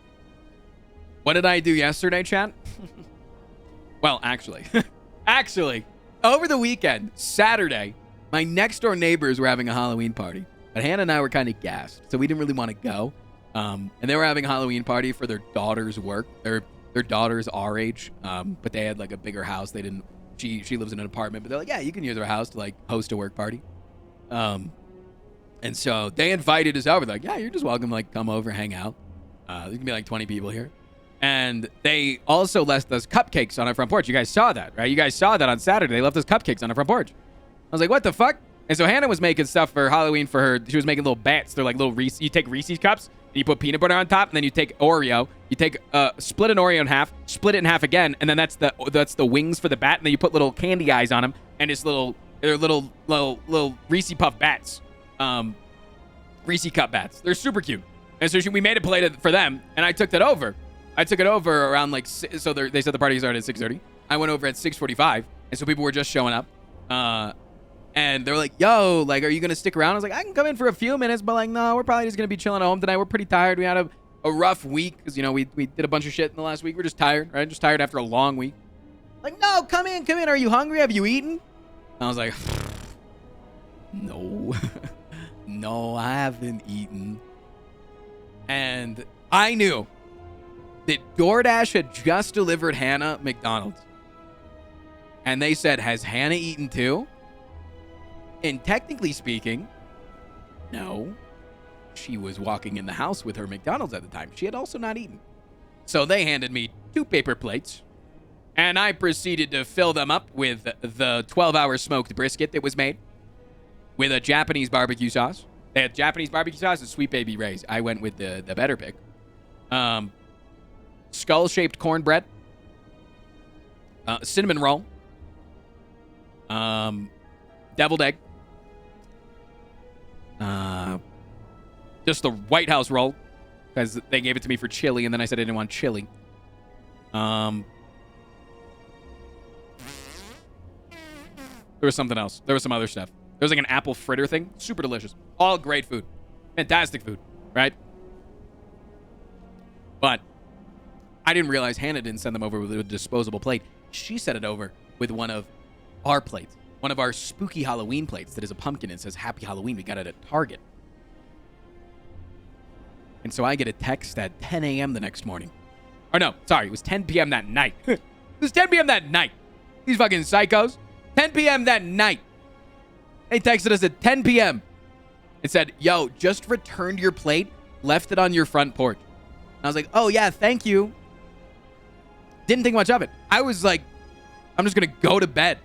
S1: What did I do yesterday, chat? Well, actually, over the weekend, Saturday, my next door neighbors were having a Halloween party. But Hannah and I were kind of gassed, so we didn't really want to go. And they were having a Halloween party for their daughter's work. Their daughter's our age, but they had like a bigger house. They didn't. She lives in an apartment, but they're like, yeah, you can use our house to like host a work party. And so they invited us over. They're like, yeah, you're just welcome to like come over, hang out. There can be like 20 people here. And they also left us cupcakes on our front porch. You guys saw that, right? You guys saw that on Saturday. They left us cupcakes on our front porch. I was like, what the fuck? And so Hannah was making stuff for Halloween for her. She was making little bats. They're like little Reese. You take Reese's cups, and you put peanut butter on top, and then you take Oreo. You take split an Oreo in half, split it in half again, and then that's the wings for the bat, and then you put little candy eyes on them, and it's little Reese Puff bats. Reese Cup bats. They're super cute. And so we made a plate for them, and I took that over. I took it over around like, so they said the party started at 6:30. I went over at 6:45, and so people were just showing up. And they're like, yo, like, are you going to stick around? I was like, I can come in for a few minutes, but like, no, we're probably just going to be chilling at home tonight. We're pretty tired. We had a rough week because, you know, we did a bunch of shit in the last week. We're just tired, right? Just tired after a long week. Like, no, come in. Are you hungry? Have you eaten? I was like, no. No, I haven't eaten. And I knew that DoorDash had just delivered Hannah McDonald's. And they said, has Hannah eaten too? And technically speaking, no. She was walking in the house with her McDonald's at the time. She had also not eaten. So they handed me 2 paper plates. And I proceeded to fill them up with the 12-hour smoked brisket that was made with a Japanese barbecue sauce. They had Japanese barbecue sauce and Sweet Baby Ray's. I went with the better pick. Skull-shaped cornbread. Cinnamon roll. Deviled egg. Just the White House roll. Because they gave it to me for chili, and then I said I didn't want chili. There was something else. There was some other stuff. There was like an apple fritter thing. Super delicious. All great food. Fantastic food, right? But I didn't realize Hannah didn't send them over with a disposable plate. She sent it over with one of our plates, one of our spooky Halloween plates that is a pumpkin and says Happy Halloween. We got it at Target. And so I get a text at 10 a.m. the next morning. Or no, sorry, it was 10 p.m. that night. It was 10 p.m. that night. These fucking psychos. 10 p.m. that night. They texted us at 10 p.m. and said, yo, just returned your plate, left it on your front porch. And I was like, oh, yeah, thank you. Didn't think much of it. I was like, I'm just going to go to bed.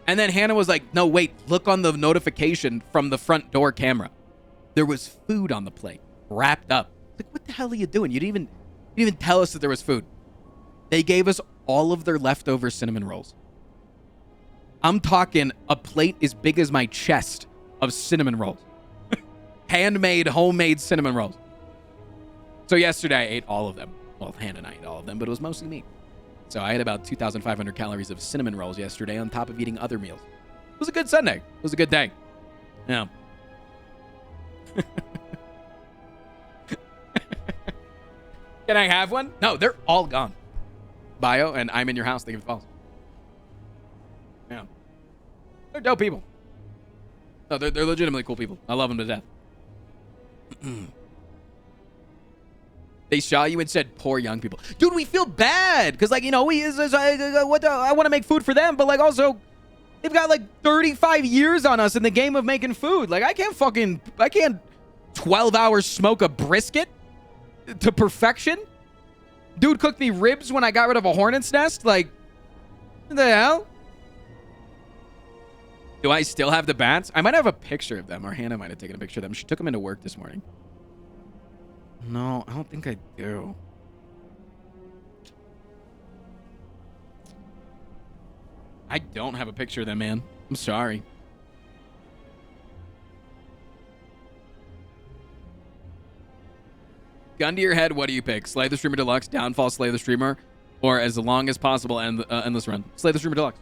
S1: And then Hannah was like, no, wait, look on the notification from the front door camera. There was food on the plate, wrapped up. Like, what the hell are you doing? You didn't even tell us that there was food. They gave us all of their leftover cinnamon rolls. I'm talking a plate as big as my chest of cinnamon rolls. Handmade, homemade cinnamon rolls. So yesterday I ate all of them. Well, Hannah and I ate all of them, but it was mostly me. So I had about 2,500 calories of cinnamon rolls yesterday on top of eating other meals. It was a good Sunday. It was a good day. Yeah. Can I have one? No, they're all gone. Bio and I'm in your house. Think of it false. Yeah. They're dope people. No, they're legitimately cool people. I love them to death. They saw you and said, poor young people. Dude, we feel bad. Because, like, you know, I want to make food for them. But, like, also, they've got, like, 35 years on us in the game of making food. Like, I can't 12 hours smoke a brisket to perfection. Dude cooked me ribs when I got rid of a hornet's nest. Like, what the hell? Do I still have the bats? I might have a picture of them, or Hannah might have taken a picture of them. She took them into work this morning. No, I don't think I do. I don't have a picture of them, man. I'm sorry. Gun to your head, what do you pick? Slay the Streamer Deluxe, Downfall, Slay the Streamer, or as long as possible, Endless Run? Slay the Streamer Deluxe.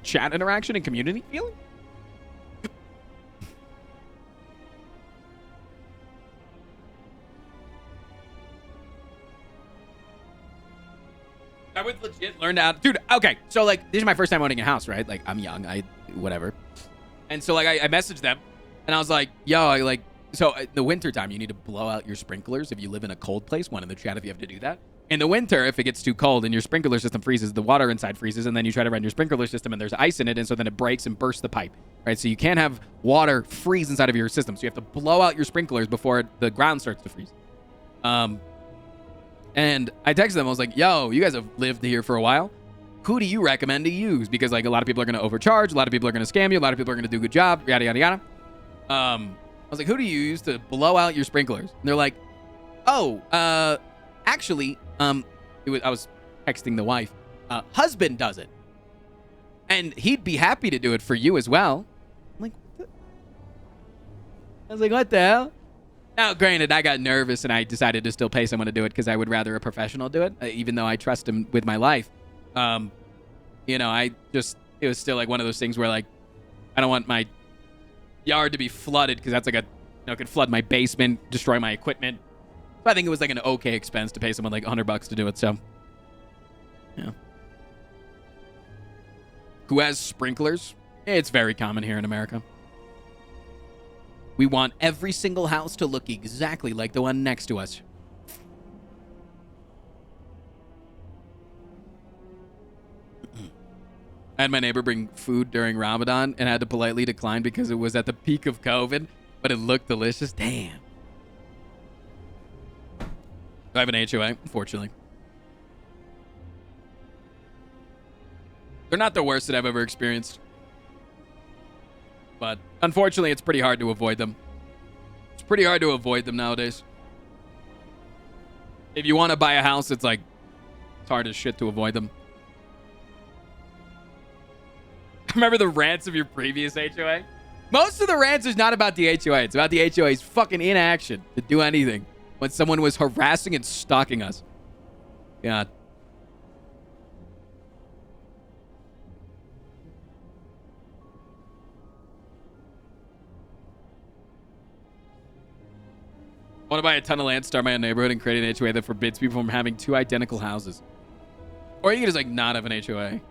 S1: Chat interaction and community feeling? I would legit learn to dude, okay, so like this is my first time owning a house, right? Like I'm young, whatever. And so like I messaged them and I was like, yo, so in the winter time you need to blow out your sprinklers if you live in a cold place. One in the chat if you have to do that. In the winter, if it gets too cold and your sprinkler system freezes, the water inside freezes, and then you try to run your sprinkler system and there's ice in it, and so then it breaks and bursts the pipe, right? So you can't have water freeze inside of your system. So you have to blow out your sprinklers before the ground starts to freeze. And I texted them. I was like, yo, you guys have lived here for a while. Who do you recommend to use? Because like a lot of people are going to overcharge. A lot of people are going to scam you. A lot of people are going to do a good job. Yada, yada, yada. I was like, who do you use to blow out your sprinklers? And they're like, oh, actually, I was texting the wife. Husband does it. And he'd be happy to do it for you as well. I'm like, what the? I was like, what the hell? Now, granted, I got nervous and I decided to still pay someone to do it because I would rather a professional do it, even though I trust him with my life. You know, it was still like one of those things where like, I don't want my yard to be flooded because that's like it could flood my basement, destroy my equipment. But I think it was like an okay expense to pay someone like $100 to do it. So, yeah. Who has sprinklers? It's very common here in America. We want every single house to look exactly like the one next to us. I had my neighbor bring food during Ramadan and had to politely decline because it was at the peak of COVID, but it looked delicious. Damn. I have an HOA, unfortunately. They're not the worst that I've ever experienced. But unfortunately, it's pretty hard to avoid them. It's pretty hard to avoid them nowadays. If you want to buy a house, it's hard as shit to avoid them. Remember the rants of your previous HOA? Most of the rants is not about the HOA. It's about the HOA's fucking inaction to do anything when someone was harassing and stalking us. God. Want to buy a ton of land, start my own neighborhood, and create an HOA that forbids people from having two identical houses. Or you can just like not have an HOA.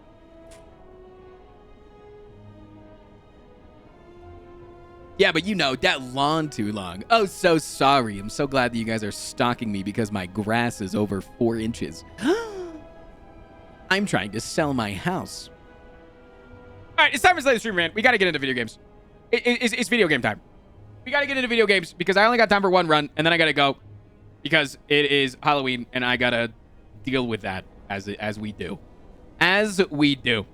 S1: Yeah, but you know, that lawn too long. Oh, so sorry. I'm so glad that you guys are stalking me because my grass is over 4 inches. I'm trying to sell my house. All right, it's time for Slay the Stream, man. We got to get into video games. It's video game time. We got to get into video games because I only got time for 1 run, and then I got to go because it is Halloween, and I got to deal with that as we do. As we do.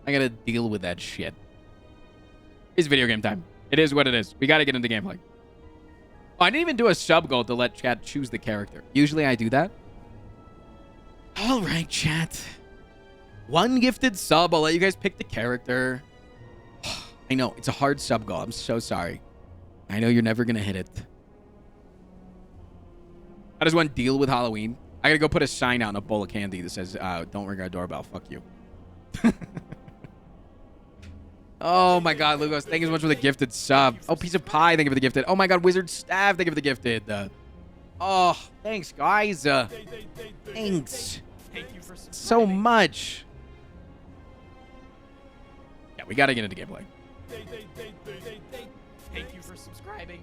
S1: I got to deal with that shit. It's video game time. It is what it is. We got to get into gameplay. Oh, I didn't even do a sub goal to let chat choose the character. Usually I do that. All right, chat. 1 gifted sub. I'll let you guys pick the character. I know, it's a hard sub goal. I'm so sorry. I know you're never going to hit it. How does one deal with Halloween? I got to go put a sign out in a bowl of candy that says, don't ring our doorbell. Fuck you. Oh my God, Lugos, thank you so much for the gifted sub. Oh, Piece of Pie, thank you for the gifted. Oh my God, Wizard Staff, thank you for the gifted. Oh, thanks, guys. Thanks.
S2: Thank you for
S1: So much. Yeah, we got to get into gameplay.
S2: Thank you for subscribing.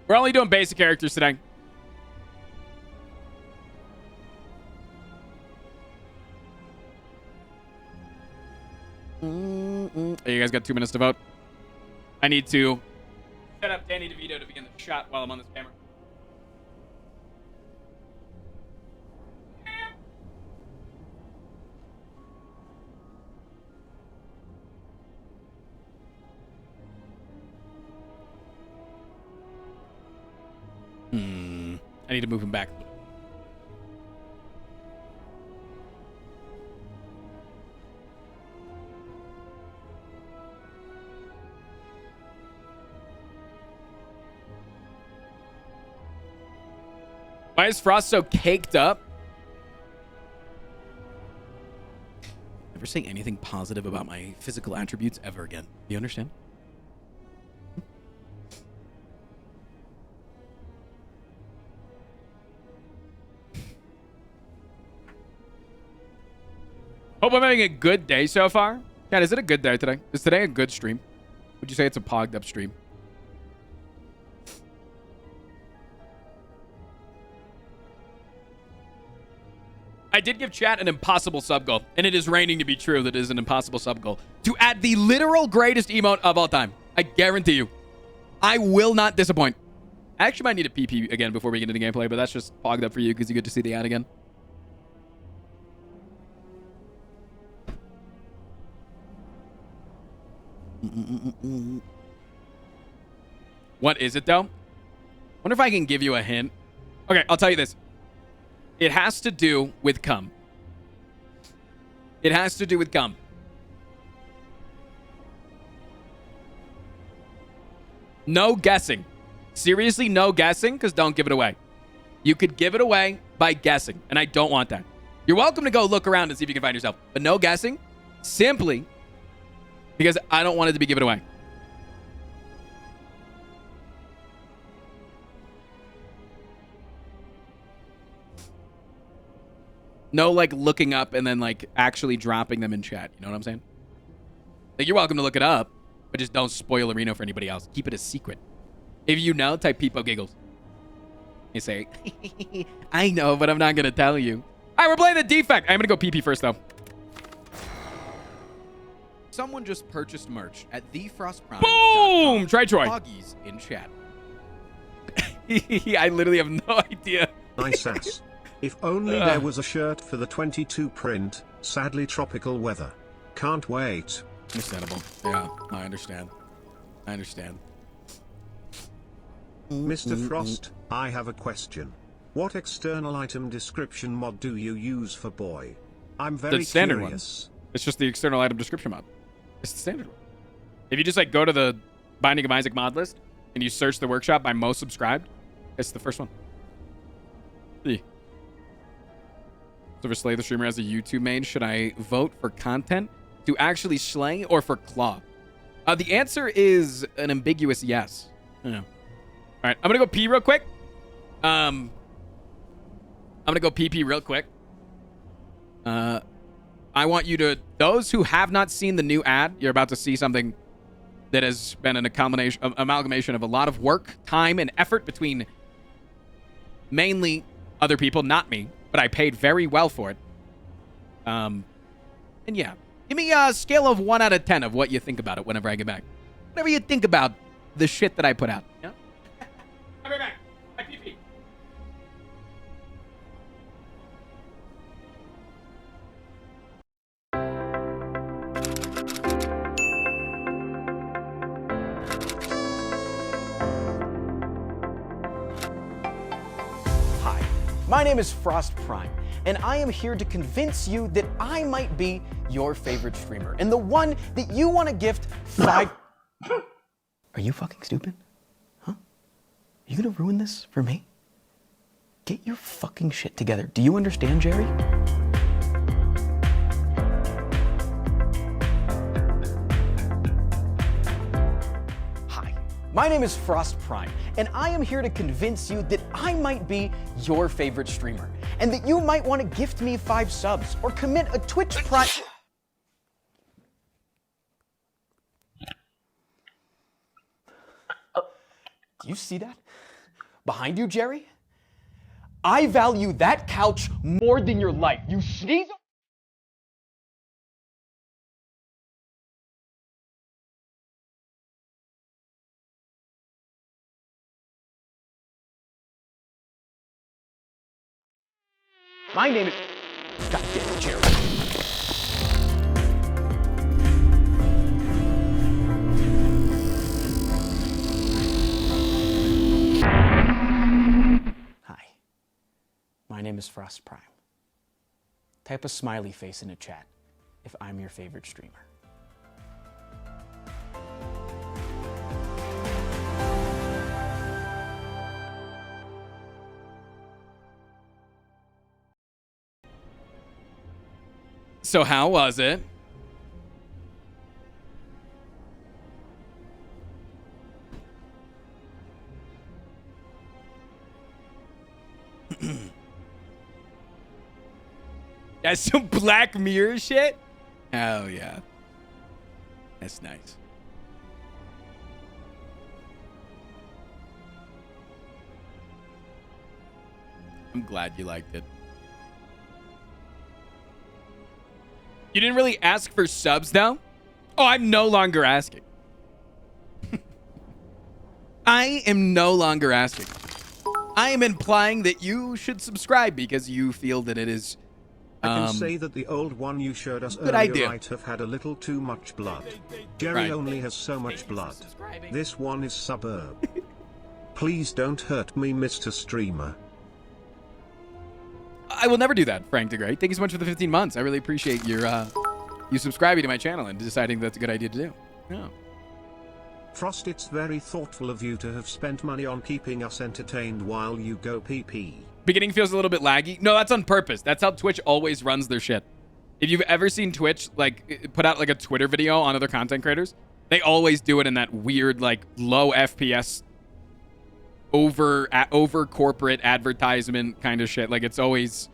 S1: We're only doing basic characters today. Hey, you guys got 2 minutes to vote. I need to set up Danny DeVito to be in the shot while I'm on this camera. I need to move him back a little bit. Why is Frost so caked up? Never say anything positive about my physical attributes ever again. Do you understand? Hope I'm having a good day so far. Cat, is it a good day today? Is today a good stream? Would you say it's a pogged up stream? I did give chat an impossible sub goal, and it is raining to be true that it is an impossible sub goal. To add the literal greatest emote of all time. I guarantee you. I will not disappoint. I actually might need a PP again before we get into gameplay, but that's just pogged up for you because you get to see the ad again. What is it, though? Wonder if I can give you a hint. Okay, I'll tell you this. It has to do with cum. It has to do with cum. No guessing. Seriously, no guessing, because don't give it away. You could give it away by guessing, and I don't want that. You're welcome to go look around and see if you can find yourself, but no guessing, simply because I don't want it to be given away. No, like, looking up and then, like, actually dropping them in chat. You know what I'm saying? Like, you're welcome to look it up, but just don't spoil Areno for anybody else. Keep it a secret. If you know, type Peepo Giggles. You say, I know, but I'm not going to tell you. All right, we're playing the defect. I'm going to go PP first, though. Someone just purchased merch at thefrostprime.com. Boom! Try Troy. Poggies in chat. I literally have no idea.
S3: Nice ass. If only there was a shirt for the 22 print. Sadly, tropical weather. Can't wait.
S1: Understandable. Yeah, I understand. I understand.
S3: Mr. Frost, I have a question. What external item description mod do you use for boy? I'm very
S1: The standard
S3: curious.
S1: one. It's just the external item description mod. It's the standard one. If you just like go to the Binding of Isaac mod list and you search the workshop by most subscribed, it's the first one. See. So for Slay the Streamer as a YouTube main, should I vote for content to actually slay or for claw? The answer is an ambiguous yes. I don't know. All right, I'm gonna go pee real quick. I'm gonna go pee real quick. I want you to, those who have not seen the new ad, you're about to see something that has been an amalgamation of a lot of work, time, and effort between mainly other people, not me, but I paid very well for it. And yeah, give me a scale of 1 out of 10 of what you think about it whenever I get back. Whatever you think about the shit that I put out. Yeah?
S2: I'll be back. I pee.
S6: Hi, my name is Frost Prime, and I am here to convince you that I might be your favorite streamer, and the one that you want to gift 5... Are you fucking stupid? Huh? Are you gonna ruin this for me? Get your fucking shit together. Do you understand, Jerry? Hi, my name is Frost Prime, and I am here to convince you that I might be your favorite streamer, and that you might want to gift me 5 subs or commit a Twitch Prime. Do you see that? Behind you, Jerry? I value that couch more than your life. You sneeze. My name is. God damn it, Jerry. My name is Frost Prime. Type a smiley face in a chat if I'm your favorite streamer.
S1: So how was it? That's some Black Mirror shit? Oh, yeah. That's nice. I'm glad you liked it. You didn't really ask for subs, though? Oh, I'm no longer asking. I am no longer asking. I am implying that you should subscribe because you feel that it is...
S3: I can say that the old one you showed us
S1: good
S3: earlier
S1: idea.
S3: might have had a little too much blood. Jerry only has so much blood. This one is suburb. Please don't hurt me, Mr. Streamer.
S1: I will never do that, Frank DeGray. Thank you so much for the 15 months. I really appreciate your you subscribing to my channel and deciding that's a good idea to do. Yeah.
S3: Frost, it's very thoughtful of you to have spent money on keeping us entertained while you go PP.
S1: Beginning feels a little bit laggy. No, that's on purpose. That's how Twitch always runs their shit. If you've ever seen Twitch like put out like a Twitter video on other content creators, they always do it in that weird like low FPS over corporate advertisement kind of shit. Like it's always,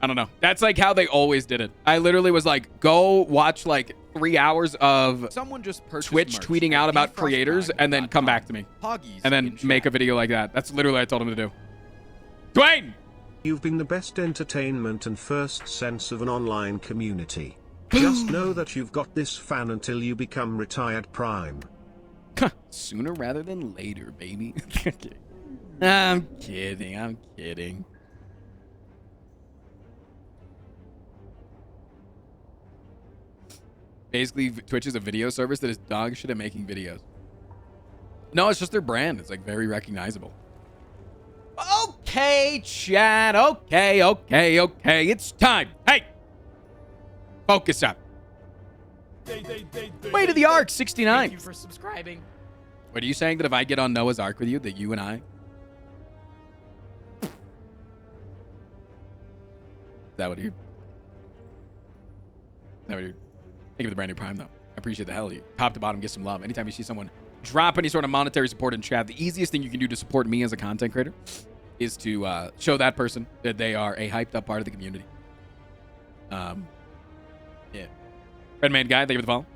S1: I don't know. That's like how they always did it. I literally was like, go watch like 3 hours of
S5: Someone just purchased
S1: Twitch
S5: merch
S1: tweeting
S5: at
S1: out about creators and then come back to me.
S5: Poggies
S1: And then
S5: in
S1: make a
S5: chat.
S1: video like that. That's literally what I told him to do. Dwayne!
S3: You've been the best entertainment and first sense of an online community. Just know that you've got this fan until you become retired Prime.
S1: Sooner rather than later, baby. I'm kidding. I'm kidding. Basically, Twitch is a video service that is dog shit at making videos. No, it's just their brand. It's like very recognizable. Okay, chat. Okay. It's time. Hey! Focus up. Way to the Ark, 69.
S5: Thank you for subscribing.
S1: What are you saying, that if I get on Noah's Ark with you, that you and I... Is that what you... No, dude. Thank you for the brand new Prime, though. I appreciate the hell of you. Top to bottom, get some love. Anytime you see someone drop any sort of monetary support in chat, the easiest thing you can do to support me as a content creator is to show that person that they are a hyped up part of the community. Yeah. Redman Guy, thank you for the follow.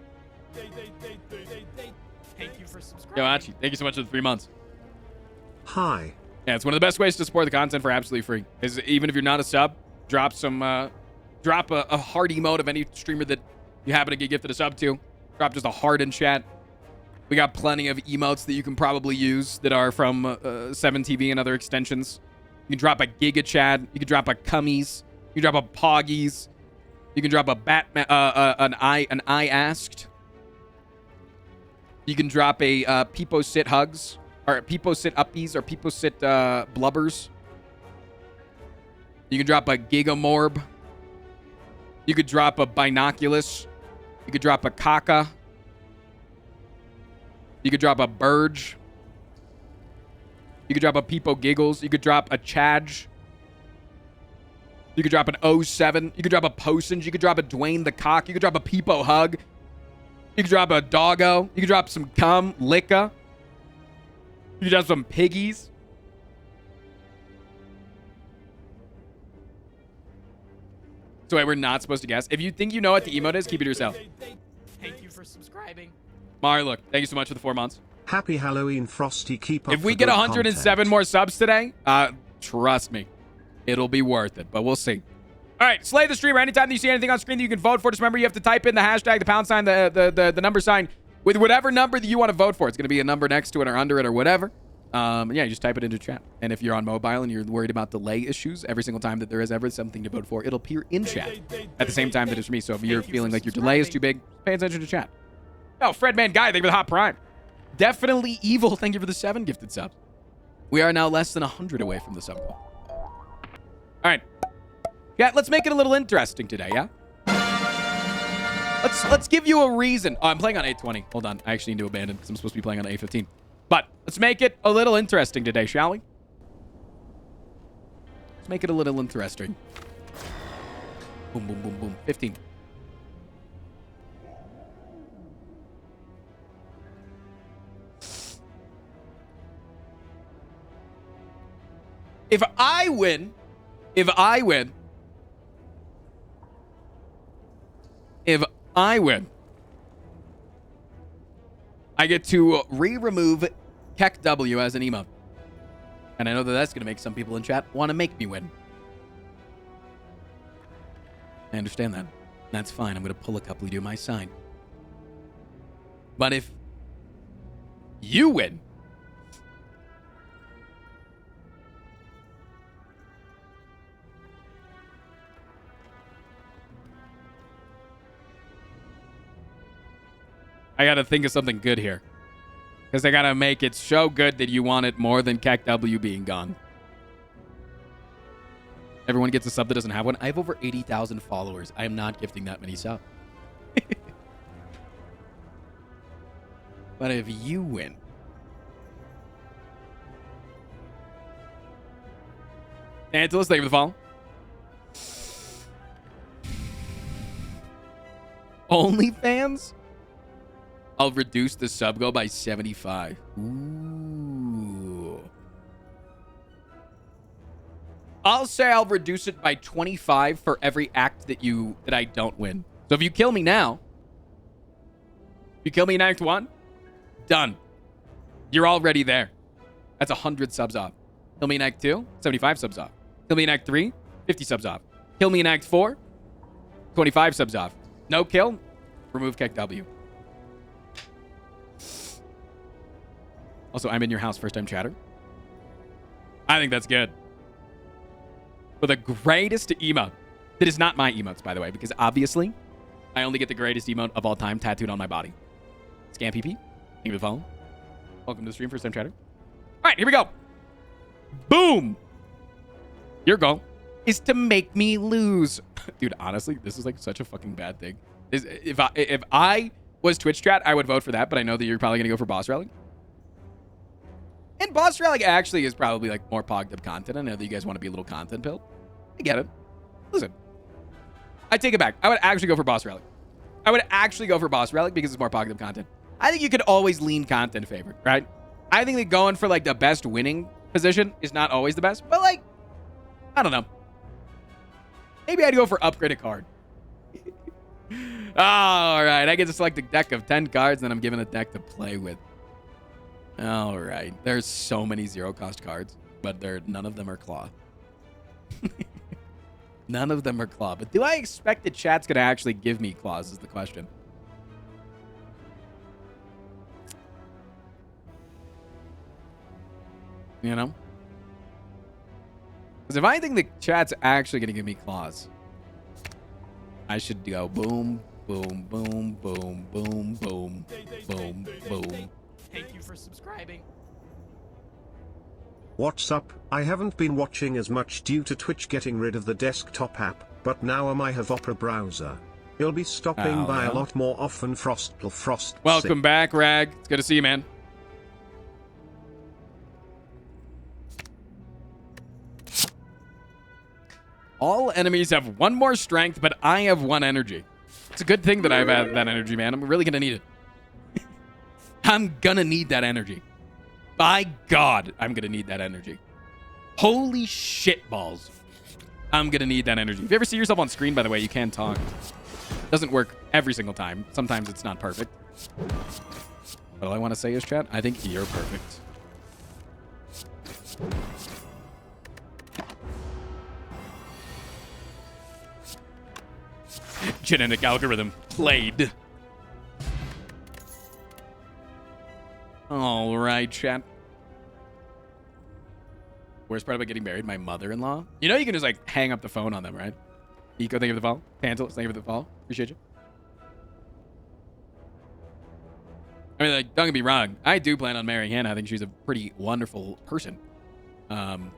S2: Thank you for subscribing.
S1: Yo, Achi, thank you so much for the 3 months.
S3: Hi.
S1: Yeah, it's one of the best ways to support the content for absolutely free. Is even if you're not a sub, drop a heart emote of any streamer that you happen to get gifted a sub to. Drop just a heart in chat. We got plenty of emotes that you can probably use that are from 7TV and other extensions. You can drop a Giga Chad. You can drop a Cummies. You can drop a Poggies. You can drop a Batman, an I asked. You can drop a Peepo Sit Hugs, or Peepo Sit Uppies, or Peepo Sit Blubbers. You can drop a Gigamorb. You could drop a Binoculus. You could drop a Kaka. You could drop a Burge. You could drop a Peepo Giggles. You could drop a Chadge. You could drop an 07. You could drop a Posins. You could drop a Dwayne the Cock. You could drop a Peepo Hug. You could drop a Doggo. You could drop some Cum, Licka. You could drop some Piggies. So wait, we're not supposed to guess. If you think you know what the emote is, keep it to yourself.
S2: Thank you for subscribing.
S1: Mar, look, thank you so much for the 4 months.
S3: Happy Halloween, Frosty. Keep up
S1: If we
S3: the
S1: get
S3: good
S1: 107
S3: content.
S1: more subs today, trust me, it'll be worth it, but we'll see. All right, slay the streamer. Anytime that you see anything on screen that you can vote for, just remember you have to type in the hashtag, the pound sign, the number sign with whatever number that you want to vote for. It's going to be a number next to it or under it or whatever. Yeah, you just type it into chat. And if you're on mobile and you're worried about delay issues, every single time that there is ever something to vote for, it'll appear in chat at the same time that it's me. So if you're feeling like your delay is too big, pay attention to chat. Oh, Fredman Guy, thank you for the hot prime. Definitely Evil, thank you for the 7 gifted subs. We are now less than 100 away from the sub goal. All right. Yeah, let's make it a little interesting today, yeah? Let's give you a reason. Oh, I'm playing on 820. Hold on. I actually need to abandon because I'm supposed to be playing on 815. But let's make it a little interesting today, shall we? Let's make it a little interesting. Boom, boom, boom, boom. 15. If I win, I get to remove Keck W as an emote. And I know that that's going to make some people in chat want to make me win. I understand that. That's fine. I'm going to pull a couple of you to my side. But if you win, I gotta think of something good here. Because I gotta make it so good that you want it more than Keck W being gone. Everyone gets a sub that doesn't have one. I have over 80,000 followers. I am not gifting that many subs. But if you win, Antilus, thank you for the follow. OnlyFans? I'll reduce the sub goal by 75. Ooh. I'll say I'll reduce it by 25 for every act that I don't win. So if you kill me now, you kill me in Act 1, done. You're already there. That's 100 subs off. Kill me in Act 2, 75 subs off. Kill me in Act 3, 50 subs off. Kill me in Act 4, 25 subs off. No kill, remove Keck W. Also, I'm in your house, first time chatter. I think that's good. For the greatest emote. That is not my emotes, by the way, because obviously, I only get the greatest emote of all time tattooed on my body. Scam PP. Thank you for the follow. Welcome to the stream, first time chatter. All right, here we go. Boom. Your goal is to make me lose. Dude, honestly, this is like such a fucking bad thing. If I was Twitch chat, I would vote for that, but I know that you're probably going to go for boss rally. And boss rally actually is probably like more pogged up content. I know that you guys want to be a little content build. I get it. Listen, I take it back. I would actually go for boss rally. I would actually go for Boss Relic because it's more positive content. I think you could always lean content favored, right? I think that going for like the best winning position is not always the best, but like, I don't know. Maybe I'd go for upgrade a card. All right, I get to select a deck of 10 cards, then I'm given a deck to play with. All right, there's so many zero cost cards, but none of them are claw. None of them are claw. But do I expect that chat's gonna actually give me claws is the question. You know? Because if I think the chat's actually gonna give me claws, I should go boom, boom, boom, boom, boom, boom, boom, boom.
S5: Thank you for subscribing.
S3: What's up? I haven't been watching as much due to Twitch getting rid of the desktop app, but now I have Opera browser. You'll be stopping by a lot more often, Frost.
S1: Welcome back, Rag. It's good to see you, man. All enemies have one more strength, but I have one energy. It's a good thing that I've had that energy, man. I'm really going to need it. I'm going to need that energy. By God, I'm going to need that energy. Holy shit balls. I'm going to need that energy. If you ever see yourself on screen, by the way, you can talk. Doesn't work every single time. Sometimes it's not perfect. But all I want to say is, chat, I think you're perfect. Genetic algorithm played. All right, chat. Worst part about getting married? My mother-in-law. You know you can just like hang up the phone on them, right? Eco, thank you for the follow. Pantel, thank you for the follow. Appreciate you. I mean, like, don't get me wrong. I do plan on marrying Hannah. I think she's a pretty wonderful person. And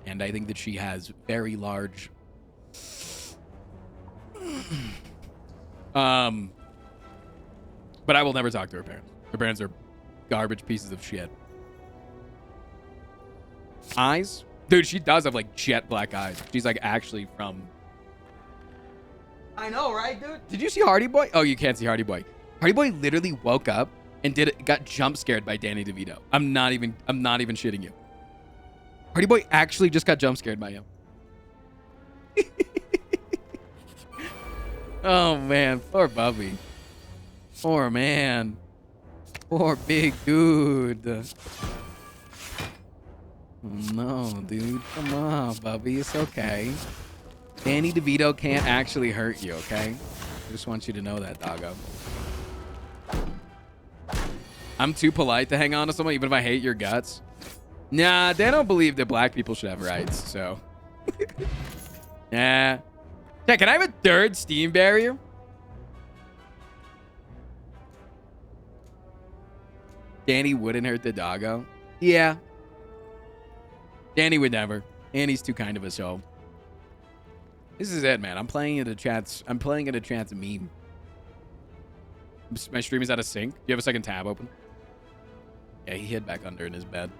S1: I think that she has very large... But I will never talk to her parents. Her parents are garbage pieces of shit. Eyes? Dude, she does have like jet black eyes. She's like actually from... I know, right, dude? Did you see Hardy Boy? Oh, you can't see Hardy Boy. Hardy Boy literally woke up and got jump scared by Danny DeVito. I'm not even shitting you. Hardy Boy actually just got jump scared by him. Oh man, poor Bubby. Poor man. Poor big dude. No, dude. Come on, Bubby. It's okay. Danny DeVito can't actually hurt you, okay? I just want you to know that, doggo. I'm too polite to hang on to someone, even if I hate your guts. Nah, they don't believe that black people should have rights, so. Yeah. Yeah, can I have a third Steam barrier? Danny wouldn't hurt the doggo. Yeah. Danny would never. Danny's too kind of a soul. This is it, man. I'm playing in a chat's meme. My stream is out of sync. Do you have a second tab open? Yeah, he hid back under in his bed.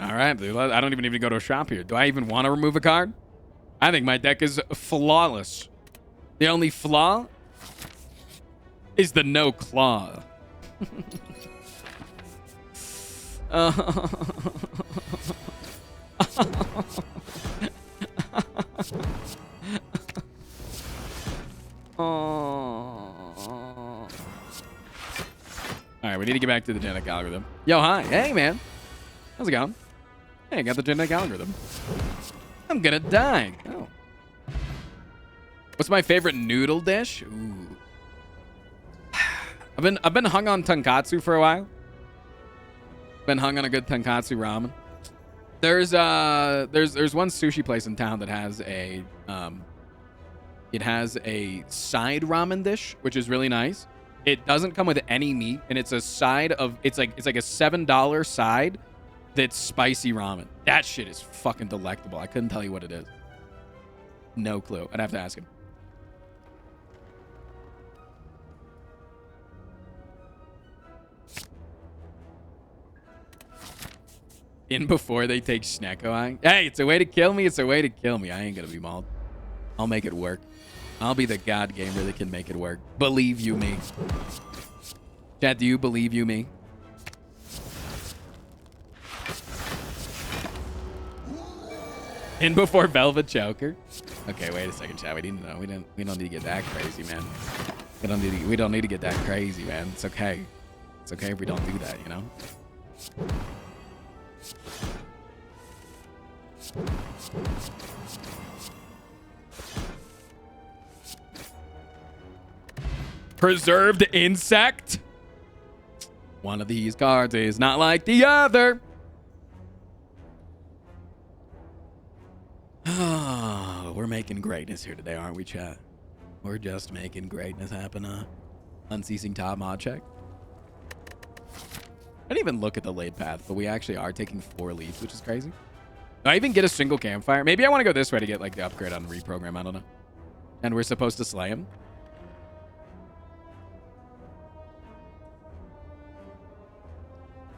S1: All right, dude. I don't even need to go to a shop here. Do I even want to remove a card? I think my deck is flawless. The only flaw is the no claw. All right, we need to get back to the genetic algorithm. Yo, hi. Hey, man. How's it going? Hey, I got the genetic algorithm. I'm gonna die. Oh. What's my favorite noodle dish? Ooh. I've been hung on tonkatsu for a while. Been hung on a good tonkatsu ramen. There's one sushi place in town that has a it has a side ramen dish, which is really nice. It doesn't come with any meat, and it's a side of it's like a $7 side that's spicy ramen. That shit is fucking delectable. I couldn't tell you what it is. No clue. I'd have to ask him. In before they take Snecko. Hey, it's a way to kill me. It's a way to kill me. I ain't gonna be mauled. I'll make it work. I'll be the god gamer that can make it work. Believe you me. Chat, do you believe you me? In before Velvet Choker. Okay, wait a second, chat. We need to know. We don't need to get that crazy, man. We don't need to get that crazy, man. It's okay. It's okay if we don't do that, you know? Preserved insect. One of these cards is not like the other. We're making greatness here today, aren't we, chat? We're just making greatness happen. Unceasing top mod check. I didn't even look at the laid path, but we actually are taking 4 leads, which is crazy. Do I even get a single campfire? Maybe I want to go this way to get like the upgrade on the reprogram. I don't know. And we're supposed to slay him.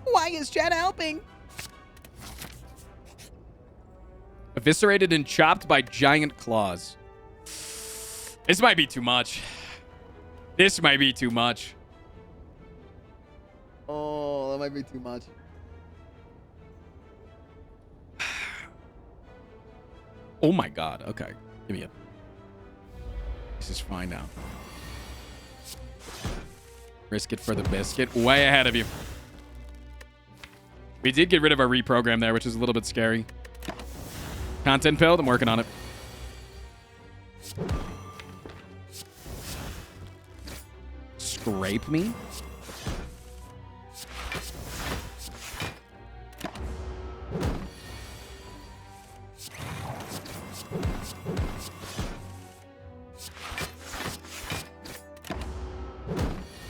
S1: Why is chat helping? Eviscerated and chopped by giant claws. This might be too much. This might be too much. Oh, that might be too much. Oh my god. Okay. Give me it. This is fine now. Risk it for the biscuit. Way ahead of you. We did get rid of our reprogram there, which is a little bit scary. Content pilled. I'm working on it. Scrape me?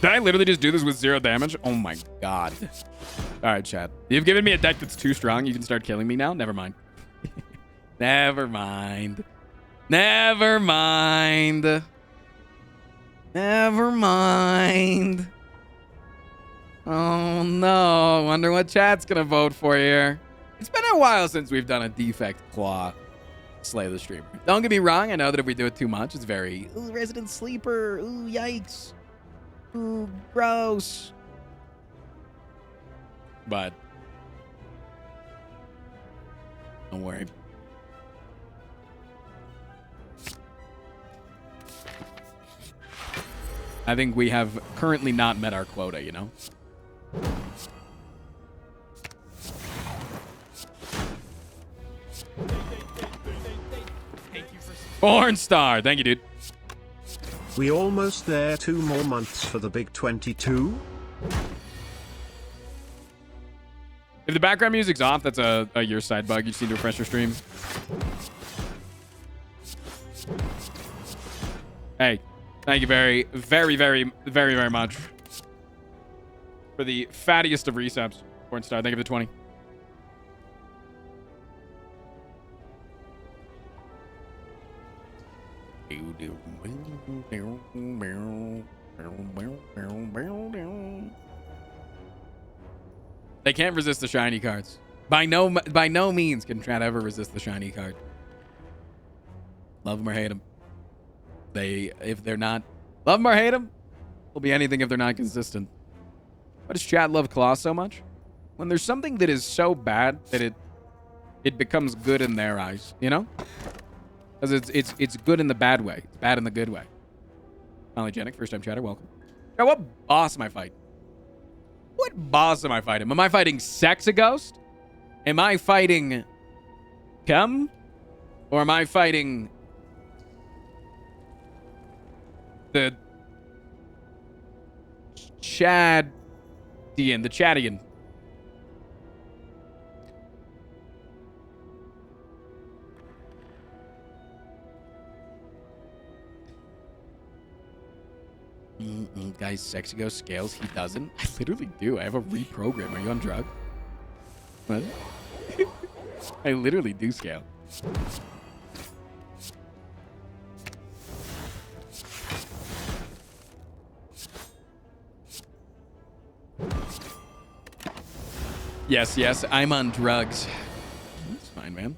S1: Did I literally just do this with 0 damage? Oh my god. All right, chat. You've given me a deck that's too strong. You can start killing me now? Never mind. Never mind. Never mind. Never mind. Oh no. I wonder what chat's gonna vote for here. It's been a while since we've done a defect claw slay the streamer. Don't get me wrong. I know that if we do it too much, it's very, ooh, resident sleeper. Ooh, yikes. Ooh, gross. But don't worry. I think we have currently not met our quota, you know? Born Star. Thank you, dude.
S3: We almost there. 2 more months for the big 22.
S1: If the background music's off, that's a your side bug. You just need to refresh your stream. Hey, thank you very, very, very, very, very much for the fattiest of resubs. Born Star, thank you for the 20. They can't resist the shiny cards. By no means can Trent ever resist the shiny card. Love them or hate them. If they're not, love them or hate them, will be anything if they're not consistent. Why does chat love Claw so much? When there's something that is so bad that it becomes good in their eyes, you know? Because it's good in the bad way. It's bad in the good way. Polygenic, first time chatter, welcome. Now, what boss am I fighting? What boss am I fighting? Am I fighting Sexaghost? Am I fighting Cum? Or am I fighting the Chadian, the Chadian? Guys, Sexaghost scales. He doesn't. I literally do. I have a reprogram. Are you on drug? What? I literally do scale. Yes, yes, I'm on drugs. That's fine, man.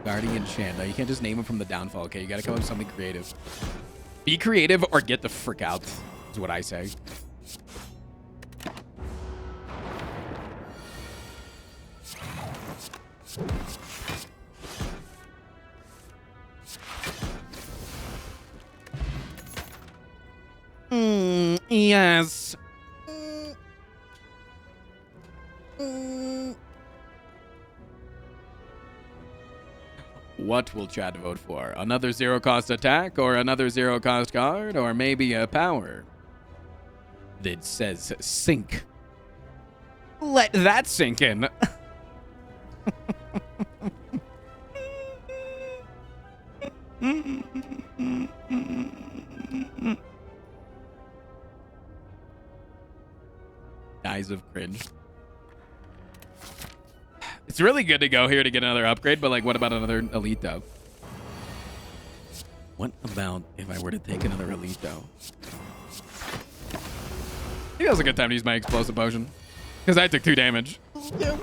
S1: Guardian Chand. No, you can't just name him from the downfall, okay? You gotta come up with something creative. Be creative or get the frick out, is what I say. Yes. What will chat vote for? Another zero-cost attack, or another zero-cost card, or maybe a power that says sink? Let that sink in. Eyes of cringe. It's really good to go here to get another upgrade, but like, what about another elite though? What about if I were to take another elite though? I think that was a good time to use my explosive potion, because I took 2 damage. Yeah.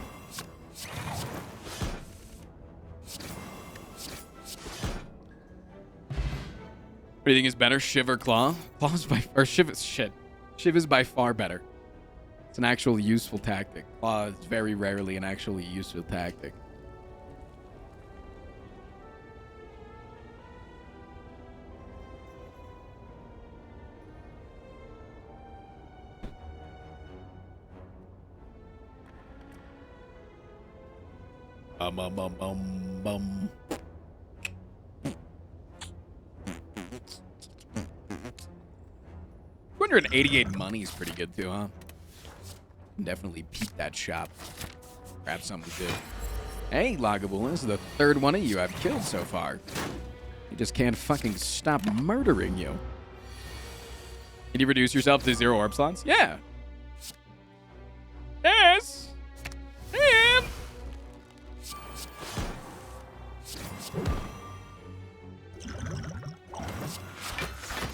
S1: What do you think is better, Shiv or Claw? Claw's by, or Shiv is shit. Shiv is by far better. It's an actual useful tactic. Claw is very rarely an actually useful tactic. Bum, bum, bum, bum, bum. $288 money is pretty good too, huh? Definitely peep that shop. Grab something to do. Hey, Lagavulin, this is the 3rd one of you I've killed so far. You just can't fucking stop murdering you. Can you reduce yourself to 0 orb slots? Yeah. Yes. Damn.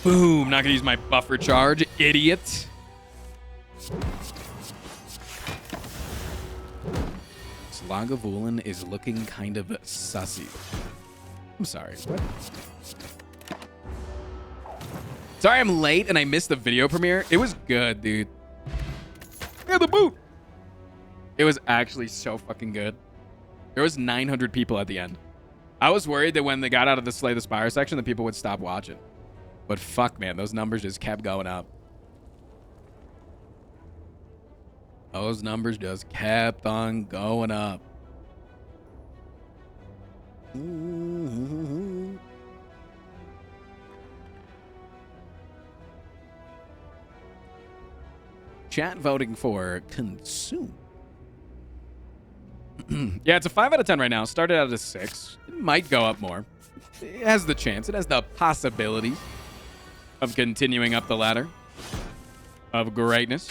S1: Boom. Not gonna use my buffer charge, idiot. Lagavulin is looking kind of sussy. I'm sorry. What? Sorry I'm late and I missed the video premiere. It was good, dude. Yeah, the boot. It was actually so fucking good. There was 900 people at the end. I was worried that when they got out of the Slay the Spire section, that people would stop watching. But fuck, man, those numbers just kept going up. Those numbers just kept on going up. Chat voting for consume. Yeah, it's a 5 out of 10 right now. Started out at a 6. It might go up more. It has the chance. It has the possibility of continuing up the ladder of greatness.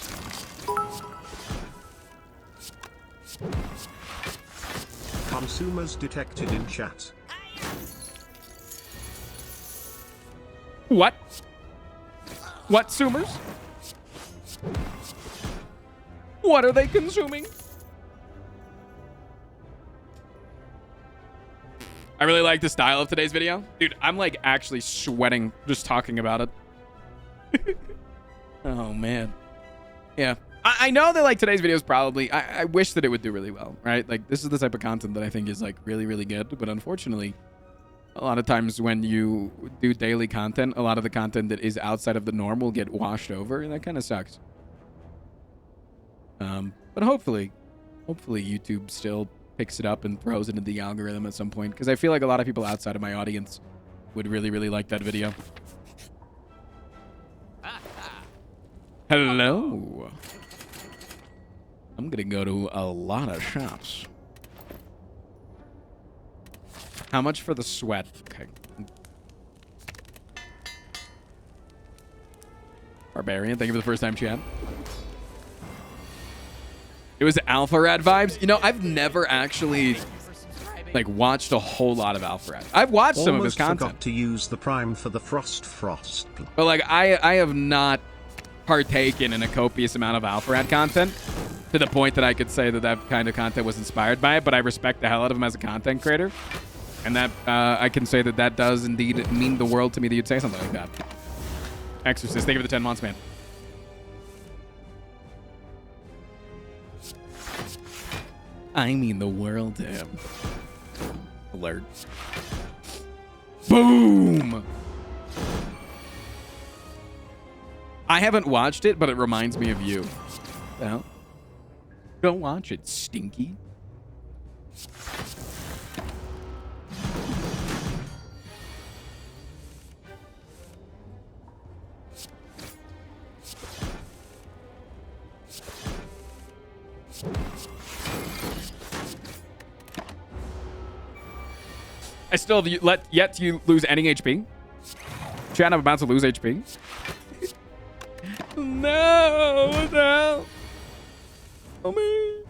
S3: Consumers detected in chat.
S1: What? What consumers? What are they consuming? I really like the style of today's video. Dude, I'm like actually sweating just talking about it. Oh, man. Yeah. I know that like today's video is probably, I wish that it would do really well, right? Like this is the type of content that I think is like really, really good. But unfortunately, a lot of times when you do daily content, a lot of the content that is outside of the norm will get washed over, and that kind of sucks. But hopefully YouTube still picks it up and throws it into the algorithm at some point, because I feel like a lot of people outside of my audience would really, really like that video. Hello. I'm gonna go to a lot of shops. How much for the sweat? Okay. Barbarian, thank you for the first time, chat. It was Alpha Rad vibes. You know, I've never actually like watched a whole lot of Alpha Rad. I've watched some of his content.
S3: Forgot to use the prime for the frost.
S1: But like I have not partaken in a copious amount of Alpharad content to the point that I could say that that kind of content was inspired by it, but I respect the hell out of him as a content creator. And that I can say that that does indeed mean the world to me that you'd say something like that. Exorcist, thank you for the 10 months, man. I mean the world to him. Alert. Boom! I haven't watched it, but it reminds me of you. Well, go watch it, Stinky. I still have yet to lose any HP. Chat, I'm about to lose HP. No. Oh, man.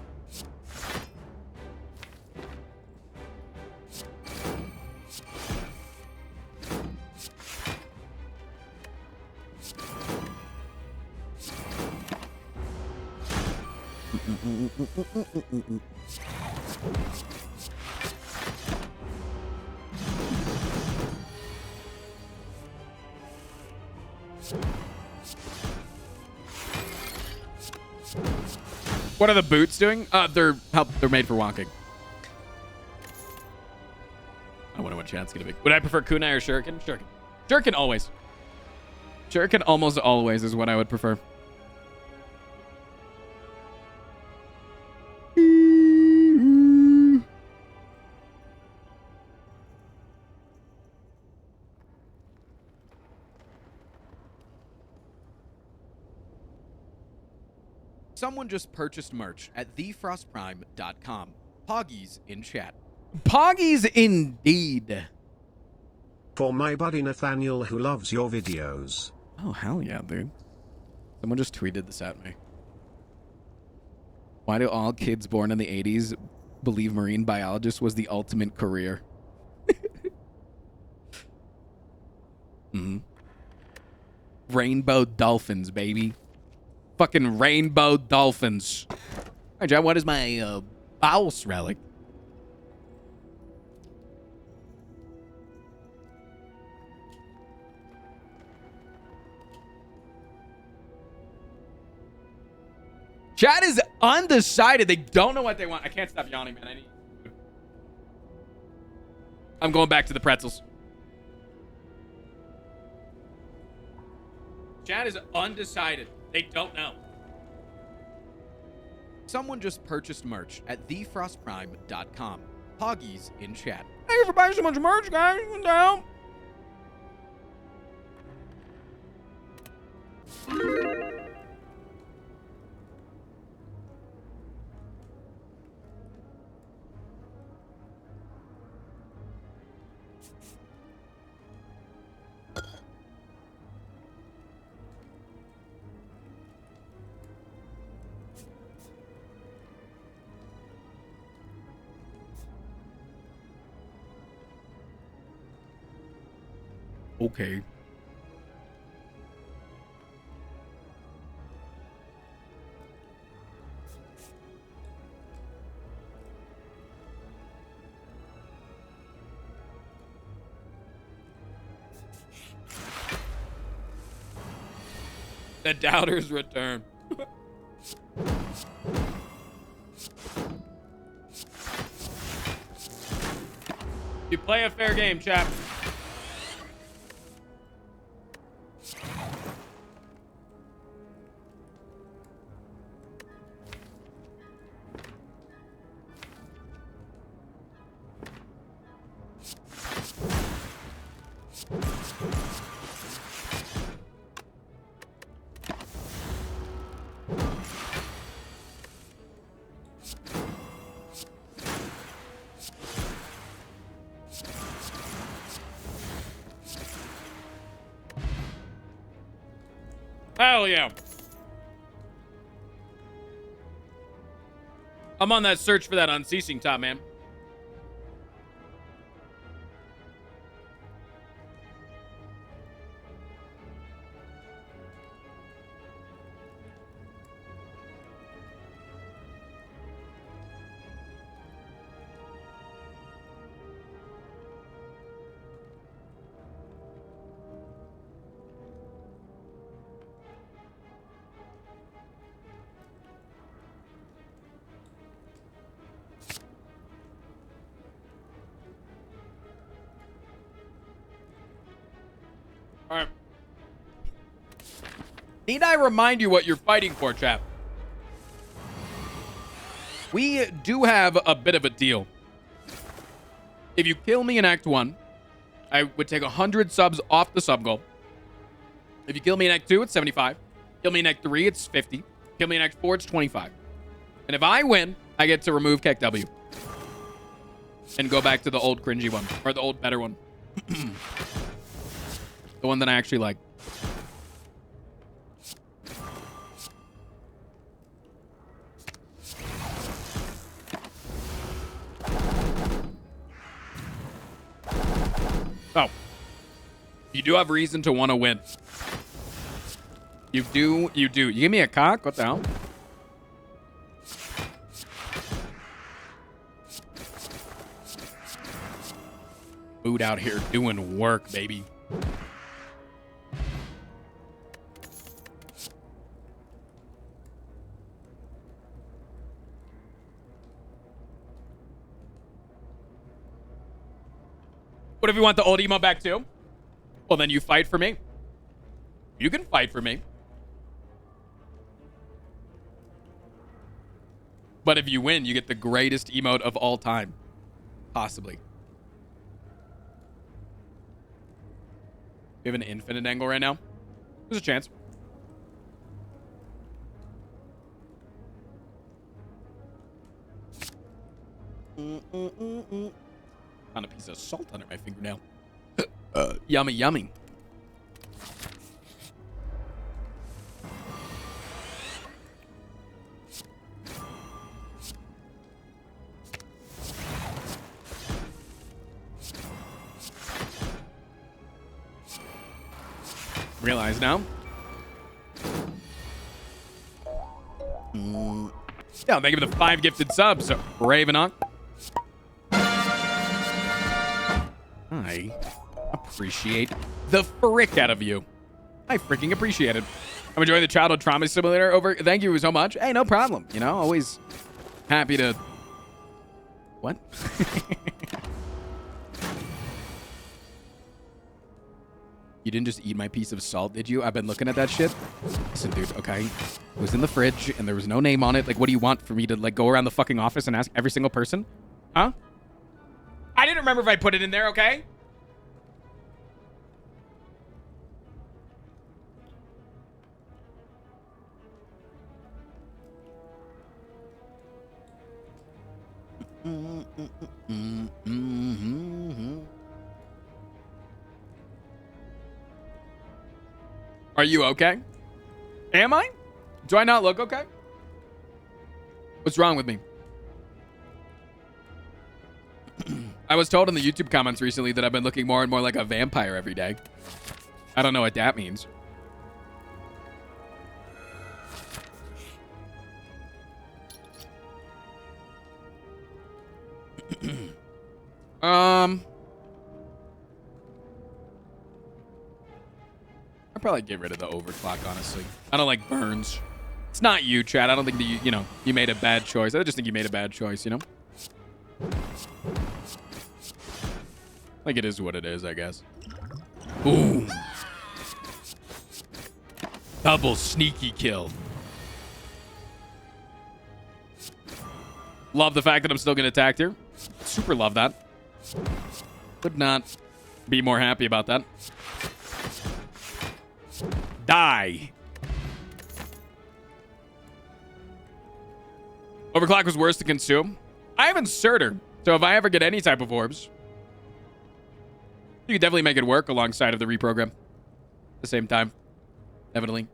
S1: What are the boots doing? They're made for walking. I wonder what chat's gonna be. Would I prefer kunai or shuriken? Shuriken. Shuriken always. Shuriken almost always is what I would prefer. Someone just purchased merch at thefrostprime.com. Poggies in chat. Poggies indeed.
S3: For my buddy Nathaniel who loves your videos.
S1: Oh, hell yeah, dude. Someone just tweeted this at me. Why do all kids born in the 80s believe marine biologist was the ultimate career? Rainbow dolphins, baby. Fucking rainbow dolphins. All right, John, what is my Baus relic? Chat is undecided. They don't know what they want. I can't stop yawning, man. I'm going back to the pretzels. Chat is undecided. They don't know. Someone just purchased merch at thefrostprime.com. Poggies in chat. Thank you for buying so much merch, guys. Down. Okay. The doubters return. You play a fair game, chap. Hell yeah. I'm on that search for that unceasing top, man. All right. Need I remind you what you're fighting for, chap? We do have a bit of a deal. If you kill me in Act 1, I would take 100 subs off the sub goal. If you kill me in Act 2, it's 75. Kill me in Act 3, it's 50. Kill me in Act 4, it's 25. And if I win, I get to remove KW. And go back to the old cringy one. Or the old better one. The one that I actually like. Oh. You do have reason to want to win. You do. You give me a cock? What the hell? Food out here doing work, baby. What if you want the old emo back too? Well, then you fight for me. You can fight for me. But if you win, you get the greatest emote of all time. Possibly. We have an infinite angle right now. There's a chance. Found a piece of salt under my fingernail. Yummy, yummy. Realize now. Yeah, thank you for the 5 gifted subs, Ravenhawk. I appreciate the frick out of you. I freaking appreciate it. I'm enjoying the childhood trauma simulator over. Thank you so much. Hey, no problem. You know, always happy to. What? You didn't just eat my piece of salt, did you? I've been looking at that shit. Listen, dude, okay? It was in the fridge, and there was no name on it. Like, what do you want for me to, like, go around the fucking office and ask every single person? Huh? I didn't remember if I put it in there, okay? Are you okay? Am I? Do I not look okay? What's wrong with me? I was told in the YouTube comments recently that I've been looking more and more like a vampire every day. I don't know what that means. I'd probably get rid of the overclock, honestly. I don't like burns. It's not you, Chad. I don't think that you made a bad choice. I just think you made a bad choice, you know? Like, it is what it is, I guess. Boom. Double sneaky kill. Love the fact that I'm still getting attacked here. Super love that. Could not be more happy about that. Die. Overclock was worse to consume. I have inserter, so if I ever get any type of orbs, you could definitely make it work alongside of the reprogram. At the same time. Definitely.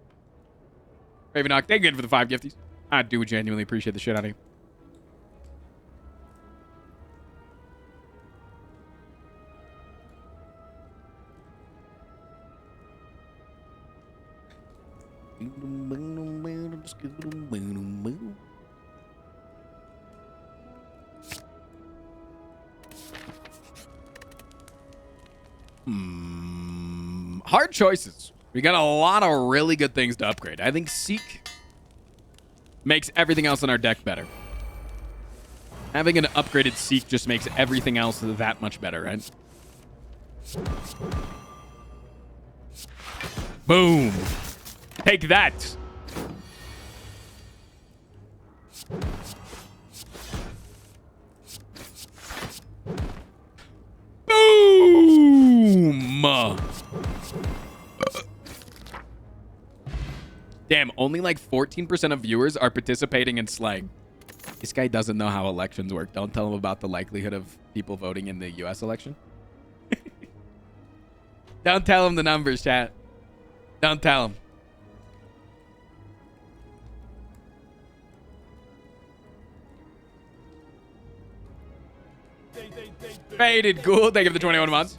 S1: Ravenhawk, thank you for the 5 gifties. I do genuinely appreciate the shit out of you. Hard choices. We got a lot of really good things to upgrade. I think Seek makes everything else in our deck better. Having an upgraded Seek just makes everything else that much better, right? Boom. Take that. Boom. Damn, only like 14% of viewers are participating in slang. This guy doesn't know how elections work. Don't tell him about the likelihood of people voting in the US election. Don't tell him the numbers, chat. Don't tell him. Faded cool. Thank you for the 21 months.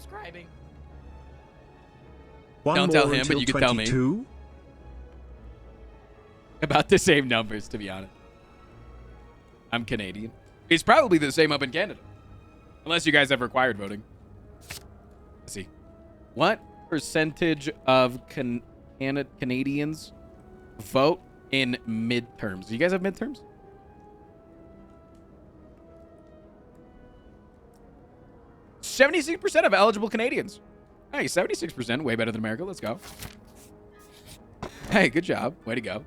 S1: Don't tell him, but you can tell me. About the same numbers, to be honest. I'm Canadian. It's probably the same up in Canada. Unless you guys have required voting. Let's see. What percentage of Canadians vote in midterms? Do you guys have midterms? %76% of eligible Canadians. Hey, 76%. Way better than America. Let's go. Hey, good job. Way to go.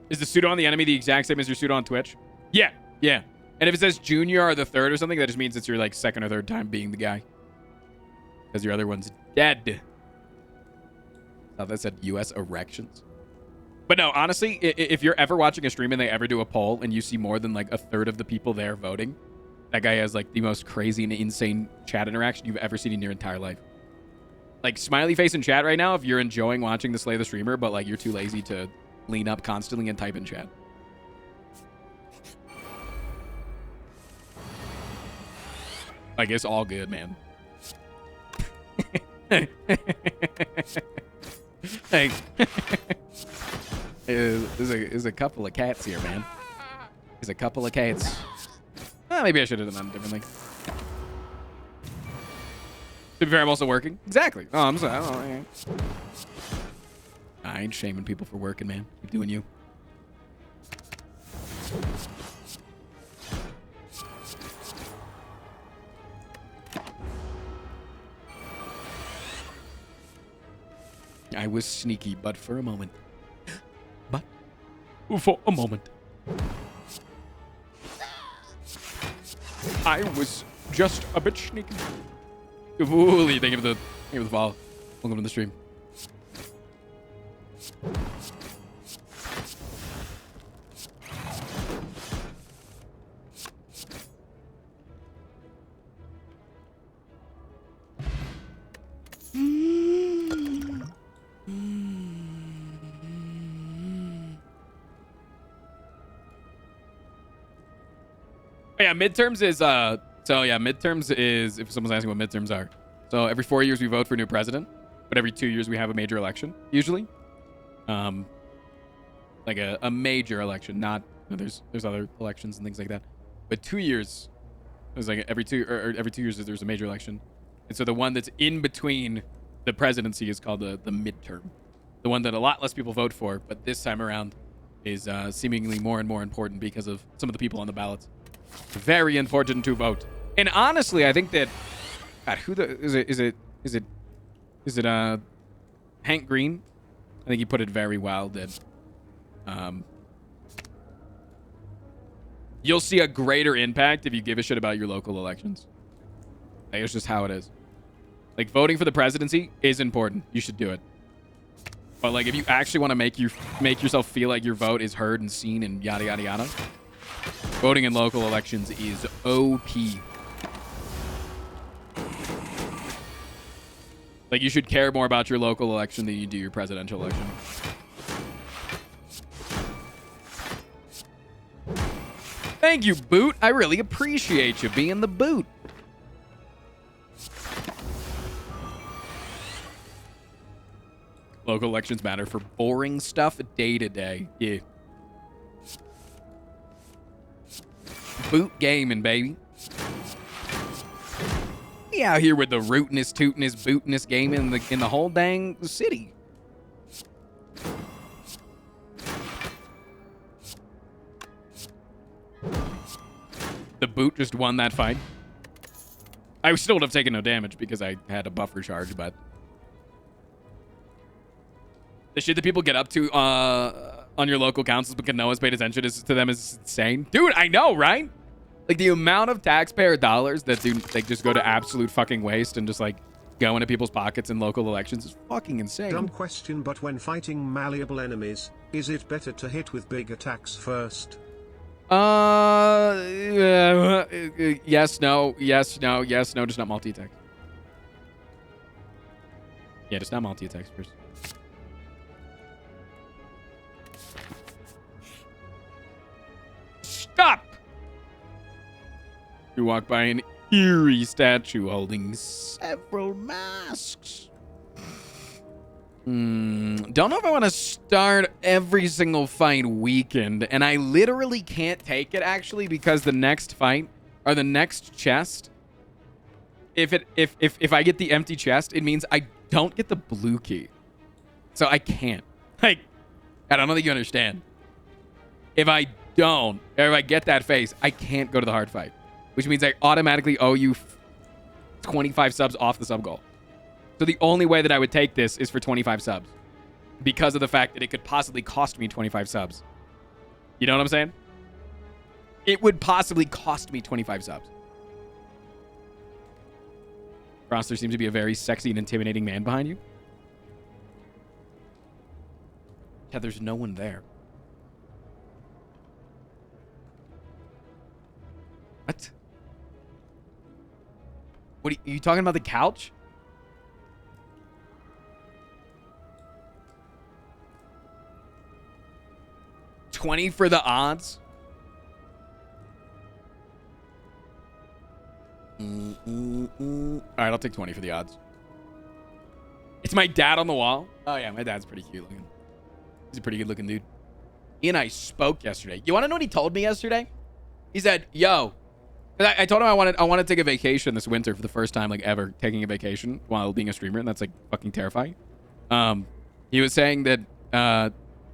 S1: Is the pseudo on the enemy the exact same as your pseudo on Twitch? Yeah, yeah. And if it says junior or the third or something, that just means it's your like second or third time being the guy. Because your other one's dead. Oh, that said US erections. But no, honestly, if you're ever watching a stream and they ever do a poll and you see more than like a third of the people there voting, that guy has like the most crazy and insane chat interaction you've ever seen in your entire life. Like smiley face in chat right now if you're enjoying watching the Slay the Streamer, but like you're too lazy to lean up constantly and type in chat. Like, it's all good, man. Hey. There's a couple of cats here, man. There's a couple of cats. Maybe I should have done it differently. To be fair, I'm also working. Exactly. Oh, I'm sorry. Oh, I ain't shaming people for working, man. Keep doing you. I was sneaky, but for a moment. But for a moment. I was just a bit sneaky. Holy, thank you for the follow. Welcome to the stream. Yeah, midterms is midterms is, if someone's asking what midterms are. So every 4 years we vote for a new president, but every 2 years we have a major election, usually. Like a major election, not, there's other elections and things like that. But 2 years, it's like every 2 years there's a major election. And so the one that's in between the presidency is called the midterm. The one that a lot less people vote for, but this time around is seemingly more and more important because of some of the people on the ballots. Very important to vote. And honestly, I think that God, is it Hank Green? I think he put it very well that you'll see a greater impact if you give a shit about your local elections. Like, it's just how it is. Like, voting for the presidency is important. You should do it. But like, if you actually want to make yourself feel like your vote is heard and seen and yada yada yada, voting in local elections is OP. Like, you should care more about your local election than you do your presidential election. Thank you, Boot. I really appreciate you being the Boot. Local elections matter for boring stuff day to day. Yeah. Boot gaming, baby. We out here with the rootinest, tootinest, bootinest game in the whole dang city. the boot just won that fight. I still would have taken no damage because I had a buffer charge, but the shit that people get up to on your local councils because no one's paid attention to them is insane. Dude, I know, right? Like, the amount of taxpayer dollars that just go to absolute fucking waste and just, like, go into people's pockets in local elections is fucking insane.
S3: Dumb question, but when fighting malleable enemies, is it better to hit with big attacks first?
S1: Yes, no, yes, no, yes, no, just not multi-attack. Yeah, just not multi-attacks first. Stop! You walk by an eerie statue holding several masks. Don't know if I want to start every single fight weekend, and I literally can't take it actually because the next fight or the next chest, if I get the empty chest, it means I don't get the blue key, so I can't. Like, I don't think you understand. If I get that face, I can't go to the hard fight, which means I automatically owe you 25 subs off the sub goal. So the only way that I would take this is for 25 subs because of the fact that it could possibly cost me 25 subs. You know what I'm saying? It would possibly cost me 25 subs. Ross, there seems to be a very sexy and intimidating man behind you. Yeah, there's no one there. What? What are you talking about, the couch? $20 for the odds? All right, I'll take 20 for the odds. It's my dad on the wall. Oh, yeah, my dad's pretty cute looking. He's a pretty good looking dude. He and I spoke yesterday. You want to know what he told me yesterday? He said, yo, I told him I want to take a vacation this winter for the first time, like, ever taking a vacation while being a streamer, and that's, like, fucking terrifying. He was saying that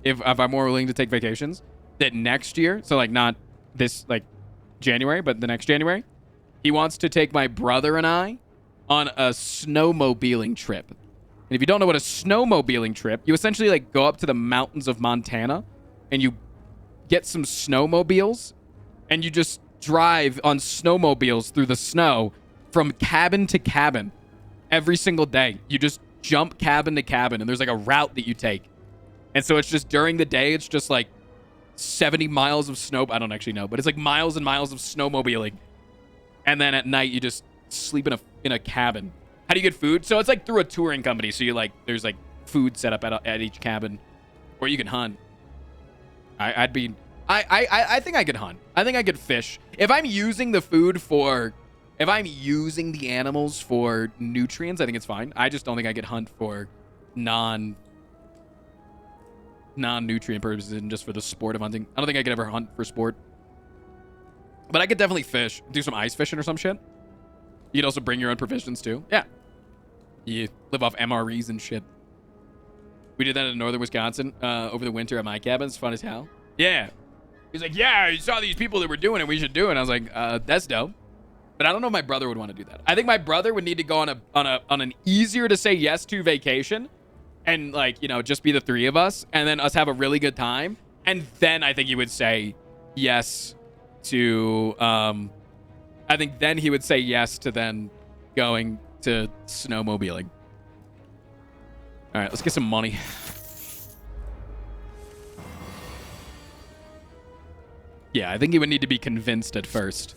S1: if I'm more willing to take vacations, that next year, so, like, not this, like, January, but the next January, he wants to take my brother and I on a snowmobiling trip. And if you don't know what a snowmobiling trip, you essentially, like, go up to the mountains of Montana and you get some snowmobiles and you just drive on snowmobiles through the snow from cabin to cabin every single day. You just jump cabin to cabin and there's, like, a route that you take. And so it's just during the day, it's just like 70 miles of snow. I don't actually know, but it's like miles and miles of snowmobiling. And then at night, you just sleep in a cabin. How do you get food? So it's like through a touring company. So you like, there's like food set up at each cabin, or you can hunt. I think I could hunt. I think I could fish. If I'm using the food for, if I'm using the animals for nutrients, I think it's fine. I just don't think I could hunt for non-nutrient purposes and just for the sport of hunting. I don't think I could ever hunt for sport. But I could definitely fish. Do some ice fishing or some shit. You could also bring your own provisions too. Yeah. You live off MREs and shit. We did that in northern Wisconsin over the winter at my cabin. It's fun as hell. Yeah. He's like, yeah, you saw these people that were doing it. We should do it. And I was like, that's dope. But I don't know if my brother would want to do that. I think my brother would need to go on an easier to say yes to vacation. And, like, you know, just be the three of us. And then us have a really good time. And then I think he would say yes to, I think then he would say yes to then going to snowmobiling. All right, let's get some money. Yeah, I think he would need to be convinced at first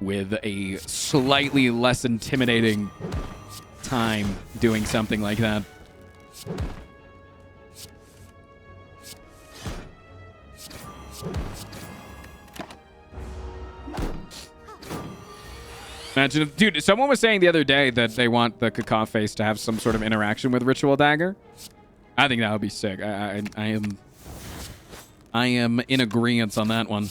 S1: with a slightly less intimidating time doing something like that. Imagine if, dude, someone was saying the other day that they want the Caca face to have some sort of interaction with Ritual Dagger. I think that would be sick. I am in agreement on that one.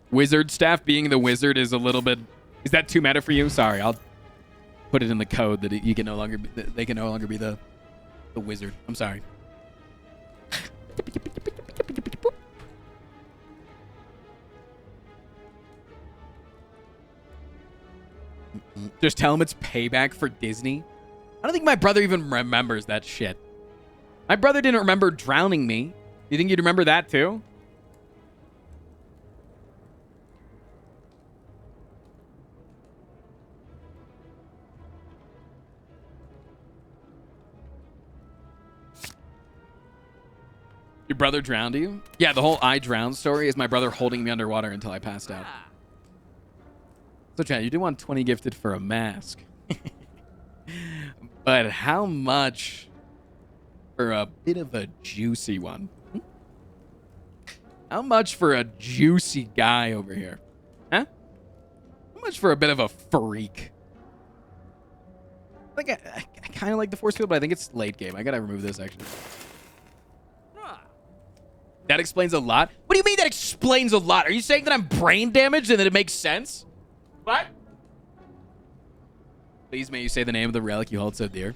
S1: Wizard staff being the wizard is a little bit. Is that too meta for you? Sorry, I'll put it in the code that you can no longer. They can no longer be the The wizard. I'm sorry. Just tell him it's payback for Disney. I don't think my brother even remembers that shit. My brother didn't remember drowning me. You think you'd remember that too? Your brother drowned you? Yeah, the whole I drowned story is my brother holding me underwater until I passed out. So, Chad, you do want 20 gifted for a mask. But how much for a bit of a juicy one? How much for a juicy guy over here? Huh? How much for a bit of a freak? I think I kind of like the force field, but I think it's late game. I gotta remove this, actually. That explains a lot. What do you mean that explains a lot? Are you saying that I'm brain damaged and that it makes sense? What? Please may you say the name of the relic you hold so dear.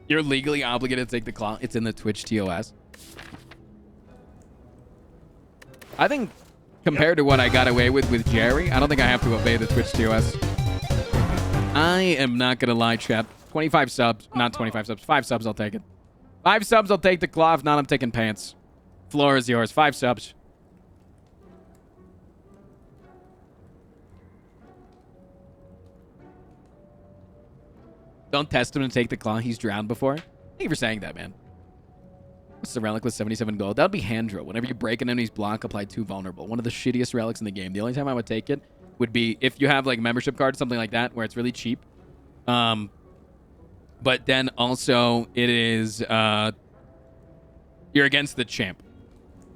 S1: You're legally obligated to take the claw. It's in the Twitch TOS. I think compared to what I got away with Jerry, I don't think I have to obey the Twitch TOS. I am not going to lie, chat. 25 subs. Not 25 subs. 5 subs, I'll take it. 5 subs, I'll take the claw. If not, I'm taking pants. Floor is yours. 5 subs. Don't test him to take the claw. He's drowned before. Thank you for saying that, man. What's the relic with 77 gold? That would be hand drill. Whenever you break an enemy's block, apply 2 vulnerable. One of the shittiest relics in the game. The only time I would take it would be if you have like membership cards, something like that, where it's really cheap. But then also it is you're against the champ.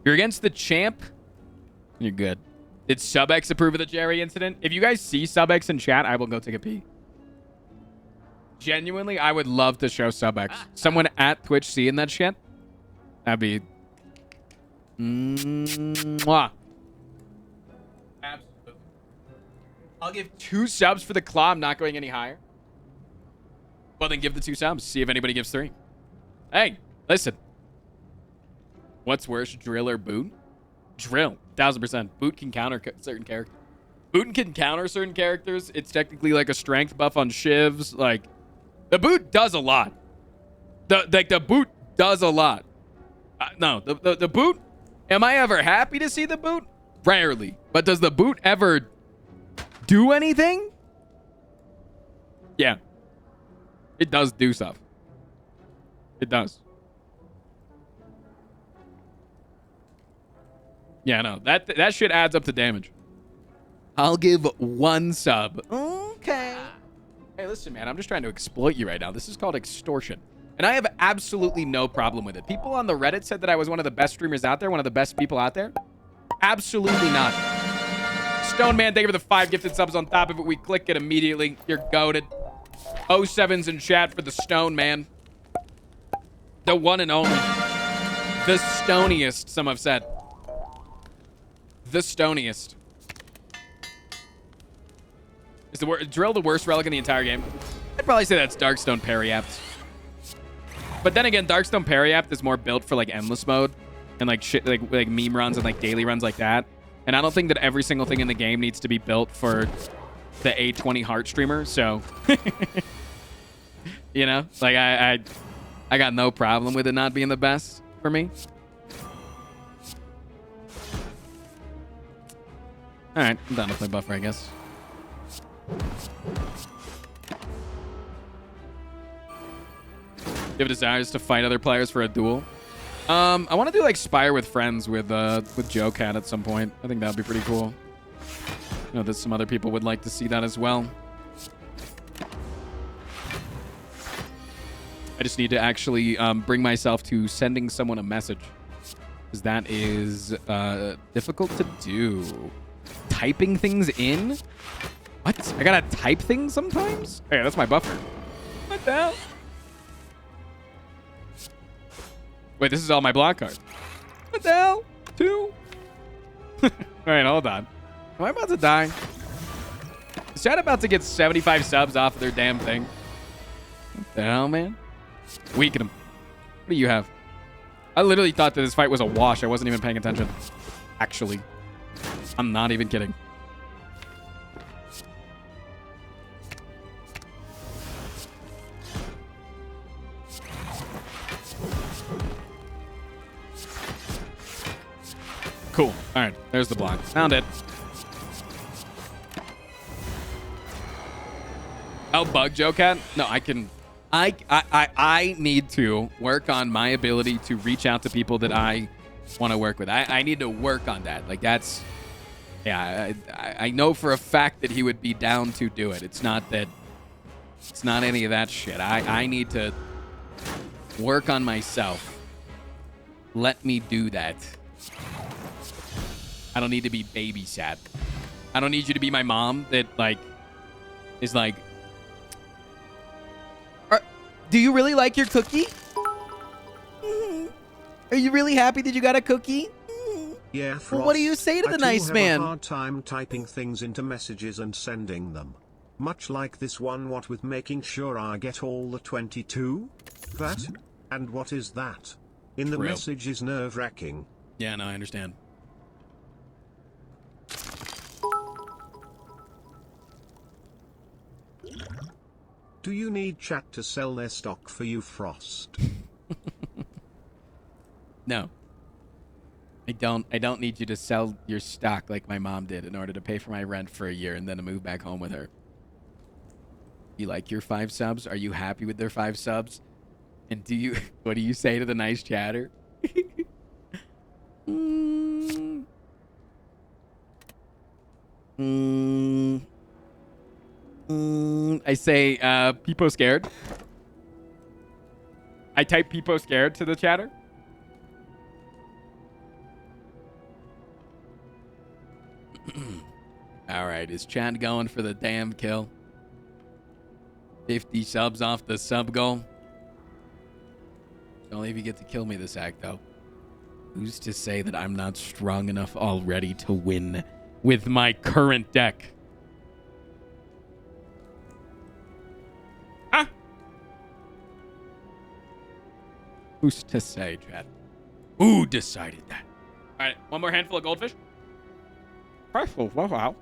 S1: You're against the champ, you're good. Did SubX approve of the Jerry incident? If you guys see SubX in chat, I will go take a pee. Genuinely, I would love to show SubX. Someone at Twitch seeing that shit. That'd be... Mwah. Absolutely. I'll give 2 subs for the claw. I'm not going any higher. Well, then give the 2 subs. See if anybody gives 3. Hey, listen. What's worse, drill or boot? Drill. 1000%. Boot can counter certain characters. Boot can counter certain characters. It's technically like a strength buff on shivs. Like, the boot does a lot. The boot does a lot. No, the boot, am I ever happy to see the boot? Rarely. But does the boot ever do anything? Yeah. It does do stuff. It does. Yeah, no, that shit adds up to damage. I'll give 1 sub. Okay. Hey, listen, man, I'm just trying to exploit you right now. This is called extortion. And I have absolutely no problem with it. People on the Reddit said that I was one of the best streamers out there, one of the best people out there. Absolutely not. Stone Man, thank you for the 5 gifted subs on top of it. We click it immediately. You're goated. 07's in chat for the Stone Man. The one and only. The stoniest, some have said. The stoniest. Is the drill the worst relic in the entire game? I'd probably say that's Darkstone Periapt. But then again, Darkstone Periapt is more built for like endless mode and like shit, like meme runs and like daily runs like that. And I don't think that every single thing in the game needs to be built for the A20 heart streamer. So, you know, like I got no problem with it not being the best for me. All right, I'm done to play buffer, I guess. You have desires to fight other players for a duel? I want to do like Spire with friends with Joe Cat at some point. I think that would be pretty cool. I know that some other people would like to see that as well. I just need to actually bring myself to sending someone a message, because that is difficult to do. Typing things in? What? I gotta type things sometimes? Hey, that's my buffer. What the hell? Wait, this is all my block cards. What the hell? 2? All right, hold on. Am I about to die? Is chat about to get 75 subs off of their damn thing? What the hell, man? Weaken him. What do you have? I literally thought that this fight was a wash. I wasn't even paying attention. Actually. I'm not even kidding. Cool. All right. There's the block. Found it. Oh, bug Joe Cat? No, I can... I need to work on my ability to reach out to people that I want to work with. I need to work on that. Like, that's... Yeah, I know for a fact that he would be down to do it. It's not that... It's not any of that shit. I need to work on myself. Let me do that. I don't need to be babysat. I don't need you to be my mom that, like, is like... Do you really like your cookie? Are you really happy that you got a cookie?
S3: Yeah, Frost.
S1: Well, what do you say to the nice man?
S3: I have a hard time typing things into messages and sending them. Much like this one, what with making sure I get all the 22? That? And what is that? In the message is nerve-wracking.
S1: Yeah, no, I understand.
S3: Do you need chat to sell their stock for you, Frost?
S1: No. I don't need you to sell your stock like my mom did in order to pay for my rent for a year and then to move back home with her. You like your 5 subs? Are you happy with their 5 subs? And what do you say to the nice chatter? I say, Peepo scared. I type Peepo scared to the chatter. All right, is chat going for the damn kill? 50 subs off the sub goal. Only if you get to kill me this act, though. Who's to say that I'm not strong enough already to win with my current deck? Huh? Who's to say, Chad? Who decided that? All right, one more handful of goldfish. Wow.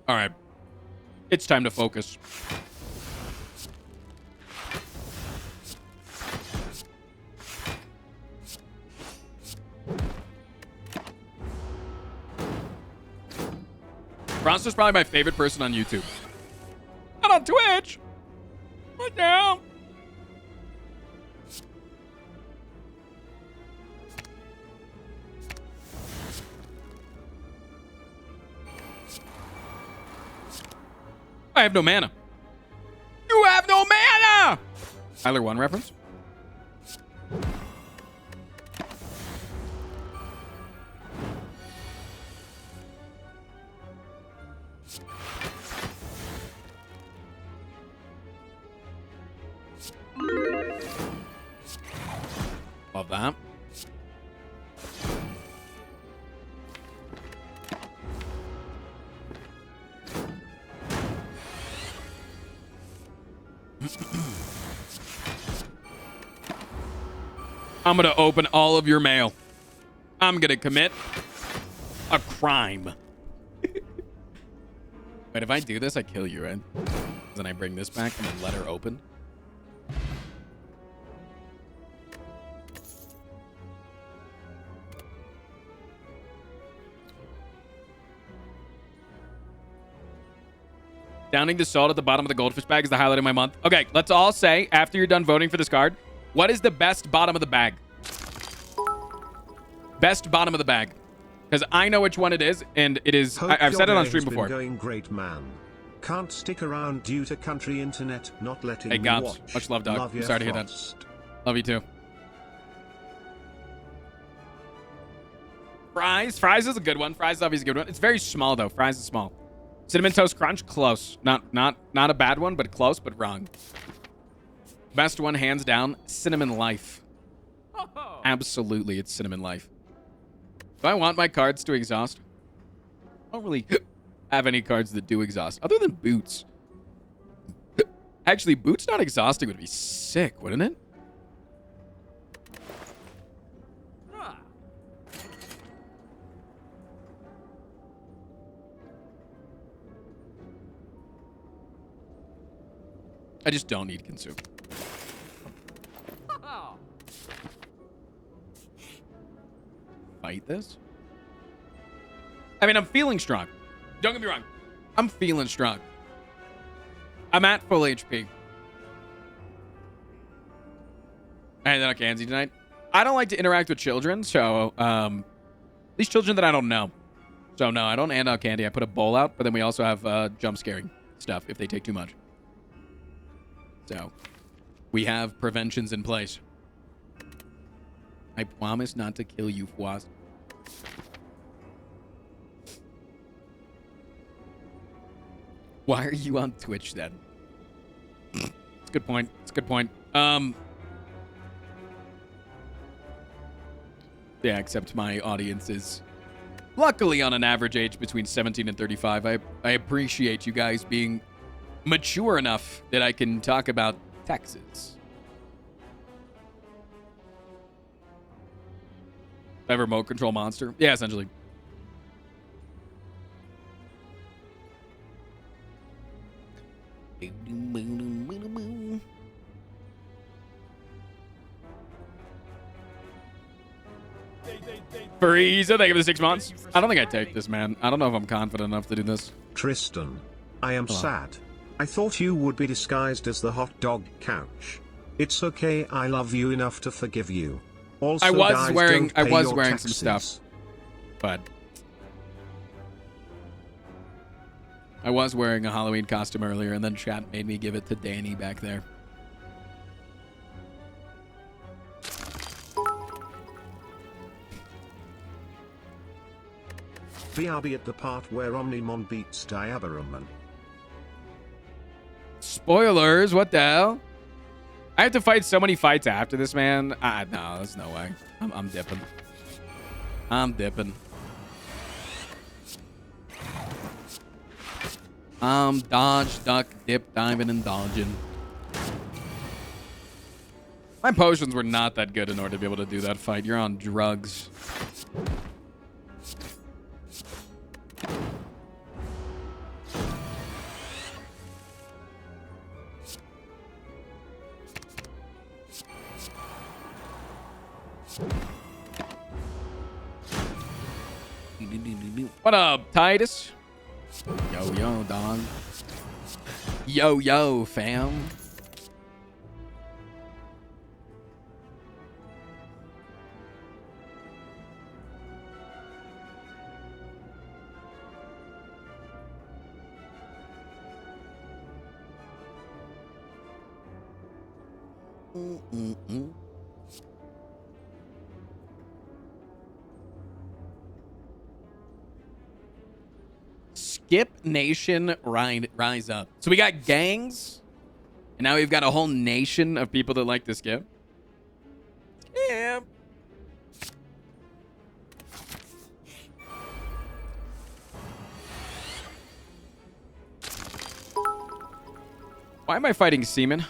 S1: All right. It's time to focus. Bronster's probably my favorite person on YouTube. Not on Twitch. What now? I have no mana. You have no mana! Tyler 1 reference? Love that. I'm going to open all of your mail. I'm going to commit a crime. Wait, if I do this, I kill you, right? Then I bring this back and then let her open. Downing the salt at the bottom of the goldfish bag is the highlight of my month. Okay, let's all say, after you're done voting for this card, what is the best bottom of the bag? Best bottom of the bag. Because I know which one it is, and it is.
S3: Hope
S1: I've said it
S3: your
S1: on
S3: day
S1: stream
S3: has
S1: before.
S3: been going great, man. Can't stick around due to country internet not letting
S1: Hey,
S3: me
S1: Gobs.
S3: watch.
S1: Much love, dog.
S3: Love
S1: I'm
S3: ya,
S1: sorry to hear that.
S3: Frost.
S1: Love you too. Fries is a good one. Fries is obviously a good one. It's very small though. Fries is small. Cinnamon Toast Crunch, close. Not a bad one, but close, but wrong. Best one, hands down, Cinnamon Life. Absolutely, it's Cinnamon Life. Do I want my cards to exhaust? I don't really have any cards that do exhaust, other than Boots. Actually, Boots not exhausting would be sick, wouldn't it? I just don't need consume. Fight this? I mean, I'm feeling strong. Don't get me wrong. I'm feeling strong. I'm at full HP. And then Kanzi tonight. I don't like to interact with children, so these children that I don't know. So no, I don't hand out candy. I put a bowl out, but then we also have jump scaring stuff if they take too much. So we have preventions in place. I promise not to kill you, Fwaz. Why are you on Twitch then? It's a good point. It's a good point. Yeah, except my audience is luckily on an average age between 17 and 35. I appreciate you guys being mature enough that I can talk about taxes. Have a remote control monster? Yeah, essentially. Frieza, thank you for the 6 months. I don't think I take this, man. I don't know if I'm confident enough to do this.
S3: Tristan, I am sad. I thought you would be disguised as the hot dog couch. It's okay, I love you enough to forgive you. Also,
S1: I was
S3: guys,
S1: wearing
S3: don't pay your
S1: some
S3: taxes.
S1: stuff. But I was wearing a Halloween costume earlier, and then chat made me give it to Danny back there.
S3: BRB at the part where Omnimon beats Diabaraman.
S1: Spoilers, what the hell? I have to fight so many fights after this, man. No, there's no way. I'm dipping. I'm dipping. Dodge, duck, dip, diving, and dodging. My potions were not that good in order to be able to do that fight. You're on drugs. What up, Titus? Yo, yo, dog. Yo, yo, fam. Skip Nation rise up. So we got gangs, and now we've got a whole nation of people that like to skip. Yeah. Why am I fighting Seaman?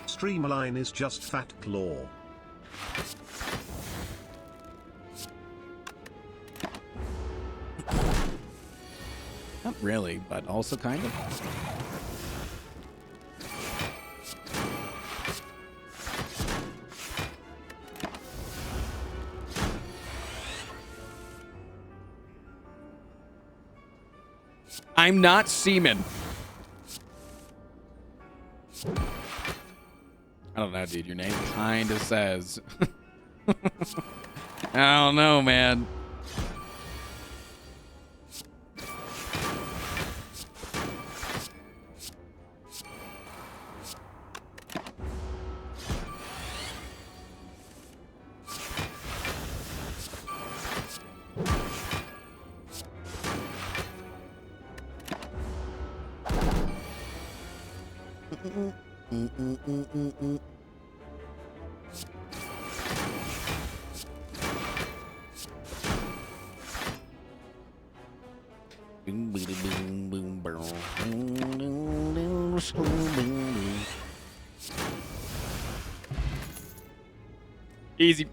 S3: Streamline is just fat claw.
S1: Not really, but also kind of. I'm not Seaman. I don't know, dude. Your name kind of says. I don't know, man. Easy.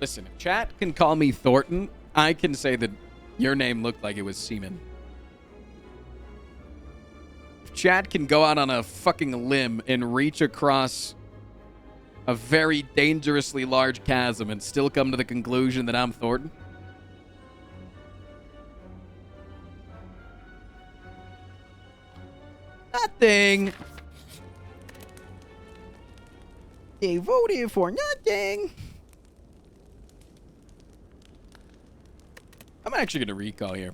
S1: Listen, if chat can call me Thornton, I can say that your name looked like it was semen. If chat can go out on a fucking limb and reach across a very dangerously large chasm and still come to the conclusion that I'm Thornton, nothing. They voted for nothing. I'm actually going to recall here.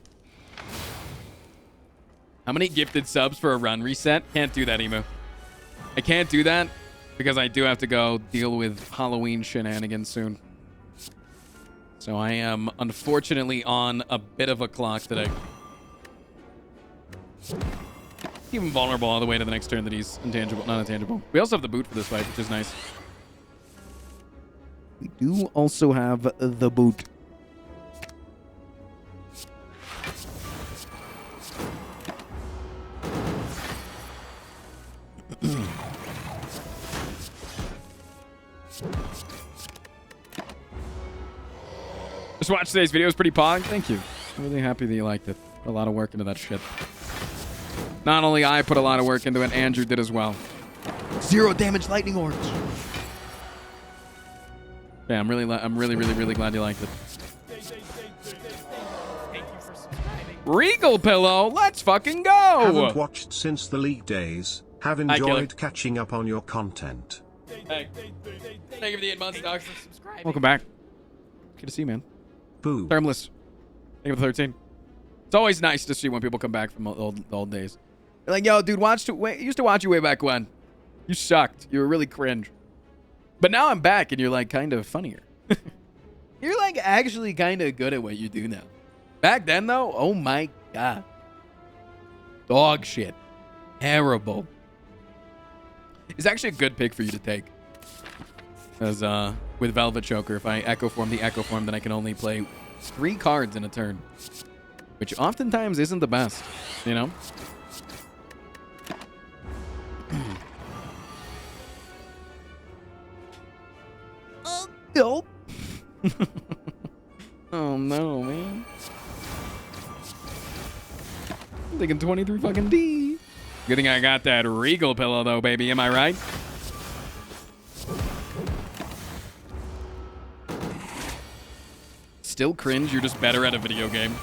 S1: How many gifted subs for a run reset? Can't do that, Emu. I can't do that because I do have to go deal with Halloween shenanigans soon. So I am unfortunately on a bit of a clock that I keep him vulnerable all the way to the next turn that he's intangible, not intangible. We also have the boot for this fight, which is nice. We do also have the boot. Just watched today's video. It was pretty pog. Thank you. I'm really happy that you liked it. Put a lot of work into that shit. Not only I put a lot of work into it, Andrew did as well. 0 damage lightning orbs. Yeah, I'm really glad you liked it. Regal Pillow, let's fucking go!
S3: Haven't watched since the league days. Have enjoyed catching up on your content.
S1: Hey. Thank you for the 8 months, Doc. Welcome back. Good to see you, man.
S3: Boo.
S1: Termless. Thank you for the 13. It's always nice to see when people come back from the old days. They're like, yo, dude, used to watch you way back when. You sucked. You were really cringe. But now I'm back, and you're, like, kind of funnier. You're, like, actually kind of good at what you do now. Back then, though, oh, my God. Dog shit. Terrible. It's actually a good pick for you to take. Because with Velvet Choker, if I Echo Form the Echo Form, then I can only play 3 cards in a turn. Which oftentimes isn't the best, you know? Oh, no. Oh, no, man. I'm thinking 23 fucking D. Good thing I got that Regal Pillow, though, baby. Am I right? Still cringe. You're just better at a video game.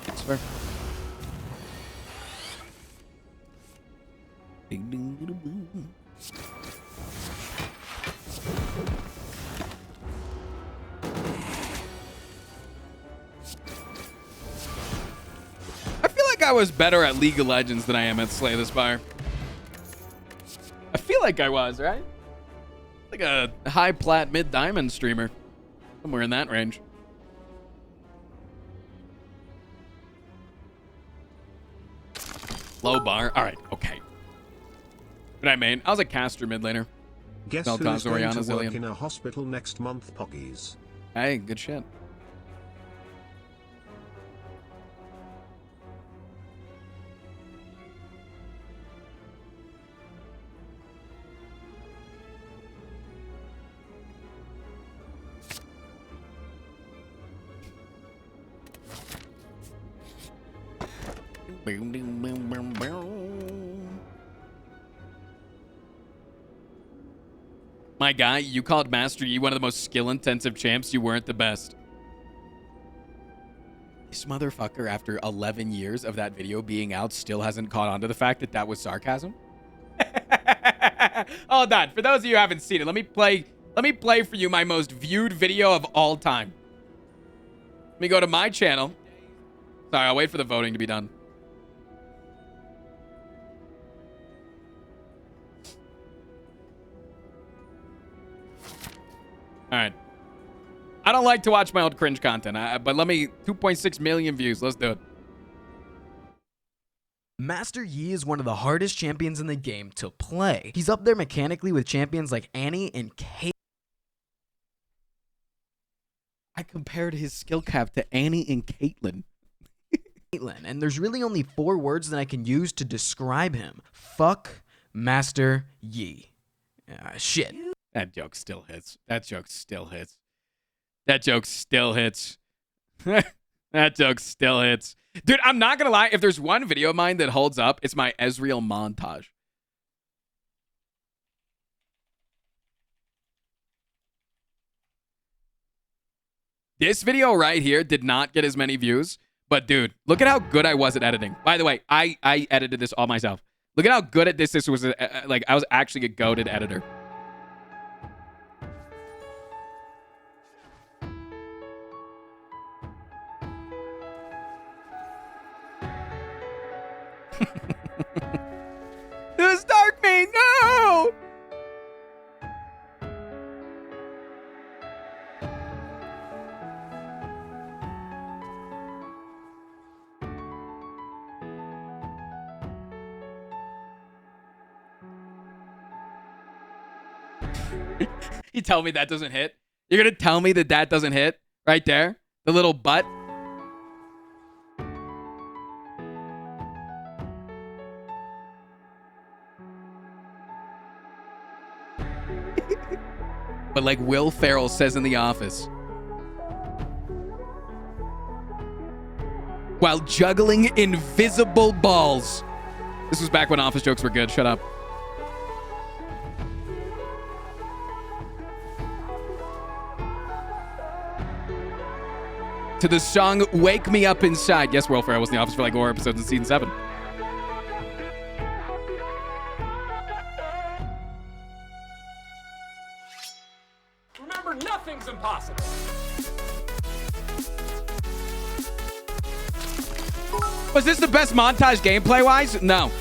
S1: That's fair. I feel like I was better at League of Legends than I am at Slay the Spire. I feel like I was, right? Like a high plat mid diamond streamer. Somewhere in that range. Low bar. All right. Okay. Good night, main. I was a caster mid laner.
S3: Guess who's going to work in a hospital next month, Poggies?
S1: Hey, good shit. Boom, boom, boom, boom, boom. My guy, you called Master Yi one of the most skill-intensive champs. You weren't the best. This motherfucker, after 11 years of that video being out, still hasn't caught on to the fact that that was sarcasm. Hold on. For those of you who haven't seen it, let me play for you my most viewed video of all time. Let me go to my channel. Sorry, I'll wait for the voting to be done. All right. I don't like to watch my old cringe content, but let me... 2.6 million views. Let's do it.
S7: Master Yi is one of the hardest champions in the game to play. He's up there mechanically with champions like Annie and Kate.
S1: I compared his skill cap to Annie and Caitlyn.
S7: And there's really only 4 words that I can use to describe him. Fuck Master Yi. Shit.
S1: That joke still hits. That joke still hits. That joke still hits. That joke still hits. Dude, I'm not gonna lie. If there's one video of mine that holds up, it's my Ezreal montage. This video right here did not get as many views, but dude, look at how good I was at editing. By the way, I edited this all myself. Look at how good at this was. Like, I was actually a goated editor. This dark me, no! You tell me that doesn't hit? You're gonna tell me that that doesn't hit? Right there? The little butt? But like Will Ferrell says in The Office, while juggling invisible balls. This was back when Office jokes were good. Shut up. To the song Wake Me Up Inside. Yes, Will Ferrell was in The Office for like 4 episodes in season 7.
S2: Remember, nothing's impossible.
S1: Was this the best montage gameplay-wise? No.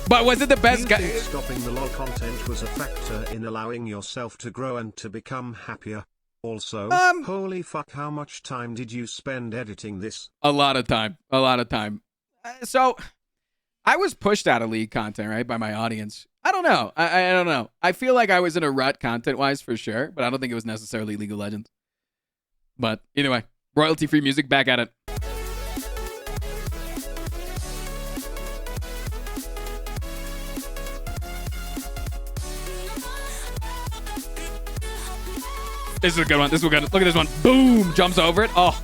S1: But was it the best?
S3: Do you think stopping the LOL content was a factor in allowing yourself to grow and to become happier? Also, holy fuck, how much time did you spend editing this?
S1: A lot of time. A lot of time. So, I was pushed out of League content, right, by my audience. I don't know. I don't know. I feel like I was in a rut content-wise for sure, but I don't think it was necessarily League of Legends. But either way, royalty-free music, back at it. This is a good one. This is good. Look at this one. Boom. Jumps over it. Oh.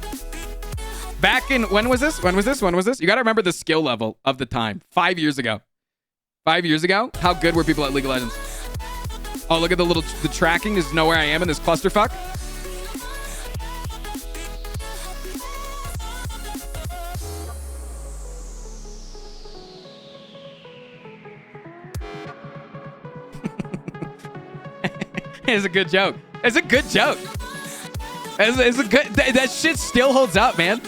S1: Back in, when was this? When was this? When was this? You got to remember the skill level of the time. 5 years ago. 5 years ago? How good were people at League of Legends? Oh, look at the tracking. Just know where I am in this clusterfuck. It's a good joke. It's a good joke. It's a good... That shit still holds up, man.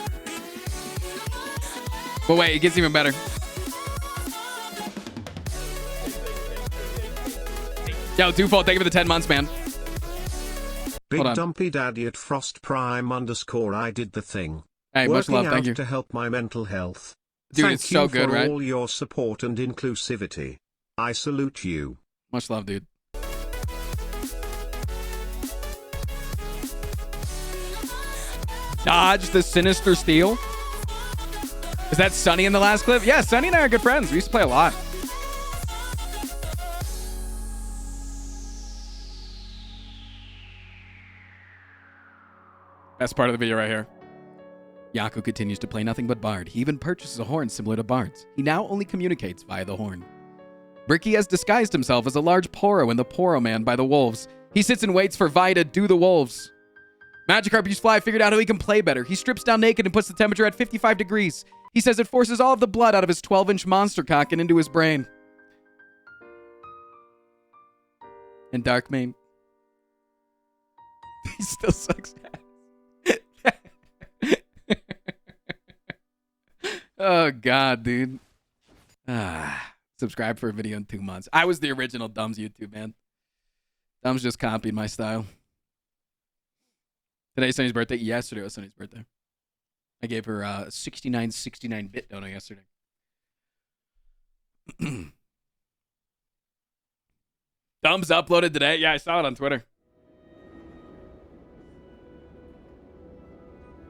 S1: But wait, it gets even better. Yo, Twofold, thank you for the 10 months, man.
S3: Big Dumpy Daddy at Frost Prime _ I did the thing.
S1: Hey, much love, thank you.
S3: To help my mental health.
S1: Dude,
S3: Thank
S1: it's so
S3: you
S1: good,
S3: for
S1: right?
S3: all your support and inclusivity. I salute you.
S1: Much love, dude. Dodge the Sinister Steel. Is that Sunny in the last clip? Yeah, Sunny and I are good friends. We used to play a lot. Best part of the video right here. Yaku continues to play nothing but Bard. He even purchases a horn similar to Bard's. He now only communicates via the horn. Bricky has disguised himself as a large Poro in the Poro Man by the wolves. He sits and waits for Vi to do the wolves. Magikarp used Fly figured out how he can play better. He strips down naked and puts the temperature at 55 degrees. He says it forces all of the blood out of his 12-inch monster cock and into his brain. And Darkmane. He still sucks ass. Oh, God, dude. Subscribe for a video in 2 months. I was the original Dumb's YouTube, man. Dumb's just copied my style. Today's Sunny's birthday. Yesterday was Sunny's birthday. I gave her a 69 donut yesterday. Dumb's uploaded today. Yeah, I saw it on Twitter.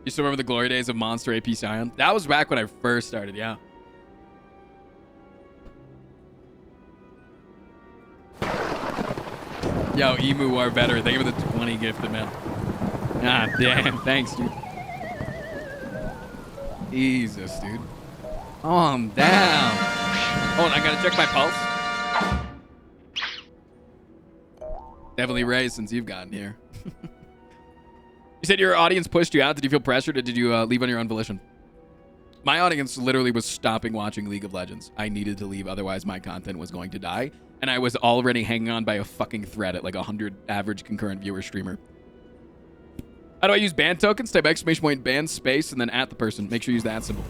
S1: You still remember the glory days of Monster AP Scion? That was back when I first started, yeah. Yo, Emu are better. Thank you for the 20 gifted, man. Ah, damn. Thanks, dude. Jesus, dude. Calm down. Oh, I gotta check my pulse. Definitely raised since you've gotten here. You said your audience pushed you out. Did you feel pressured or did you leave on your own volition? My audience literally was stopping watching League of Legends. I needed to leave, otherwise my content was going to die. And I was already hanging on by a fucking thread at like 100 average concurrent viewer streamer. How do I use ban tokens? Type exclamation point ban space and then at the person. Make sure you use that symbol.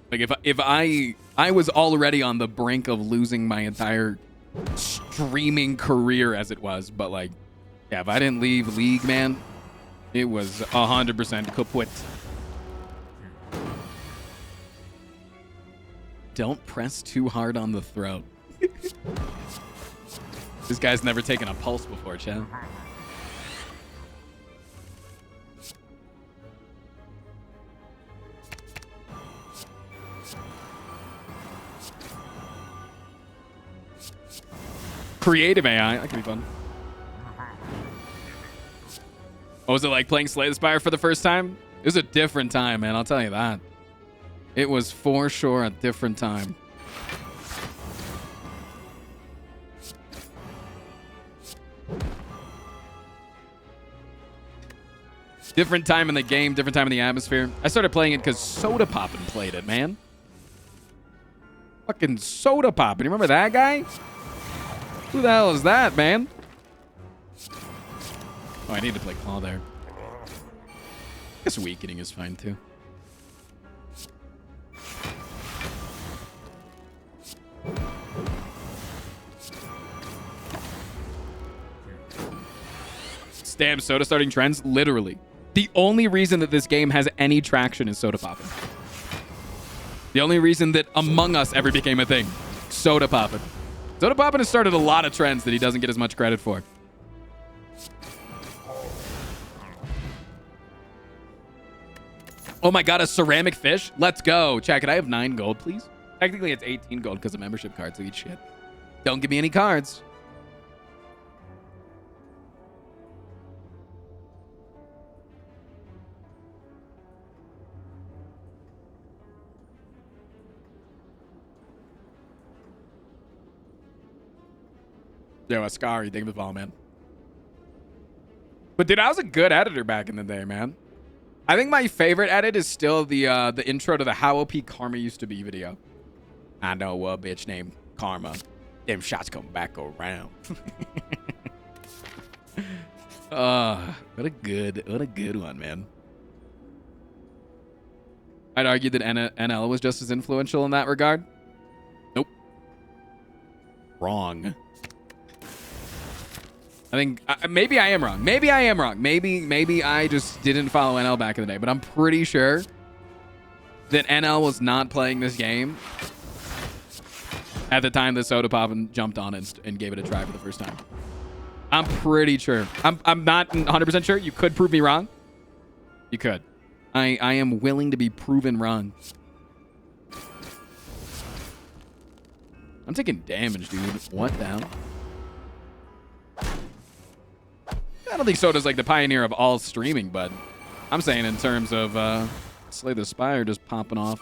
S1: Like if I was already on the brink of losing my entire streaming career as it was, but like, yeah, if I didn't leave League, man, it was 100% kaput. Don't press too hard on the throat. This guy's never taken a pulse before, Chad. Creative AI. That could be fun. What was it like playing Slay the Spire for the first time? It was a different time, man. I'll tell you that. It was for sure a different time. Different time in the game, different time in the atmosphere. I started playing it because Soda Poppin' played it, man. Fucking Soda Poppin'. You remember that guy? Who the hell is that, man? Oh, I need to play Claw there. I guess Weakening is fine, too. Damn, Soda starting trends? Literally. The only reason that this game has any traction is Soda Poppin'. The only reason that Among Us ever became a thing. Soda Poppin'. Soda Poppin' has started a lot of trends that he doesn't get as much credit for. Oh my god, a ceramic fish? Let's go. Check it. I have 9 gold, please. Technically, it's 18 gold because of membership cards. So eat shit. Don't give me any cards. Yo, Ascari, thank you for the follow, man. But dude, I was a good editor back in the day, man. I think my favorite edit is still the intro to the How OP Karma Used to Be video. I know a bitch named Karma. Them shots come back around. What a good one, man. I'd argue that NL was just as influential in that regard. Nope. Wrong. I think maybe I am wrong. Maybe I am wrong. Maybe I just didn't follow NL back in the day. But I'm pretty sure that NL was not playing this game at the time that Soda Poppin' jumped on and gave it a try for the first time. I'm pretty sure. I'm not 100% sure. You could prove me wrong. You could. I am willing to be proven wrong. I'm taking damage, dude. What the hell? I don't think Soda's like the pioneer of all streaming, but I'm saying in terms of Slay the Spire just popping off.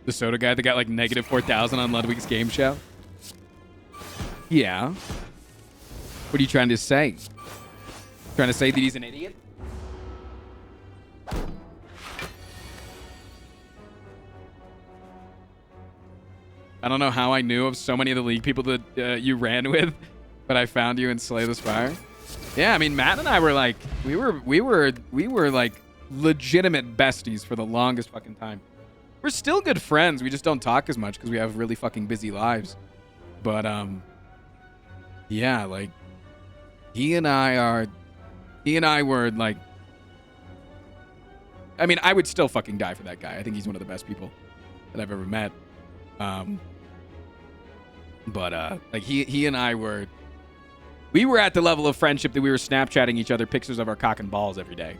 S1: The soda guy that got like negative 4,000 on Ludwig's game show? Yeah. What are you trying to say? Trying to say that he's an idiot? I don't know how I knew of so many of the league people that you ran with, but I found you in Slay the Spire. Yeah, I mean, Matt and I were like, we were like legitimate besties for the longest fucking time. We're still good friends. We just don't talk as much because we have really fucking busy lives. But yeah, like he and I were like, I mean, I would still fucking die for that guy. I think he's one of the best people that I've ever met. But like he and I were at the level of friendship that we were Snapchatting each other pictures of our cock and balls every day.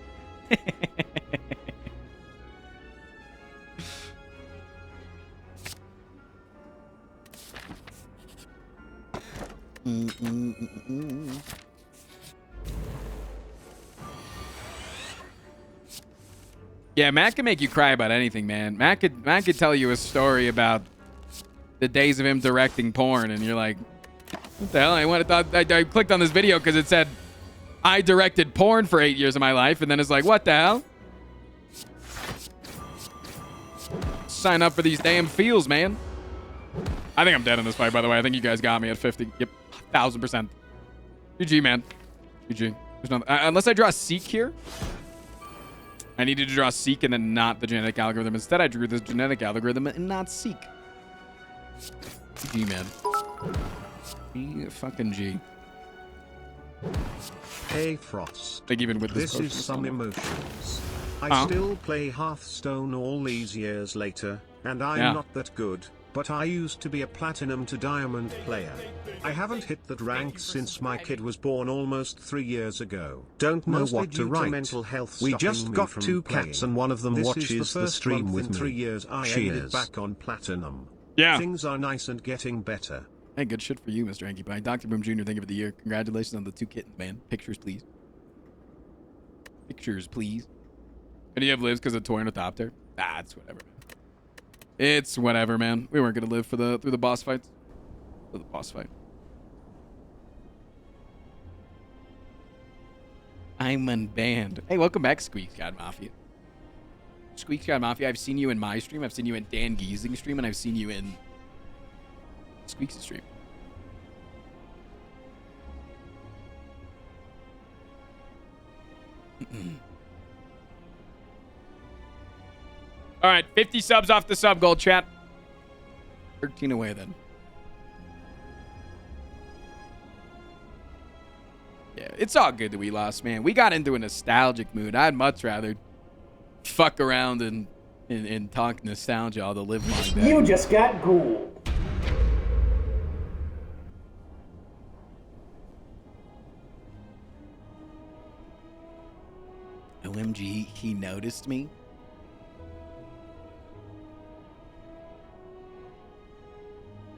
S1: Yeah, Matt can make you cry about anything, man. Matt could tell you a story about the days of him directing porn, and you're like, what the hell? I clicked on this video because it said I directed porn for 8 years of my life, and then it's like, what the hell? Sign up for these damn feels, man. I think I'm dead in this fight, by the way. I think you guys got me at 50. Yep, 1,000%. GG, man. GG. There's nothing. Unless I draw Seek here. I needed to draw Seek and then not the genetic algorithm. Instead, I drew the genetic algorithm and not Seek. GG, man. Fucking G.
S3: Hey Frost.
S1: Like even with
S3: this is some emotions. I still play Hearthstone all these years later, and I'm not that good, but I used to be a platinum to diamond player. I haven't hit that rank since my kid was born almost 3 years ago. Don't know what to write. Mental health we just got 2 cats and one of them watches the stream with me. 3 years I ended back on platinum.
S1: Yeah.
S3: Things are nice and getting better.
S1: Hey, good shit for you, Mr. Anky Pie. Dr. Boom Jr., thank you for the year. Congratulations on the 2 kittens, man. Pictures, please. Pictures, please. And you have lives because of toy and adopter? Ah, it's whatever, man. It's whatever, man. We weren't gonna live through the boss fights. For the boss fight. I'm unbanned. Hey, welcome back, Squeak God Mafia. Squeak God Mafia, I've seen you in my stream, I've seen you in Dan Giesing's stream, and I've seen you in Squeak's stream. All right, 50 subs off the sub goal, chat. 13 away then. Yeah, it's all good that we lost, man. We got into a nostalgic mood. I'd much rather fuck around and talk nostalgia all the live long day.
S8: You just got ghouled.
S1: OMG, he noticed me?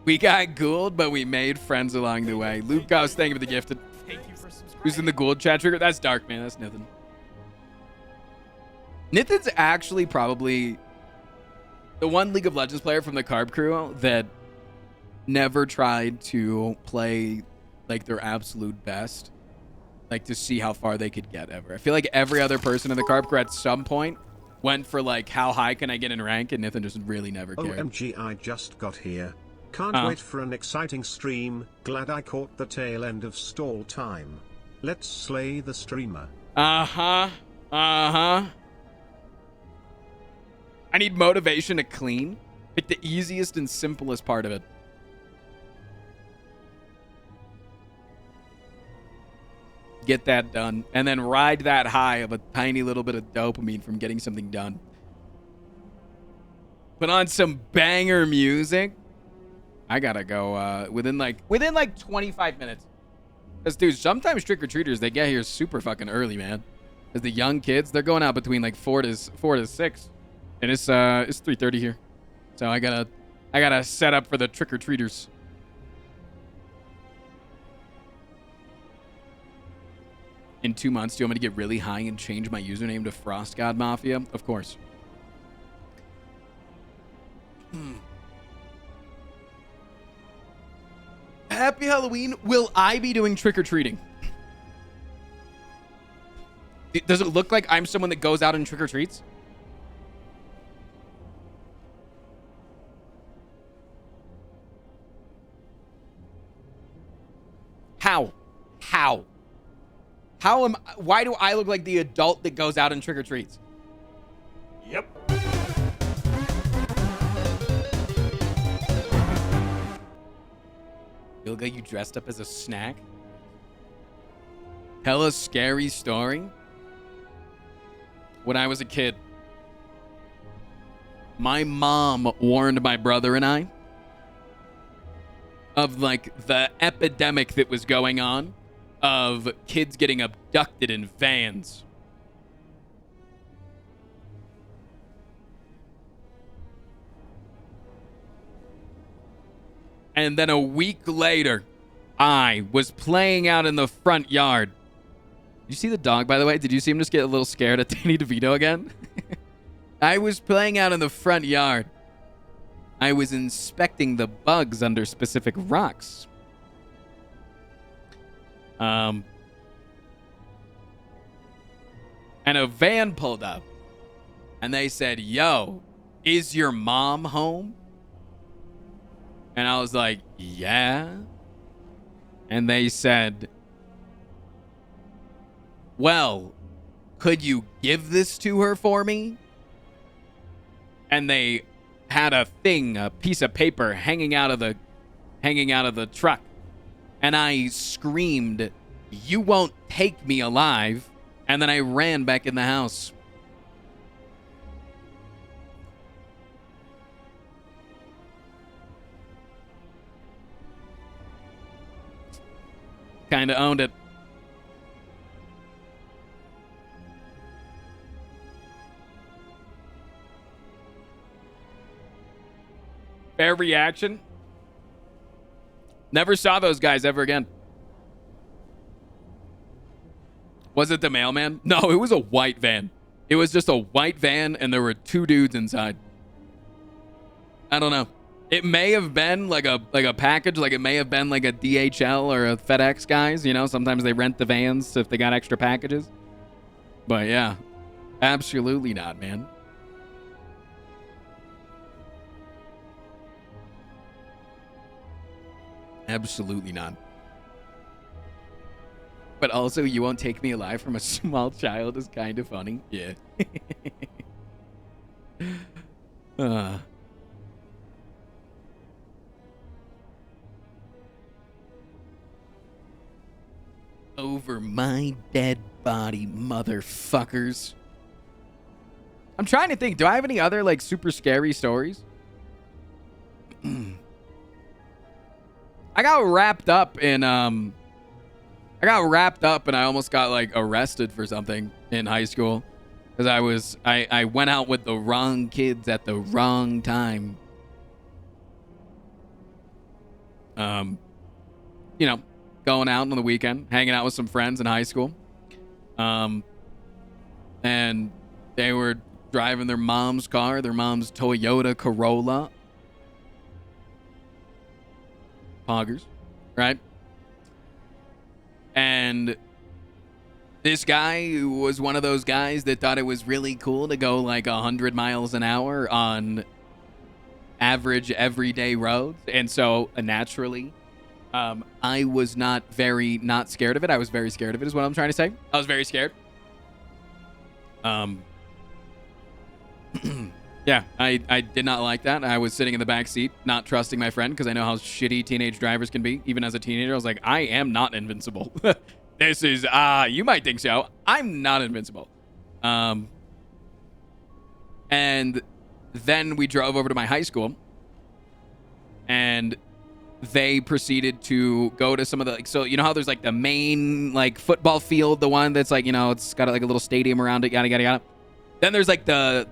S1: We got Gould, but we made friends along the way. Luke Gauss, thank you for the gifted.
S2: Thank you for subscribing.
S1: Who's in the Gould chat trigger? That's Dark, man. That's Nithin. Nithin's actually probably the one League of Legends player from the Carb crew that never tried to play like their absolute best, like to see how far they could get ever. I feel like every other person in the Carb crew at some point went for like, how high can I get in rank? And Nithin just really never cared.
S3: OMG, I just got here. Can't wait for an exciting stream. Glad I caught the tail end of stall time. Let's slay the streamer.
S1: I need motivation to clean. Pick the easiest and simplest part of it. Get that done. And then ride that high of a tiny little bit of dopamine from getting something done. Put on some banger music. I gotta go within like 25 minutes. Because, dude, sometimes trick-or-treaters, they get here super fucking early, man. Because the young kids, they're going out between like 4 to 6. And it's 3:30 here. So I gotta set up for the trick-or-treaters. In 2 months, do you want me to get really high and change my username to Frost God Mafia? Of course. Happy Halloween. Will I be doing trick-or-treating? Does it look like I'm someone that goes out and trick-or-treats? How? Why do I look like the adult that goes out and trick-or-treats?
S5: Yep.
S1: You look like you dressed up as a snack? Tell a scary story. When I was a kid, my mom warned my brother and I of like the epidemic that was going on of kids getting abducted in vans. And then a week later, I was playing out in the front yard. Did you see the dog, by the way? Did you see him just get a little scared at Danny DeVito again? I was playing out in the front yard. I was inspecting the bugs under specific rocks. And a van pulled up. And they said, "Yo, is your mom home?" And I was like, "Yeah." And they said, "Well, could you give this to her for me?" And they had a piece of paper hanging out of the truck. And I screamed, "You won't take me alive." And then I ran back in the house. Kinda owned it. Fair reaction. Never saw those guys ever again. Was it the mailman? No, it was a white van. It was just a white van and there were two dudes inside. I don't know. It may have been like a package, like it may have been like a DHL or a FedEx guys, you know, sometimes they rent the vans if they got extra packages. But yeah, absolutely not, man. Absolutely not. But also, "You won't take me alive" from a small child is kind of funny. Yeah. Over my dead body, motherfuckers. I'm trying to think. Do I have any other, like, super scary stories? I got wrapped up and I almost got, like, arrested for something in high school. Because I went out with the wrong kids at the wrong time. You know, going out on the weekend, hanging out with some friends in high school. And they were driving their mom's car, their mom's Toyota Corolla. Poggers, right? And this guy was one of those guys that thought it was really cool to go like 100 miles an hour on average everyday roads. And so naturally, I was not scared of it. I was very scared of it is what I'm trying to say. I was very scared. Yeah, I did not like that. I was sitting in the back seat, not trusting my friend because I know how shitty teenage drivers can be. Even as a teenager, I was like, I am not invincible. This is, you might think so. I'm not invincible. And then we drove over to my high school and they proceeded to go to some of the, like, so you know how there's like the main like football field, the one that's like, you know, it's got like a little stadium around it, yada, yada, yada. Then there's like the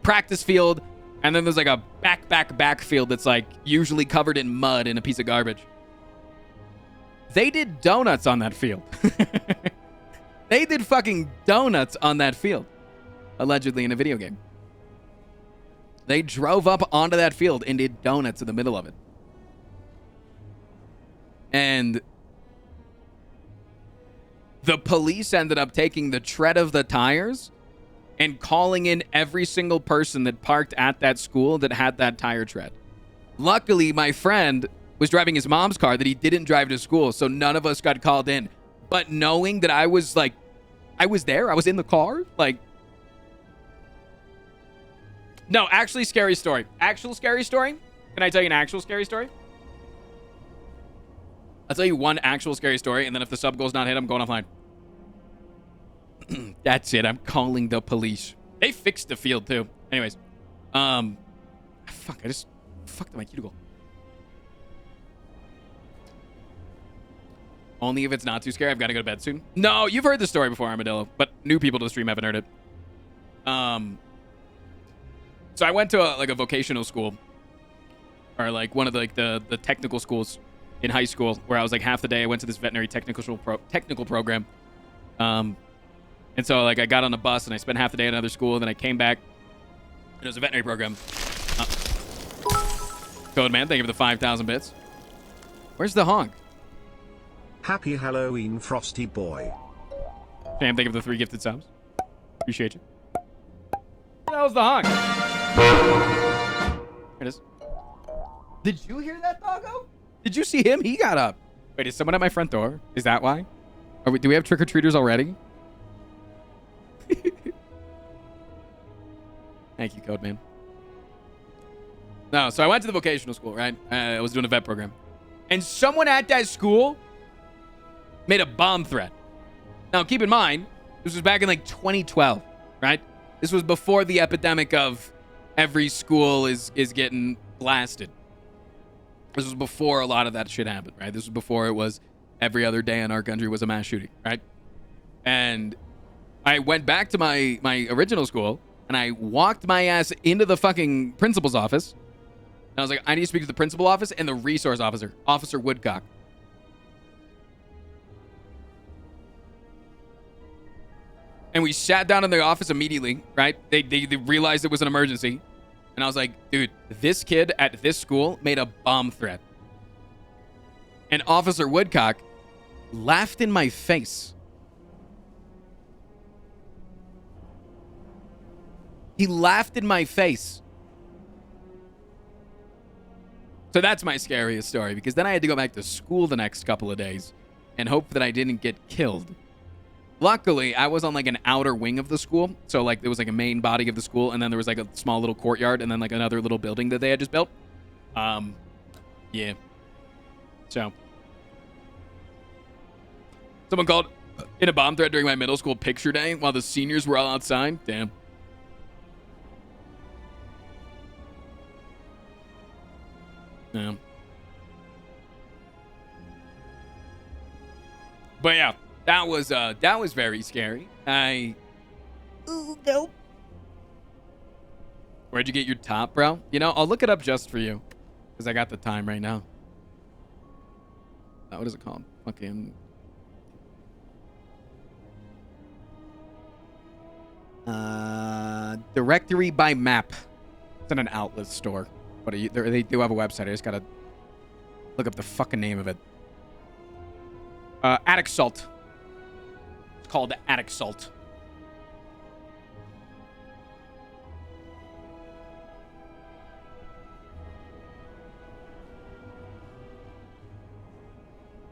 S1: practice field, and then there's like a back field that's like usually covered in mud and a piece of garbage. They did donuts on that field. They did fucking donuts on that field. Allegedly in a video game. They drove up onto that field and did donuts in the middle of it. And the police ended up taking the tread of the tires and calling in every single person that parked at that school that had that tire tread. Luckily, my friend was driving his mom's car that he didn't drive to school, so none of us got called in. But knowing that I was there, I was in the car, like... No, actually, scary story. Actual scary story? Can I tell you an actual scary story? I'll tell you one actual scary story, and then if the sub goal's not hit, I'm going offline. That's it. I'm calling the police. They fixed the field, too. Anyways. Fuck, I just fucked my cuticle. Only if it's not too scary. I've got to go to bed soon. No, you've heard the story before, Armadillo, but new people to the stream haven't heard it. So I went to a vocational school, or like one of the technical schools in high school, where I was like half the day. I went to this veterinary technical program, and so like I got on a bus and I spent half the day at another school, and then I came back, and it was a veterinary program. Code man, thank you for the 5,000 bits. Where's the honk?
S3: Happy Halloween, Frosty boy.
S1: Sam, thank you for the 3 gifted subs. Appreciate you. That was the honk. Here it is. Did you hear that, doggo? Did you see him? He got up. Wait, is someone at my front door? Is that why? Do we have trick-or-treaters already? Thank you, Code Man. No, so I went to the vocational school, right? I was doing a vet program. And someone at that school made a bomb threat. Now, keep in mind, this was back in like 2012, right? This was before the epidemic of every school is getting blasted. This was before a lot of that shit happened, right? This was before it was every other day in our country was a mass shooting, right? And I went back to my original school, and I walked my ass into the fucking principal's office. And I was like, I need to speak to the principal office and the resource officer, Officer Woodcock. And we sat down in the office immediately, right? They realized it was an emergency. And I was like, dude, this kid at this school made a bomb threat. And Officer Woodcock laughed in my face. He laughed in my face. So that's my scariest story, because then I had to go back to school the next couple of days and hope that I didn't get killed. Luckily, I was on like an outer wing of the school. So like there was like a main body of the school, and then there was like a small little courtyard, and then like another little building that they had just built. Yeah. So someone called in a bomb threat during my middle school picture day while the seniors were all outside. Damn. Yeah. But yeah, that was very scary. Ooh, nope. Where'd you get your top, bro? You know, I'll look it up just for you, because I got the time right now. What is it called? Fucking directory by map. It's in an outlet store. But they do have a website. I just gotta look up the fucking name of it. Attic Salt. It's called Attic Salt.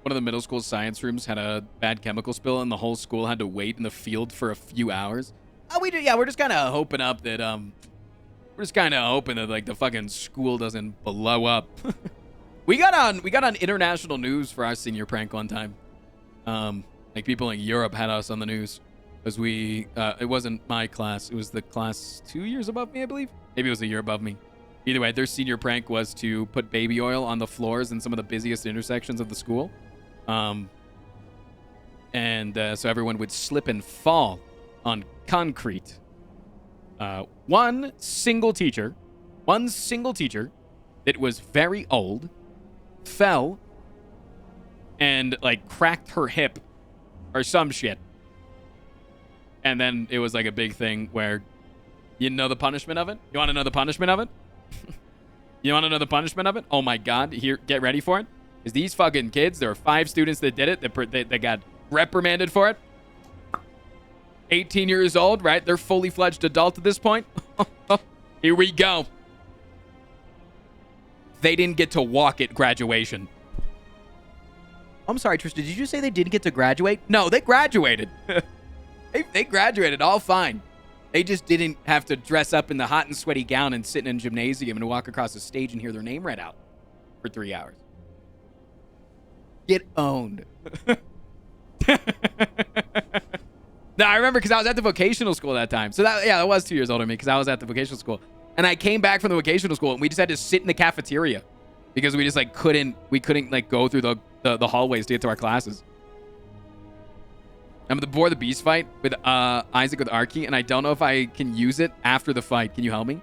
S1: One of the middle school science rooms had a bad chemical spill, and the whole school had to wait in the field for a few hours. Oh, we do. Yeah, we're just kind of hoping up that we're just kind of hoping that like the fucking school doesn't blow up. we got on international news for our senior prank one time. Like people in Europe had us on the news because it wasn't my class. It was the class 2 years above me, I believe. Maybe it was a year above me. Either way, their senior prank was to put baby oil on the floors in some of the busiest intersections of the school. So everyone would slip and fall on concrete. One single teacher that was very old fell and like cracked her hip or some shit. And then it was like a big thing where You know the punishment of it? You want to know the punishment of it? You want to know the punishment of it? Oh my God. Here, get ready for it. Is these fucking kids, there are 5 students that did it, that got reprimanded for it. 18 years old, right? They're fully fledged adult at this point. Here we go. They didn't get to walk at graduation.
S7: I'm sorry, Tristan, did you say they didn't get to graduate?
S1: No, they graduated. They graduated all fine. They just didn't have to dress up in the hot and sweaty gown and sit in a gymnasium and walk across the stage and hear their name read out for 3 hours. Get owned. No, I remember because I was at the vocational school that time. So that was 2 years older than me because I was at the vocational school. And I came back from the vocational school and we just had to sit in the cafeteria because we just like couldn't like go through the hallways to get to our classes. I'm the Boar the Beast fight with Isaac with Arky, and I don't know if I can use it after the fight. Can you help me?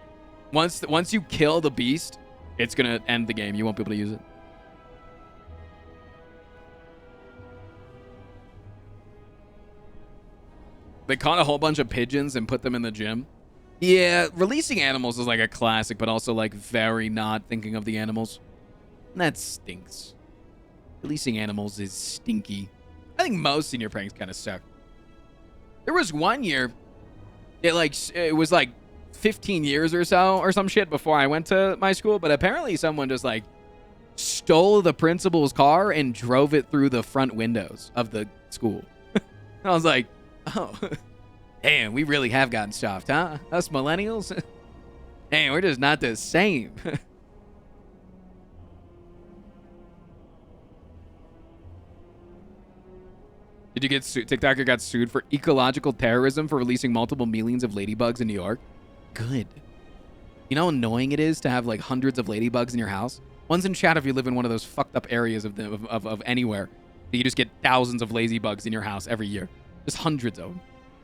S1: Once you kill the beast, it's gonna end the game. You won't be able to use it. They caught a whole bunch of pigeons and put them in the gym. Yeah, releasing animals is like a classic, but also like very not thinking of the animals. And that stinks. Releasing animals is stinky. I think most senior pranks kind of suck. There was one year, it was like 15 years or so or some shit before I went to my school, but apparently someone just like stole the principal's car and drove it through the front windows of the school. I was like, oh, damn, we really have gotten soft, huh? Us millennials? Damn, we're just not the same. Did you get sued? TikToker got sued for ecological terrorism for releasing multiple millions of ladybugs in New York. Good. You know how annoying it is to have like hundreds of ladybugs in your house? One's in chat if you live in one of those fucked up areas of anywhere. You just get thousands of ladybugs in your house every year. Just hundreds of them.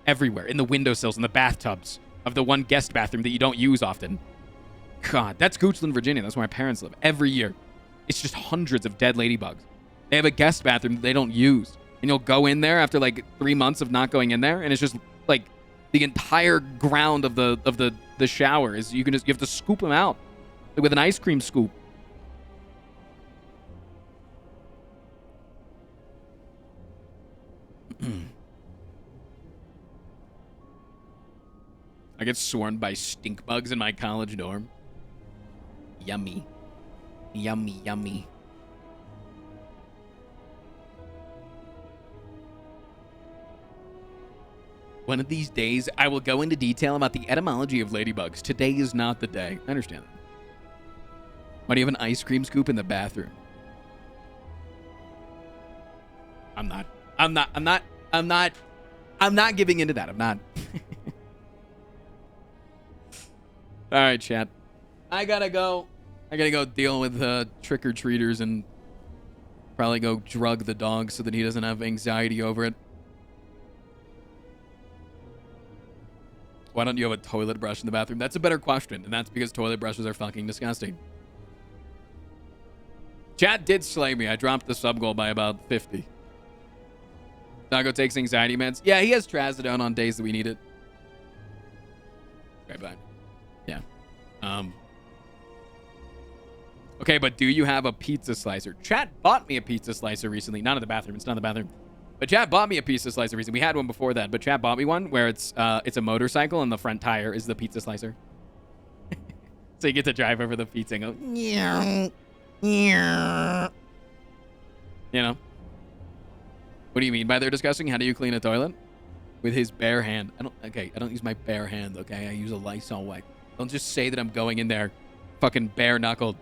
S1: Everywhere. In the windowsills, in the bathtubs of the one guest bathroom that you don't use often. God, that's Goochland, Virginia. That's where my parents live. Every year. It's just hundreds of dead ladybugs. They have a guest bathroom that they don't use. And you'll go in there after like 3 months of not going in there, and it's just like the entire ground of the shower is you have to scoop them out like with an ice cream scoop. I get swarmed by stink bugs in my college dorm. Yummy. Yummy, yummy. One of these days, I will go into detail about the etymology of ladybugs. Today is not the day. I understand that. Why do you have an ice cream scoop in the bathroom? I'm not giving into that. I'm not. All right, chat. I gotta go deal with trick-or-treaters and probably go drug the dog so that he doesn't have anxiety over it. Why don't you have a toilet brush in the bathroom? That's a better question, and that's because toilet brushes are fucking disgusting. Chat did slay me. I dropped the sub goal by about 50. Doggo takes anxiety meds. Yeah, he has trazodone on days that we need it. Okay, bye. Yeah. Okay, but do you have a pizza slicer? Chat bought me a pizza slicer recently. Not in the bathroom. It's not in the bathroom. But Chat bought me a pizza slicer recently. We had one before that, but Chat bought me one where it's a motorcycle and the front tire is the pizza slicer. So you get to drive over the pizza and go, you know? What do you mean by they're disgusting? How do you clean a toilet? With his bare hand. I don't use my bare hand, okay? I use a Lysol wipe. Don't just say that I'm going in there fucking bare knuckled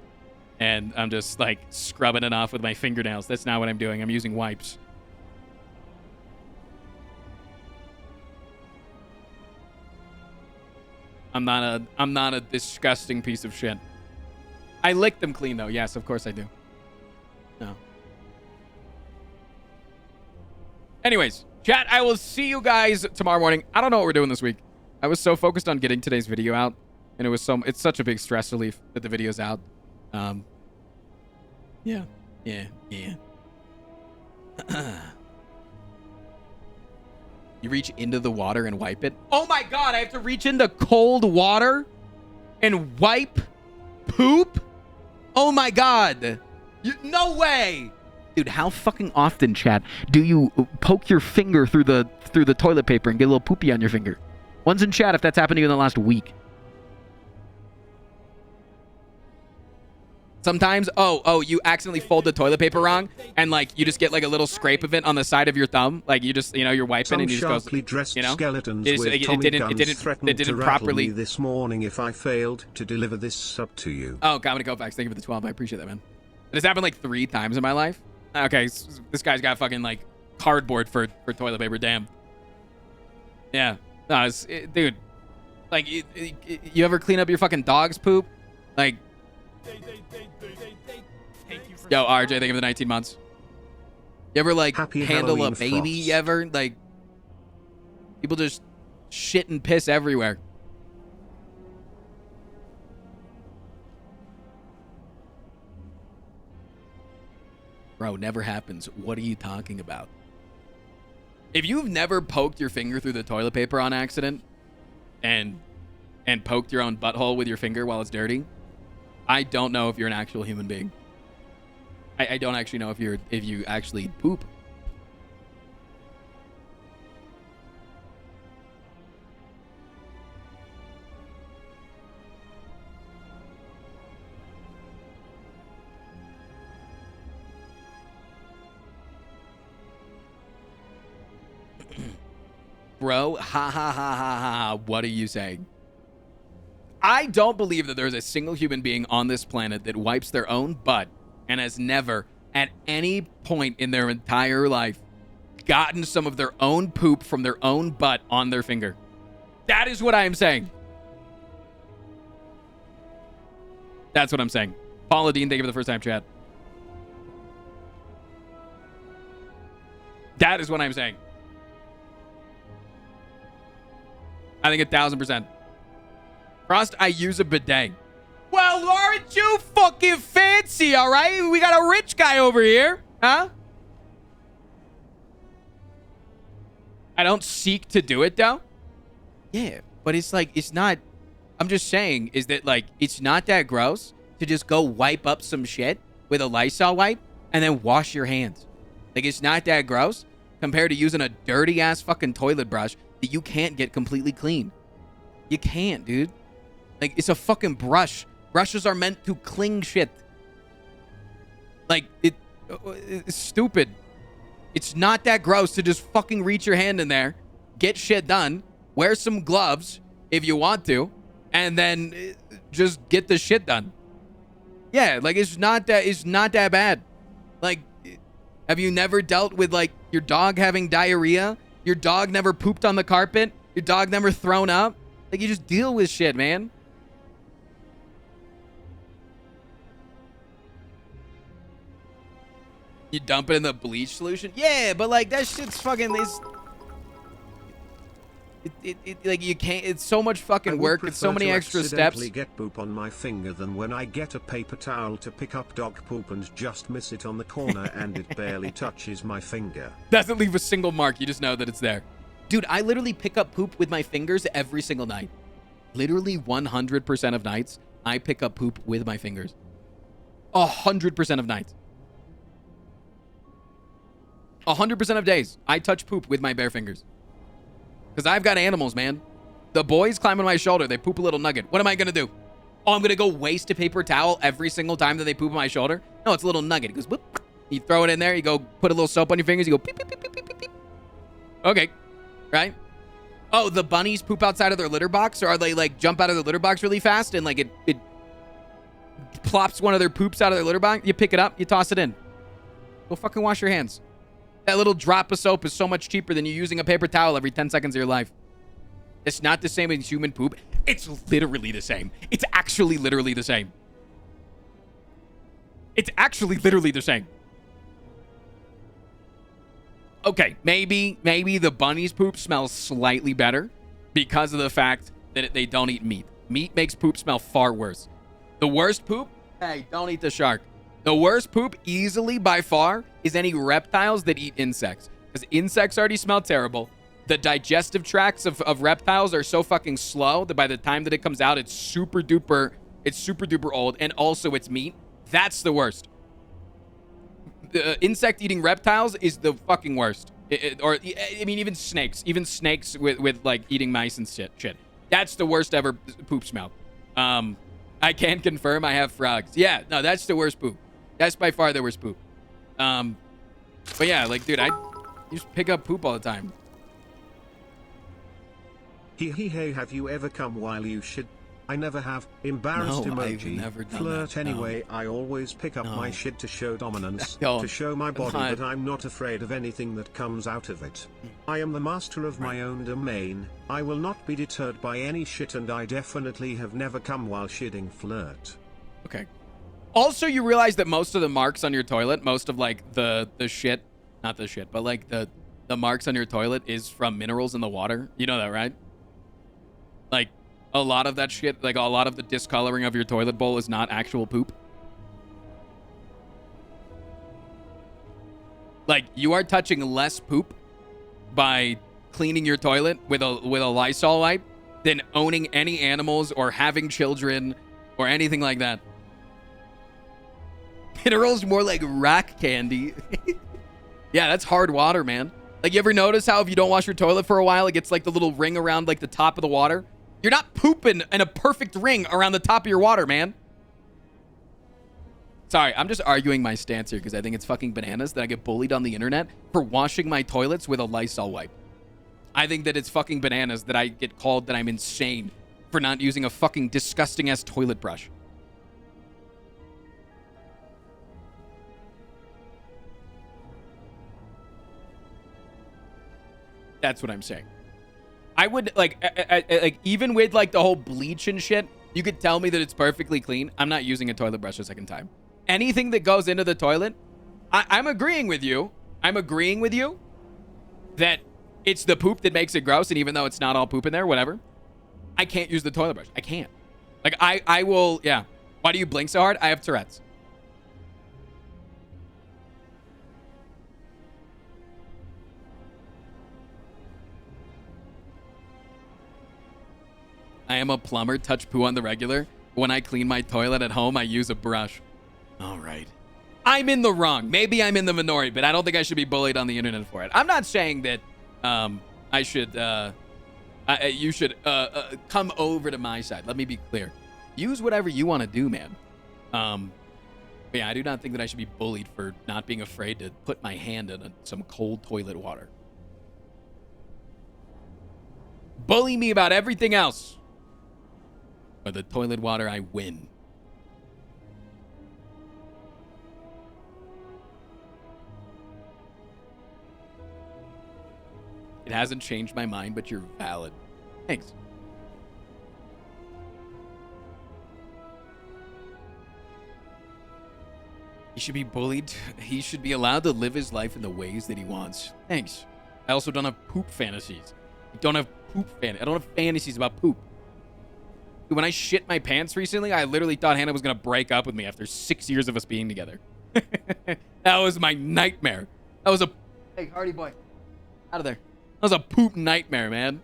S1: and I'm just like scrubbing it off with my fingernails. That's not what I'm doing. I'm using wipes. I'm not a disgusting piece of shit. I lick them clean though. Yes, of course I do. No. Anyways, chat, I will see you guys tomorrow morning. I don't know what we're doing this week. I was so focused on getting today's video out, and it's such a big stress relief that the video's out. Yeah. You reach into the water and wipe it. Oh my God, I have to reach into cold water and wipe poop? Oh my God. No way. Dude, how fucking often, chat, do you poke your finger through the toilet paper and get a little poopy on your finger? One's in chat if that's happened to you in the last week. Sometimes, you accidentally fold the toilet paper wrong, and like you just get like a little scrape of it on the side of your thumb. Like you just, you're wiping
S3: Some
S1: and you just go,
S3: sharply dressed
S1: you know,
S3: skeletons
S1: it
S3: with Tommy guns threatened
S1: it
S3: to
S1: didn't
S3: rattle
S1: properly.
S3: me this morning if I failed to deliver this sub to you.
S1: Oh, Comedy Kofax, thank you for the 12. I appreciate that, man. This happened like 3 times in my life. Okay, this guy's got fucking like cardboard for toilet paper. Damn. Yeah, no, dude. Like, you ever clean up your fucking dog's poop? Like. Yo, RJ, thank you for the 19 months. You ever, like,
S3: Happy
S1: handle
S3: Halloween,
S1: a baby?
S3: Frost.
S1: You ever, like, people just shit and piss everywhere. Bro, never happens. What are you talking about? If you've never poked your finger through the toilet paper on accident and poked your own butthole with your finger while it's dirty, I don't know if you're an actual human being. I don't actually know if you actually poop. Bro, ha ha ha ha ha, what are you saying? I don't believe that there's a single human being on this planet that wipes their own butt and has never, at any point in their entire life, gotten some of their own poop from their own butt on their finger. That is what I am saying. That's what I'm saying. Paula Dean, thank you for the first time, chat. That is what I'm saying. I think 1,000%. Frost, I use a bidet. Well, aren't you fucking fancy, all right? We got a rich guy over here, huh? I don't seek to do it, though. Yeah, but it's like, it's not... I'm just saying, is that, like, it's not that gross to just go wipe up some shit with a Lysol wipe and then wash your hands. Like, it's not that gross compared to using a dirty-ass fucking toilet brush that you can't get completely clean. You can't, dude. Like, it's a fucking brush. Brushes are meant to cling shit. Like, it's stupid. It's not that gross to just fucking reach your hand in there, get shit done, wear some gloves if you want to, and then just get the shit done. Yeah, like, it's not that bad. Like, have you never dealt with, like, your dog having diarrhea? Your dog never pooped on the carpet? Your dog never thrown up? Like, you just deal with shit, man. You dump it in the bleach solution? Yeah, but like that shit's fucking like you can't. It's so much fucking work. It's so many extra steps.
S3: I accidentally get poop on my finger than when I get a paper towel to pick up dog poop and just miss it on the corner and it barely touches my finger.
S1: Doesn't leave a single mark. You just know that it's there. Dude, I literally pick up poop with my fingers every single night. Literally 100% of nights, I pick up poop with my fingers. 100% of nights. 100% of days, I touch poop with my bare fingers. Because I've got animals, man. The boys climb on my shoulder. They poop a little nugget. What am I going to do? Oh, I'm going to go waste a paper towel every single time that they poop on my shoulder? No, it's a little nugget. It goes, whoop. You throw it in there. You go put a little soap on your fingers. You go, beep, beep, beep, beep, beep, beep. Okay. Right? Oh, the bunnies poop outside of their litter box? Or are they, like, jump out of the litter box really fast and, like, it plops one of their poops out of their litter box? You pick it up. You toss it in. Go fucking wash your hands. That little drop of soap is so much cheaper than you using a paper towel every 10 seconds of your life. It's not the same as human poop. It's literally the same. It's actually literally the same. It's actually literally the same. Okay, maybe the bunny's poop smells slightly better because of the fact that they don't eat meat. Meat makes poop smell far worse. The worst poop? Hey, don't eat the shark. The worst poop, easily by far, is any reptiles that eat insects. Because insects already smell terrible. the digestive tracts of reptiles are so fucking slow that by the time that it comes out, it's super duper old, and also it's meat. That's the worst. The insect eating reptiles is the fucking worst. I mean, even snakes with like eating mice and shit. That's the worst ever poop smell. I can confirm I have frogs. Yeah, no, that's the worst poop. That's by far the worst poop. But yeah, like, dude, I just pick up poop all the time.
S3: Hey, have you ever come while you shit? I never have. Embarrassed
S1: No,
S3: emoji.
S1: I've never done
S3: Flirt
S1: that, no.
S3: anyway. I always pick up
S1: No.
S3: my shit to show dominance,
S1: Yo,
S3: to show my body,
S1: not-
S3: but I'm not afraid of anything that comes out of it. I am the master of my own domain. I will not be deterred by any shit, and I definitely have never come while shitting. Flirt.
S1: Okay. Also, you realize that most of the marks on your toilet, most of like the shit, not the shit, but like the marks on your toilet is from minerals in the water. You know that, right? Like a lot of that shit, like a lot of the discoloring of your toilet bowl is not actual poop. Like you are touching less poop by cleaning your toilet with a Lysol wipe than owning any animals or having children or anything like that. Minerals more like rock candy. Yeah, that's hard water, man. Like, you ever notice how if you don't wash your toilet for a while, it gets like the little ring around like the top of the water? You're not pooping in a perfect ring around the top of your water, man. Sorry, I'm just arguing my stance here because I think it's fucking bananas that I get bullied on the internet for washing my toilets with a Lysol wipe. I think that it's fucking bananas that I get called that I'm insane for not using a fucking disgusting ass toilet brush. That's what I'm saying. I would like even with like the whole bleach and shit, you could tell me that it's perfectly clean. I'm not using a toilet brush a second time. Anything that goes into the toilet, I'm agreeing with you. I'm agreeing with you that it's the poop that makes it gross, and even though it's not all poop in there, whatever, I can't use the toilet brush. I can't. Like I will, yeah. Why do you blink so hard? I have Tourette's. I am a plumber, touch poo on the regular. When I clean my toilet at home, I use a brush. All right. I'm in the wrong. Maybe I'm in the minority, but I don't think I should be bullied on the internet for it. I'm not saying that I should, you should come over to my side. Let me be clear. Use whatever you want to do, man. But yeah, I do not think that I should be bullied for not being afraid to put my hand in some cold toilet water. Bully me about everything else. But the toilet water, I win. It hasn't changed my mind, but you're valid. Thanks. He should be bullied. He should be allowed to live his life in the ways that he wants. Thanks. I also don't have poop fantasies. I don't have fantasies about poop. Dude, when I shit my pants recently, I literally thought Hannah was going to break up with me after 6 years of us being together. That was my nightmare. That was a... Hey, Hardy boy. Out of there. That was a poop nightmare, man.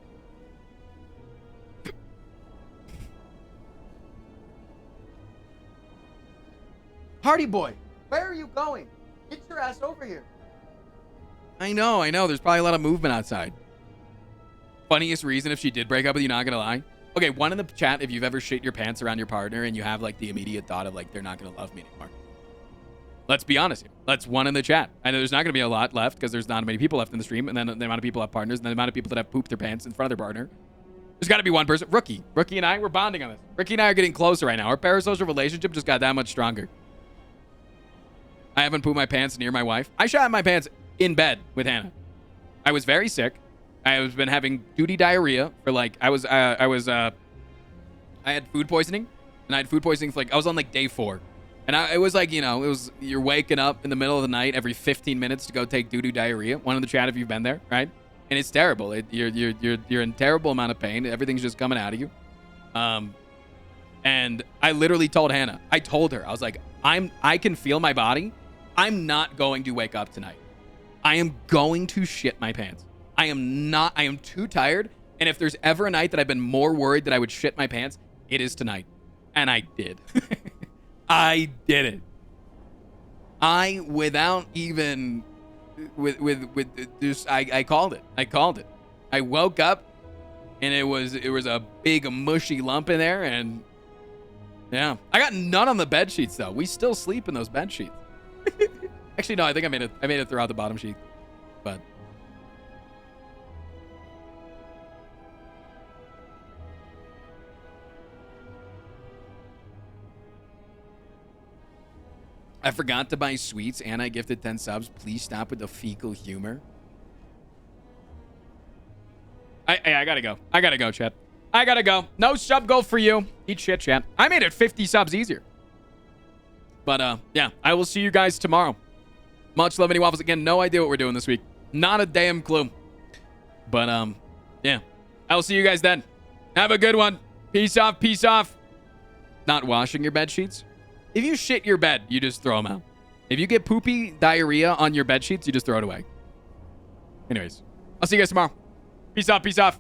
S1: Hardy boy, where are you going? Get your ass over here. I know. There's probably a lot of movement outside. Funniest reason if she did break up with you, not going to lie. Okay, one in the chat if you've ever shit your pants around your partner and you have like the immediate thought of like, they're not going to love me anymore. Let's be honest here. Let's one in the chat. I know there's not going to be a lot left because there's not many people left in the stream, and then the amount of people have partners, and then the amount of people that have pooped their pants in front of their partner. There's got to be one person. Rookie and I, we're bonding on this. Rookie and I are getting closer right now. Our parasocial relationship just got that much stronger. I haven't pooped my pants near my wife. I shot my pants in bed with Hannah. I was very sick. I have been having duty diarrhea for like, I had food poisoning, and I had food poisoning for like, I was on like day 4. And it was like, you're waking up in the middle of the night every 15 minutes to go take doo-doo diarrhea. One in the chat if you've been there, right? And it's terrible. You're in terrible amount of pain. Everything's just coming out of you. And I literally told Hannah, I told her, I was like, I can feel my body. I'm not going to wake up tonight. I am going to shit my pants. I am too tired. And if there's ever a night that I've been more worried that I would shit my pants, it is tonight. And I did. I did it. Without even, I called it. I called it. I woke up and it was a big mushy lump in there, and yeah. I got none on the bed sheets though. We still sleep in those bed sheets. Actually, no, I think I made it throughout the bottom sheet. But I forgot to buy sweets and I gifted 10 subs. Please stop with the fecal humor. I gotta go. I gotta go, chat. I gotta go. No sub goal for you. Eat shit, chat. I made it 50 subs easier. But, yeah. I will see you guys tomorrow. Much love, any waffles. Again, no idea what we're doing this week. Not a damn clue. But, yeah. I will see you guys then. Have a good one. Peace off. Peace off. Not washing your bed sheets. If you shit your bed, you just throw them out. If you get poopy diarrhea on your bed sheets, you just throw it away. Anyways, I'll see you guys tomorrow. Peace off. Peace off.